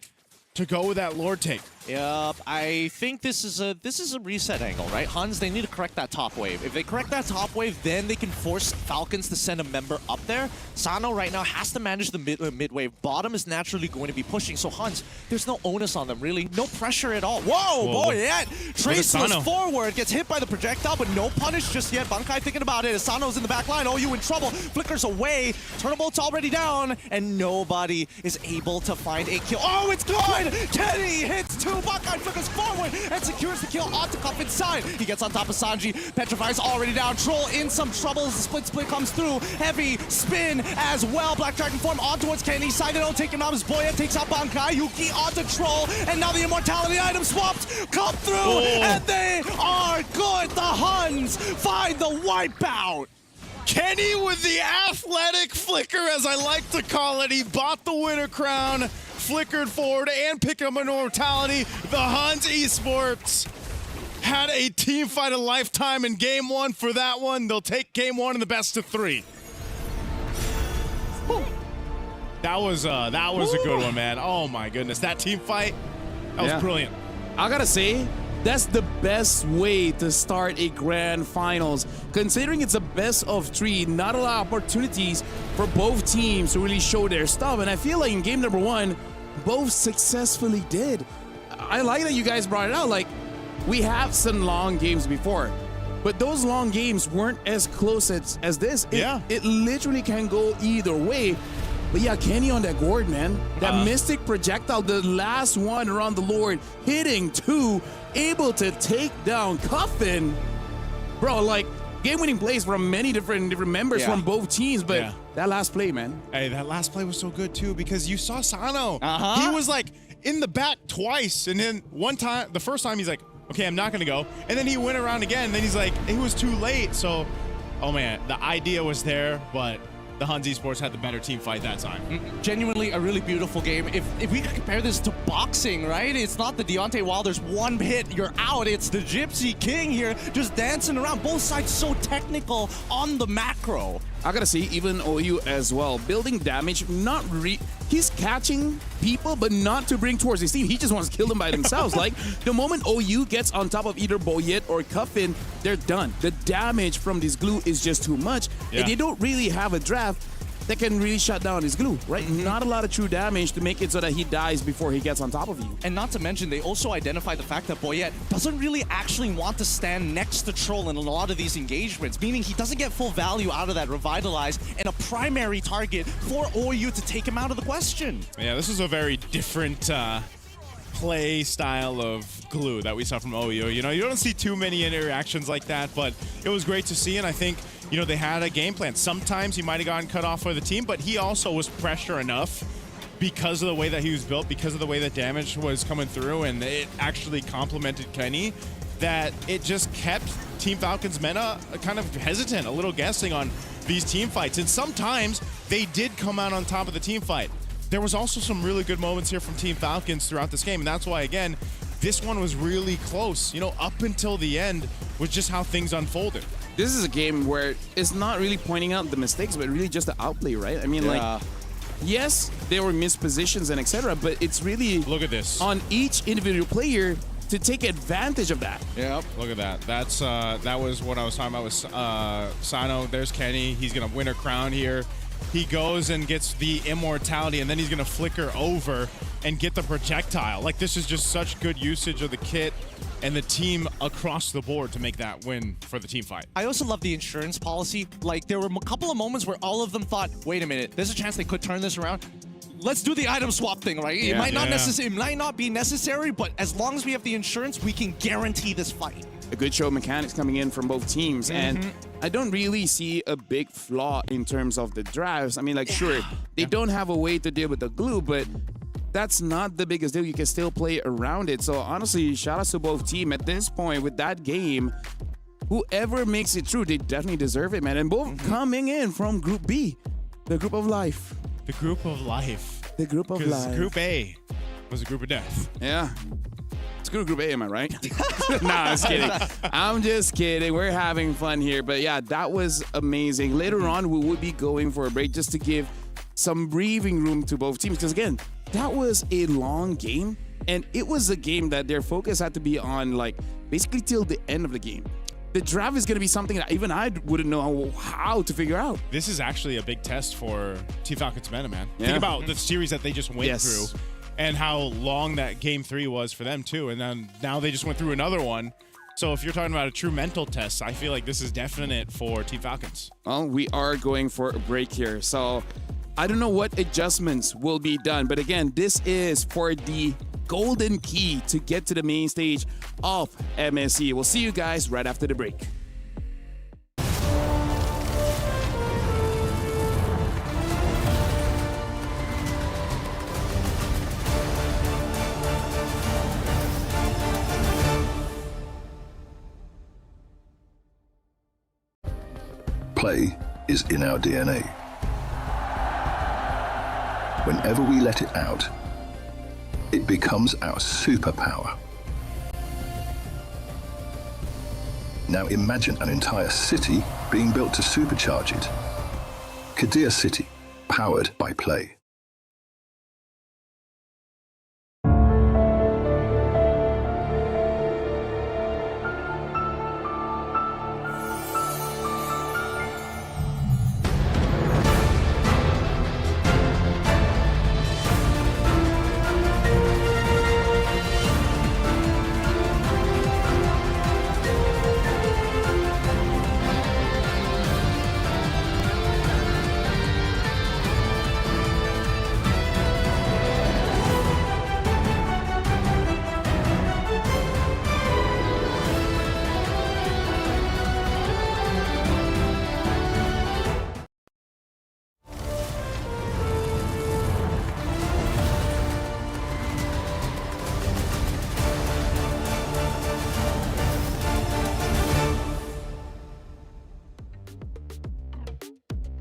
to go with that Lord take. Yep, I think this is a reset angle, right? Huns, they need to correct that top wave. If they correct that top wave, then they can force Falcons to send a member up there. Sano right now has to manage the mid wave. Bottom is naturally going to be pushing, so Huns, there's no onus on them, really. No pressure at all. Whoa, boy, yeah! Traceless forward, gets hit by the projectile, but no punish just yet. Bankai thinking about it. Asano's in the back line. OU in trouble. Flickers away. Turnabout's already down, and nobody is able to find a kill. Oh, it's good! Kenny hits two. Bankai flickers forward and secures the kill. Otakov inside. He gets on top of Sanji. Petrify's already down. Troll in some trouble as the split comes through. Heavy spin as well. Black Dragon form on towards Kenny. Sideno taking out his Boya. Takes out Bankai. Yuki onto Troll. And now the immortality item swaps come through. And they are good. The Huns find the wipeout. Kenny with the athletic flicker, as I like to call it. He bought the winner crown, flickered forward, and picked up an immortality. The Huns Esports had a team fight of lifetime in game one. For that one, they'll take game one in the best of three. That was a good one, man. Oh my goodness, that team fight, that was brilliant. I gotta say, that's the best way to start a grand finals. Considering it's a best of three, not a lot of opportunities for both teams to really show their stuff. And I feel like in game number one, both successfully did. I like that you guys brought it out. Like, we have some long games before, but those long games weren't as close as this. It literally can go either way. But yeah, Kenny on that gourd, man. That Mystic projectile, the last one around the Lord, hitting two, able to take down Coffin. Bro, like, game-winning plays from many different members from both teams, but that last play, man. Hey, that last play was so good, too, because you saw Sano. He was, like, in the back twice, and then the first time, he's like, okay, I'm not going to go. And then he went around again, and then he's like, it was too late. So, oh, man, the idea was there, but the Huns Esports had the better team fight that time. Genuinely a really beautiful game. If we could compare this to boxing, right? It's not the Deontay Wilder's one hit, you're out. It's the Gypsy King here just dancing around. Both sides so technical on the macro. I gotta say, even OU as well, building damage, he's catching people, but not to bring towards his team. He just wants to kill them by themselves. Like, the moment OU gets on top of either Boyet or Cuffin, they're done. The damage from this glue is just too much, and they don't really have a draft that can really shut down his glue, right? Not a lot of true damage to make it so that he dies before he gets on top of you. And not to mention, they also identify the fact that Boyet doesn't really actually want to stand next to Troll in a lot of these engagements, meaning he doesn't get full value out of that Revitalize and a primary target for OU to take him out of the question. Yeah, this is a very different play style of glue that we saw from OU. You know, you don't see too many interactions like that, but it was great to see, and I think, you know, they had a game plan. Sometimes he might have gotten cut off for the team, but he also was pressure enough because of the way that he was built, because of the way that damage was coming through, and it actually complemented Kenny, that it just kept Team Falcon's meta kind of hesitant, a little guessing on these team fights. And sometimes they did come out on top of the team fight. There was also some really good moments here from Team Falcons throughout this game, and that's why, again, this one was really close. You know, up until the end was just how things unfolded. This is a game where it's not really pointing out the mistakes, but really just the outplay, right? I mean, like, yes, there were missed positions and etc., but it's really look at this on each individual player to take advantage of that. Yep. Look at that. That's that was what I was talking about with Sano. There's Kenny. He's gonna win a crown here. He goes and gets the immortality, and then he's gonna flicker over and get the projectile. Like, this is just such good usage of the kit and the team across the board to make that win for the team fight. I also love the insurance policy. Like, there were a couple of moments where all of them thought, wait a minute, there's a chance they could turn this around. Let's do the item swap thing, right? It might not be necessary, but as long as we have the insurance, we can guarantee this fight. A good show of mechanics coming in from both teams, and I don't really see a big flaw in terms of the drives. I mean, like, sure, they don't have a way to deal with the glue, but that's not the biggest deal. You can still play around it. So honestly, shout out to both teams. At this point with that game, whoever makes it through, they definitely deserve it, man. And both coming in from Group B, the Group of Life. The Group of Life. The Group of Life. Group A was a group of death. Yeah. Let's go to Group A, am I right? Nah, I'm just kidding. I'm just kidding. We're having fun here. But yeah, that was amazing. Later on, we would be going for a break just to give some breathing room to both teams. Because again, that was a long game. And it was a game that their focus had to be on, like, basically till the end of the game. The draft is going to be something that even I wouldn't know how to figure out. This is actually a big test for T-Falcons men, man. Yeah. Think about the series that they just went through and how long that Game 3 was for them, too. And then now they just went through another one. So if you're talking about a true mental test, I feel like this is definite for T-Falcons. Well, we are going for a break here. So I don't know what adjustments will be done. But again, this is for the golden key to get to the main stage of MSC. We'll see you guys right after the break. Play is in our DNA. Whenever we let it out, it becomes our superpower. Now imagine an entire city being built to supercharge it. Qiddiya City, powered by play.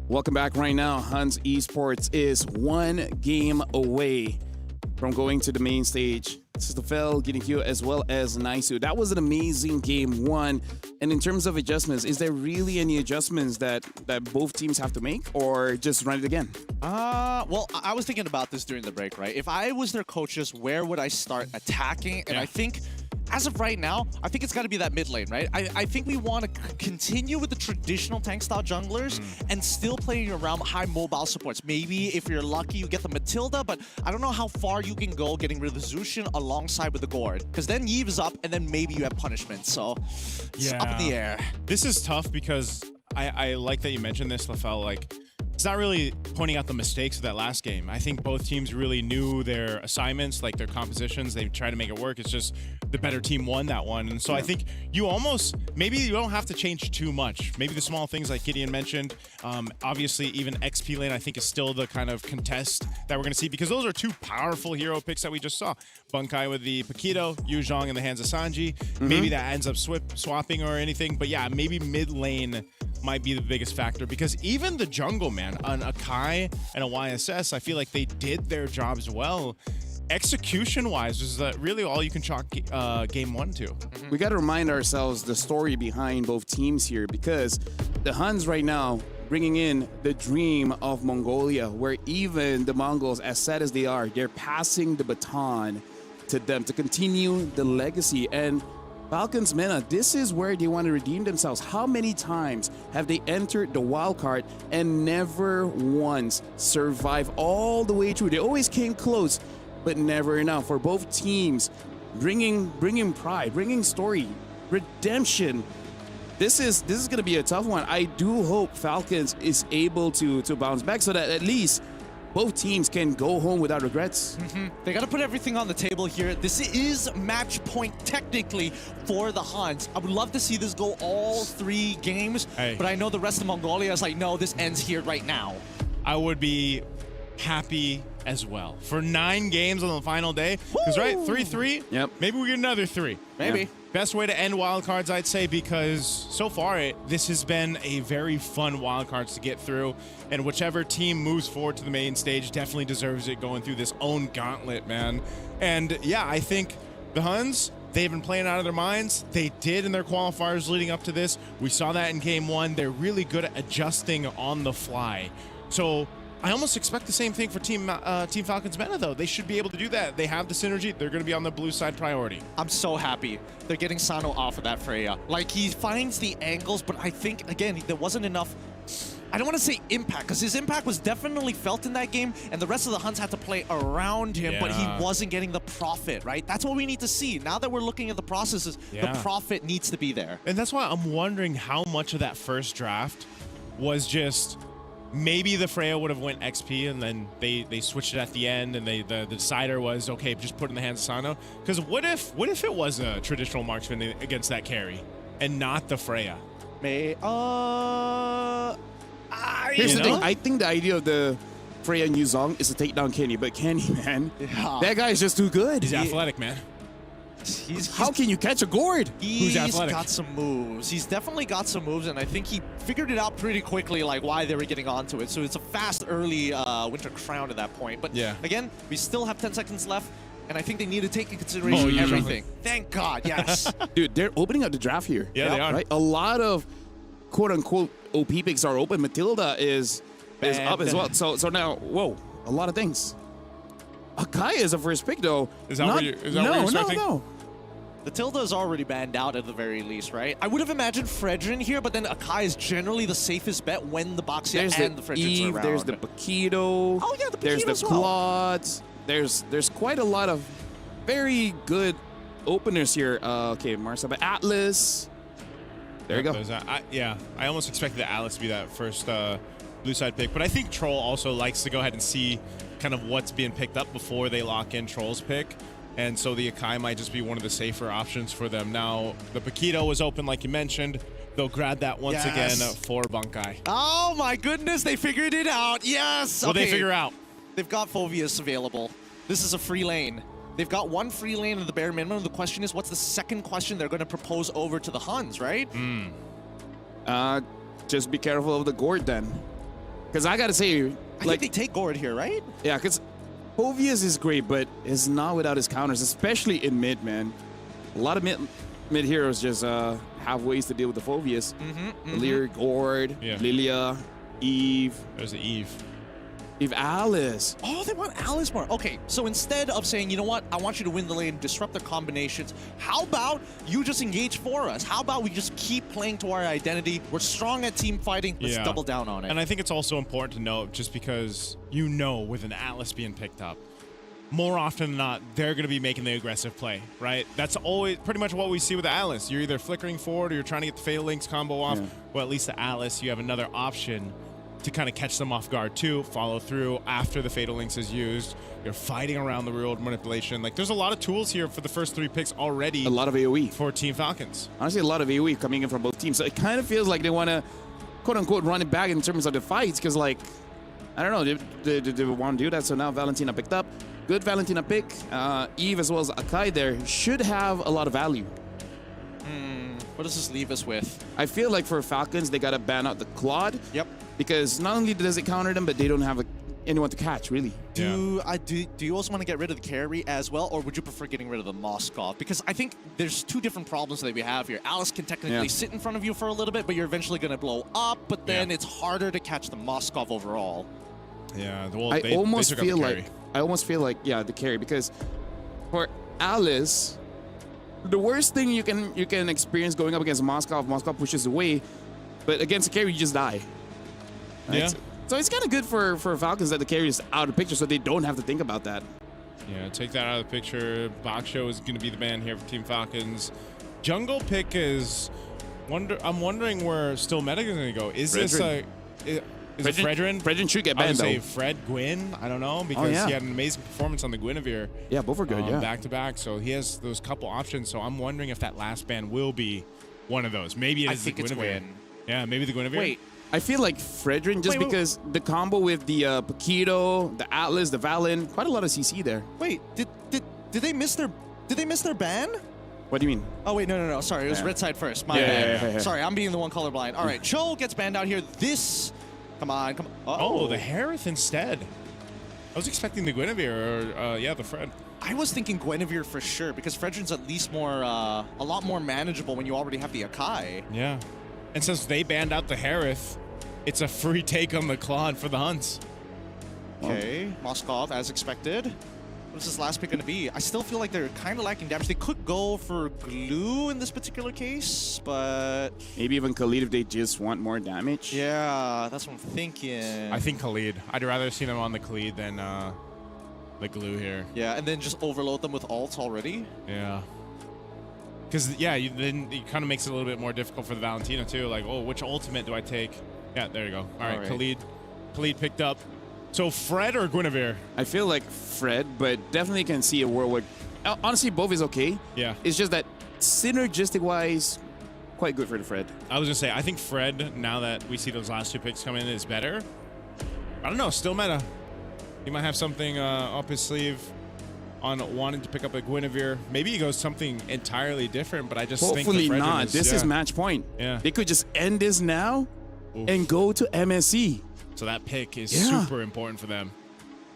Welcome back. Right now, Hans Esports is one game away from going to the main stage. This is the Fel, getting you as well as Naisu. That was an amazing game one. And in terms of adjustments, is there really any adjustments that both teams have to make, or just run it again? Well, I was thinking about this during the break, right? If I was their coaches, where would I start attacking? And I think, as of right now, I think it's got to be that mid lane, right? I think we want to continue with the traditional tank-style junglers and still playing around high mobile supports. Maybe if you're lucky, you get the Matilda, but I don't know how far you can go getting rid of the Zushin alongside with the Gord. Because then Yves is up, and then maybe you have punishment. So it's up in the air. This is tough because I like that you mentioned this, Lafel. Like, it's not really pointing out the mistakes of that last game. I think both teams really knew their assignments, like their compositions. They tried to make it work. It's just the better team won that one. And so I think you almost, maybe you don't have to change too much. Maybe the small things like Gideon mentioned. Obviously, even XP lane, I think, is still the kind of contest that we're going to see, because those are two powerful hero picks that we just saw. Bunkai with the Paquito, Yuzhong in the hands of Sanji. Maybe that ends up swapping or anything. But yeah, maybe mid lane might be the biggest factor, because even the jungle, man, on a Kai and a YSS, I feel like they did their jobs well. Execution-wise, is that really all you can chalk game one to? We got to remind ourselves the story behind both teams here, because the Huns right now bringing in the dream of Mongolia, where even the Mongols, as sad as they are, they're passing the baton to them to continue the legacy. And Falcons Mena, this is where they want to redeem themselves. How many times have they entered the wild card and never once survived all the way through? They always came close, but never enough. For both teams, bringing pride, bringing story, redemption. This is going to be a tough one. I do hope Falcons is able to bounce back so that at least both teams can go home without regrets. They got to put everything on the table here. This is match point technically for the Huns. I would love to see this go all 3 games, but I know the rest of Mongolia is like, no, this ends here right now. I would be happy as well for 9 games on the final day. Because, right, 3-3? Yep. Maybe we get another 3. Maybe. Yep. Best way to end wildcards, I'd say, because so far this has been a very fun wildcards to get through. And whichever team moves forward to the main stage definitely deserves it, going through this own gauntlet, man. And yeah, I think The Huns, they've been playing out of their minds. They did in their qualifiers leading up to this. We saw that in game 1. They're really good at adjusting on the fly. So I almost expect the same thing for Team Falcons Meta, though. They should be able to do that. They have the synergy. They're going to be on the blue side priority. I'm so happy they're getting Sano off of that Freya. Like, he finds the angles, but I think, again, there wasn't enough... I don't want to say impact, because his impact was definitely felt in that game, and the rest of the Huns had to play around him, but he wasn't getting the profit, right? That's what we need to see. Now that we're looking at the processes, the profit needs to be there. And that's why I'm wondering how much of that first draft was just... Maybe the Freya would have went XP and then they switched it at the end and the decider was, okay, just put it in the hands of Sano. Because what if it was a traditional marksman against that carry and not the Freya? Here's the thing. I think the idea of the Freya and Yuzong is to take down Kenny, but Kenny, man, that guy is just too good. He's athletic, man. How can you catch a gourd? He's got some moves. He's definitely got some moves, and I think he figured it out pretty quickly, like why they were getting onto it. So it's a fast, early Winter Crown at that point. But again, we still have 10 seconds left, and I think they need to take into consideration everything. Thank God, yes. Dude, they're opening up the draft here. Yeah, they are. Right? A lot of quote-unquote OP picks are open. Matilda is up as well. So now, whoa, a lot of things. Akai is a first pick, though. Is that what you're expecting? No. The Tilda is already banned out at the very least, right? I would have imagined Fredrin here, but then Akai is generally the safest bet when the Boxia and the Fredrins are around. There's the Paquito. Oh, yeah, the Paquito There's the as well. Quads. There's quite a lot of very good openers here. Okay, Marsa, but Atlas. There you go. I almost expected the Atlas to be that first blue side pick, but I think Troll also likes to go ahead and see kind of what's being picked up before they lock in Troll's pick. And so the Akai might just be one of the safer options for them. Now, the Paquito was open, like you mentioned. They'll grab that once again for Bunkai. Oh my goodness, they figured it out. Yes. What they figure out? They've got Phoveus available. This is a free lane. They've got one free lane at the bare minimum. The question is, what's the second question they're going to propose over to the Huns, right? Just be careful of the gourd then. Because I got to say, I think they take gourd here, right? Yeah, because Phoveus is great, but is not without his counters, especially in mid, man. A lot of mid heroes just have ways to deal with the Phoveus. Lear, Gord, Lilia, Eve. There's the Eve. Eve Alice. Oh, they want Alice more. Okay, so instead of saying, you know what, I want you to win the lane, disrupt their combinations, how about you just engage for us? How about we just keep playing to our identity? We're strong at team fighting. Let's double down on it. And I think it's also important to note, just because you know with an Atlas being picked up, more often than not, they're going to be making the aggressive play, right? That's always pretty much what we see with the Atlas. You're either flickering forward or you're trying to get the Fatal Links combo off. Well, at least the Atlas, you have another option to kind of catch them off guard too, follow through after the Fatal Links is used. You're fighting around the real manipulation. Like, there's a lot of tools here for the first 3 picks already. A lot of AoE. For Team Falcons. Honestly, a lot of AoE coming in from both teams. So it kind of feels like they want to, quote-unquote, run it back in terms of the fights, because, like, I don't know, they want to do that. So now Valentina picked up. Good Valentina pick. Eve as well as Akai there should have a lot of value. What does this leave us with? I feel like for Falcons, they got to ban out the Claude. Yep. Because not only does it counter them, but they don't have anyone to catch, really. Do you also want to get rid of the carry as well, or would you prefer getting rid of the Moskov? Because I think there's 2 different problems that we have here. Alice can technically sit in front of you for a little bit, but you're eventually going to blow up, but then it's harder to catch the Moskov overall. Yeah, well, I almost feel like the carry, because for Alice, the worst thing you can experience going up against Moskov pushes away, but against the carry you just die. Right? Yeah. So it's kind of good for Falcons that the carry is out of the picture, so they don't have to think about that. Yeah, take that out of the picture. Baksho is going to be the man here for Team Falcons. Jungle pick is I'm wondering where still Meta is going to go. Is this a Is it Fredrin? Fredrin should get banned, I would say though. Fred Gwyn. I don't know, because he had an amazing performance on the Guinevere. Yeah, both are good, back to back. So he has those couple options. So I'm wondering if that last ban will be one of those. Maybe it is the Guinevere. Yeah, maybe the Guinevere. Wait. I feel like Fredrin, just because the combo with the Paquito, the Atlas, the Valen, quite a lot of CC there. Wait, did they miss their ban? What do you mean? Oh wait, no. Sorry, it was red side first. My bad. Yeah. Sorry, I'm being the one colorblind. All right, Cho gets banned out here. Come on. Oh, the Harith instead. I was expecting the Guinevere or the Fred. I was thinking Guinevere for sure, because Fredrin's at least a lot more manageable when you already have the Akai. Yeah. And since they banned out the Harith, it's a free take on the Claude for the Huns. Okay, Moskov as expected. What's this last pick going to be? I still feel like they're kind of lacking damage. They could go for glue in this particular case, but... Maybe even Khalid if they just want more damage. Yeah, that's what I'm thinking. I think Khalid. I'd rather see them on the Khalid than the glue here. Yeah, and then just overload them with ults already. Yeah. Because, yeah, then it kind of makes it a little bit more difficult for the Valentina, too. Like, oh, which ultimate do I take? Yeah, there you go. All right, Khalid picked up. So Fred or Guinevere? I feel like Fred, but definitely can see a world where, honestly, both is okay. Yeah. It's just that synergistic-wise, quite good for the Fred. I was going to say, I think Fred, now that we see those last two picks come in, is better. I don't know, still meta. He might have something up his sleeve on wanting to pick up a Guinevere. Maybe he goes something entirely different, but I just think hopefully not. This is match point. Yeah. They could just end this now and go to MSC. So that pick is super important for them.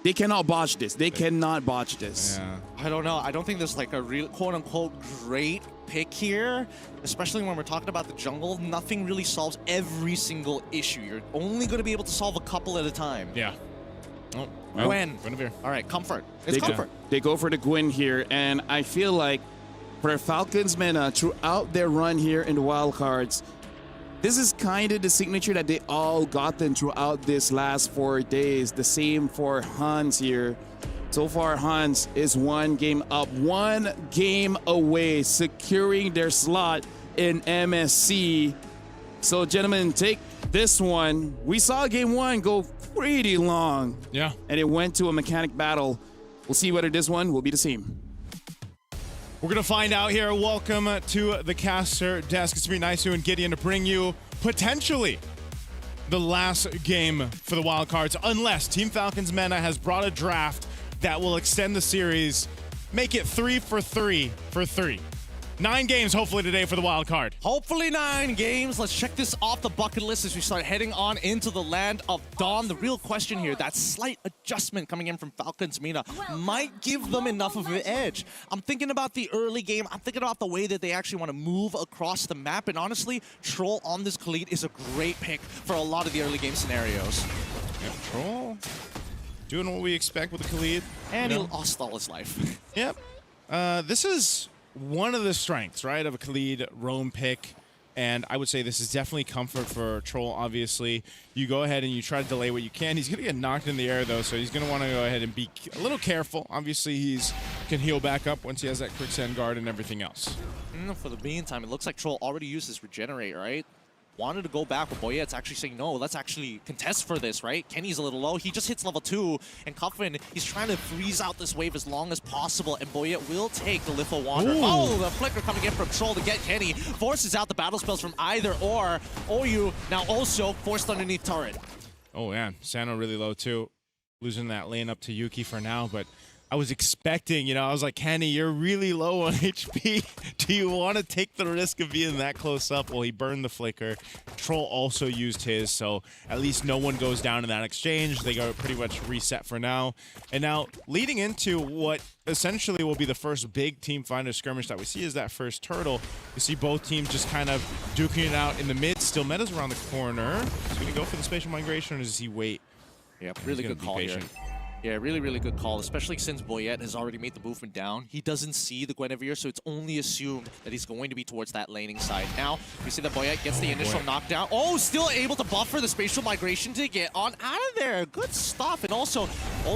They cannot botch this. They cannot botch this. Yeah. I don't know. I don't think there's like a real quote-unquote great pick here, especially when we're talking about the jungle. Nothing really solves every single issue. You're only going to be able to solve a couple at a time. Yeah. Oh, Gwen. Guinevere. All right, comfort. It's comfort. They go for the Gwyn here, and I feel like for Falcons meta throughout their run here in the wildcards, this is kind of the signature that they all gotten throughout this last 4 days. The same for Hans here. So far, Hans is 1 game up, 1 game away, securing their slot in MSC. So, gentlemen, take this one. We saw game 1 go pretty long. Yeah. And it went to a mechanic battle. We'll see whether this one will be the same. We're going to find out here. Welcome to the caster desk. It's me, Naisu, and Gideon to bring you potentially the last game for the wildcards, unless Team Falcons Meta has brought a draft that will extend the series, make it 3 for 3 for 3. 9 games, hopefully, today for the wild card. Hopefully 9 games. Let's check this off the bucket list as we start heading on into the land of Dawn. The real question here, that slight adjustment coming in from Falcons Mina might give them enough of an edge. I'm thinking about the early game. I'm thinking about the way that they actually want to move across the map. And honestly, Troll on this Khalid is a great pick for a lot of the early game scenarios. Yep, Troll doing what we expect with the Khalid. And he lost all his life. Yep. This is one of the strengths, right, of a Khalid roam pick, and I would say this is definitely comfort for Troll, obviously. You go ahead and you try to delay what you can. He's going to get knocked in the air, though, so he's going to want to go ahead and be a little careful. Obviously, he's can heal back up once he has that quicksand guard and everything else. For the meantime, it looks like Troll already used his regenerate, right? Wanted to go back, but Boyette's actually saying, no, let's actually contest for this, right? Kenny's a little low. He just hits level 2, and Cuffin, he's trying to freeze out this wave as long as possible, and Boyette will take the Litho Wander. Oh, the flicker coming in from Troll to get Kenny. Forces out the battle spells from either or. Oyu now also forced underneath turret. Oh, yeah. Sano really low, too. Losing that lane up to Yuki for now, but I was expecting, I was like, Kenny, you're really low on HP. Do you want to take the risk of being that close up? Well, he burned the flicker. Troll also used his, so at least no one goes down in that exchange. They go pretty much reset for now. And now, leading into what essentially will be the first big team finder skirmish that we see is that first turtle. You see both teams just kind of duking it out in the mid. Still Meta's around the corner. Is he going to go for the spatial migration, or does he wait? Yep, really good call here. Yeah, really, really good call, especially since Boyette has already made the movement down. He doesn't see the Guinevere, so it's only assumed that he's going to be towards that laning side. Now, we see that Boyette gets the initial knockdown. Oh, still able to buffer the spatial migration to get on out of there. Good stuff. And also,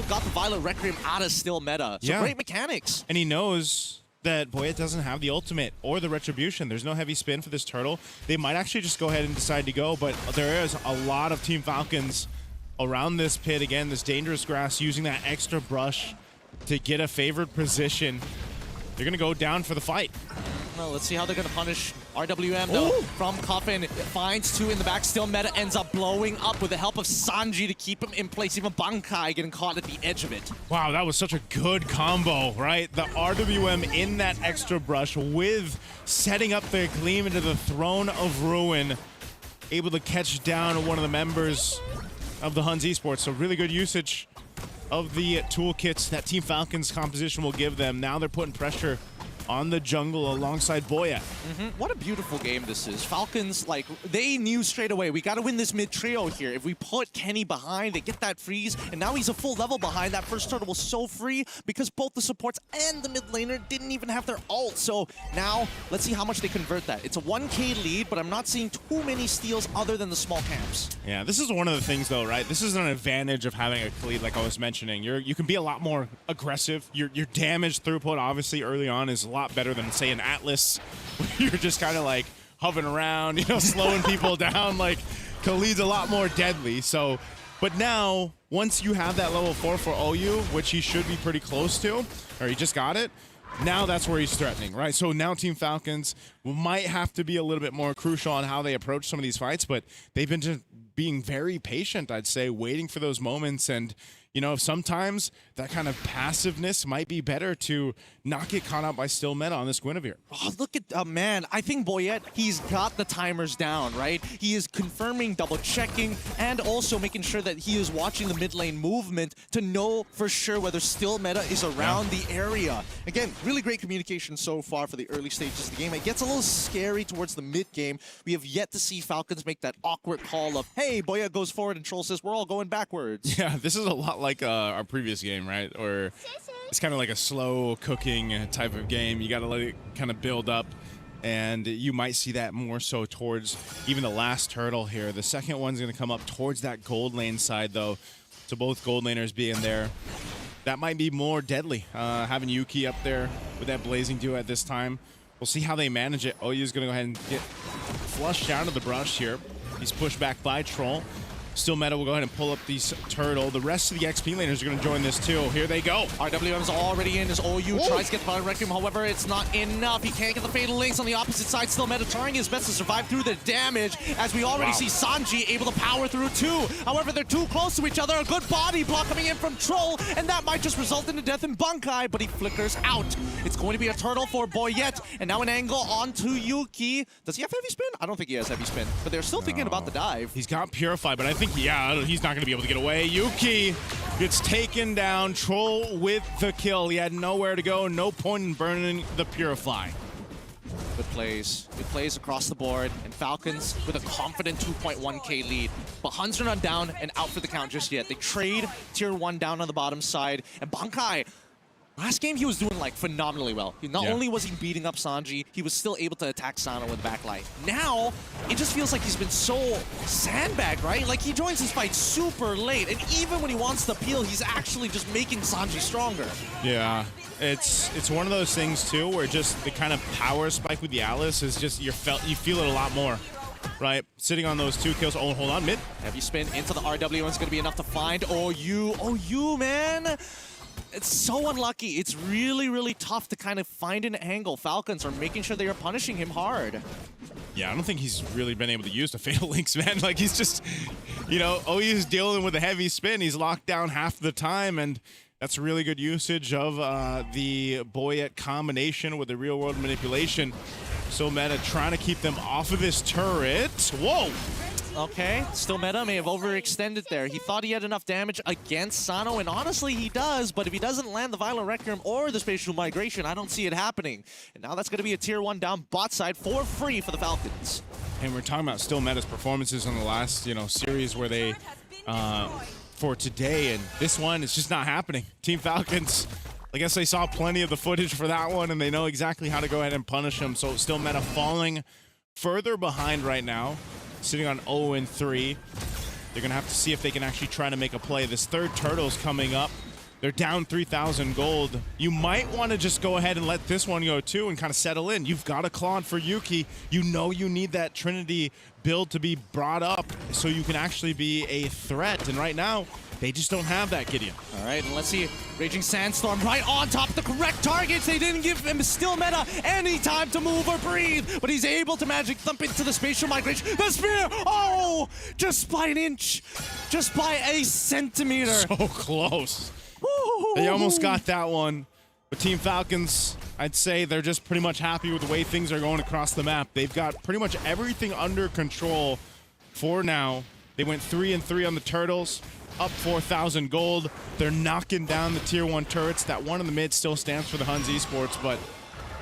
got the Violet Requiem out of still meta. So great mechanics. And he knows that Boyette doesn't have the ultimate or the retribution. There's no heavy spin for this turtle. They might actually just go ahead and decide to go, but there is a lot of Team Falcons around this pit. Again, this dangerous grass, using that extra brush to get a favored position. They're going to go down for the fight. Well, let's see how they're going to punish RWM, though. From Coffin, finds 2 in the back. Still Meta ends up blowing up with the help of Sanji to keep him in place. Even Bankai getting caught at the edge of it. Wow, that was such a good combo, right? The RWM in that extra brush with setting up their gleam into the Throne of Ruin. Able to catch down one of the members of the Huns Esports, so really good usage of the toolkits that Team Falcons composition will give them. Now they're putting pressure on the jungle alongside Boya. What a beautiful game this is. Falcons, like, they knew straight away, we got to win this mid trio here. If we put Kenny behind, they get that freeze, and now he's a full level behind. That first turtle was so free because both the supports and the mid laner didn't even have their ult. So now, let's see how much they convert that. It's a 1K lead, but I'm not seeing too many steals other than the small camps. Yeah, this is one of the things, though, right? This is an advantage of having a lead, like I was mentioning. You can be a lot more aggressive. Your damage throughput, obviously, early on is a lot better than, say, an Atlas, where you're just kind of like hovering around, slowing people down. Like, Khalid's a lot more deadly. So, but now, once you have that level 4 for OU, which he should be pretty close to, or he just got it, now that's where he's threatening, right? So now Team Falcons might have to be a little bit more crucial on how they approach some of these fights, but they've been just being very patient, I'd say, waiting for those moments. And sometimes that kind of passiveness might be better to not get caught out by still meta on this Guinevere. Oh, look at, man, I think Boyette, he's got the timers down, right? He is confirming, double checking, and also making sure that he is watching the mid lane movement to know for sure whether still meta is around the area. Again, really great communication so far for the early stages of the game. It gets a little scary towards the mid game. We have yet to see Falcons make that awkward call of, hey, Boyette goes forward and Troll says, we're all going backwards. Yeah, this is a lot like our previous game, right? Or it's kind of like a slow cooking type of game. You got to let it kind of build up, and you might see that more so towards even the last turtle here. The second one's going to come up towards that gold lane side, though. So both gold laners being there, that might be more deadly. Having Yuki up there with that blazing duo at this time. We'll see how they manage it. OU's going to go ahead and get flushed out of the brush here. He's pushed back by Troll. Still Meta will go ahead and pull up these turtle. The rest of the XP laners are going to join this too. Here they go. RWM's already in as OU tries to get the Fire Requiem. However, it's not enough. He can't get the Fatal Links on the opposite side. Still Meta trying his best to survive through the damage, as we already see Sanji able to power through too. However, they're too close to each other. A good body block coming in from Troll, and that might just result in a death in Bunkai, but he flickers out. It's going to be a turtle for Boyette, and now an angle onto Yuki. Does he have heavy spin? I don't think he has heavy spin, but they're still thinking about the dive. He's got Purify, but I think, he's not going to be able to get away. Yuki gets taken down. Troll with the kill. He had nowhere to go. No point in burning the Purify. Good plays across the board, and Falcons with a confident 2.1K lead. But Huns are not down and out for the count just yet. They trade tier 1 down on the bottom side, and Bankai, last game, he was doing, like, phenomenally well. Not only was he beating up Sanji, he was still able to attack Sano with backlight. Now, it just feels like he's been so sandbagged, right? Like, he joins his fight super late, and even when he wants to peel, he's actually just making Sanji stronger. Yeah, it's one of those things, too, where just the kind of power spike with the Alice is just, you feel it a lot more. Right, sitting on those 2 kills. Oh, hold on, mid. Heavy spin into the RW, and it's going to be enough to find OU, man. It's so unlucky. It's really, really tough to kind of find an angle. Falcons are making sure they are punishing him hard. Yeah, I don't think he's really been able to use the Fatal Links, man. Like, he's just, OU's dealing with a heavy spin. He's locked down half the time, and that's really good usage of the Boyette combination with the real-world manipulation. So Meta trying to keep them off of this turret. Whoa! Okay, still Meta may have overextended there. He thought he had enough damage against Sano, and honestly, he does, but if he doesn't land the Violent Requiem or the Spatial Migration, I don't see it happening. And now that's going to be a tier 1 down bot side for free for the Falcons. And we're talking about still Meta's performances in the last, series where they, for today, and this one, it's just not happening. Team Falcons, I guess they saw plenty of the footage for that one, and they know exactly how to go ahead and punish them. So still Meta falling further behind right now, sitting on 0-3. They're going to have to see if they can actually try to make a play. This third turtle's coming up. They're down 3,000 gold. You might want to just go ahead and let this one go too and kind of settle in. You've got a Claude for Yuki. You know you need that Trinity build to be brought up so you can actually be a threat. And right now, they just don't have that, Gideon. All right, and let's see. Raging Sandstorm right on top of the correct targets. They didn't give him still Meta any time to move or breathe, but he's able to magic thump into the Spatial Migration. The spear! Oh! Just by an inch. Just by a centimeter. So close. They almost got that one. But Team Falcons, I'd say they're just pretty much happy with the way things are going across the map. They've got pretty much everything under control for now. They went 3-3 on the Turtles, up 4,000 gold. They're knocking down the Tier 1 turrets. That one in the mid still stands for the Huns Esports, but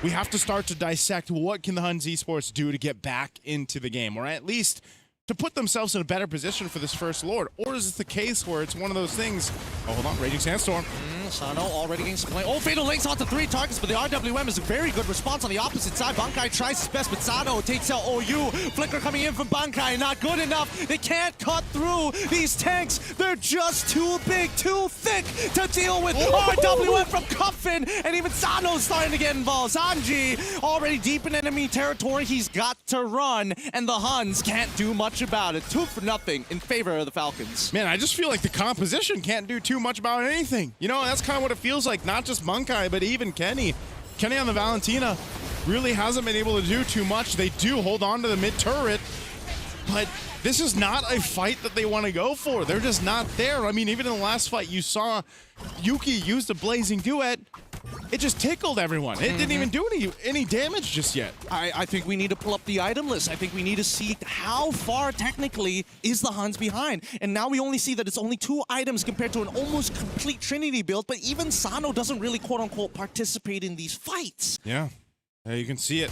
we have to start to dissect what can the Huns Esports do to get back into the game, or at least to put themselves in a better position for this first Lord. Or is it the case where it's one of those things? Oh, hold on, Raging Sandstorm. Sano already getting some play. Oh, Fatal Links onto 3 targets, but the RWM is a very good response on the opposite side. Bankai tries his best, but Sano takes out OU. Flicker coming in from Bankai, not good enough. They can't cut through these tanks. They're just too big, too thick to deal with. RWM from Cuffin, and even Sano's starting to get involved. Sanji already deep in enemy territory. He's got to run, and the Huns can't do much about it. 2-0 in favor of the Falcons. Man, I just feel like the composition can't do too much about anything. You know, that's kind of what it feels like, not just Bankai, but even Kenny. Kenny on the Valentina really hasn't been able to do too much. They do hold on to the mid turret, but this is not a fight that they want to go for. They're just not there. I mean, even in the last fight, you saw Yuki use the Blazing Duet. It just tickled everyone. It didn't even do any damage just yet. I think we need to pull up the item list. I think we need to see how far technically is the Huns behind. And now we only see that it's only 2 items compared to an almost complete Trinity build, but even Sano doesn't really quote-unquote participate in these fights. Yeah, you can see it.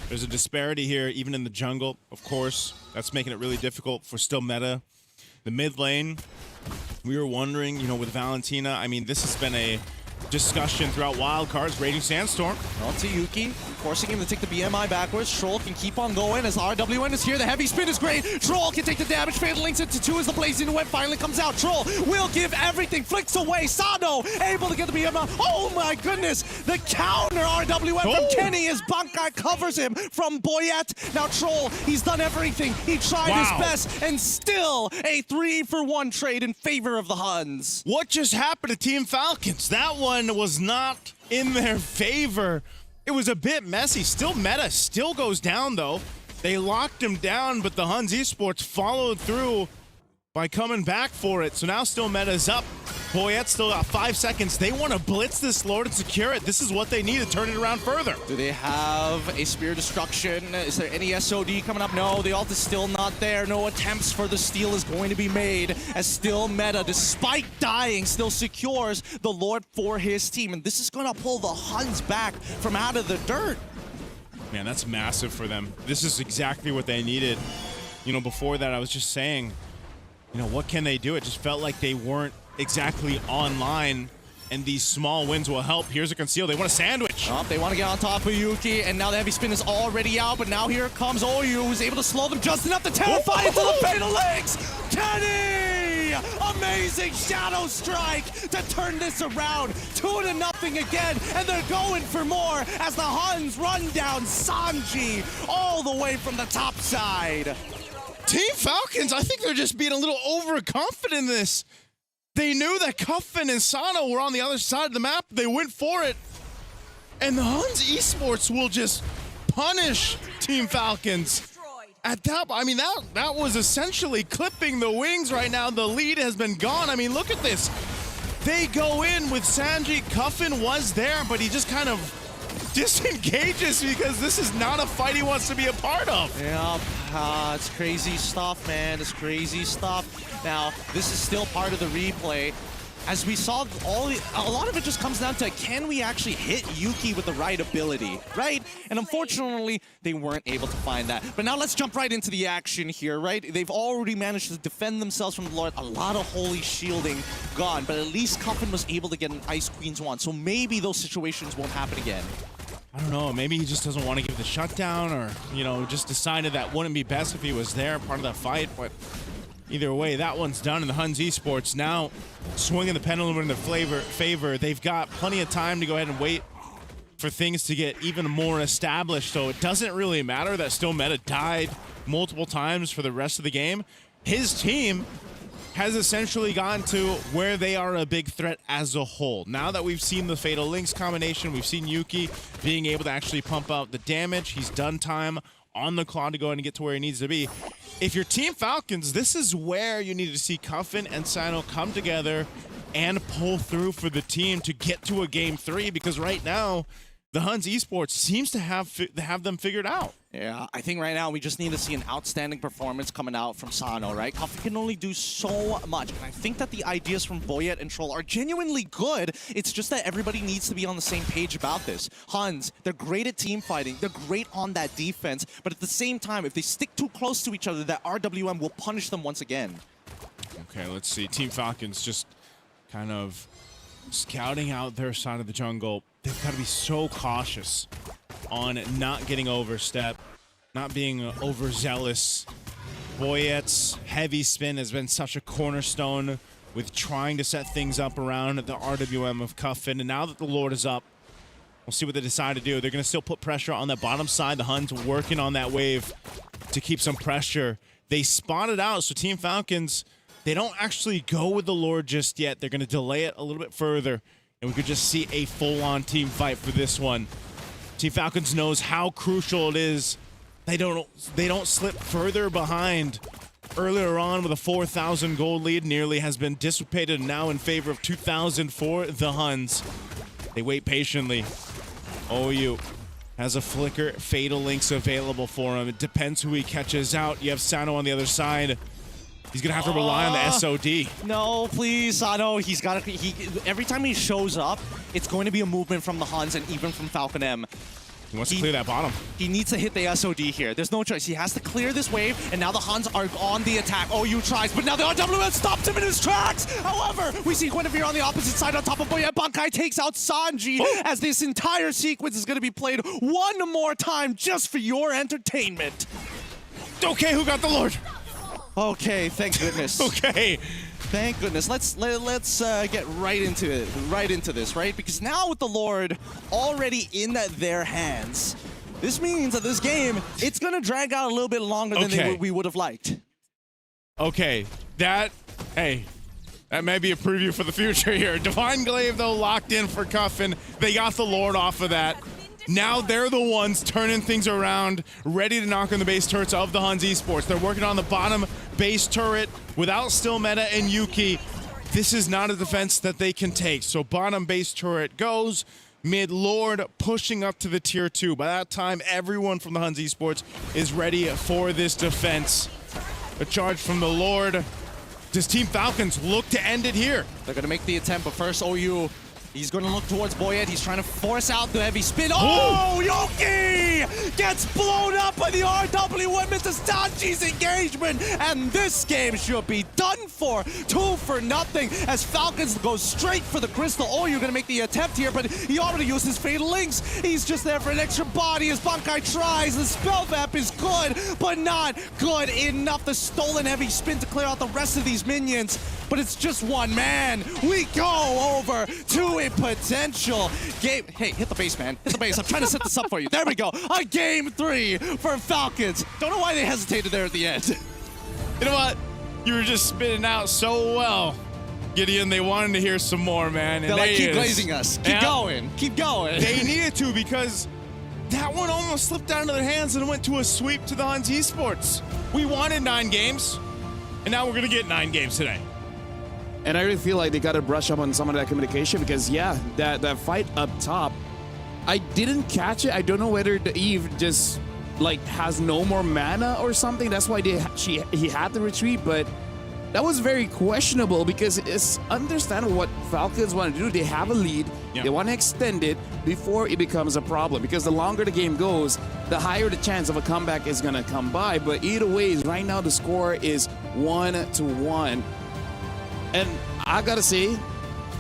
There's a disparity here, even in the jungle, of course. That's making it really difficult for still meta. The mid lane, we were wondering, you know, with Valentina, I mean, this has been a discussion throughout wildcards. Raging Sandstorm. On to Yuki, forcing him to take the BMI backwards. Troll can keep on going as RWN is here. The heavy spin is great. Troll can take the damage. Fatal links into 2 as the Blazing Duet finally comes out. Troll will give everything. Flicks away. Sano able to get the BMI. Oh my goodness. The counter RWN from Kenny as Bankai covers him from Boyette. Now Troll, he's done everything. He tried his best and still a 3-for-1 trade in favor of the Huns. What just happened to Team Falcons? That one was not in their favor. It was a bit messy. Still meta still goes down though. They locked him down, but the Huns Esports followed through by coming back for it. So now still meta's up. Boyette still got 5 seconds. They want to blitz this Lord and secure it. This is what they need to turn it around further. Do they have a Spear Destruction? Is there any SOD coming up? No, the ult is still not there. No attempts for the steal is going to be made as still meta, despite dying, still secures the Lord for his team. And this is going to pull the Huns back from out of the dirt. Man, that's massive for them. This is exactly what they needed. You know, before that, I was just saying, you know, what can they do? It just felt like they weren't exactly online, and these small wins will help. Here's a conceal. They want a sandwich. Oh, they want to get on top of Yuki, and now the heavy spin is already out, but now here comes Oyu, who's able to slow them just enough to terrify into the fatal legs. Kenny! Amazing shadow strike to turn this around. 2-0 again, and they're going for more as the Huns run down Sanji all the way from the top side. Team Falcons, I think they're just being a little overconfident in this. They knew that Cuffin and Sano were on the other side of the map. They went for it. And the Huns Esports will just punish Team Falcons. At that, I mean, that was essentially clipping the wings right now. The lead has been gone. I mean, look at this. They go in with Sanji. Cuffin was there, but he just kind of disengages because this is not a fight he wants to be a part of. Yeah, it's crazy stuff, man. It's crazy stuff. Now, this is still part of the replay. As we saw, a lot of it just comes down to, can we actually hit Yuki with the right ability, right? And unfortunately, they weren't able to find that. But now let's jump right into the action here, right? They've already managed to defend themselves from the Lord. A lot of holy shielding gone, but at least Cuffin was able to get an Ice Queen's wand. So maybe those situations won't happen again. I don't know, maybe he just doesn't want to give the shutdown, or, you know, just decided that wouldn't be best if he was there, part of that fight, but either way, that one's done, and the Huns Esports now swinging the pendulum in their favor. They've got plenty of time to go ahead and wait for things to get even more established, so it doesn't really matter that still meta died multiple times for the rest of the game. His team has essentially gotten to where they are a big threat as a whole. Now that we've seen the Fatal Links combination, we've seen Yuki being able to actually pump out the damage. He's done time on the clock to go ahead and get to where he needs to be. If you're Team Falcons, this is where you need to see Cuffin and Sino come together and pull through for the team to get to a Game 3, because right now, the Huns Esports seems to have them figured out. Yeah, I think right now we just need to see an outstanding performance coming out from Sano, right? Coffee can only do so much, and I think that the ideas from Boyet and Troll are genuinely good. It's just that everybody needs to be on the same page about this. Huns, they're great at team fighting, they're great on that defense, but at the same time, if they stick too close to each other, that RWM will punish them once again. Okay, let's see. Team Falcons just kind of scouting out their side of the jungle. They've got to be so cautious on not getting overstep, not being overzealous. Boyet's heavy spin has been such a cornerstone with trying to set things up around the RWM of Cuffin. And now that the Lord is up, we'll see what they decide to do. They're going to still put pressure on that bottom side. The Huns working on that wave to keep some pressure. They spotted out, so Team Falcons, they don't actually go with the Lord just yet. They're going to delay it a little bit further, and we could just see a full-on team fight for this one. Team Falcons knows how crucial it is. They don't slip further behind. Earlier on with a 4,000 gold lead nearly has been dissipated, now in favor of 2,000 for the Huns. They wait patiently. OU has a flicker, fatal links available for him. It depends who he catches out. You have Sano on the other side. He's gonna have to rely on the SOD. No, please, Sano. He's got to. Every time he shows up, it's going to be a movement from the Huns and even from Falcon M. He wants to clear that bottom. He needs to hit the SOD here. There's no choice. He has to clear this wave, and now the Huns are on the attack. OU tries, but now the RWM stops him in his tracks. However, we see Guinevere on the opposite side on top of Boyet. Bankai takes out Sanji as this entire sequence is going to be played one more time just for your entertainment. Okay, who got the Lord? Okay, thank goodness. Okay. Thank goodness. Let's get right into it, right? Because now with the Lord already in their hands, this means that this game, it's gonna drag out a little bit longer than we would have liked. Okay, that may be a preview for the future here. Divine Glaive, though, locked in for Cuffin. They got the Lord off of that. Now they're the ones turning things around, ready to knock on the base turrets of the Huns Esports. They're working on the bottom base turret without Still Meta and Yuki. This is not a defense that they can take. So bottom base turret goes, mid Lord pushing up to the tier 2. By that time, everyone from the Huns Esports is ready for this defense. A charge from the Lord. Does Team Falcons look to end it here? They're gonna make the attempt, but first OU, he's going to look towards Boyet. He's trying to force out the heavy spin. Oh, Yoki gets blown up by the RWM into Sanji's engagement. And this game should be done for. 2-0 as Falcons go straight for the crystal. Oh, you're going to make the attempt here, but he already used his fatal links. He's just there for an extra body as Bankai tries. The spell vap is good, but not good enough. The stolen heavy spin to clear out the rest of these minions. But it's just one man. We go over to a potential game. Hey, hit the base, man. Hit the base. I'm trying to set this up for you. There we go. A game 3 for Falcons. Don't know why they hesitated there at the end. You know what? You were just spitting out so well, Gideon. They wanted to hear some more, man. And they're like, keep glazing us. Keep going. Keep going. They needed to, because that one almost slipped out of their hands and went to a sweep to the Huns Esports. We wanted 9 games, and now we're going to get 9 games today. And I really feel like they got to brush up on some of that communication, because, yeah, that fight up top, I didn't catch it. I don't know whether the Eve just, like, has no more mana or something. That's why he had to retreat, but that was very questionable, because it's understandable what Falcons want to do. They have a lead. Yeah. They want to extend it before it becomes a problem, because the longer the game goes, the higher the chance of a comeback is going to come by. But either way, right now the score is 1-1. And I gotta say,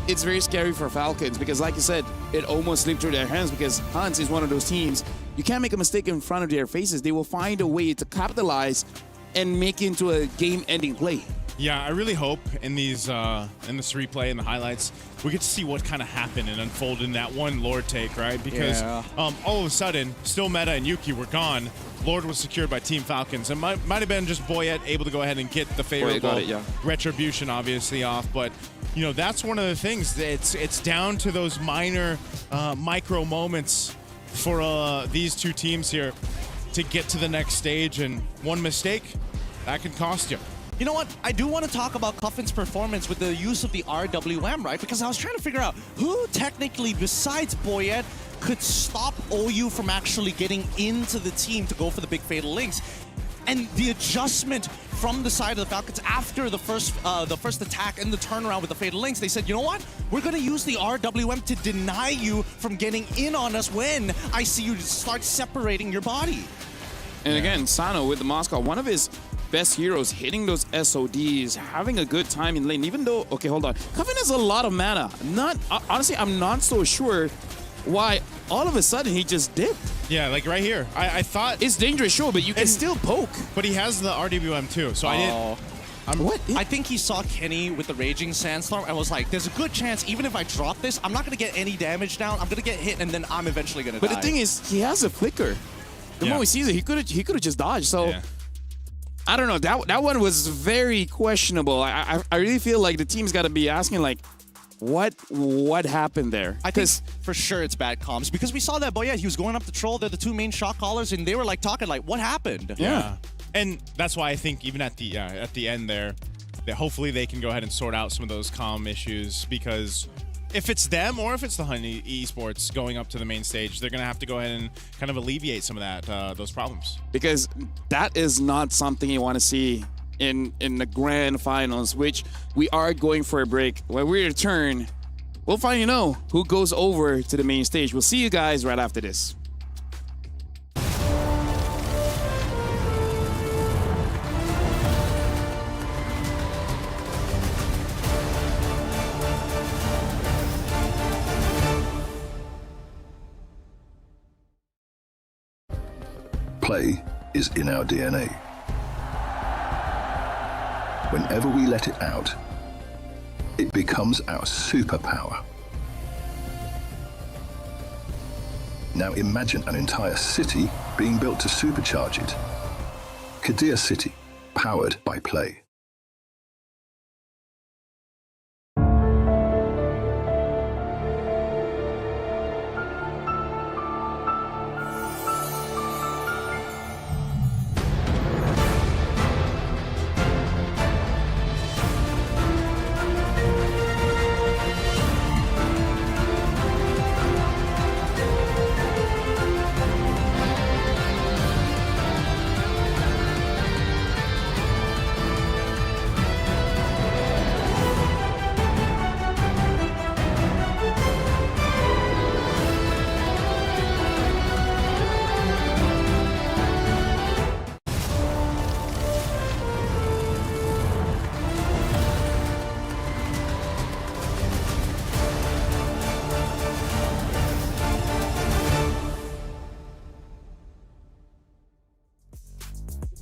it's very scary for Falcons, because like you said, it almost slipped through their hands, because Huns is one of those teams, you can't make a mistake in front of their faces. They will find a way to capitalize and make it into a game-ending play. Yeah, I really hope in these in this replay and the highlights, we get to see what kind of happened and unfolded in that one Lord take, right? Because all of a sudden, Still Meta and Yuki were gone. Lord was secured by Team Falcons. And might have been just Boyet able to go ahead and get the favorable retribution, obviously, off. But, you know, that's one of the things. It's down to those minor micro moments for these two teams here to get to the next stage. And one mistake, that can cost you. you know what? I do want to talk about Cuffin's performance with the use of the RWM, right? Because I was trying to figure out who technically, besides Boyet, could stop OU from actually getting into the team to go for the big fatal links. And the adjustment from the side of the Falcons after the first attack and the turnaround with the fatal links, they said, you know what? We're going to use the RWM to deny you from getting in on us when I see you start separating your body. And again, Sano with the Moscow, one of his best heroes, hitting those SODs, having a good time in lane, even though, okay, hold on. Cuffin has a lot of mana. Honestly, I'm not so sure why all of a sudden he just dipped. Yeah, like right here. I thought... It's dangerous, sure, but you can still poke. But he has the RWM too, so I didn't... What? I think he saw Kenny with the Raging Sandstorm and was like, there's a good chance, even if I drop this, I'm not going to get any damage down. I'm going to get hit, and then I'm eventually going to die. But the thing is, he has a flicker. The moment he sees it, he could have just dodged. So, I don't know. That one was very questionable. I really feel like the team's got to be asking, like, what happened there? I think for sure it's bad comms because we saw that Boyet, he was going up the troll. They're the two main shot callers, and they were like talking like, what happened? Yeah. And that's why I think even at the end there, that hopefully they can go ahead and sort out some of those comm issues, because if it's them or if it's the Honey Esports going up to the main stage, they're going to have to go ahead and kind of alleviate some of that those problems. Because that is not something you want to see in the grand finals, which we are going for a break. When we return, we'll finally know who goes over to the main stage. We'll see you guys right after this. Play is in our DNA. Whenever we let it out, it becomes our superpower. Now imagine an entire city being built to supercharge it. Kadir City, powered by Play.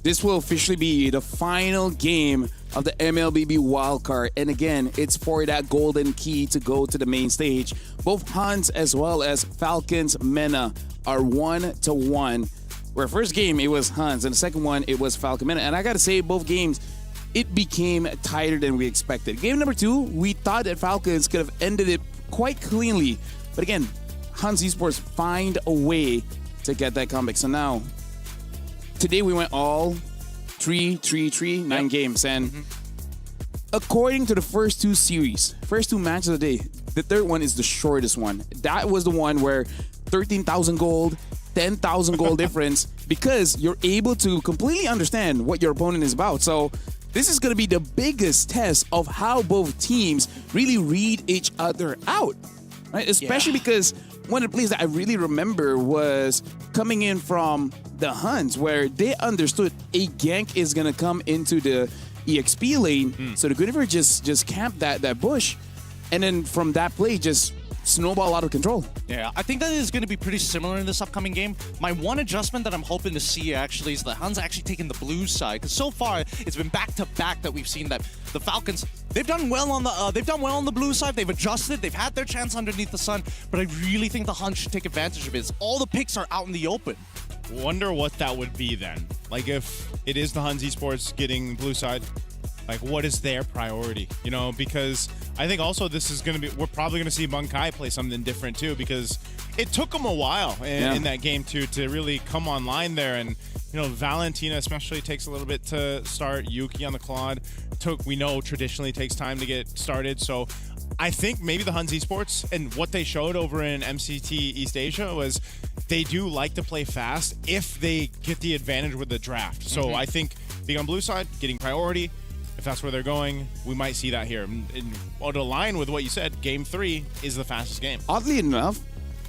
This will officially be the final game of the MLBB wildcard. And again, it's for that golden key to go to the main stage. Both Huns as well as Falcons MENA are 1-1. Where first game, it was Huns. And the second one, it was Falcon MENA. And I got to say, both games, it became tighter than we expected. Game number 2, we thought that Falcons could have ended it quite cleanly. But again, Huns Esports find a way to get that comeback. So now, today we went all 3-3-3, 9 games. And according to the first two matches of the day, the third one is the shortest one. That was the one where 13,000 gold, 10,000 gold difference, because you're able to completely understand what your opponent is about. So this is going to be the biggest test of how both teams really read each other out, right? Especially because one of the plays that I really remember was coming in from the Huns, where they understood a gank is going to come into the EXP lane. So the Guinevere just camped that bush. And then from that play, just snowball out of control. Yeah, I think that is going to be pretty similar in this upcoming game. My one adjustment that I'm hoping to see actually is the Huns actually taking the blue side, because so far it's been back-to-back that we've seen that the Falcons, they've done well on the blue side. They've adjusted. They've had their chance underneath the sun, but I really think the Huns should take advantage of it. All the picks are out in the open. Wonder what that would be then. Like if it is the Huns Esports getting blue side, like what is their priority? You know, because I think also this is going to be, we're probably going to see Bunkai play something different too, because it took them a while in that game to really come online there. And, Valentina especially takes a little bit to start. Yuki on the Claude we know traditionally takes time to get started. So I think maybe the Huns Esports and what they showed over in MCT East Asia was they do like to play fast if they get the advantage with the draft. So I think being on blue side, getting priority, if that's where they're going, we might see that here. And to align with what you said, Game 3 is the fastest game. Oddly enough,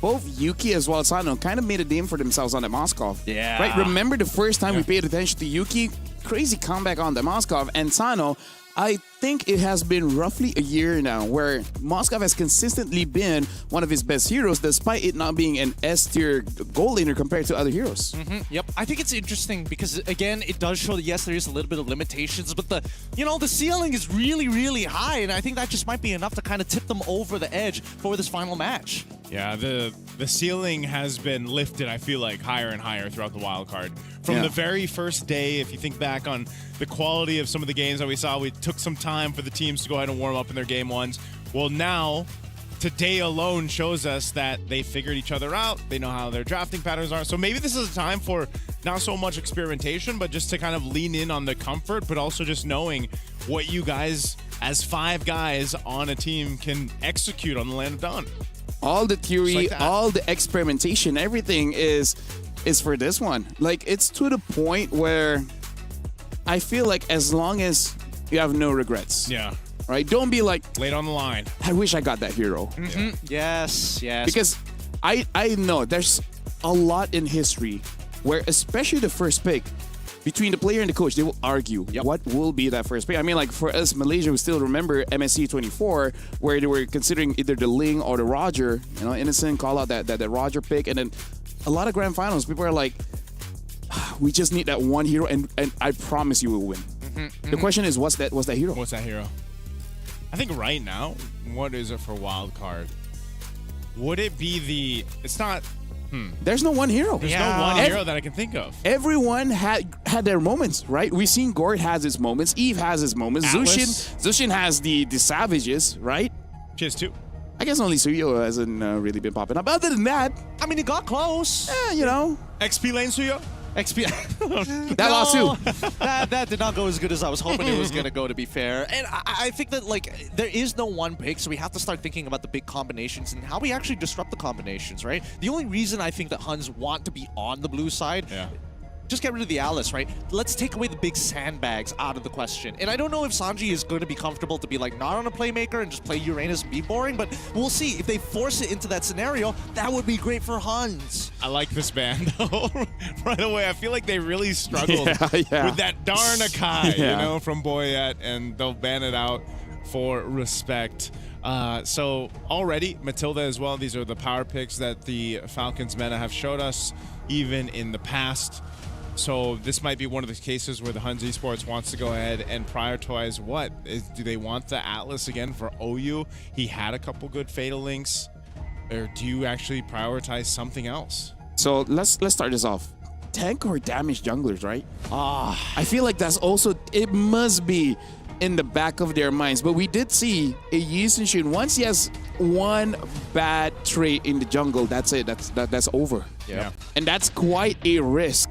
both Yuki as well as Sano kind of made a name for themselves on the Moskov. Yeah. Right? Remember the first time we paid attention to Yuki? Crazy comeback on the Moskov. And Sano, I think it has been roughly a year now where Moskov has consistently been one of his best heroes despite it not being an S-tier goal laner compared to other heroes. Yep. I think it's interesting because, again, it does show that, yes, there is a little bit of limitations, but the ceiling is really, really high, and I think that just might be enough to kind of tip them over the edge for this final match. Yeah, the ceiling has been lifted, I feel like, higher and higher throughout the wild card. From the very first day, if you think back on the quality of some of the games that we saw, we took some time for the teams to go ahead and warm up in their game ones. Well, now, today alone shows us that they figured each other out. They know how their drafting patterns are. So maybe this is a time for not so much experimentation, but just to kind of lean in on the comfort, but also just knowing what you guys, as 5 guys on a team, can execute on the Land of Dawn. All the theory, all the experimentation, everything is for this one. Like, it's to the point where I feel like as long as you have no regrets. Yeah. Right? Don't be like, late on the line. I wish I got that hero. Yes. Because I know there's a lot in history where, especially the first pick, between the player and the coach, they will argue what will be that first pick. I mean, like for us, Malaysia, we still remember MSC 24, where they were considering either the Ling or the Roger. Innocent call out that Roger pick, and then a lot of grand finals, people are like, we just need that one hero, and I promise you we'll win. The question is, what's that hero? What's that hero? I think right now, what is it for wild card? Would it be it's not. There's no one hero. There's no one hero that I can think of. Everyone had their moments, right? We've seen Gord has his moments. Eve has his moments. Zushin has the savages, right? She has 2. I guess only Suyo hasn't really been popping up. Other than that, I mean, it got close. XP lane Suyo? XP. That lost too. That did not go as good as I was hoping it was going to go, to be fair. And I think that, there is no one pick, so we have to start thinking about the big combinations and how we actually disrupt the combinations, right? The only reason I think that Huns want to be on the blue side, just get rid of the Alice, right? Let's take away the big sandbags out of the question. And I don't know if Sanji is going to be comfortable to be not on a playmaker and just play Uranus and be boring, but we'll see. If they force it into that scenario, that would be great for Huns. I like this ban, though. Right away, I feel like they really struggled with that darn Akai, from Boyette, and they'll ban it out for respect. So already, Matilda as well, these are the power picks that the Falcons meta have showed us even in the past. So this might be one of the cases where the Huns Esports wants to go ahead and prioritize do they want the Atlas again for OU? He had a couple good Fatal Links. Or do you actually prioritize something else? So let's start this off. Tank or damage junglers, right? I feel like that's also, it must be in the back of their minds. But we did see a Yi Sun-shin, once he has one bad trait in the jungle, that's it. That's over. Yeah. And that's quite a risk.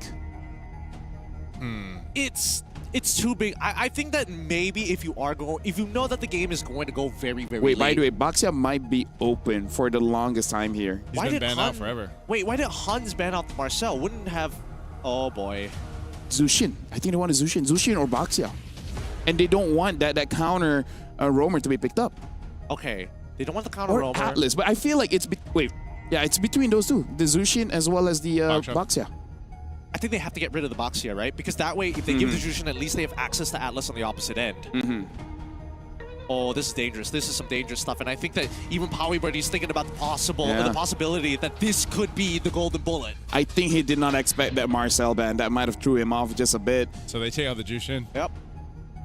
It's too big. I think that maybe if you know that the game is going to go very, very Wait, late. by the way, Baxia might be open for the longest time here. He's been banned out forever. Wait, why did Huns ban out the Marcel? Wouldn't have... Oh, boy. Zushin. I think they want a Zushin. Zushin or Baxia. And they don't want that counter roamer to be picked up. Okay. They don't want the counter or roamer. Atlas, but I feel like it's... it's between those two. The Zushin as well as the Baxia. I think they have to get rid of the Baxia, right? Because that way, if they give the Jushin, at least they have access to Atlas on the opposite end. Oh, this is dangerous. This is some dangerous stuff. And I think that even Powy Birdie's thinking about the possibility that this could be the golden bullet. I think he did not expect that Marcel ban. That might have threw him off just a bit. So they take out the Jushin. Yep.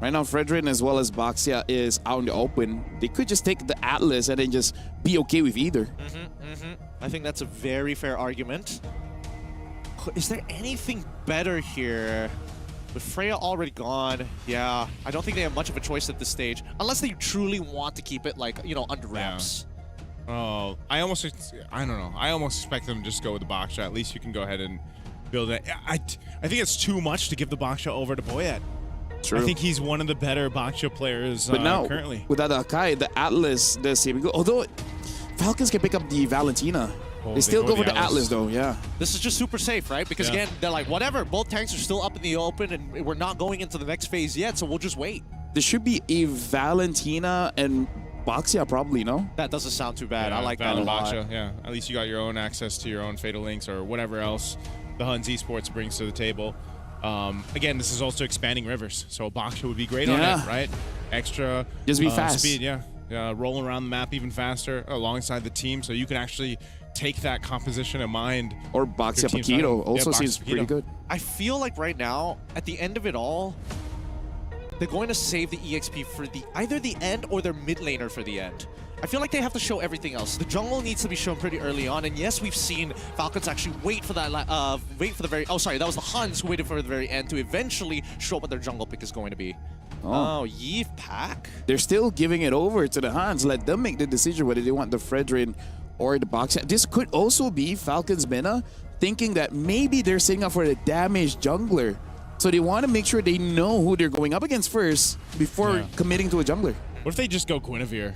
Right now, Fredrin as well as Baxia is out in the open. They could just take the Atlas and then just be okay with either. I think that's a very fair argument. Is there anything better here? With Freya already gone, yeah, I don't think they have much of a choice at this stage, unless they truly want to keep it like, you know, under wraps. Yeah. Oh, I don't know. I almost expect them to just go with the box shot. At least you can go ahead and build it. I think it's too much to give the box shot over to Boyet. True. I think he's one of the better box shot players But now, currently. without Akai, the Atlas does seem good. Although Falcons can pick up the Valentina. They still go for the Atlas though, yeah. This is just super safe, right? Because again, they're like, whatever, both tanks are still up in the open and we're not going into the next phase yet, so we'll just wait. There should be a Valentina and Boxia probably, no? That doesn't sound too bad. Yeah, I like that a lot. Baksha, yeah. At least you got your own access to your own Fatal Links or whatever else the Huns Esports brings to the table. Again, this is also expanding rivers, so Baksha would be great on it, right? Extra just be fast. Speed, yeah. Roll around the map even faster alongside the team, so you can actually take that composition in mind. Or Boxia Paquito also seems pretty good. I feel like right now, at the end of it all, they're going to save the EXP for either the end or their mid laner for the end. I feel like they have to show everything else. The jungle needs to be shown pretty early on, and yes, we've seen Falcons actually wait for that. Oh, sorry, that was the Huns who waited for the very end to eventually show what their jungle pick is going to be. Oh, Yves Pack. They're still giving it over to the Huns. Let them make the decision whether they want the Fredrin or the box. This could also be Falcons Mena thinking that maybe they're setting up for the damaged jungler. So they want to make sure they know who they're going up against first before committing to a jungler. What if they just go Guinevere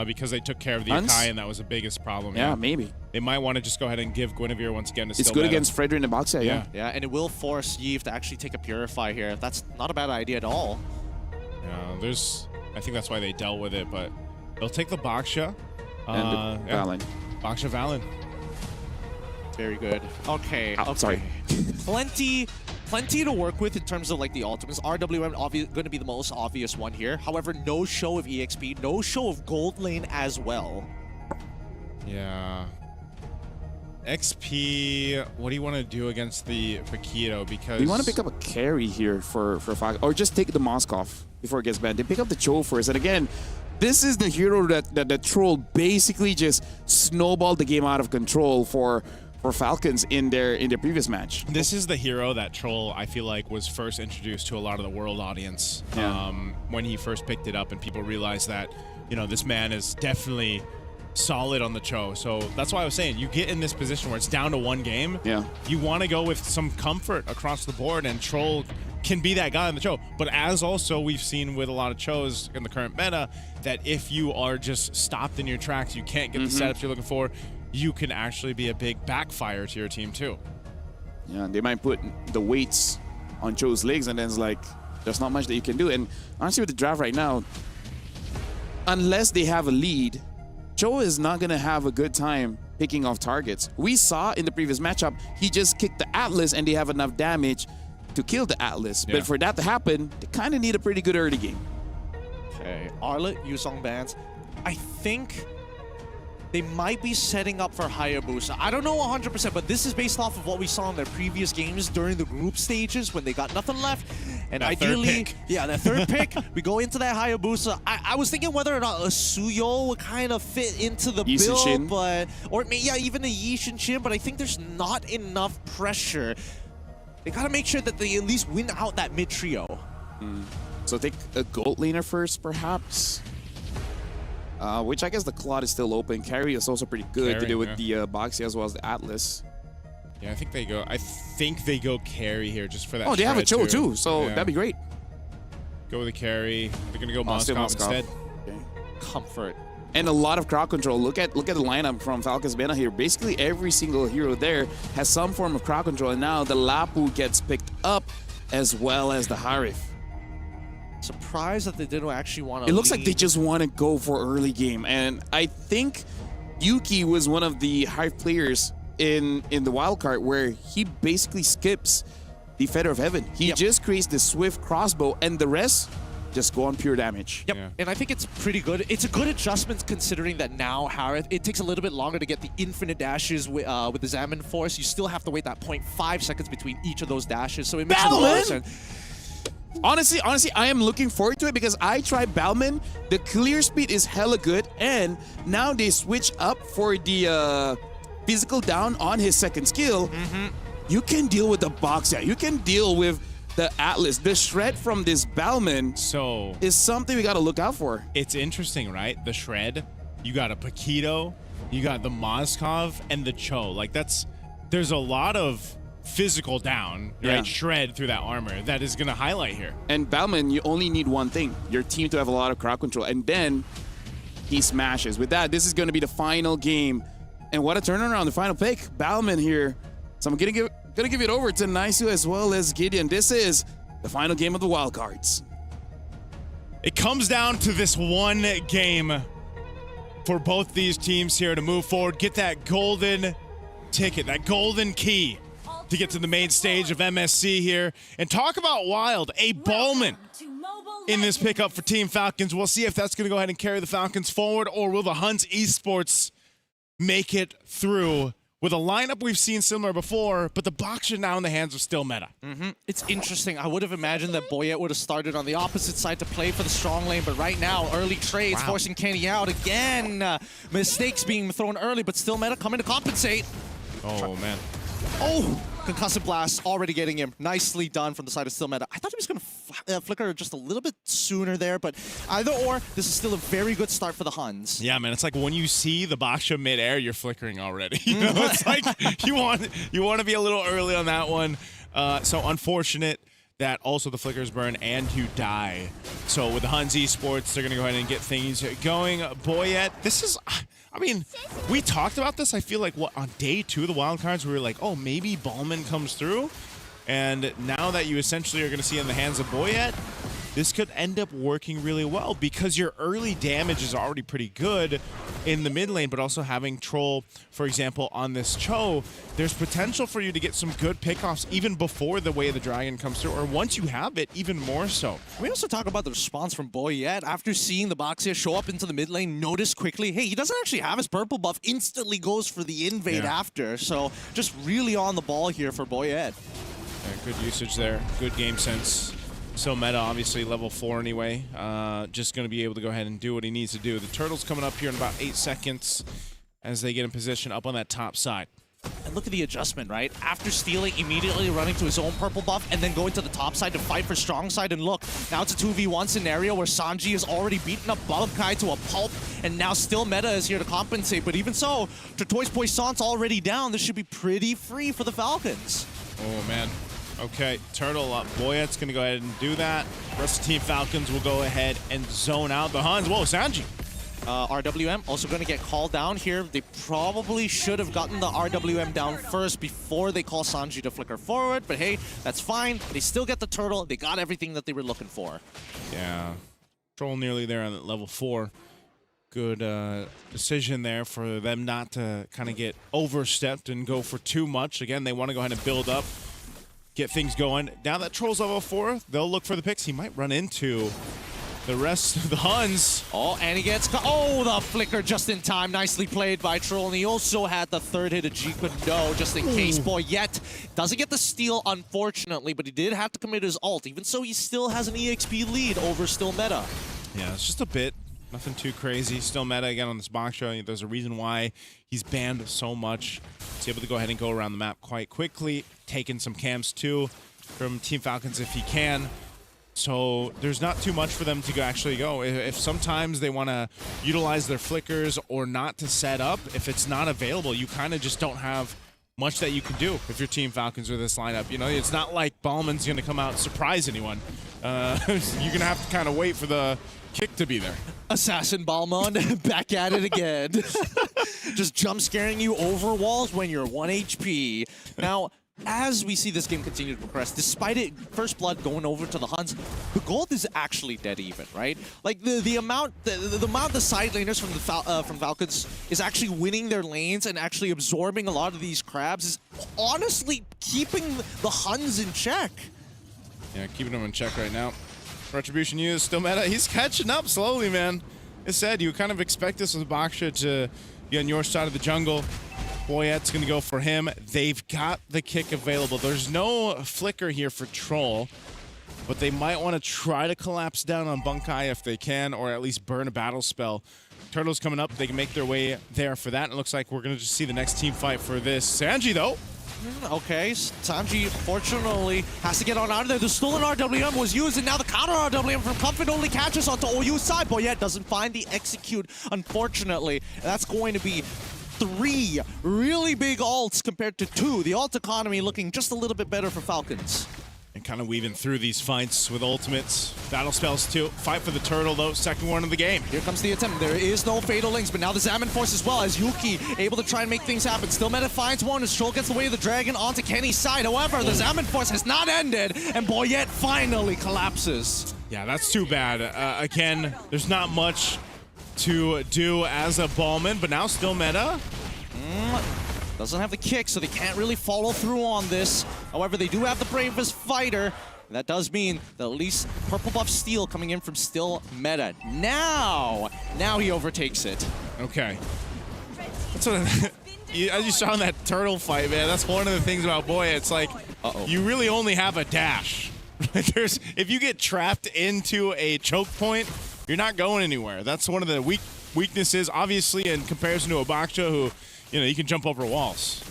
because they took care of the Huns? Akai and that was the biggest problem? Yeah, maybe. They might want to just go ahead and give Guinevere once again. It's good against Fredrin and Boxia, yeah. Yeah, and it will force Yves to actually take a Purify here. That's not a bad idea at all. Yeah, I think that's why they dealt with it, but they'll take the Baksha. And the Valen. Baksha Valen. Very good. Okay. Sorry. Plenty to work with in terms of like the ultimates. RWM going to be the most obvious one here. However, no show of EXP, no show of Gold Lane as well. Yeah. XP, what do you want to do against the Paquito? Because we want to pick up a carry here for Falcons, or just take the Moskov before it gets banned. They pick up the Cho first, and again, this is the hero that the Troll basically just snowballed the game out of control for Falcons in their previous match. This is the hero that Troll, I feel like, was first introduced to a lot of the world audience when he first picked it up, and people realized that, you know, this man is definitely solid on the Cho. So that's why I was saying, you get in this position where it's down to one game. Yeah. You want to go with some comfort across the board, and Troll can be that guy on the Cho. But as also we've seen with a lot of Chos in the current meta, that if you are just stopped in your tracks, you can't get the setups you're looking for, you can actually be a big backfire to your team too. Yeah, they might put the weights on Cho's legs, and then it's like, there's not much that you can do. And honestly, with the draft right now, unless they have a lead, Cho is not going to have a good time picking off targets. We saw in the previous matchup, he just kicked the Atlas and they have enough damage to kill the Atlas. Yeah. But for that to happen, they kind of need a pretty good early game. Okay, Arlet, Yusong bans. I think they might be setting up for Hayabusa. I don't know 100%, but this is based off of what we saw in their previous games during the group stages when they got nothing left. And that ideally, third pick. yeah, that third pick, we go into that Hayabusa. I was thinking whether or not a Suyo would kind of fit into the Yi build, Shin. but even a Yi Shin, but I think there's not enough pressure. They gotta make sure that they at least win out that mid trio. So take a gold laner first, perhaps. Which I guess the Claude is still open. Carry is also pretty good to Carry, do with the Boxy as well as the Atlas. Yeah, I think they go carry here just for that. Oh, they have a shred, Cho too, so Yeah. that'd be great. Go with the carry. They're gonna go Still Moskov Moskov. instead. Okay. Comfort. And a lot of crowd control. Look at the lineup from Falcons Mena here. Basically every single hero there has some form of crowd control, and now the Lapu gets picked up as well as the Harif. Surprised that they didn't actually want to. It looks like they just want to go for early game, and I think Yuki was one of the Hive players in the wild card where he basically skips the Feather of Heaven. He just creates the Swift Crossbow, and the rest just go on pure damage. Yep, and I think it's pretty good. It's a good adjustment considering that now Harith, it takes a little bit longer to get the infinite dashes with the Zaman Force. You still have to wait that 0.5 seconds between each of those dashes, so it makes a lot of sense. Honestly, I am looking forward to it because I tried Balman. The clear speed is hella good, and now they switch up for the physical down on his second skill. You can deal with the box. You can deal with the Atlas, the shred from this Bellman is something we got to look out for. It's interesting, right? The shred, you got a Paquito, you got the Moskov, and the Cho. Like there's a lot of physical down, right? Shred through that armor that is going to highlight here. And Bellman, you only need one thing, your team to have a lot of crowd control, and then he smashes. With that, this is going to be the final game. And what a turnaround, the final pick, Bellman here. So I'm going to give it over to Naisu as well as Gideon. This is the final game of the wildcards. It comes down to this one game for both these teams here to move forward, get that golden ticket, that golden key to get to the main stage of MSC here. And talk about wild, a Ballman in this pickup for Team Falcons. We'll see if that's going to go ahead and carry the Falcons forward, or will the Huns Esports make it through with a lineup we've seen similar before, but the box are now in the hands of Still Meta. It's interesting. I would have imagined that Boyette would have started on the opposite side to play for the strong lane, but right now, early trades forcing Kenny out again. Mistakes being thrown early, but Still Meta coming to compensate. Oh, man. Oh! Concussive Blast already getting him. Nicely done from the side of Still Meta. I thought he was going to flicker just a little bit sooner there, but either or, this is still a very good start for the Huns. Yeah, man, it's like when you see the Baksha mid-air, you're flickering already. You know, it's like you want to be a little early on that one. So unfortunate that also the flickers burn and you die. So with the Huns Esports, they're going to go ahead and get things going. Boyette, this is... I mean, we talked about this, I feel like, on day 2 of the wildcards, we were like, oh, maybe Ballman comes through. And now that you essentially are going to see in the hands of Boyette, this could end up working really well because your early damage is already pretty good in the mid lane, but also having Troll, for example, on this Cho, there's potential for you to get some good pickoffs even before the Way of the Dragon comes through, or once you have it, even more so. We also talk about the response from Boyette after seeing the Boxia show up into the mid lane, notice quickly, hey, he doesn't actually have his purple buff, instantly goes for the invade after. So just really on the ball here for Boyette. Yeah, good usage there, good game sense. So Meta, obviously level 4 anyway. Just going to be able to go ahead and do what he needs to do. The Turtle's coming up here in about 8 seconds as they get in position up on that top side. And look at the adjustment, right? After stealing, immediately running to his own purple buff, and then going to the top side to fight for strong side. And look, now it's a 2v1 scenario where Sanji has already beaten up Kai to a pulp, and now Still Meta is here to compensate. But even so, Tortoise Poisson's already down. This should be pretty free for the Falcons. Oh, man. Okay, Turtle up. Boyette's going to go ahead and do that. Rest of Team Falcons will go ahead and zone out the Huns. Whoa, Sanji. RWM also going to get called down here. They probably should have gotten the RWM down first before they call Sanji to flicker forward. But hey, that's fine. They still get the Turtle. They got everything that they were looking for. Yeah. Troll nearly there on level 4. Good decision there for them not to kind of get overstepped and go for too much. Again, they want to go ahead and build up, get things going. Now that Troll's level 4, they'll look for the picks. He might run into the rest of the Huns. Oh, and he gets... Oh, the flicker just in time. Nicely played by Troll. And he also had the third hit of G-Kundo just in case. Boyette doesn't get the steal, unfortunately, but he did have to commit his ult. Even so, he still has an EXP lead over Still Meta. Yeah, it's just a bit. Nothing too crazy. Still Meta again on this box show. There's a reason why he's banned so much. He's able to go ahead and go around the map quite quickly. Taking some camps too from Team Falcons if he can. So there's not too much for them to actually go. If sometimes they want to utilize their flickers or not to set up, if it's not available, you kind of just don't have much that you can do if your Team Falcons with this lineup. You know, it's not like Ballman's going to come out and surprise anyone. You're going to have to kind of wait for the kick to be there. Assassin Balmond back at it again. Just jump scaring you over walls when you're 1 HP. Now, as we see this game continue to progress, despite it first blood going over to the Huns, the gold is actually dead even, right? Like the amount the side laners from Falcons is actually winning their lanes and actually absorbing a lot of these crabs is honestly keeping the Huns in check. Yeah, keeping them in check right now. Retribution used, Still Meta. He's catching up slowly, man. As said, you kind of expect this with Baksha to be on your side of the jungle. Boyette's going to go for him. They've got the kick available. There's no flicker here for Troll, but they might want to try to collapse down on Bunkai if they can, or at least burn a battle spell. Turtle's coming up. They can make their way there for that. And it looks like we're going to just see the next team fight for this. Sanji, though, Okay, Sanji fortunately has to get on out of there. The stolen RWM was used, and now the counter RWM from Comfort only catches onto OU's side. Boyette doesn't find the execute, unfortunately. And that's going to be 3 really big ults compared to 2. The ult economy looking just a little bit better for Falcons. And kind of weaving through these fights with ultimates. Battle spells too. Fight for the turtle though, second one of the game. Here comes the attempt. There is no Fatal Links, but now the Zaman Force as well, as Yuki able to try and make things happen. Still Meta finds one as Troll gets away of the Dragon onto Kenny's side. However, the Zaman Force has not ended, and Boyette finally collapses. Yeah, that's too bad. Again, there's not much to do as a Ballman, but now still Meta. Doesn't have the kick, so they can't really follow through on this. However, they do have the bravest fighter. That does mean that at least purple buff Steel coming in from still Meta. Now he overtakes it. Okay. That's what as you saw in that turtle fight, man, that's one of the things about Boya. It's like, you really only have a dash. If you get trapped into a choke point, you're not going anywhere. That's one of the weaknesses, obviously, in comparison to a Baksha who, you can jump over walls.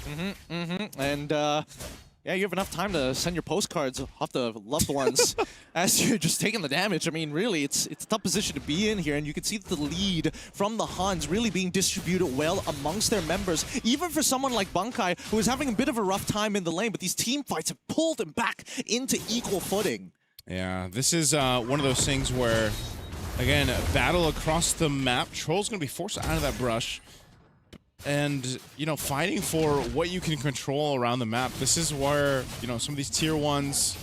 And yeah, you have enough time to send your postcards off the loved ones as you're just taking the damage. I mean, really, it's a tough position to be in here, and you can see the lead from the Huns really being distributed well amongst their members, even for someone like Bunkai, who is having a bit of a rough time in the lane, but these team fights have pulled him back into equal footing. Yeah, this is one of those things where, again, battle across the map. Troll's going to be forced out of that brush. And, fighting for what you can control around the map. This is where, some of these tier 1s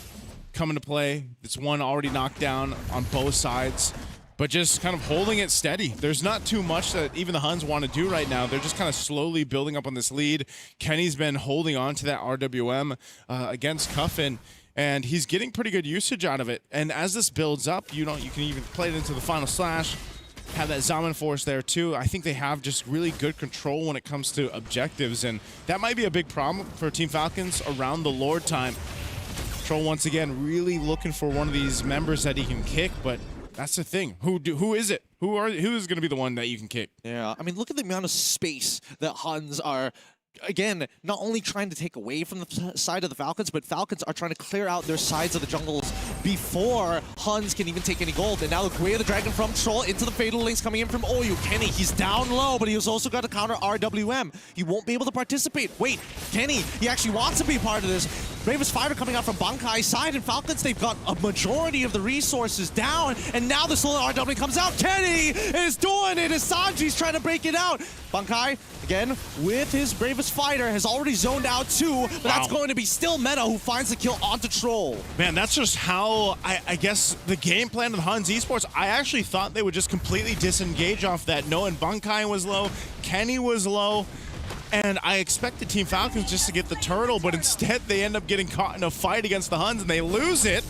come into play. It's one already knocked down on both sides, but just kind of holding it steady. There's not too much that even the Huns want to do right now. They're just kind of slowly building up on this lead. Kenny's been holding on to that RWM against Cuffin, and he's getting pretty good usage out of it. And as this builds up, you can even play it into the final slash. Have that Zaman Force there too. I think they have just really good control when it comes to objectives, and that might be a big problem for Team Falcons around the Lord time. Troll once again really looking for one of these members that he can kick, but that's the thing. Who is it? Who is going to be the one that you can kick? Yeah, I mean, look at the amount of space that Huns are, again, not only trying to take away from the side of the Falcons, but Falcons are trying to clear out their sides of the jungles before Huns can even take any gold. And now the Way of the Dragon from Troll into the Fatal Links coming in from OU. Kenny, he's down low, but he's also got to counter RWM. He won't be able to participate. Wait, Kenny, he actually wants to be part of this. Bravest fighter coming out from Bankai's side, and Falcons, they've got a majority of the resources down, and now the solo RW comes out. Kenny is doing it as Sanji's trying to break it out. Bankai, again, with his bravest fighter, has already zoned out too, but that's going to be still Meta who finds the kill onto Troll. Man, that's just how, I guess, the game plan of the Huns Esports, I actually thought they would just completely disengage off that, knowing Bankai was low, Kenny was low, and I expected Team Falcons just to get the turtle, but instead they end up getting caught in a fight against the Huns, and they lose it.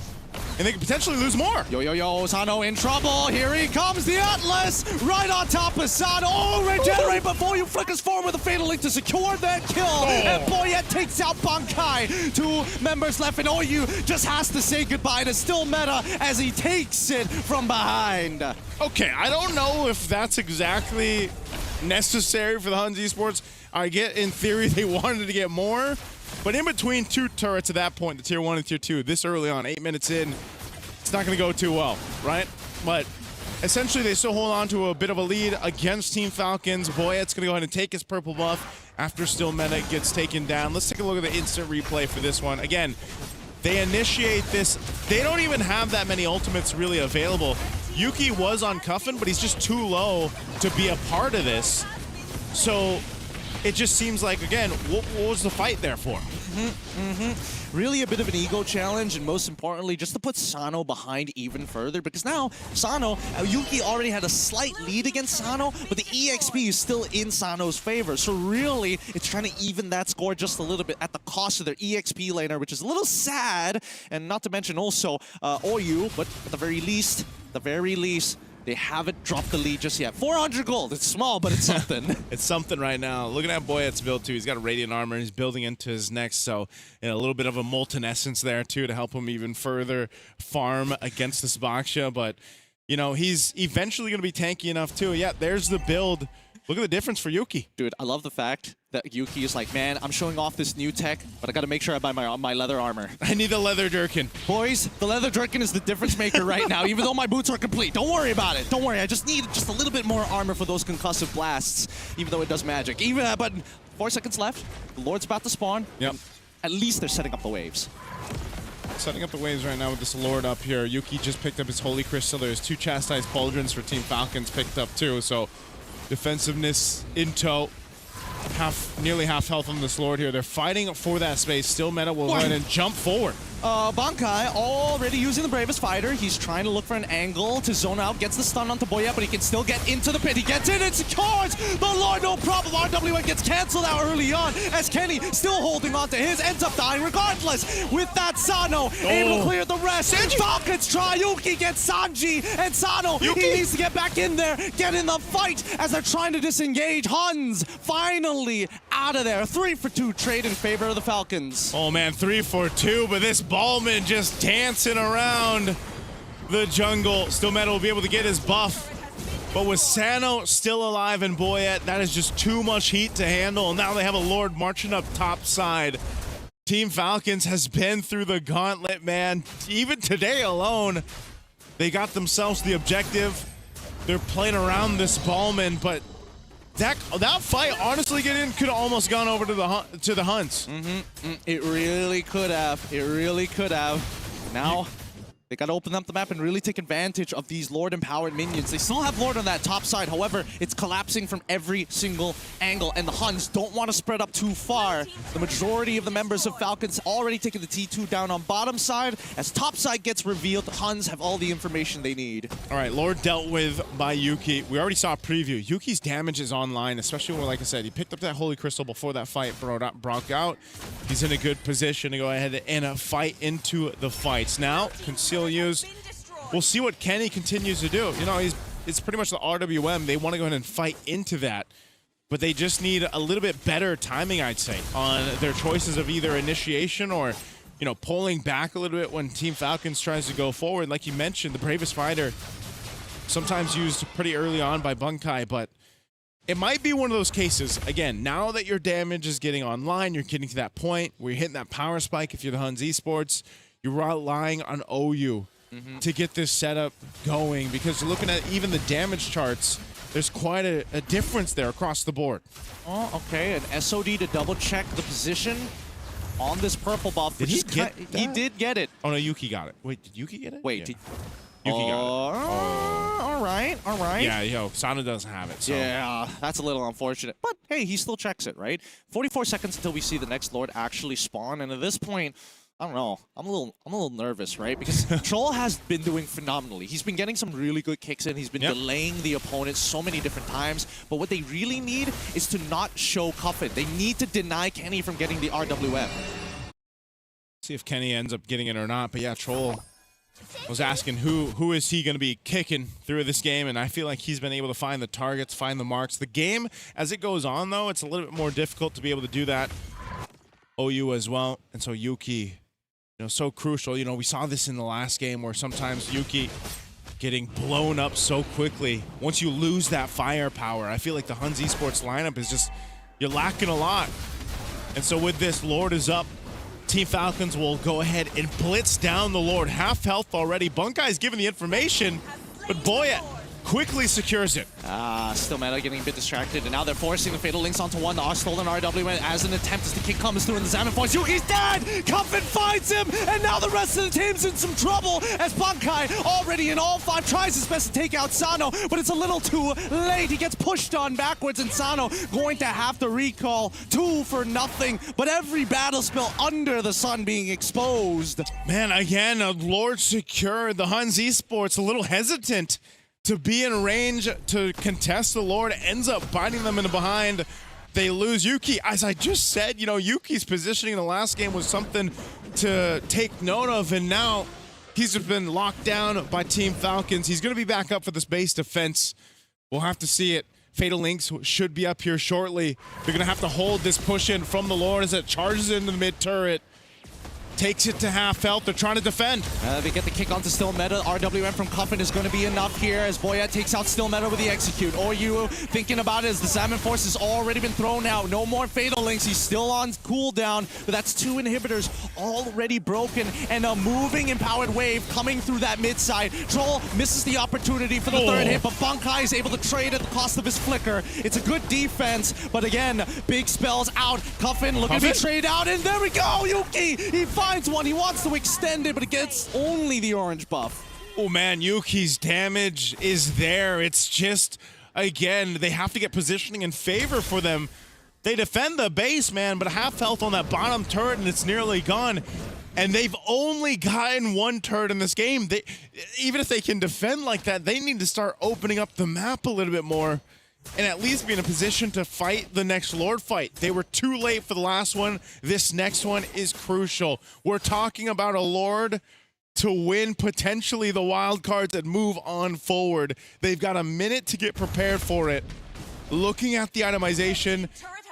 And they could potentially lose more. Yo, Sano in trouble. Here he comes, the Atlas, right on top of Sano. Oh, regenerate before you flickers forward with a Fatal Link to secure that kill. And Boyette takes out Bankai. 2 members left, and OU just has to say goodbye to still Meta as he takes it from behind. Okay, I don't know if that's exactly necessary for the Huns Esports. I get, in theory, they wanted to get more. But in between 2 turrets at that point, the tier 1 and tier 2, this early on, 8 minutes in, it's not going to go too well, right? But essentially, they still hold on to a bit of a lead against Team Falcons. Boyette's going to go ahead and take his purple buff after still Meta gets taken down. Let's take a look at the instant replay for this one. Again, they initiate this. They don't even have that many ultimates really available. Yuki was on Cuffin, but he's just too low to be a part of this. So it just seems like, again, what was the fight there for? Really a bit of an ego challenge, and most importantly, just to put Sano behind even further, because now Sano, Yuki already had a slight lead against Sano, but the EXP is still in Sano's favor. So really, it's trying to even that score just a little bit at the cost of their EXP laner, which is a little sad, and not to mention also OU, but at the very least, they haven't dropped the lead just yet. 400 gold. It's small, but it's something. It's something right now. Looking at Boyette's build, too. He's got a Radiant Armor, and he's building into his next, so a little bit of a Molten Essence there, too, to help him even further farm against this Baksha. But, he's eventually going to be tanky enough, too. Yeah, there's the build Look at the difference for Yuki. Dude, I love the fact that Yuki is like, man, I'm showing off this new tech, but I gotta make sure I buy my leather armor. I need the leather Durkin. Boys, the leather Durkin is the difference maker right now, even though my boots are complete. Don't worry about it. Don't worry. I just need just a little bit more armor for those concussive blasts, even though it does magic. But 4 seconds left. The Lord's about to spawn. Yep. At least they're setting up the waves. Setting up the waves right now with this Lord up here. Yuki just picked up his Holy Crystal. There's 2 Chastised Pauldrons for Team Falcons picked up too. So defensiveness in tow. Nearly half health on this Lord here. They're fighting for that space. Still Meta will go ahead and jump forward. Bankai already using the Bravest Fighter. He's trying to look for an angle to zone out. Gets the stun onto Boya, but he can still get into the pit. He gets in and secures the Lord, no problem. RWN gets canceled out early on as Kenny still holding on to his. Ends up dying regardless. With that, Sano able to clear the rest. And Falcons try. Yuki gets Sanji and Sano. He needs to get back in there, get in the fight as they're trying to disengage. Huns finally out of there. 3 for 2 trade in favor of the Falcons. Oh man, 3 for 2, but this Ballman just dancing around the jungle. Still Meta will be able to get his buff. But with Sano still alive and Boyet, that is just too much heat to handle. And now they have a Lord marching up top side. Team Falcons has been through the gauntlet, man. Even today alone, they got themselves the objective. They're playing around this Ballman, but that fight, honestly, could have almost gone over to the Hunts. It really could have. It really could have. Now, they got to open up the map and really take advantage of these Lord-empowered minions. They still have Lord on that top side. However, it's collapsing from every single angle, and the Huns don't want to spread up too far. The majority of the members of Falcons already taking the T2 down on bottom side. As top side gets revealed, the Huns have all the information they need. All right, Lord dealt with by Yuki. We already saw a preview. Yuki's damage is online, especially when, like I said, he picked up that Holy Crystal before that fight broke out. He's in a good position to go ahead and fight into the fights. Now, conceal use. We'll see what Kenny continues to do. You know, it's pretty much the RWM. They want to go ahead and fight into that, but they just need a little bit better timing, I'd say, on their choices of either initiation or, you know, pulling back a little bit when Team Falcons tries to go forward. Like you mentioned, the Bravest Fighter sometimes used pretty early on by Bunkai, but it might be one of those cases, again, now that your damage is getting online, you're getting to that point where you're hitting that power spike if you're the Huns Esports. You're relying on OU to get this setup going, because looking at even the damage charts, there's quite a difference there across the board. Oh, okay. An SOD to double check the position on this purple buff. Did he get that? He did get it. Oh, no, Yuki got it. Wait, did Yuki get it? Wait. Yeah. Yuki got it. All right. Yeah, yo, Sana doesn't have it. So. Yeah, that's a little unfortunate. But hey, he still checks it, right? 44 seconds until we see the next Lord actually spawn, and at this point, I don't know. I'm a little nervous, right? Because Troll has been doing phenomenally. He's been getting some really good kicks in. He's been delaying the opponent so many different times. But what they really need is to not show Cuffin. They need to deny Kenny from getting the RWM. See if Kenny ends up getting it or not. But yeah, Troll was asking who is he going to be kicking through this game, and I feel like he's been able to find the targets, find the marks. The game, as it goes on, though, it's a little bit more difficult to be able to do that. OU as well, and so Yuki, you know, so crucial. You know, we saw this in the last game where sometimes Yuki getting blown up so quickly. Once you lose that firepower, I feel like the Huns Esports lineup is just, you're lacking a lot. And so with this, Lord is up. Team Falcons will go ahead and blitz down the Lord. Half health already. Bunkai's given the information, but Boyet quickly secures it. Still Meta getting a bit distracted, and now they're forcing the Fatal Links onto one. The stolen RW as an attempt as the kick comes through in the Xanon Force. Yuki's dead! Cuffin finds him, and now the rest of the team's in some trouble as Bunkai, already in all 5, tries his best to take out Sano, but it's a little too late. He gets pushed on backwards, and Sano going to have to recall 2 for nothing, but every battle spill under the sun being exposed. Man, again, Lord secured. The Huns Esports a little hesitant to be in range to contest the Lord, ends up biting them in the behind. They lose Yuki. As I just said, you know, Yuki's positioning in the last game was something to take note of, and now he's been locked down by Team Falcons. He's going to be back up for this base defense. We'll have to see it. Fatal Links should be up here shortly. They're going to have to hold this push in from the Lord as it charges into the mid turret. Takes it to half health. They're trying to defend. They get the kick onto Still Meta. RWM from Cuffin is going to be enough here as Boyette takes out Still Meta with the execute. OU thinking about it as the Salmon Force has already been thrown out. No more Fatal Links. He's still on cooldown, but that's 2 inhibitors already broken and a moving Empowered Wave coming through that mid side. Troll misses the opportunity for the third hit, but Bankai is able to trade at the cost of his flicker. It's a good defense, but again, big spells out. Cuffin looking to be traded out, and there we go, Yuki! He finds one, he wants to extend it, but it gets only the orange buff. Oh man, Yuki's damage is there. It's just, again, they have to get positioning in favor for them. They defend the base, man, but half health on that bottom turret and it's nearly gone. And they've only gotten 1 turret in this game. Even if they can defend like that, they need to start opening up the map a little bit more and at least be in a position to fight the next Lord fight. They were too late for the last one. This next one is crucial. We're talking about a Lord to win potentially the wild cards and move on forward. They've got a minute to get prepared for it. Looking at the itemization,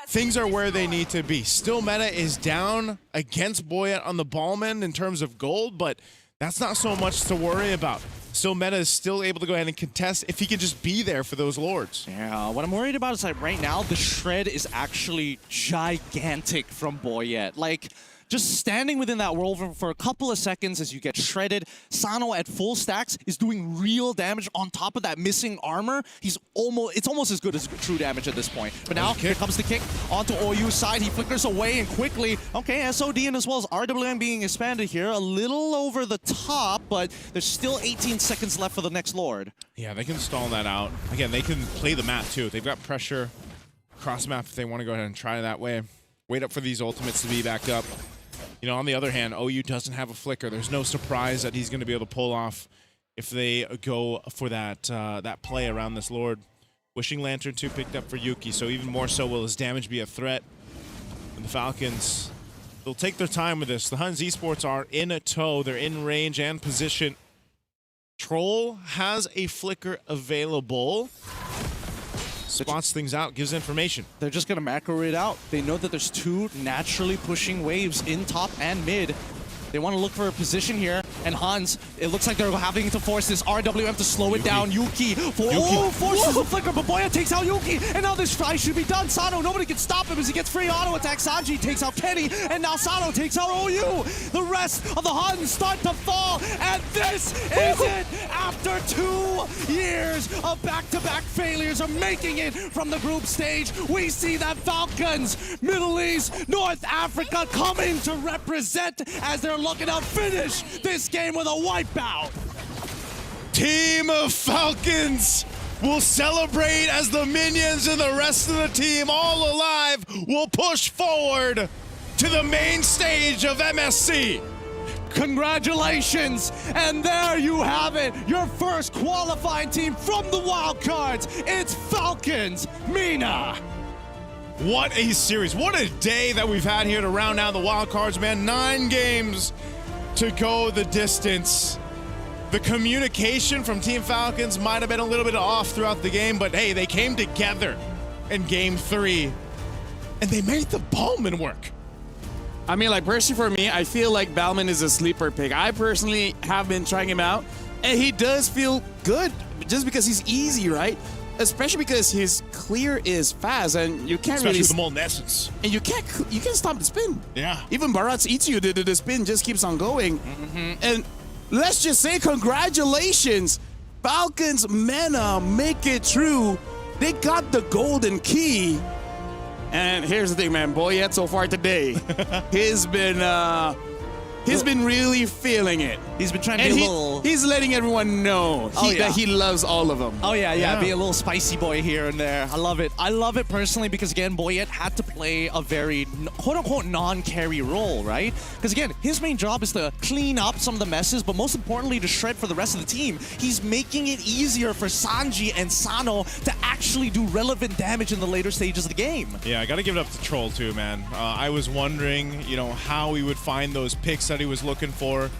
things are where they need to be. Still Meta is down against Boyette on the Ballman in terms of gold, but that's not so much to worry about. Still Meta is still able to go ahead and contest if he can just be there for those Lords. Yeah, what I'm worried about is like right now, the shred is actually gigantic from Boyette. Like, just standing within that world for a couple of seconds as you get shredded. Sano at full stacks is doing real damage on top of that missing armor. It's almost as good as true damage at this point. But now, here comes the kick onto OU's side. He flickers away and quickly, okay, SOD and as well as RWM being expanded here. A little over the top, but there's still 18 seconds left for the next Lord. Yeah, they can stall that out. Again, they can play the map too. They've got pressure cross map if they want to go ahead and try that way. Wait up for these ultimates to be back up. You know, on the other hand, OU doesn't have a flicker. There's no surprise that he's going to be able to pull off if they go for that that play around this Lord. Wishing Lantern 2 picked up for Yuki, so even more so will his damage be a threat. And the Falcons, they'll take their time with this. The Huns Esports are in a tow. They're in range and position. Troll has a flicker available. Spots things out, gives information. They're just going to macro it out. They know that there's 2 naturally pushing waves in top and mid. They want to look for a position here, and Hans, it looks like they're having to force this RWM to slow it down. Yuki forces the flicker, but Boya takes out Yuki, and now this try should be done. Sano, nobody can stop him as he gets free auto attack. Sanji takes out Kenny, and now Sano takes out OU. The rest of the Huns start to fall, and this is it. After 2 years of back-to-back failures of making it from the group stage, we see that Falcons, Middle East, North Africa coming to represent as they're looking to finish this game with a wipeout. Team of Falcons will celebrate as the minions and the rest of the team, all alive, will push forward to the main stage of MSC. Congratulations, and there you have it, your first qualifying team from the wildcards. It's Falcons, Mina. What a series. What a day that we've had here to round out the wild cards, man. 9 games to go the distance. The communication from Team Falcons might have been a little bit off throughout the game, but hey, they came together in game 3 and they made the Ballman work. I mean, like, personally for me, I feel like Ballman is a sleeper pick. I personally have been trying him out, and he does feel good just because he's easy, right? Especially because his clear is fast, and you can't Especially really... with the Molten Essence. And you can't stop the spin. Yeah. Even Barats eats you, the spin just keeps on going. And let's just say congratulations. Falcons Mena make it through. They got the golden key. And here's the thing, man. Boyette so far today, he's been really feeling it. He's been trying to be a little... He's letting everyone know that he loves all of them. Oh, yeah, be a little spicy boy here and there. I love it. I love it personally because, again, Boyette had to play a very, quote-unquote, non-carry role, right? Because, again, his main job is to clean up some of the messes, but most importantly, to shred for the rest of the team. He's making it easier for Sanji and Sano to actually do relevant damage in the later stages of the game. Yeah, I got to give it up to Troll, too, man. I was wondering, how he would find those picks that he was looking for.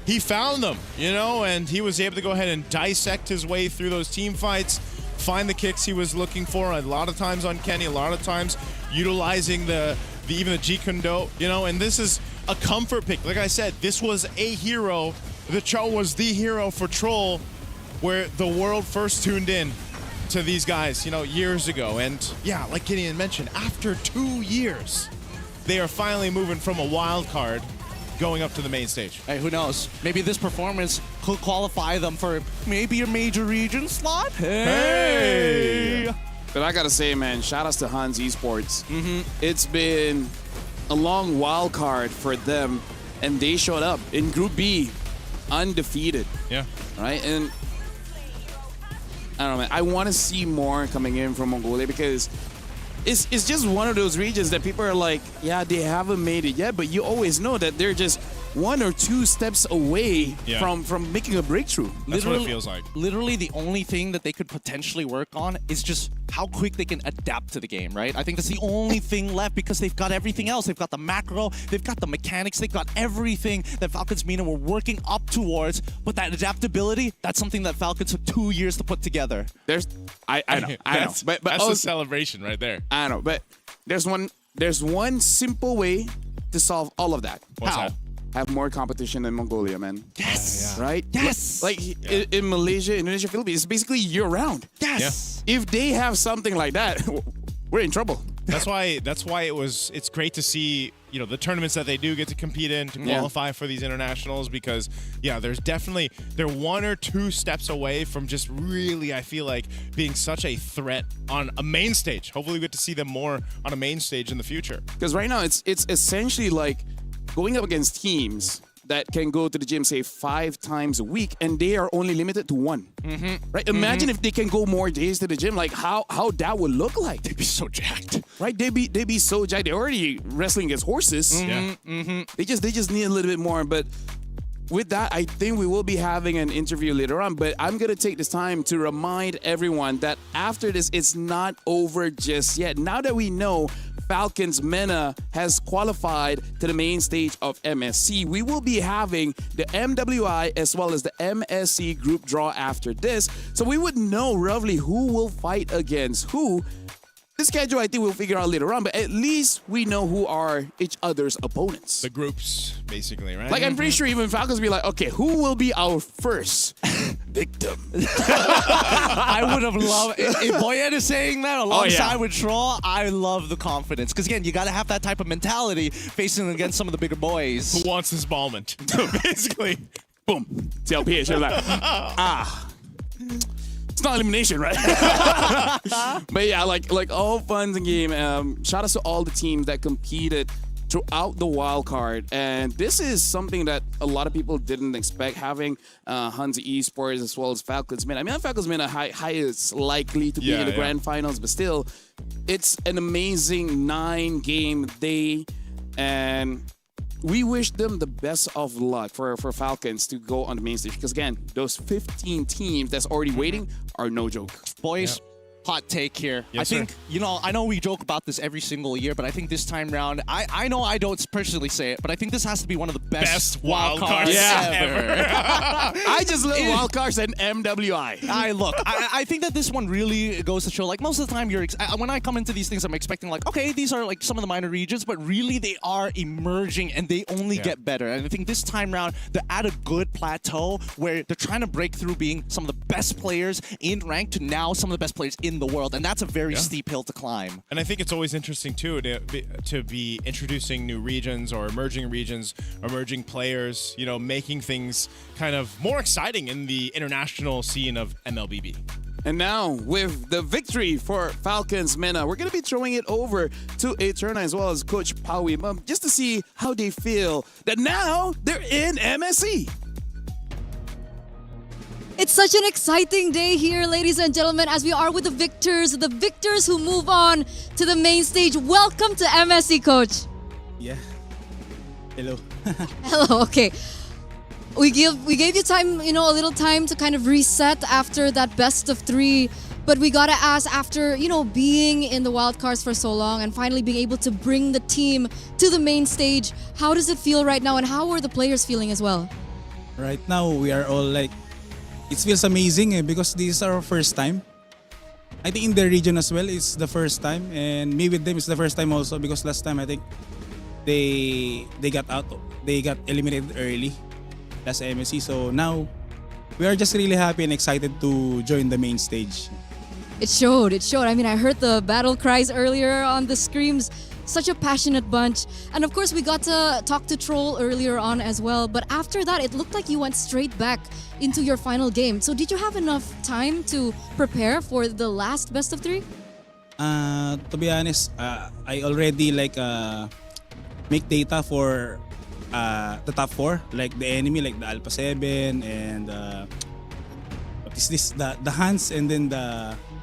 He found them, and he was able to go ahead and dissect his way through those team fights, find the kicks he was looking for, a lot of times on Kenny, a lot of times utilizing even the G Kundo, and this is a comfort pick. Like I said, this was a hero. The Cho was the hero for Troll, where the world first tuned in to these guys, years ago. And yeah, like Gideon mentioned, after 2 years, they are finally moving from a wild card going up to the main stage. Hey, who knows? Maybe this performance could qualify them for maybe a major region slot. Hey! But I gotta say, man, shout outs to Hans Esports. It's been a long wild card for them, and they showed up in Group B, undefeated. Yeah. Right? And I don't know, man. I want to see more coming in from Mongolia because it's just one of those regions that people are like, yeah, they haven't made it yet, but you always know that they're just 1 or 2 steps away from making a breakthrough. That's what it feels like. Literally, the only thing that they could potentially work on is just how quick they can adapt to the game, right? I think that's the only thing left because they've got everything else. They've got the macro, they've got the mechanics, they've got everything that Falcons MENA were working up towards. But that adaptability, that's something that Falcons took 2 years to put together. I know, but that's also, a celebration right there. I know, but there's one simple way to solve all of that. What's How? that? Have more competition in Mongolia, man. Yes. Right? Yes. Like in Malaysia, Indonesia, Philippines, it's basically year round. Yes. If they have something like that, we're in trouble. That's why it's great to see, the tournaments that they do get to compete in to qualify for these internationals because they're 1 or 2 steps away from just really, I feel like, being such a threat on a main stage. Hopefully we get to see them more on a main stage in the future. Because right now it's essentially like going up against teams that can go to the gym, say, 5 times a week, and they are only limited to 1. Right? Imagine if they can go more days to the gym, like how that would look like. They'd be so jacked. Right? They'd be so jacked. They're already wrestling against horses. They just need a little bit more. But with that, I think we will be having an interview later on. But I'm going to take this time to remind everyone that after this, it's not over just yet. Now that we know Falcons MENA has qualified to the main stage of MSC, we will be having the MWI as well as the MSC group draw after this. So we would know roughly who will fight against who. The schedule, I think we'll figure out later on, but at least we know who are each other's opponents. The groups, basically, right? Like, I'm pretty sure even Falcons will be like, okay, who will be our first victim? I would have loved if Boyan is saying that alongside with Troll. I love the confidence because again, you got to have that type of mentality facing against some of the bigger boys. Who wants his ballment? Basically, boom, TLPH. You're like, it's not elimination, right? But yeah, like all fun and game. Shout out to all the teams that competed throughout the wild card, and this is something that a lot of people didn't expect, having Hansa Esports as well as Falcons MENA. I mean, Falcons MENA highest likely to be in the grand finals, but still, it's an amazing 9-game day, and we wish them the best of luck for Falcons to go on the main stage, because again, those 15 teams that's already waiting are no joke. Boys, hot take here. Yes, I think, sir. I know we joke about this every single year, but I think this time round, I know I don't personally say it, but I think this has to be one of the best wild cards ever. I just love wild cards and MWI. I think that this one really goes to show, like, most of the time when I come into these things, I'm expecting like, okay, these are like some of the minor regions, but really they are emerging and they only get better. And I think this time round, they're at a good plateau where they're trying to break through being some of the best players in rank to now some of the best players in the world, and that's a very steep hill to climb. And I think it's always interesting too to be introducing new regions or emerging players, making things kind of more exciting in the international scene of MLBB. And now, with the victory for Falcons MENA, we're going to be throwing it over to Eterna as well as Coach Paui, just to see how they feel that now they're in MSC. It's such an exciting day here, ladies and gentlemen, as we are with the victors who move on to the main stage. Welcome to MSC, Coach. Yeah. Hello. Hello, okay. We gave you time, a little time to kind of reset after that best of 3. But we gotta ask, after, being in the wildcards for so long and finally being able to bring the team to the main stage, how does it feel right now and how are the players feeling as well? Right now, we are all like, it feels amazing because this is our first time. I think in their region as well, it's the first time. And me with them, it's the first time also because last time I think they got out. They got eliminated early last MSC. So now we are just really happy and excited to join the main stage. It showed. It showed. I mean, I heard the battle cries earlier on the screams. Such a passionate bunch. And of course, we got to talk to Troll earlier on as well. But after that, it looked like you went straight back into your final game. So did you have enough time to prepare for the last best of 3? To be honest, I already make data for the top 4, like the enemy, like the Alpha 7 and what is this? The Hans, and then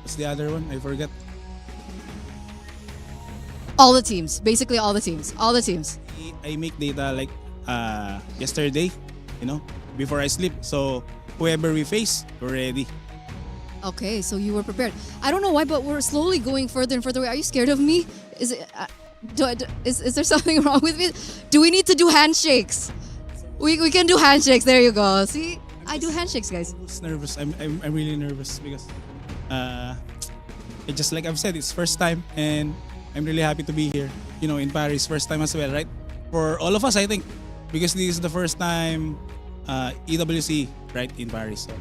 what's the other one? I forgot. All the teams. Basically all the teams. All the teams. I make data like yesterday, before I sleep. So whoever we face, we're ready. Okay, so you were prepared. I don't know why, but we're slowly going further and further away. Are you scared of me? Is it? Is there something wrong with me? Do we need to do handshakes? We can do handshakes. There you go. See, I do handshakes, guys. Nervous. I'm really nervous because it just like I've said, it's first time and I'm really happy to be here. In Paris, first time as well, right? For all of us, I think, because this is the first time EWC, right, in Paris. So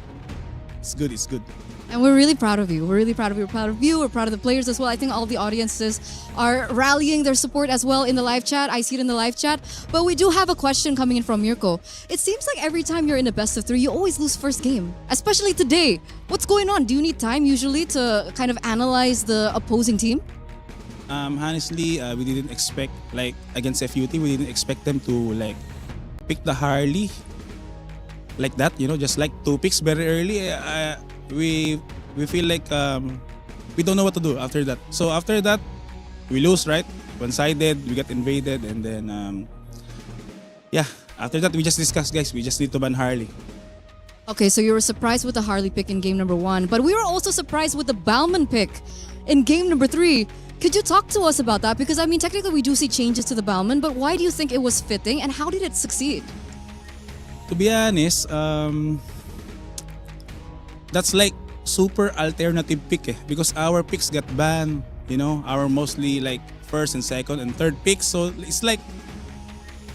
it's good. It's good. And we're really proud of you. We're really proud of you. We're proud of you. We're proud of the players as well. I think all the audiences are rallying their support as well in the live chat. I see it in the live chat. But we do have a question coming in from Mirko. It seems like every time you're in a best of 3, you always lose first game, especially today. What's going on? Do you need time usually to kind of analyze the opposing team? Honestly, we didn't expect, like against FUT, we didn't expect them to pick the Harley like that, just like 2 picks very early. We feel like we don't know what to do after that. So after that, we lose, right? One-sided, we got invaded, and then after that we just discussed, guys, we just need to ban Harley. Okay, so you were surprised with the Harley pick in game number 1, but we were also surprised with the Balman pick in game number 3. Could you talk to us about that? Because I mean, technically we do see changes to the Balman, but why do you think it was fitting and how did it succeed? To be honest, that's like super alternative pick because our picks got banned, our mostly like first and second and third picks. So it's like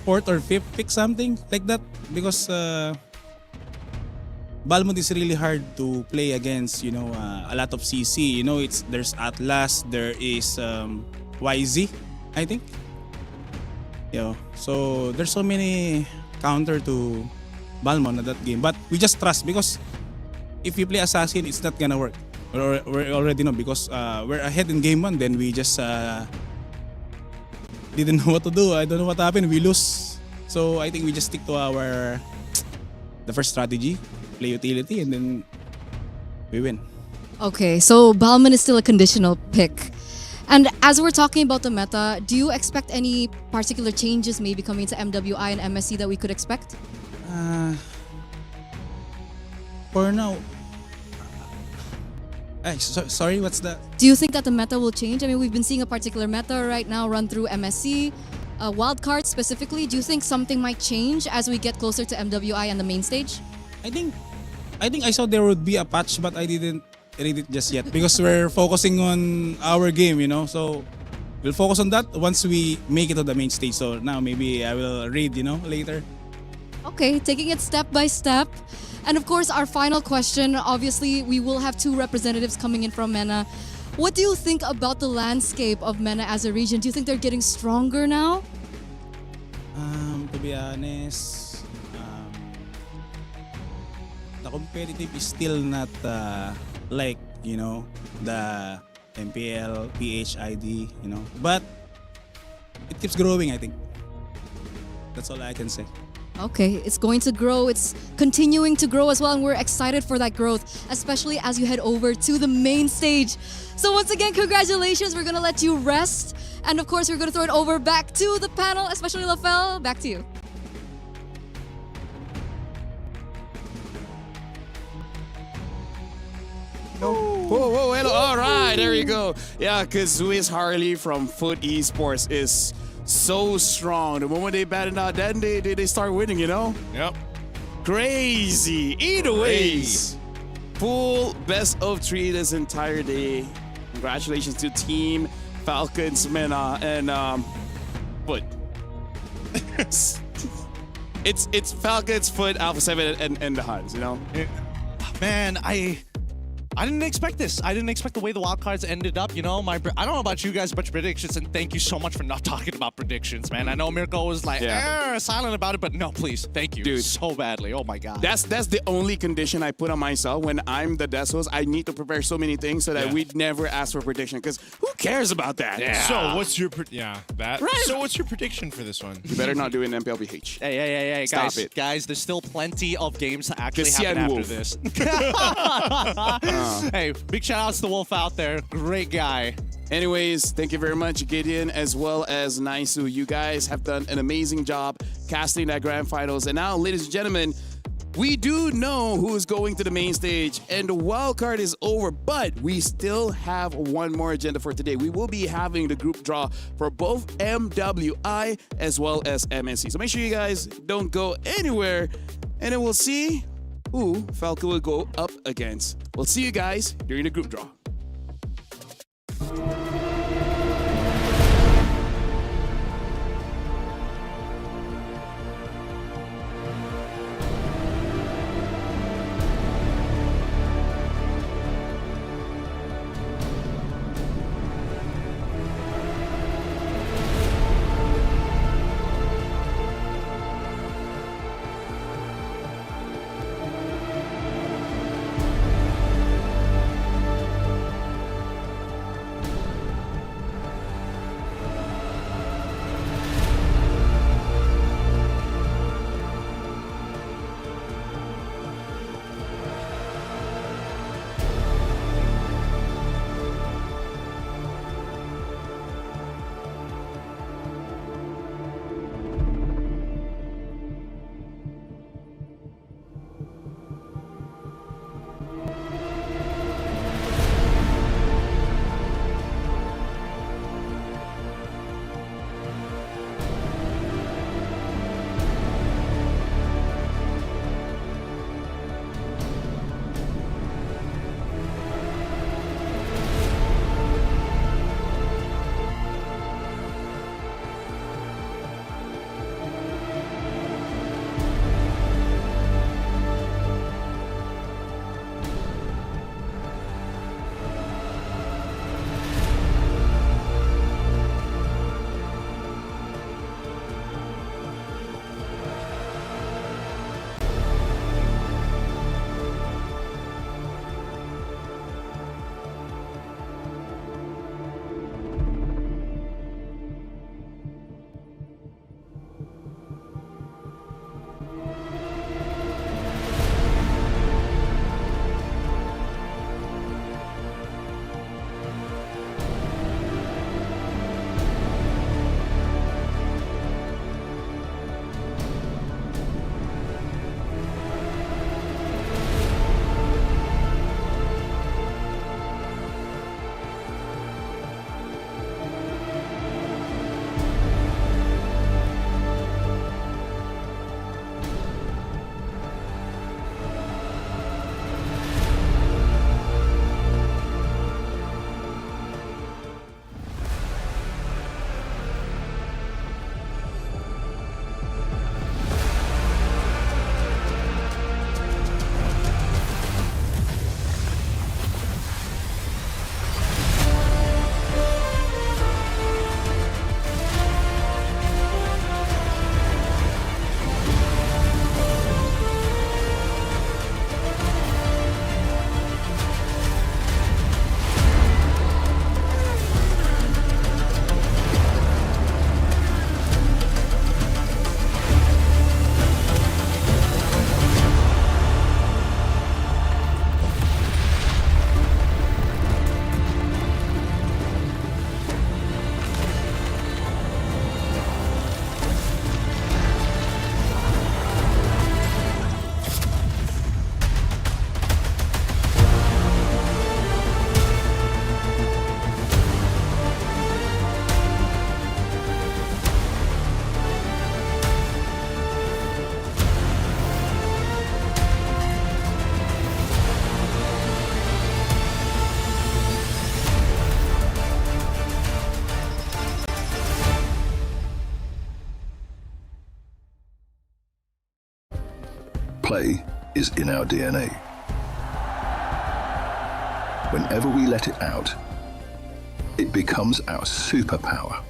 4th or 5th pick, something like that, because Balmond is really hard to play against, a lot of CC. There's Atlas, there is YZ, I think. So there's so many counter to Balmond at that game. But we just trust because if you play Assassin, it's not gonna work. We already know because we're ahead in game 1, then we just didn't know what to do. I don't know what happened. We lose. So I think we just stick to the first strategy. Play utility, and then we win. Okay, so Balman is still a conditional pick. And as we're talking about the meta, do you expect any particular changes maybe coming to MWI and MSC that we could expect? For now, sorry, what's that? Do you think that the meta will change? I mean, we've been seeing a particular meta right now run through MSC. Wildcards specifically, do you think something might change as we get closer to MWI and the main stage? I think I saw there would be a patch, but I didn't read it just yet because we're focusing on our game, So we'll focus on that once we make it to the main stage. So now maybe I will read, later. Okay, taking it step by step. And of course, our final question, obviously, we will have 2 representatives coming in from MENA. What do you think about the landscape of MENA as a region? Do you think they're getting stronger now? To be honest, the competitive is still not like, the MPL, PHID, but it keeps growing, I think. That's all I can say. Okay, it's going to grow. It's continuing to grow as well, and we're excited for that growth, especially as you head over to the main stage. So once again, congratulations. We're going to let you rest. And of course, we're going to throw it over back to the panel, especially Lafel. Back to you. Whoa, hello. All right, there you go. Yeah, because Swiss Harley from Foot Esports is so strong. The moment they batted out, then they start winning, Yep. Crazy. Either ways, full best of 3 this entire day. Congratulations to Team Falcons, MENA, and Foot. it's Falcons, Foot, Alpha 7, and the Huns, you know? Man, I didn't expect this. I didn't expect the way the wild cards ended up. You know, I don't know about you guys, but predictions, and thank you so much for not talking about predictions, man. I know Mirko was like silent about it, but no, please, thank you, dude, so badly. Oh my god. That's the only condition I put on myself when I'm the desk host. I need to prepare so many things so that we'd never ask for prediction. Because who cares about that? Yeah. So what's your Right. So what's your prediction for this one? You better not do an MPLBH. Hey, Stop guys, it. guys, there's still plenty of games to actually The happen Cien after Wolf. this. Hey, big shout outs to Wolf out there. Great guy. Anyways, thank you very much, Gideon, as well as Naisu. You guys have done an amazing job casting that grand finals. And now, ladies and gentlemen, we do know who is going to the main stage, and the wild card is over, but we still have one more agenda for today. We will be having the group draw for both MWI as well as MSC. So make sure you guys don't go anywhere, and then we'll see who Falco will go up against. We'll see you guys during the group draw. play is in our DNA. Whenever we let it out, it becomes our superpower.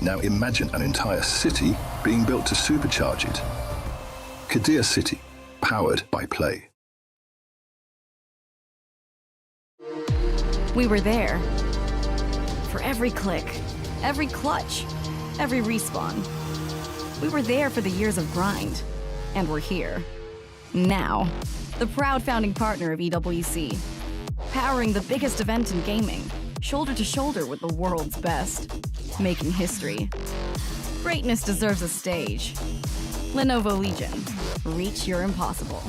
Now imagine an entire city being built to supercharge it. Kadir City, powered by play. We were there for every click, every clutch, every respawn. We were there for the years of grind, and we're here. Now, the proud founding partner of EWC, powering the biggest event in gaming, shoulder to shoulder with the world's best, making history. Greatness deserves a stage. Lenovo Legion, reach your impossible.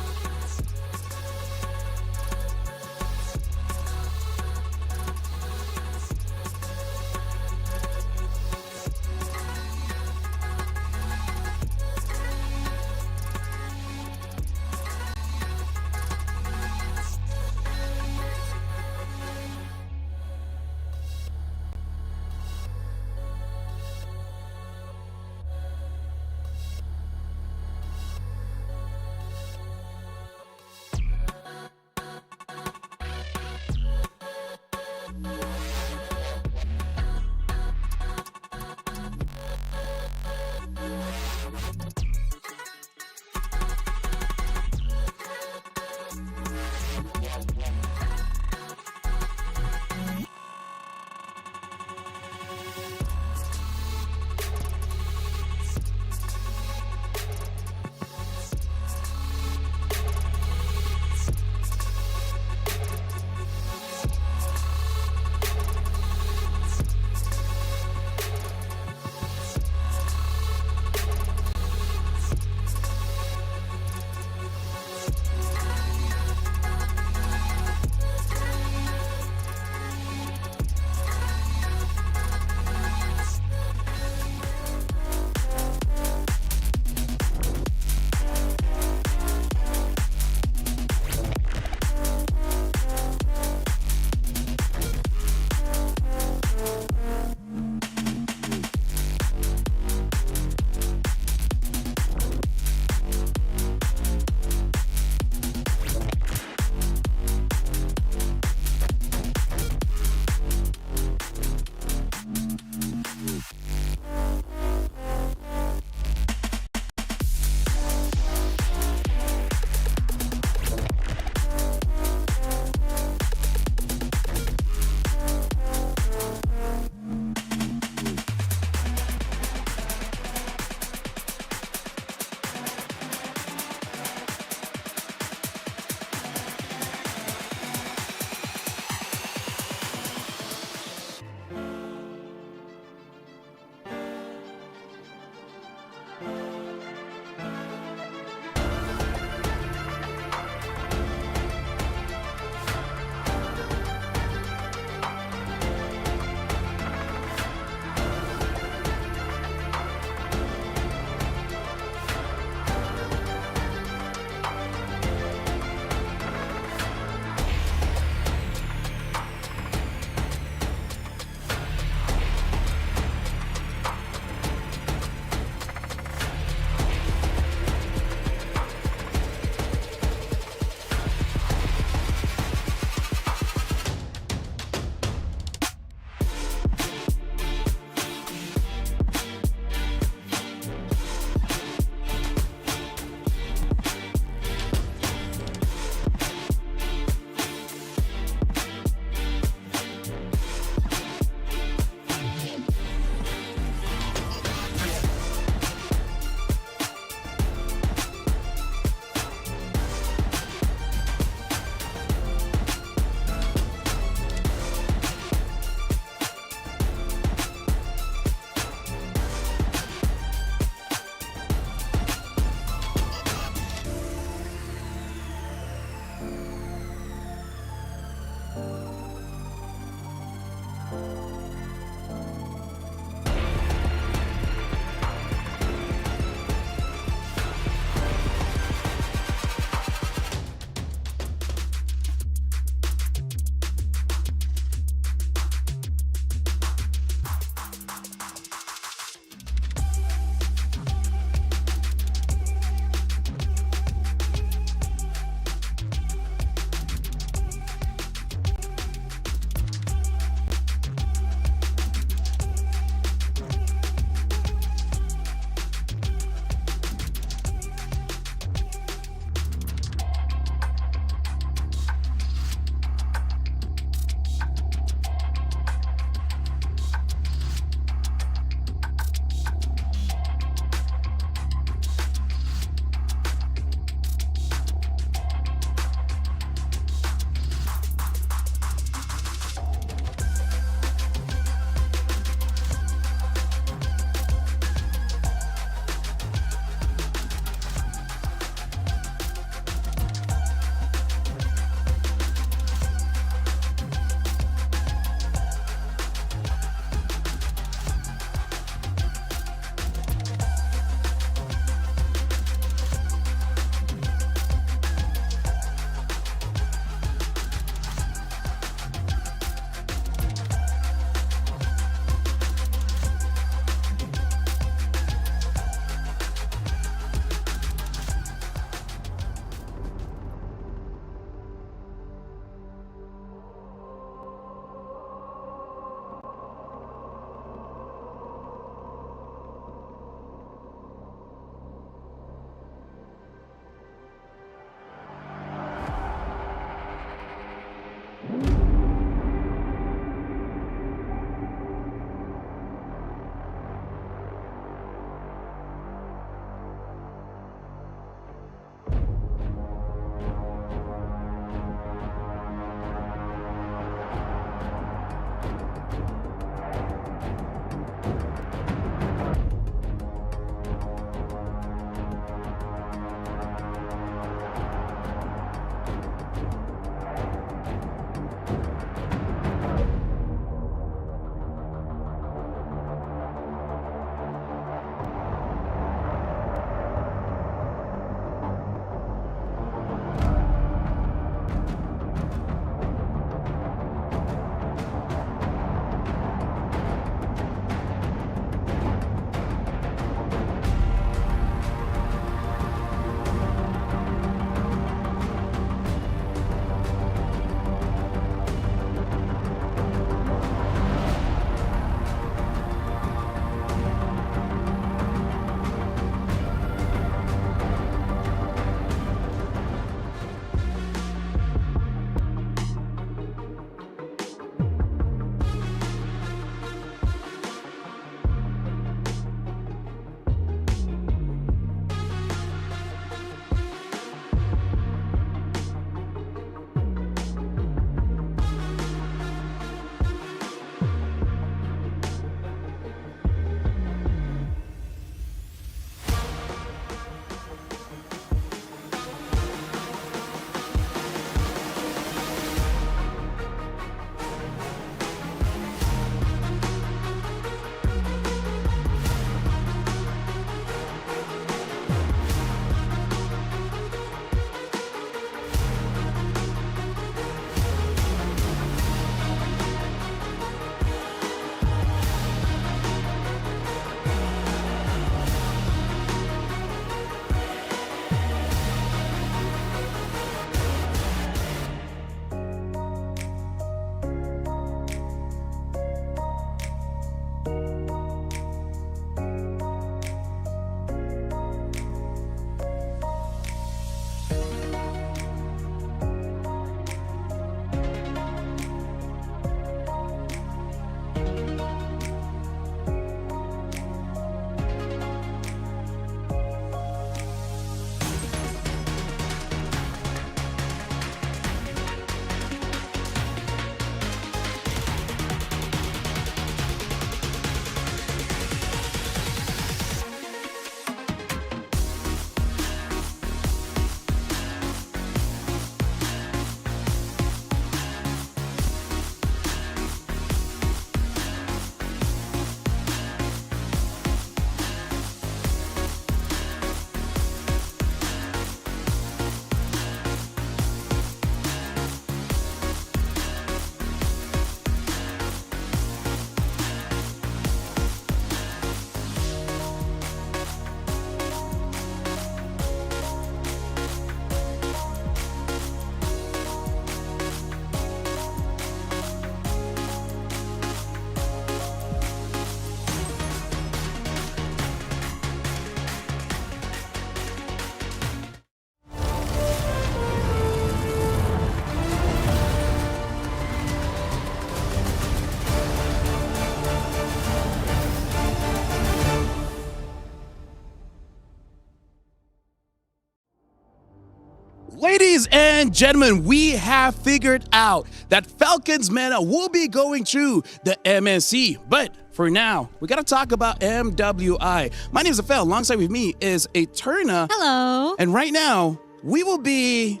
Ladies and gentlemen, we have figured out that Falcons Meta will be going through the MSC. But for now, we got to talk about MWI. My name is Afel. Alongside with me is Eterna. Hello. And right now, we will be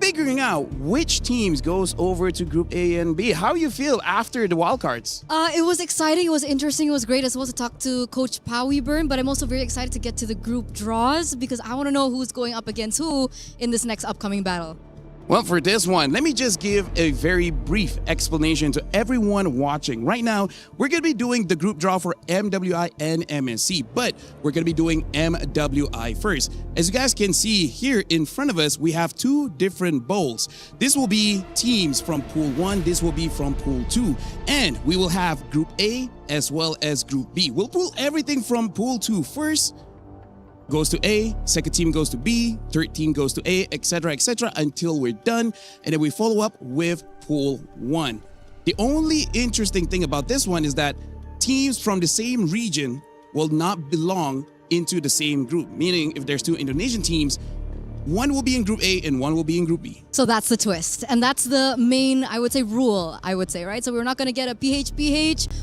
figuring out which teams goes over to Group A and B. How you feel after the wildcards? It was exciting. It was interesting. It was great as well to talk to Coach Powie Burn, but I'm also very excited to get to the group draws because I want to know who's going up against who in this next upcoming battle. Well, for this one, let me just give a very brief explanation to everyone watching. Right now, we're going to be doing the group draw for MWI and MSC, but we're going to be doing MWI first. As you guys can see here in front of us, we have two different bowls. This will be teams from Pool 1, this will be from Pool 2, and we will have Group A as well as Group B. We'll pull everything from Pool 2 first. Goes to A, second team goes to B, third team goes to A, etc., until we're done. And then we follow up with Pool 1. The only interesting thing about this one is that teams from the same region will not belong into the same group. Meaning, if there's two Indonesian teams, one will be in Group A and one will be in Group B. So that's the twist. And that's the main, I would say, rule, right? So we're not going to get a PH,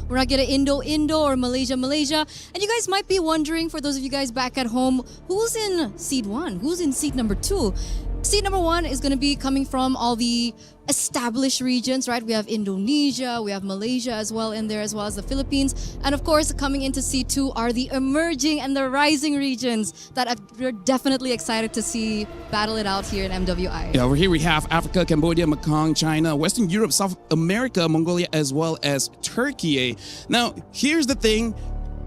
we're not going to Indo, or Malaysia. And you guys might be wondering, for those of you guys back at home, who's in seed 1? Who's in seed number 2? Seed number 1 is going to be coming from all the established regions, right? We have Indonesia, we have Malaysia as well in there, as well as the Philippines. And of course, coming into seed 2 are the emerging and the rising regions that we're definitely excited to see battle it out here in MWI. Yeah, over here we have Africa, Cambodia, Mekong, China, Western Europe, South America, Mongolia, as well as Turkey. Now, here's the thing.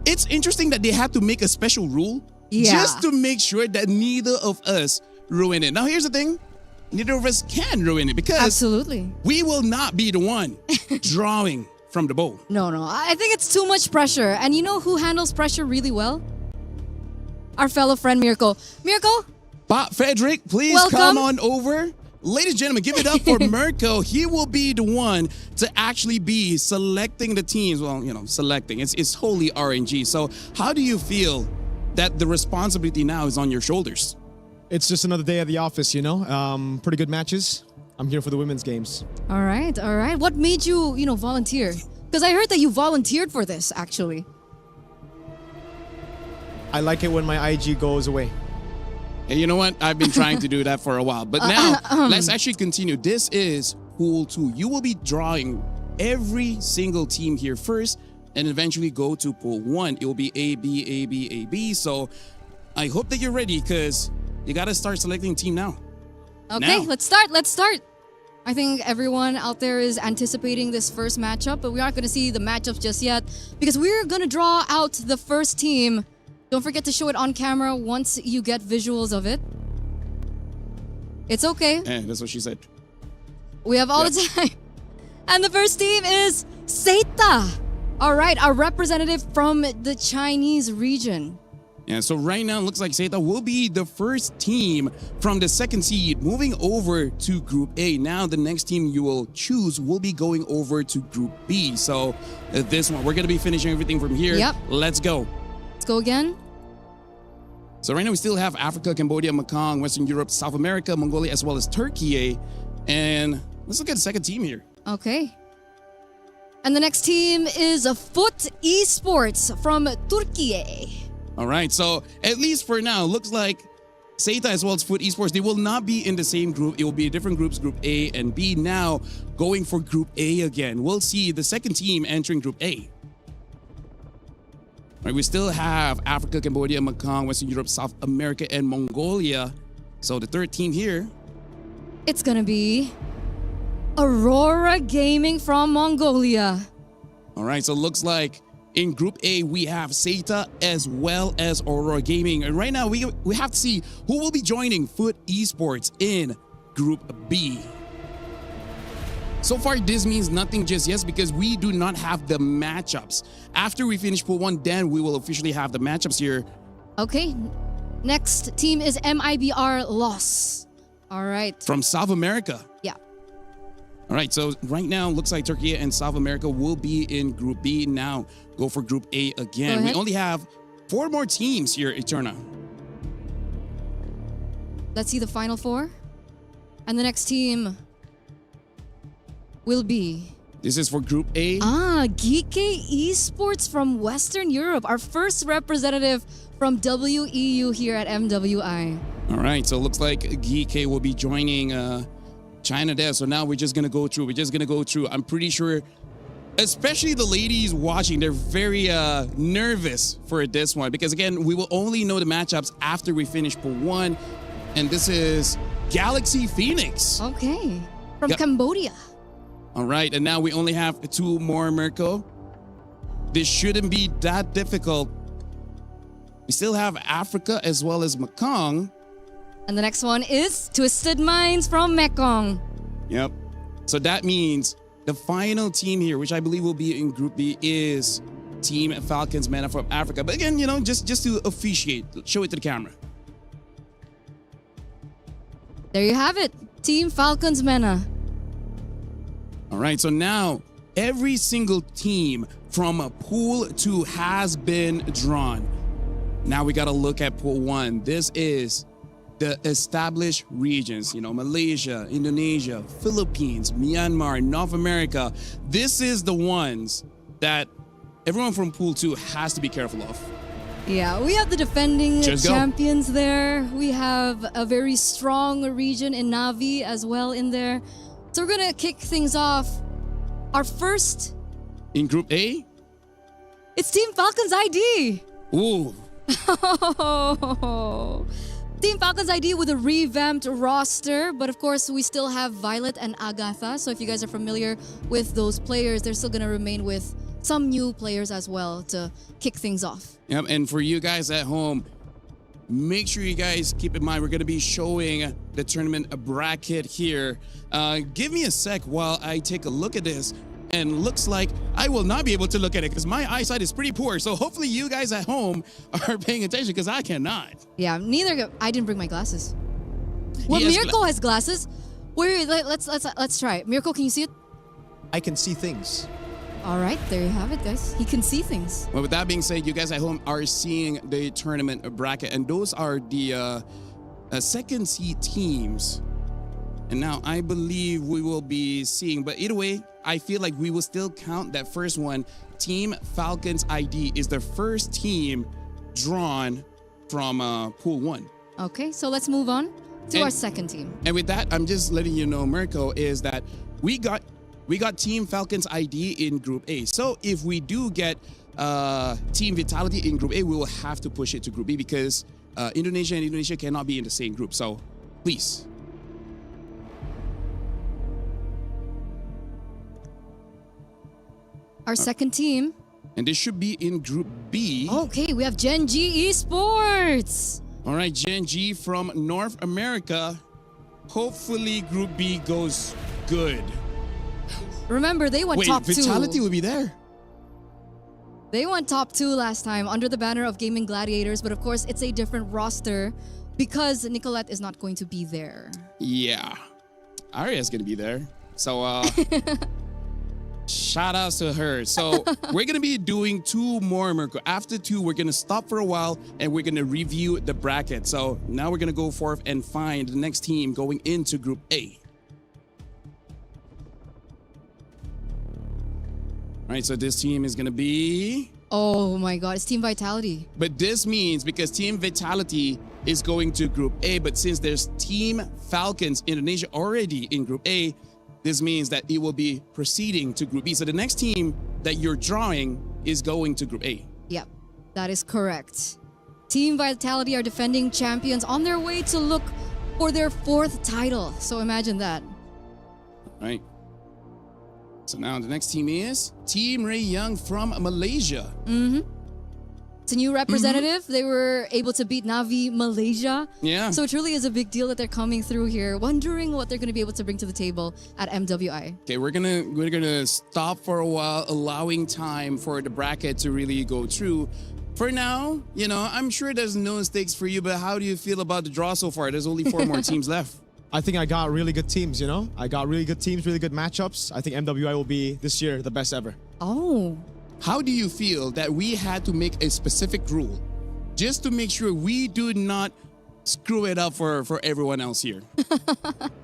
It's interesting that they had to make a special rule just to make sure that neither of us ruin it. Now, here's the thing. Neither of us can ruin it because absolutely we will not be the one drawing from the bowl. No. I think it's too much pressure. And you know who handles pressure really well? Our fellow friend, Mirko. Mirko? Bob Frederick, please come on over. Ladies and gentlemen, give it up for Mirko. He will be the one to actually be selecting the teams. Well, selecting. It's wholly RNG. So how do you feel that the responsibility now is on your shoulders? It's just another day at the office, pretty good matches. I'm here for the women's games. All right. What made you, volunteer? Because I heard that you volunteered for this, actually. I like it when my IG goes away. Hey, you know what? I've been trying to do that for a while. But now, let's actually continue. This is Pool 2. You will be drawing every single team here first and eventually go to Pool 1. It will be A, B, A, B, A, B. So I hope that you're ready because you got to start selecting team now. Okay, let's start. I think everyone out there is anticipating this first matchup, but we aren't going to see the matchups just yet because we're going to draw out the first team. Don't forget to show it on camera once you get visuals of it. It's okay. That's what she said. We have all the time. And the first team is Seita. All right, our representative from the Chinese region. Yeah, so right now it looks like Seita will be the first team from the second seed moving over to Group A. Now the next team you will choose will be going over to Group B. So this one, we're going to be finishing everything from here. Yep. Let's go. Let's go again. So right now we still have Africa, Cambodia, Mekong, Western Europe, South America, Mongolia, as well as Turkey. And let's look at the second team here. Okay. And the next team is Foot Esports from Turkey. All right, so at least for now, looks like Seita as well as Foot Esports, they will not be in the same group. It will be different groups, Group A and B. Now going for Group A again. We'll see the second team entering Group A. All right, we still have Africa, Cambodia, Mekong, Western Europe, South America, and Mongolia. So the third team here. It's going to be Aurora Gaming from Mongolia. All right, so it looks like in Group A, we have Seita as well as Aurora Gaming. And right now, we have to see who will be joining Foot Esports in Group B. So far, this means nothing just yet because we do not have the matchups. After we finish Pool 1, then we will officially have the matchups here. Okay, next team is MIBR Loss. All right. From South America. Yeah. All right, so right now, looks like Turkey and South America will be in Group B. Now, go for Group A again. We only have 4 more teams here, Eterna. Let's see the final 4. And the next team will be... This is for Group A. Geeky Esports from Western Europe. Our first representative from WEU here at MWI. All right, so it looks like Geeky will be joining China Dev. So now we're just going to go through. I'm pretty sure, especially the ladies watching, they're very nervous for this one. Because again, we will only know the matchups after we finish Pool 1. And this is Galaxy Phoenix. Okay, from Cambodia. All right, and now we only have 2 more, Mirko. This shouldn't be that difficult. We still have Africa as well as Mekong. And the next one is Twisted Minds from Mekong. Yep. So that means the final team here, which I believe will be in Group B, is Team Falcons Mena from Africa. But again, just to officiate, show it to the camera. There you have it. Team Falcons Mena. All right, so now every single team from Pool 2 has been drawn. Now we got to look at Pool 1. This is the established regions, Malaysia, Indonesia, Philippines, Myanmar, North America. This is the ones that everyone from Pool 2 has to be careful of. Yeah, we have the defending Just champions there. We have a very strong region in Navi as well in there. So we're gonna kick things off. Our first... In Group A? It's Team Falcons ID. Ooh. Team Falcons ID with a revamped roster. But of course, we still have Violet and Agatha. So if you guys are familiar with those players, they're still gonna remain with some new players as well to kick things off. Yep, and for you guys at home, make sure you guys keep in mind we're going to be showing the tournament bracket here. Give me a sec while I take a look at this. And looks like I will not be able to look at it because my eyesight is pretty poor. So hopefully you guys at home are paying attention because I cannot. Yeah, I didn't bring my glasses. Well, Mirko has glasses. Wait, let's try it. Mirko, can you see it? I can see things. All right, there you have it, guys. He can see things. Well, with that being said, you guys at home are seeing the tournament bracket, and those are the second seed teams. And now I believe we will be seeing, but either way, I feel like we will still count that first one. Team Falcons ID is the first team drawn from Pool 1. Okay, so let's move on to our second team. And with that, I'm just letting you know, Mirko, is that we got Team Falcons ID in Group A. So if we do get Team Vitality in Group A, we will have to push it to Group B because Indonesia and Indonesia cannot be in the same group. So please. Our second team. And this should be in Group B. Okay, we have Gen G Esports. All right, Gen G from North America. Hopefully Group B goes good. Remember, they went top 2. Vitality will be there. They went top 2 last time under the banner of Gaming Gladiators, but of course, it's a different roster because Nicolette is not going to be there. Yeah. Aria's going to be there. So, shout outs to her. So, we're going to be doing 2 more, Mirko. After 2, we're going to stop for a while and we're going to review the bracket. So, now we're going to go forth and find the next team going into Group A. All right, so this team is going to be... Oh my god, it's Team Vitality. But this means because Team Vitality is going to Group A, but since there's Team Falcons Indonesia already in Group A, this means that it will be proceeding to Group B. So the next team that you're drawing is going to Group A. Yep, that is correct. Team Vitality are defending champions on their way to look for their 4th title. So imagine that. All right. So now the next team is Team Ray Young from Malaysia. It's a new representative. They were able to beat Navi Malaysia. Yeah. So it truly is a big deal that they're coming through here, wondering what they're going to be able to bring to the table at MWI. Okay, we're gonna stop for a while, allowing time for the bracket to really go through. For now, I'm sure there's no stakes for you, but how do you feel about the draw so far? There's only 4 more teams left. I think I got really good teams, I got really good teams, really good matchups. I think MWI will be, this year, the best ever. Oh. How do you feel that we had to make a specific rule just to make sure we do not screw it up for everyone else here.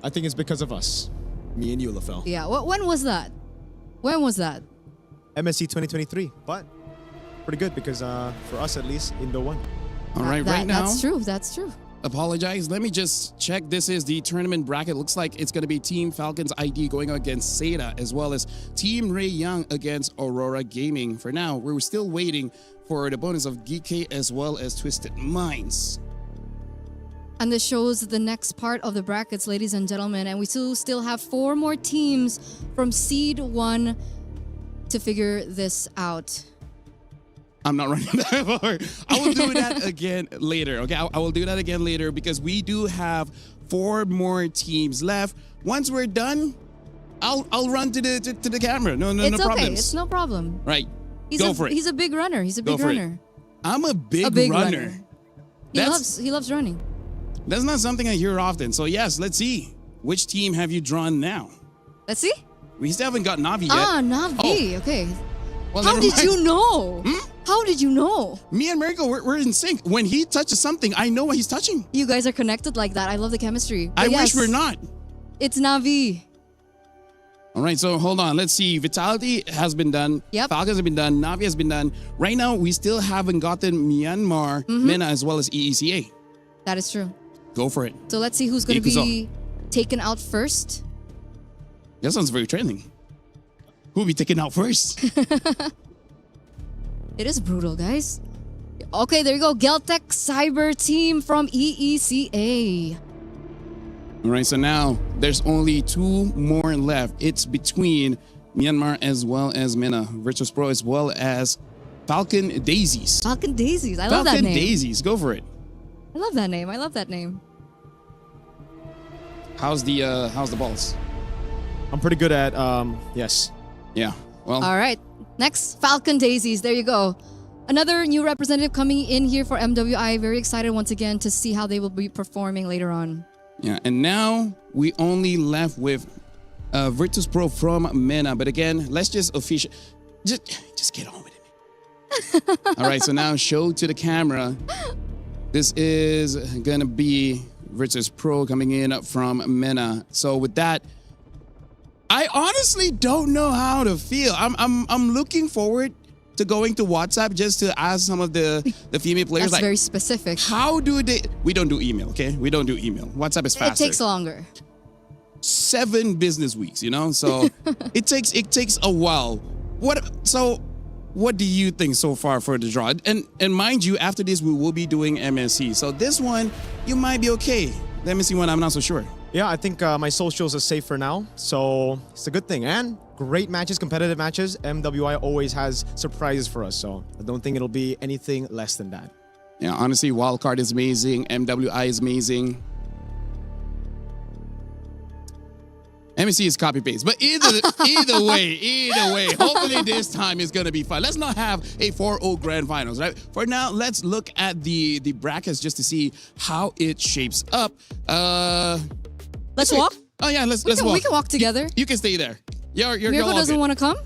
I think it's because of us. Me and you, LaFell. Yeah. When was that? When was that? MSC 2023. But pretty good because for us at least, Indo won. All right, right now. That's true. That's true. Apologize. Let me just check. This is the tournament bracket. Looks like it's going to be Team Falcons ID going against Seda, as well as Team Ray Young against Aurora Gaming. For now, we're still waiting for the bonus of GK as well as Twisted Minds. And this shows the next part of the brackets, ladies and gentlemen. And we still have 4 more teams from Seed 1 to figure this out. I'm not running that far. I will do that again later. Okay, I will do that again later because we do have 4 more teams left. Once we're done, I'll run to the camera. No It's okay. problems. It's no problem. Right. Go for it. He's a big runner. He's a big runner. I'm a big runner. He loves running. That's not something I hear often. So yes, let's see. Which team have you drawn now? Let's see. We still haven't got Navi yet. Navi. Okay. Well, How never did mind. you know? How did you know? Me and Mariko, we're in sync. When he touches something, I know what he's touching. You guys are connected like that. I love the chemistry. I But wish yes, we're not. It's Navi. All right, so hold on. Let's see. Vitality has been done. Yep. Falcons have been done. Navi has been done. Right now, we still haven't gotten Myanmar, MENA, as well as EECA. That is true. Go for it. So let's see who's going to be taken out first. That sounds very trending. Who will be taken out first? It is brutal, guys. Okay, there you go. Geltec Cyber Team from EECA. All right, so now there's only 2 more left. It's between Myanmar as well as MENA, Virtus Pro as well as Falcon Daisies. Falcon Daisies. I love that name. Falcon Daisies. Go for it. I love that name. I love that name. How's the balls? I'm pretty good at yes. Yeah. Well. All right. Next, Falcon Daisies. There you go. Another new representative coming in here for MWI. Very excited once again to see how they will be performing later on. Yeah, and now we only left with Virtus Pro from MENA. But again, let's just just get on with it. All right, so now show to the camera. This is gonna be Virtus Pro coming in from MENA. So with that, I honestly don't know how to feel. I'm looking forward to going to WhatsApp just to ask some of the female players. That's very specific. How do they? We don't do email, okay? We don't do email. WhatsApp is faster. It takes longer. 7 business weeks, you know. So it takes a while. What do you think so far for the draw? And mind you, after this we will be doing MSC. So this one you might be okay. The MSC one I'm not so sure. Yeah, I think my socials are safe for now, so it's a good thing. And great matches, competitive matches. MWI always has surprises for us, so I don't think it'll be anything less than that. Yeah, honestly, Wildcard is amazing. MWI is amazing. MSC is copy paste, but either way, hopefully this time is gonna be fun. Let's not have a 4-0 grand finals, right? For now, let's look at the brackets just to see how it shapes up. Let's walk. Oh yeah, let's walk. We can walk together. You can stay there. You're Mirko all doesn't good. want to come.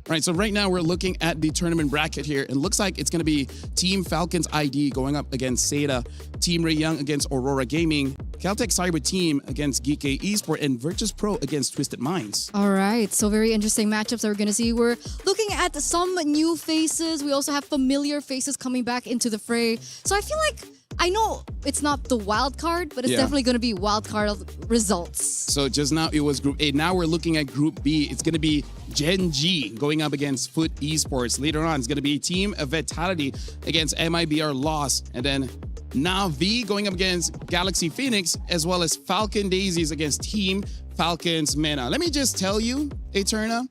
Right, so right now we're looking at the tournament bracket here. It looks like it's going to be Team Falcons ID going up against Seda, Team Ray Young against Aurora Gaming, Caltech Cyber Team against Geek Esport, and Virtus Pro against Twisted Minds. All right, so very interesting matchups that we're going to see. We're looking at some new faces. We also have familiar faces coming back into the fray. So I feel like, I know it's not the wild card, but it's definitely going to be wild card results. So just now it was Group A. Now we're looking at Group B. It's going to be Gen G going up against Foot Esports. Later on, it's going to be Team Vitality against MIBR Lost. And then Navi going up against Galaxy Phoenix, as well as Falcon Daisies against Team Falcons MENA. Let me just tell you, Eterna,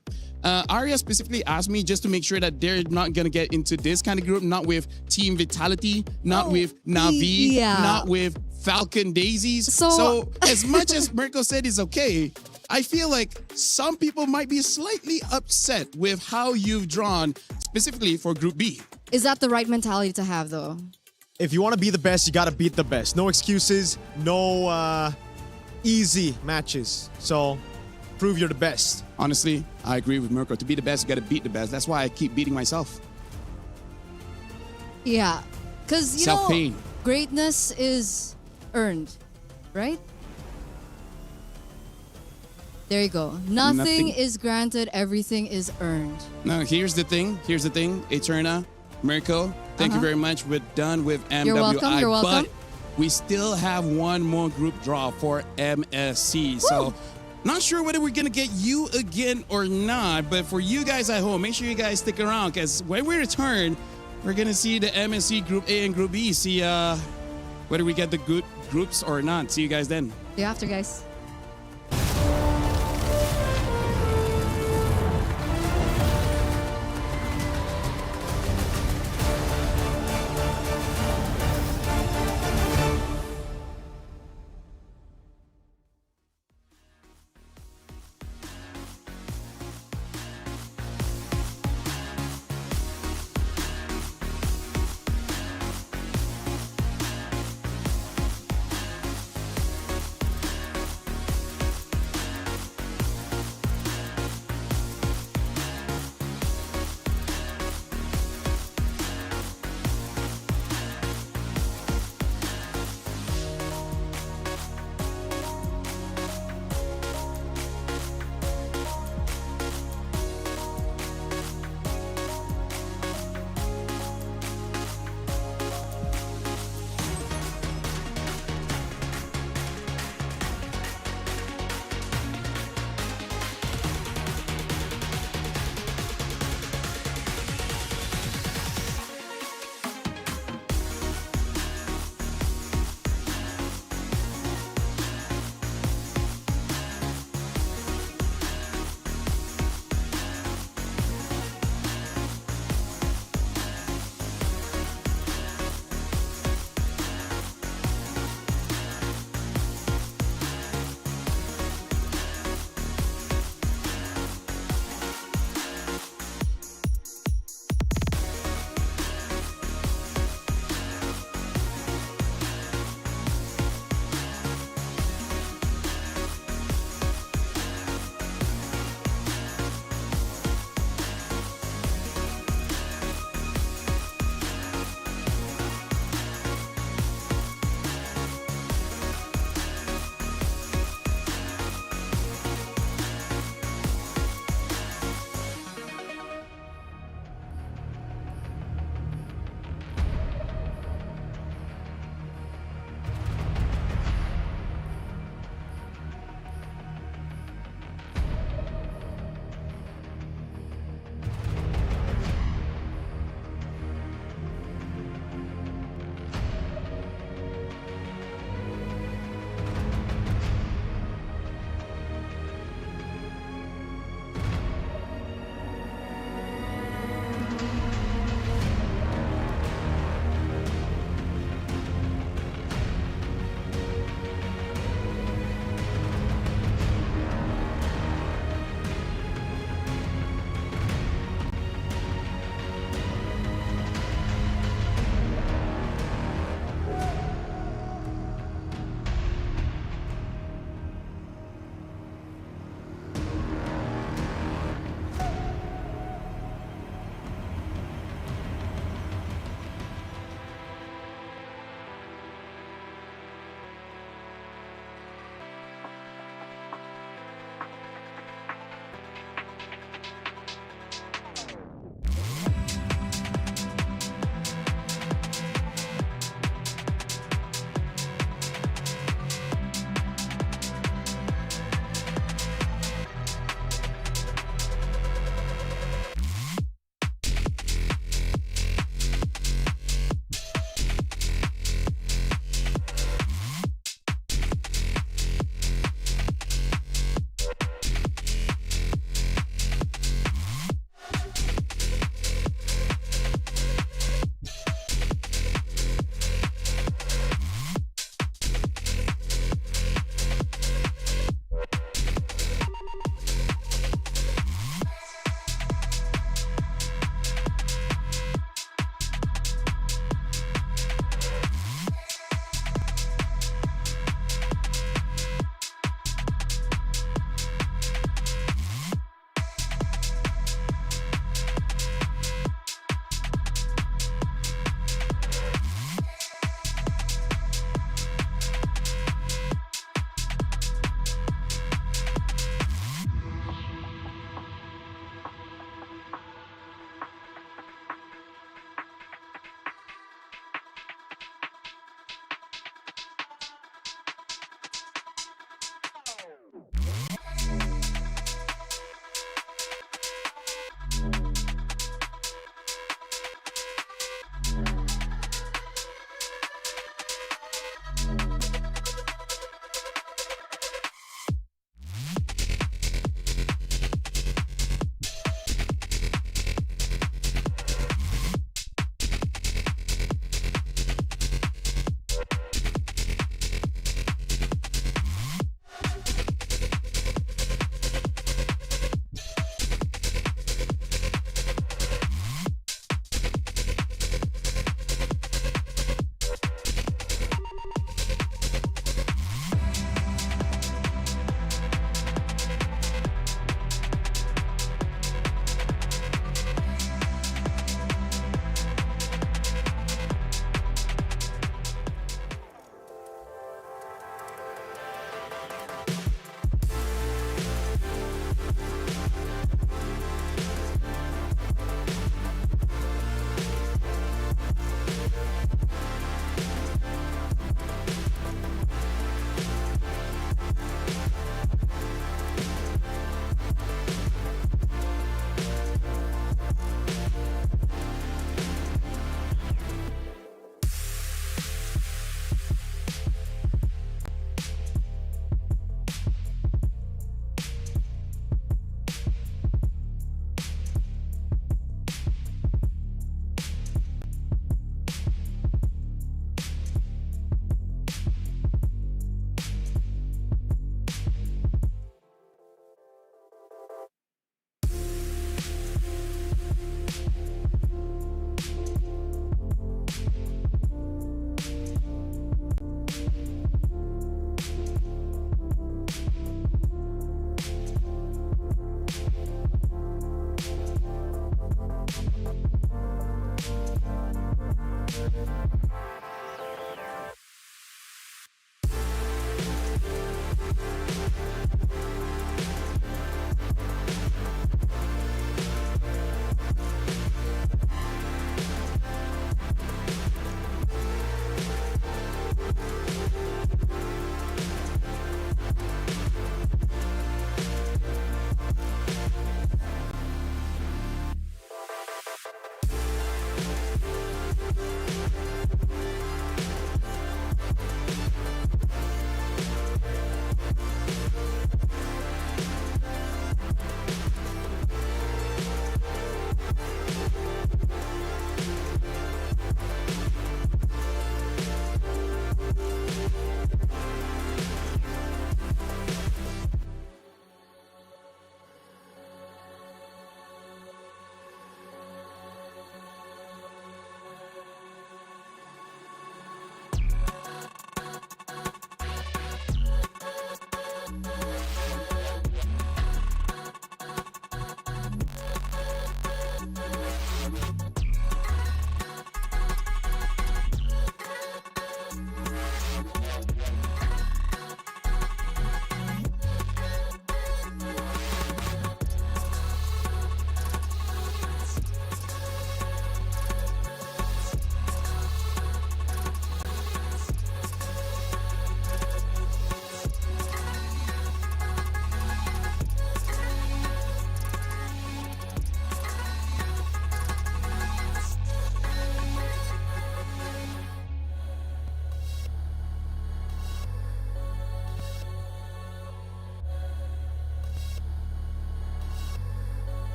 Arya specifically asked me just to make sure that they're not going to get into this kind of group, not with Team Vitality, not with Navi, not with Falcon Daisies. So as much as Mirko said is okay, I feel like some people might be slightly upset with how you've drawn specifically for Group B. Is that the right mentality to have, though? If you want to be the best, you got to beat the best. No excuses, no easy matches. So prove you're the best. Honestly, I agree with Mirko. To be the best, you got to beat the best. That's why I keep beating myself. Yeah, because, you know, greatness is earned, right? There you go. Nothing is granted, everything is earned. Now, here's the thing. Eterna, Mirko, thank you very much. We're done with MWI. You're welcome. But we still have one more group draw for MSC. So, not sure whether we're going to get you again or not. But for you guys at home, make sure you guys stick around. Because when we return, we're going to see the MSC Group A and Group B. See whether we get the good groups or not. See you guys then. See you after, guys.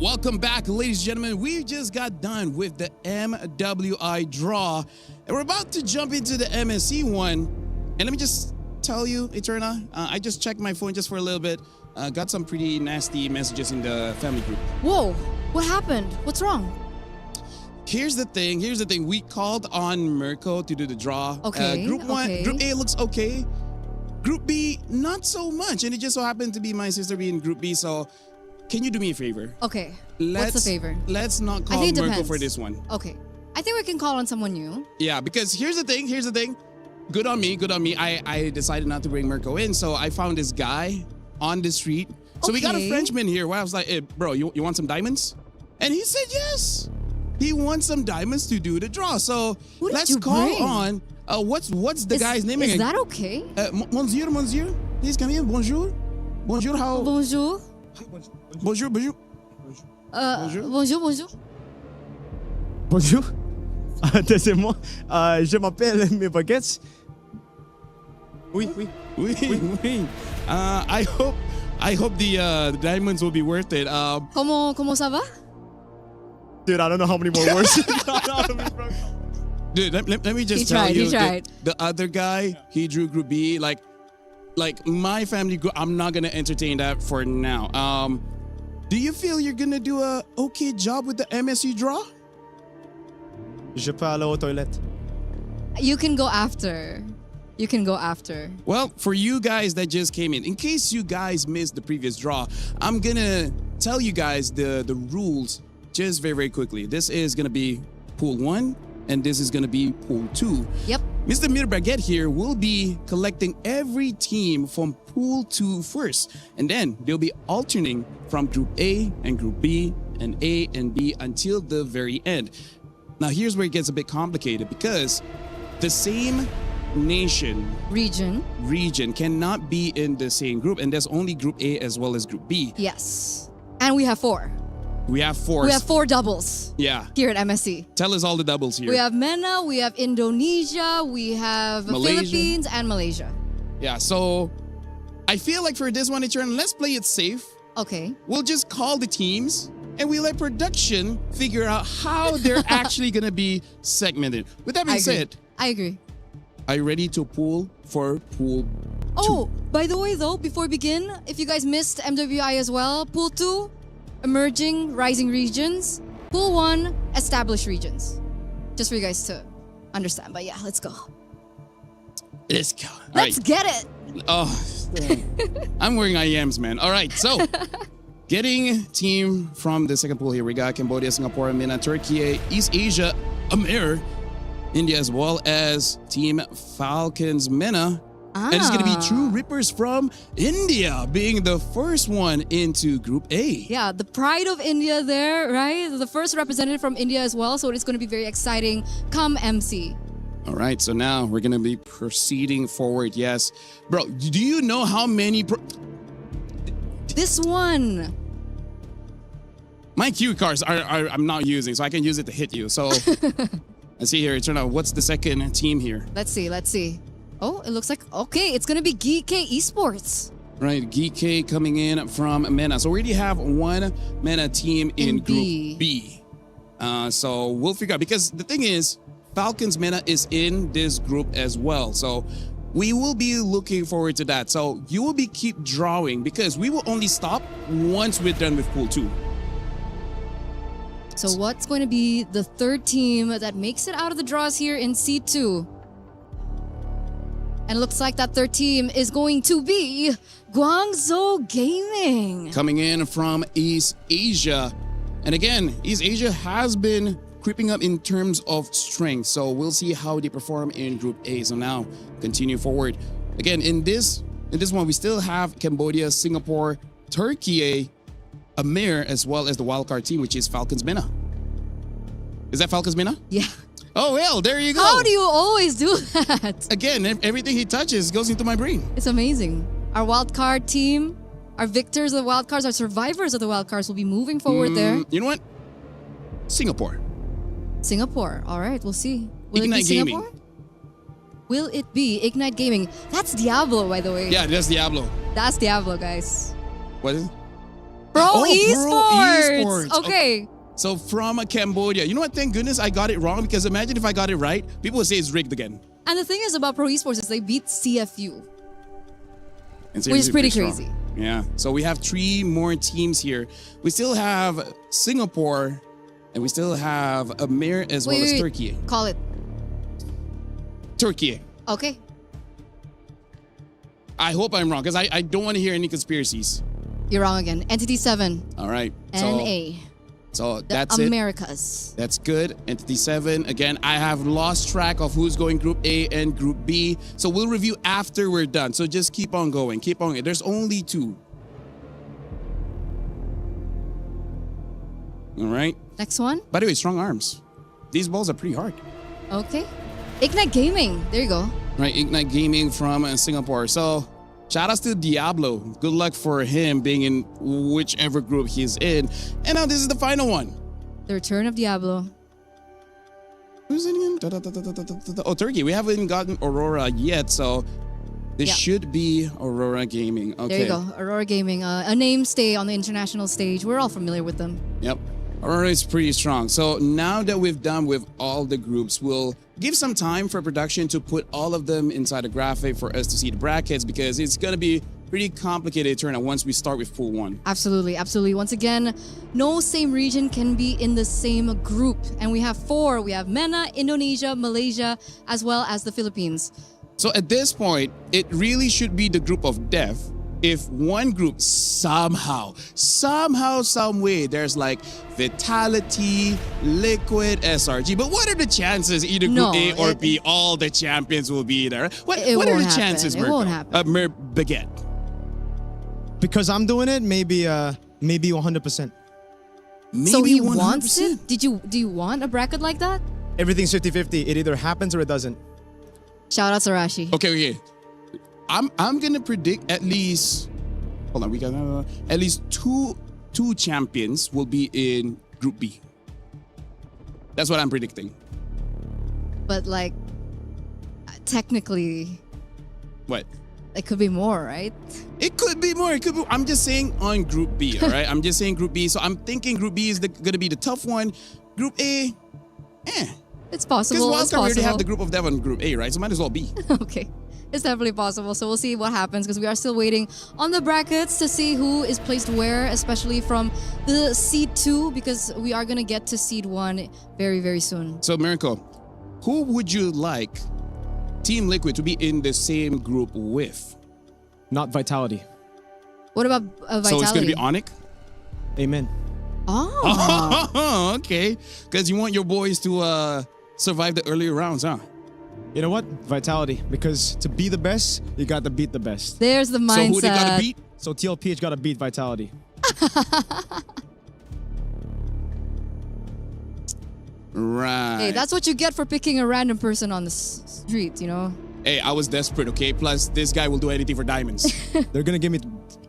Welcome back, ladies and gentlemen. We just got done with the MWI draw, and we're about to jump into the MSC one. And let me just tell you, Eterna, I just checked my phone just for a little bit. Got some pretty nasty messages in the family group. Whoa, what happened? What's wrong? Here's the thing. We called on Mirko to do the draw. Okay, Group okay. Group A looks okay. Group B, not so much. And it just so happened to be my sister being Group B. So can you do me a favor? Okay. What's the favor? Let's not I call think it Mirko depends. for this one. Okay. I think we can call on someone new. Yeah, because here's the thing. Good on me. I decided not to bring Mirko in. So I found this guy on the street. So we got a Okay. Frenchman here where I was like, hey, bro, you want some diamonds? And he said yes. He wants some diamonds to do the draw. So Who did let's you call bring? on, what's the guy's name Is again? that okay? Monsieur, please come here. Bonjour. How? Bonjour. Bonjour. Bonjour. Bonjour. C'est moi. Je m'appelle mes baguettes. Oui. I hope the diamonds will be worth it. Comment ça va? Dude, I don't know how many more words. Dude, let me just He tell tried, you, he tried. the other guy, he drew Group B. Like my family group, I'm not gonna entertain that for now. Do you feel you're gonna do a okay job with the MSC draw? Je peux aller aux toilettes. You can go after. Well, for you guys that just came in case you guys missed the previous draw, I'm gonna tell you guys the rules just very, very quickly. This is gonna be Pool 1, and this is gonna be Pool 2. Yep. Mr. Mir Baguette here will be collecting every team from Pool 2 first, and then they'll be alternating from Group A and Group B and A and B until the very end. Now, here's where it gets a bit complicated because the same region cannot be in the same group, and there's only Group A as well as Group B. Yes. And we have 4. We have 4. We have 4 doubles. Yeah. Here at MSC. Tell us all the doubles here. We have MENA, we have Indonesia, we have Malaysia. Philippines, and Malaysia. Yeah, so I feel like for this one, let's play it safe. Okay. We'll just call the teams and we let production figure out how they're actually going to be segmented. With that being said, I agree. are you ready to pool for Pool 2? Oh, by the way though, before we begin, if you guys missed MWI as well, Pool 2, emerging, rising regions. Pool 1, established regions. Just for you guys to understand. But yeah, let's go. Let's go. All Let's right. get it. Oh, I'm wearing IEMs, man. All right, so getting team from the second pool here. We got Cambodia, Singapore, MENA, Turkey, East Asia, Amir, India, as well as Team Falcons, MENA. And it's going to be True Rippers from India being the first one into Group A. Yeah, the pride of India there, right? The first representative from India as well. So it's going to be very exciting come MC. All right, so now we're going to be proceeding forward. Yes. Bro, do you know how many... This one. My cue cards I'm not using, so I can use it to hit you. So let's see here. It turned out, what's the second team here? Let's see. Oh, it looks like, okay, it's going to be GK Esports. Right, GK coming in from MENA. So we already have one MENA team in Group B. So we'll figure out, because the thing is, Falcons MENA is in this group as well. So we will be looking forward to that. So you will be keep drawing because we will only stop once we're done with Pool 2. So what's going to be the third team that makes it out of the draws here in C2? And it looks like that third team is going to be Guangzhou Gaming. Coming in from East Asia. And again, East Asia has been creeping up in terms of strength. So we'll see how they perform in Group A. So now, continue forward. Again, in this one, we still have Cambodia, Singapore, Turkey, Amir, as well as the wildcard team, which is Falcons MENA. Is that Falcons MENA? Yeah. Oh, well, there you go. How do you always do that? Again, everything he touches goes into my brain. It's amazing. Our wildcard team, our victors of the wildcards, our survivors of the wildcards will be moving forward there. You know what? Singapore. All right, we'll see. Will Ignite it be Gaming. Singapore? Will it be Ignite Gaming? That's Diablo, by the way. Yeah, that's Diablo. That's Diablo, guys. What is it? Pro Esports. Esports. Okay. So from Cambodia. You know what? Thank goodness I got it wrong, because imagine if I got it right, people would say it's rigged again. And the thing is about Pro Esports is they beat CFU. And Which is pretty strong. crazy. Yeah. So we have 3 more teams here. We still have Singapore, and we still have Amir as well as Turkey. Call it. Turkey. Okay. I hope I'm wrong, because I don't want to hear any conspiracies. You're wrong again. Entity 7. All right. NA. So The that's Americas. That's good. Entity 7. Again, I have lost track of who's going Group A and Group B. So we'll review after we're done. So just keep on going. Keep on going. There's only 2. All right. Next one. By the way, strong arms. These balls are pretty hard. Okay. Ignite Gaming. There you go. Right. Ignite Gaming from Singapore. So shout outs to Diablo. Good luck for him being in whichever group he's in. And now this is the final one. The Return of Diablo. Who's in again? Oh, Turkey. We haven't gotten Aurora yet, so this should be Aurora Gaming. Okay. There you go. Aurora Gaming. A name stay on the international stage. We're all familiar with them. Yep. Aurora is pretty strong. So now that we've done with all the groups, we'll give some time for production to put all of them inside a graphic for us to see the brackets, because it's going to be pretty complicated turnout once we start with pool 1. Absolutely, absolutely. Once again, no same region can be in the same group. And we have 4. We have MENA, Indonesia, Malaysia, as well as the Philippines. So at this point, it really should be the group of death. If one group somehow, some way, there's like Vitality, Liquid, SRG. But what are the chances either group A or B, all the champions will be there? What are the chances, It won't happen. Baguette? Because I'm doing it, maybe 100%. So he 100%. wants it? Do you want a bracket like that? Everything's 50-50. It either happens or it doesn't. Shout out Sarashi. Okay. I'm gonna predict at least. Hold on, we got at least two champions will be in Group B. That's what I'm predicting. But like, technically, What? it could be more, right? It could be more. It could be. I'm just saying on Group B. All right. I'm just saying Group B. So I'm thinking Group B is gonna be the tough one. Group A, It's possible. Because It's wildcard we already possible. have the group of death on Group A, right? So might as well be. Okay. It's definitely possible. So we'll see what happens, because we are still waiting on the brackets to see who is placed where, especially from the seed 2, because we are going to get to seed 1 very, very soon. So Miracle, who would you like Team Liquid to be in the same group with? Not Vitality. What about Vitality? So it's going to be Onyx? Amen. Oh. Okay. Because you want your boys to survive the earlier rounds, huh? You know what? Vitality. Because to be the best, you got to beat the best. There's the mindset. So who they got to beat? So TLPH got to beat Vitality. Right. Hey, that's what you get for picking a random person on the street, you know? Hey, I was desperate, okay? Plus, this guy will do anything for diamonds. They're going to give me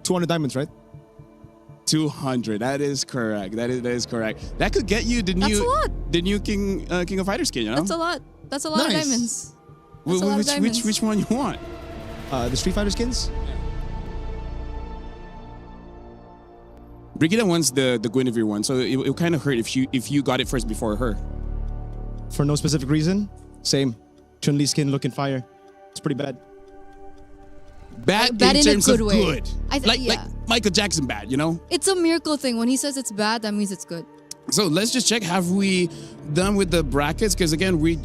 200 diamonds, right? 200. That is correct. That is correct. That could get you the That's a lot. King of Fighters skin, you know? That's a lot. That's a lot of diamonds. That's a lot of diamonds. Which one you want? The Street Fighter skins? Brigida wants the Guinevere one, so it'll kind of hurt if you got it first before her. For no specific reason? Same. Chun-Li skin looking fire. It's pretty bad. Bad in in a terms of good way. good. Yeah. Like Michael Jackson bad, you know? It's a miracle thing. When he says it's bad, that means it's good. So let's just check. Have we done with the brackets? Because again, we've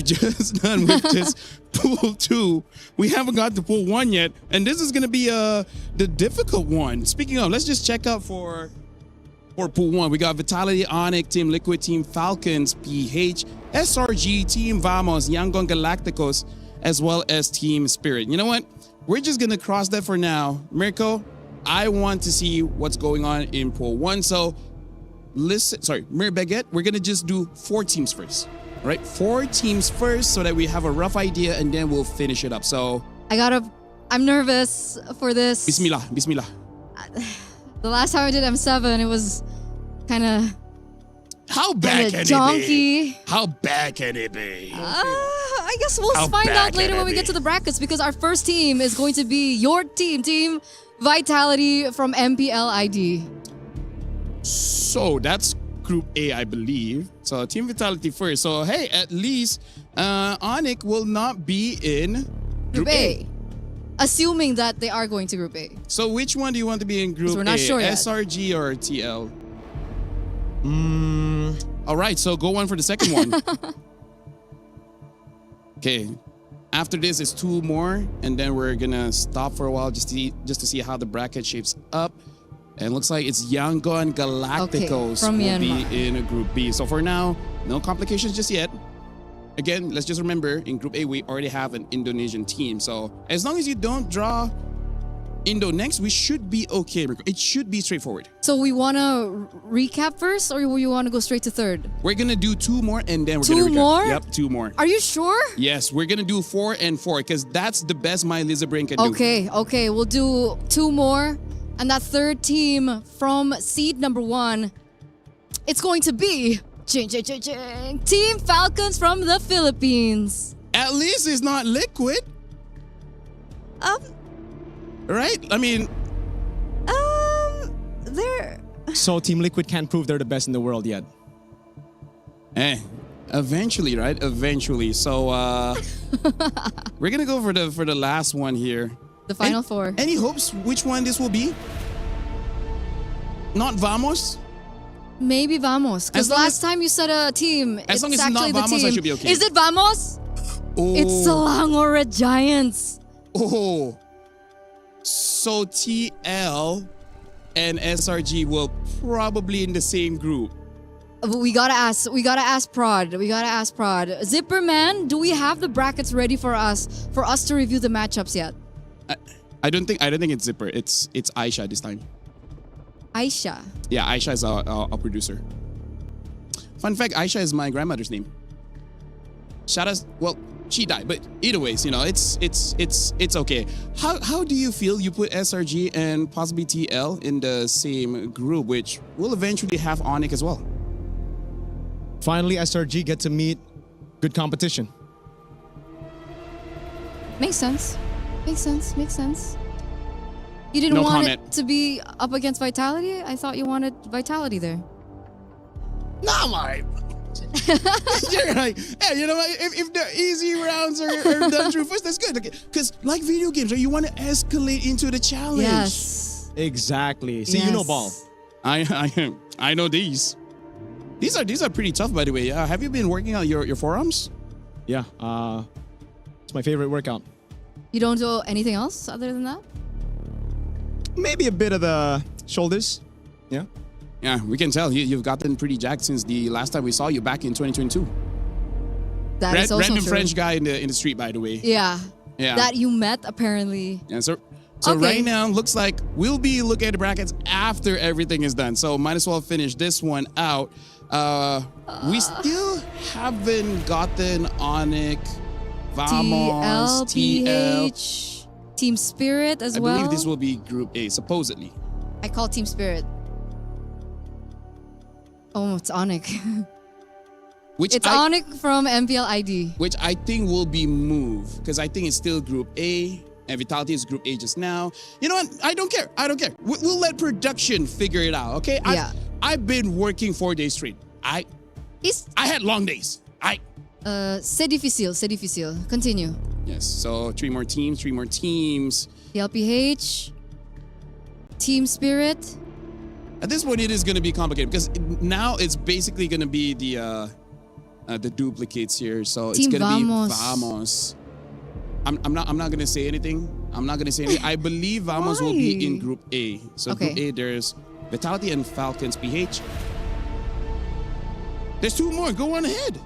just done with this pool 2. We haven't got to pool 1 yet, and this is going to be the difficult one. Speaking of, let's just check out for pool 1. We got Vitality, Onyx, Team Liquid, Team Falcons, PH, SRG, Team Vamos, Yangon Galacticos, as well as Team Spirit. You know what? We're just going to cross that for now. Mirko, I want to see what's going on in pool 1. So Mir Baguette, we're going to just do 4 teams first. All right? 4 teams first so that we have a rough idea, and then we'll finish it up. So I'm nervous for this. Bismillah. The last time I did M7, it was kind of How bad can donkey. it be? How bad can it be? I guess we'll How find bad out can later it when we be? get to the brackets, because our first team is going to be your team, Team Vitality from MPL ID. So that's Group A, I believe. So Team Vitality first. So hey, at least Onyx will not be in Group A. Assuming that they are going to Group A. So which one do you want to be in Group A? We're not sure yet. SRG or TL? All right, so go on for the second one. Okay. After this is 2 more, and then we're gonna stop for a while just to see how the bracket shapes up. And looks like it's Yangon Galacticos from will Myanmar. be in a Group B. So for now, no complications just yet. Again, let's just remember, in Group A, we already have an Indonesian team. So as long as you don't draw Indo next, we should be okay. It should be straightforward. So we want to recap first, or you want to go straight to third? We're going to do 2 more, and then we're Two going to recap. more? Yep, 2 more. Are you sure? Yes, we're going to do 4 and 4, because that's the best my Lizard Brain can do. Okay. We'll do 2 more. And that third team from seed number 1, it's going to be Team Falcons from the Philippines. At least it's not Liquid. Right? I mean... They're... So Team Liquid can't prove they're the best in the world yet. Eventually, right? Eventually. So, we're going to go for the last one here. The final 4. Any hopes which one this will be? Not Vamos? Maybe Vamos. Because last time you said a team, as long as it's actually not Vamos, the I team. should be okay. Is it Vamos? Oh. It's Selangor Red Giants. Oh. So TL and SRG will probably in the same group. We gotta ask Prod. Zipperman, do we have the brackets ready for us to review the matchups yet? I don't think it's Zipper. It's Aisha this time. Aisha. Yeah, Aisha is our producer. Fun fact, Aisha is my grandmother's name. Well, she died, but either ways, it's okay. How do you feel you put SRG and possibly TL in the same group, which will eventually have Onyx as well? Finally, SRG get to meet good competition. Makes sense. You didn't want it to be up against Vitality? I thought you wanted Vitality there. No, my. You're like, hey, you know what? If the easy rounds are done through first, that's good. Because like video games, you want to escalate into the challenge. Yes. Exactly. See, you know ball. I know these. These are pretty tough, by the way. Have you been working out your forearms? Yeah. It's my favorite workout. You don't do anything else other than that? Maybe a bit of the shoulders. Yeah. Yeah, we can tell you've gotten pretty jacked since the last time we saw you back in 2022. That is also random true. French guy in the street, by the way. Yeah. Yeah. That you met apparently. Yeah. So Okay. right now looks like we'll be looking at the brackets after everything is done. So might as well finish this one out. We still haven't gotten Onyx, Vamos, TL. Team Spirit as well. I believe this will be Group A, supposedly. I call Team Spirit. Oh, it's Onyx. It's Onyx from MPL ID. Which I think will be moved, because I think it's still Group A, and Vitality is Group A just now. You know what? I don't care. We'll let production figure it out, okay? Yeah. I've been working 4 days straight. I had long days. C'est difficile. Continue. Yes, so 3 more teams. TLPH, Team Spirit. At this point, it is going to be complicated because now it's basically going to be the duplicates here. So Team it's going to be Vamos. Vamos. I'm not going to say anything. I believe Vamos will be in Group A. So Okay. Group A, there's Vitality and Falcons PH. There's 2 more. Go on ahead.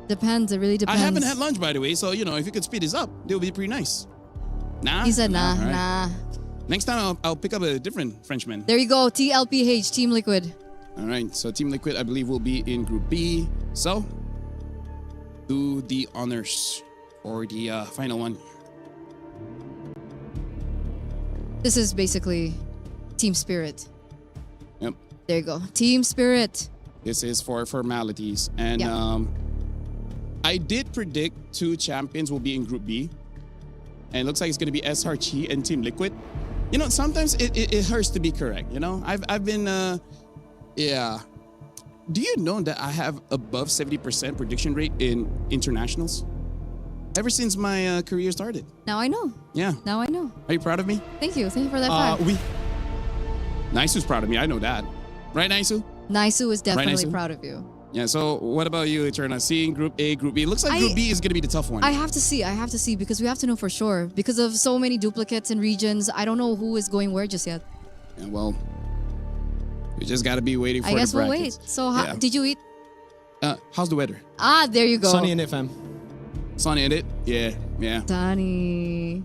Depends. It really depends. I haven't had lunch, by the way. So, if you could speed this up, it would be pretty nice. Nah? He said nah, All right. nah. Next time, I'll pick up a different Frenchman. There you go. TLPH, Team Liquid. All right, so Team Liquid, I believe, will be in Group B. So, do the honors for the final one. This is basically Team Spirit. Yep. There you go. Team Spirit. This is for formalities. And Yeah. I did predict 2 champions will be in Group B. And it looks like it's going to be SRG and Team Liquid. Sometimes it hurts to be correct, I've been Yeah. Do you know that I have above 70% prediction rate in internationals? Ever since my career started. Now I know. Yeah. Now I know. Are you proud of me? Thank you. Thank you for that fact. Naisu's proud of me. I know that. Right, Naisu? Naisu is definitely Naisu? proud of you. Yeah, so what about you, Eterna? Seeing Group A, Group B. It looks like Group B is going to be the tough one. I have to see because we have to know for sure. Because of so many duplicates and regions, I don't know who is going where just yet. Yeah, well, we just got to be waiting for I guess the we'll brackets. wait. So how, Yeah. did you eat? How's the weather? Ah, there you go. Sunny in it, fam. Sunny in it? Yeah, yeah. Danny.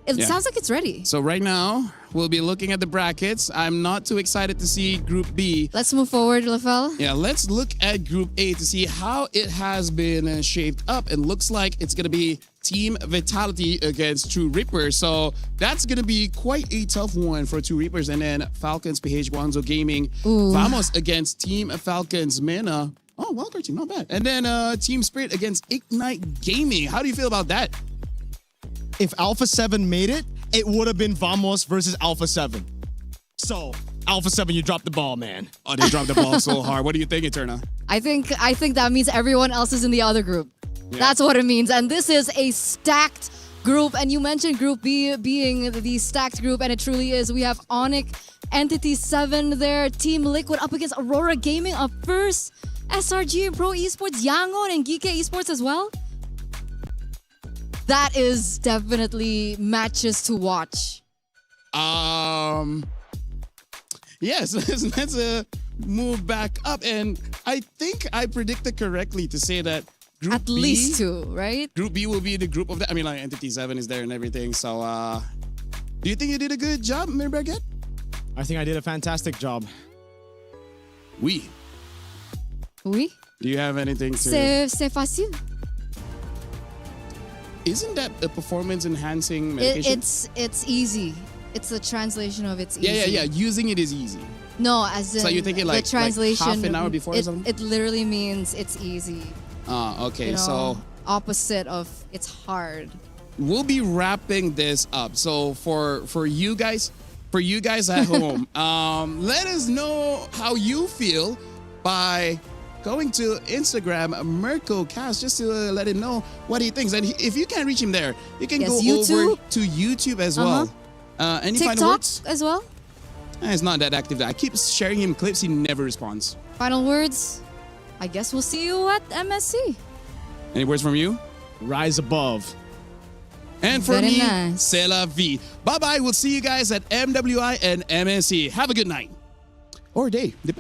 It Yeah. sounds like it's ready. So right now, we'll be looking at the brackets. I'm not too excited to see Group B. Let's move forward, Lafel. Yeah, let's look at Group A to see how it has been shaped up. It looks like it's going to be Team Vitality against True Reapers. So that's going to be quite a tough one for True Reapers. And then Falcons, PH Guangzhou Gaming, Ooh. Vamos against Team Falcons, Mena. Oh, wildcard team, not bad. And then Team Spirit against Ignite Gaming. How do you feel about that? If Alpha 7 made it, it would have been Vamos versus Alpha 7. So, Alpha 7, you dropped the ball, man. Oh, they dropped the ball so hard. What do you think, Eterna? I think that means everyone else is in the other group. Yeah. That's what it means. And this is a stacked group. And you mentioned Group B being the stacked group, and it truly is. We have Onyx, Entity 7 there, Team Liquid up against Aurora Gaming up first, SRG and Pro Esports, Yangon and Geek Esports as well. That is definitely matches to watch. Yes, let's move back up. And I think I predicted correctly to say that Group At B, least two, right? Group B will be the group of the, I mean, like Entity 7 is there and everything. So, do you think you did a good job, Mirbaget? I think I did a fantastic job. Oui. Do you have anything to... C'est facile. Isn't that a performance-enhancing medication? It's easy. It's a translation of it's easy. Yeah. Using it is easy. No, as in So you're thinking like the translation. half an hour before or it, something? it literally means it's easy. Okay, You know, so opposite of it's hard. we'll be wrapping this up. So for you guys at home, let us know how you feel by going to Instagram MirkoCast just to let him know what he thinks. And if you can't reach him there, you can go over to YouTube as well. Any final TikTok words? as well. It's not that active. I keep sharing him clips. He never responds. Final words. I guess we'll see you at MSC. Any words from you? Rise above. And for Very me, nice. c'est la vie. Bye-bye. We'll see you guys at MWI and MSC. Have a good night. Or day. Dep-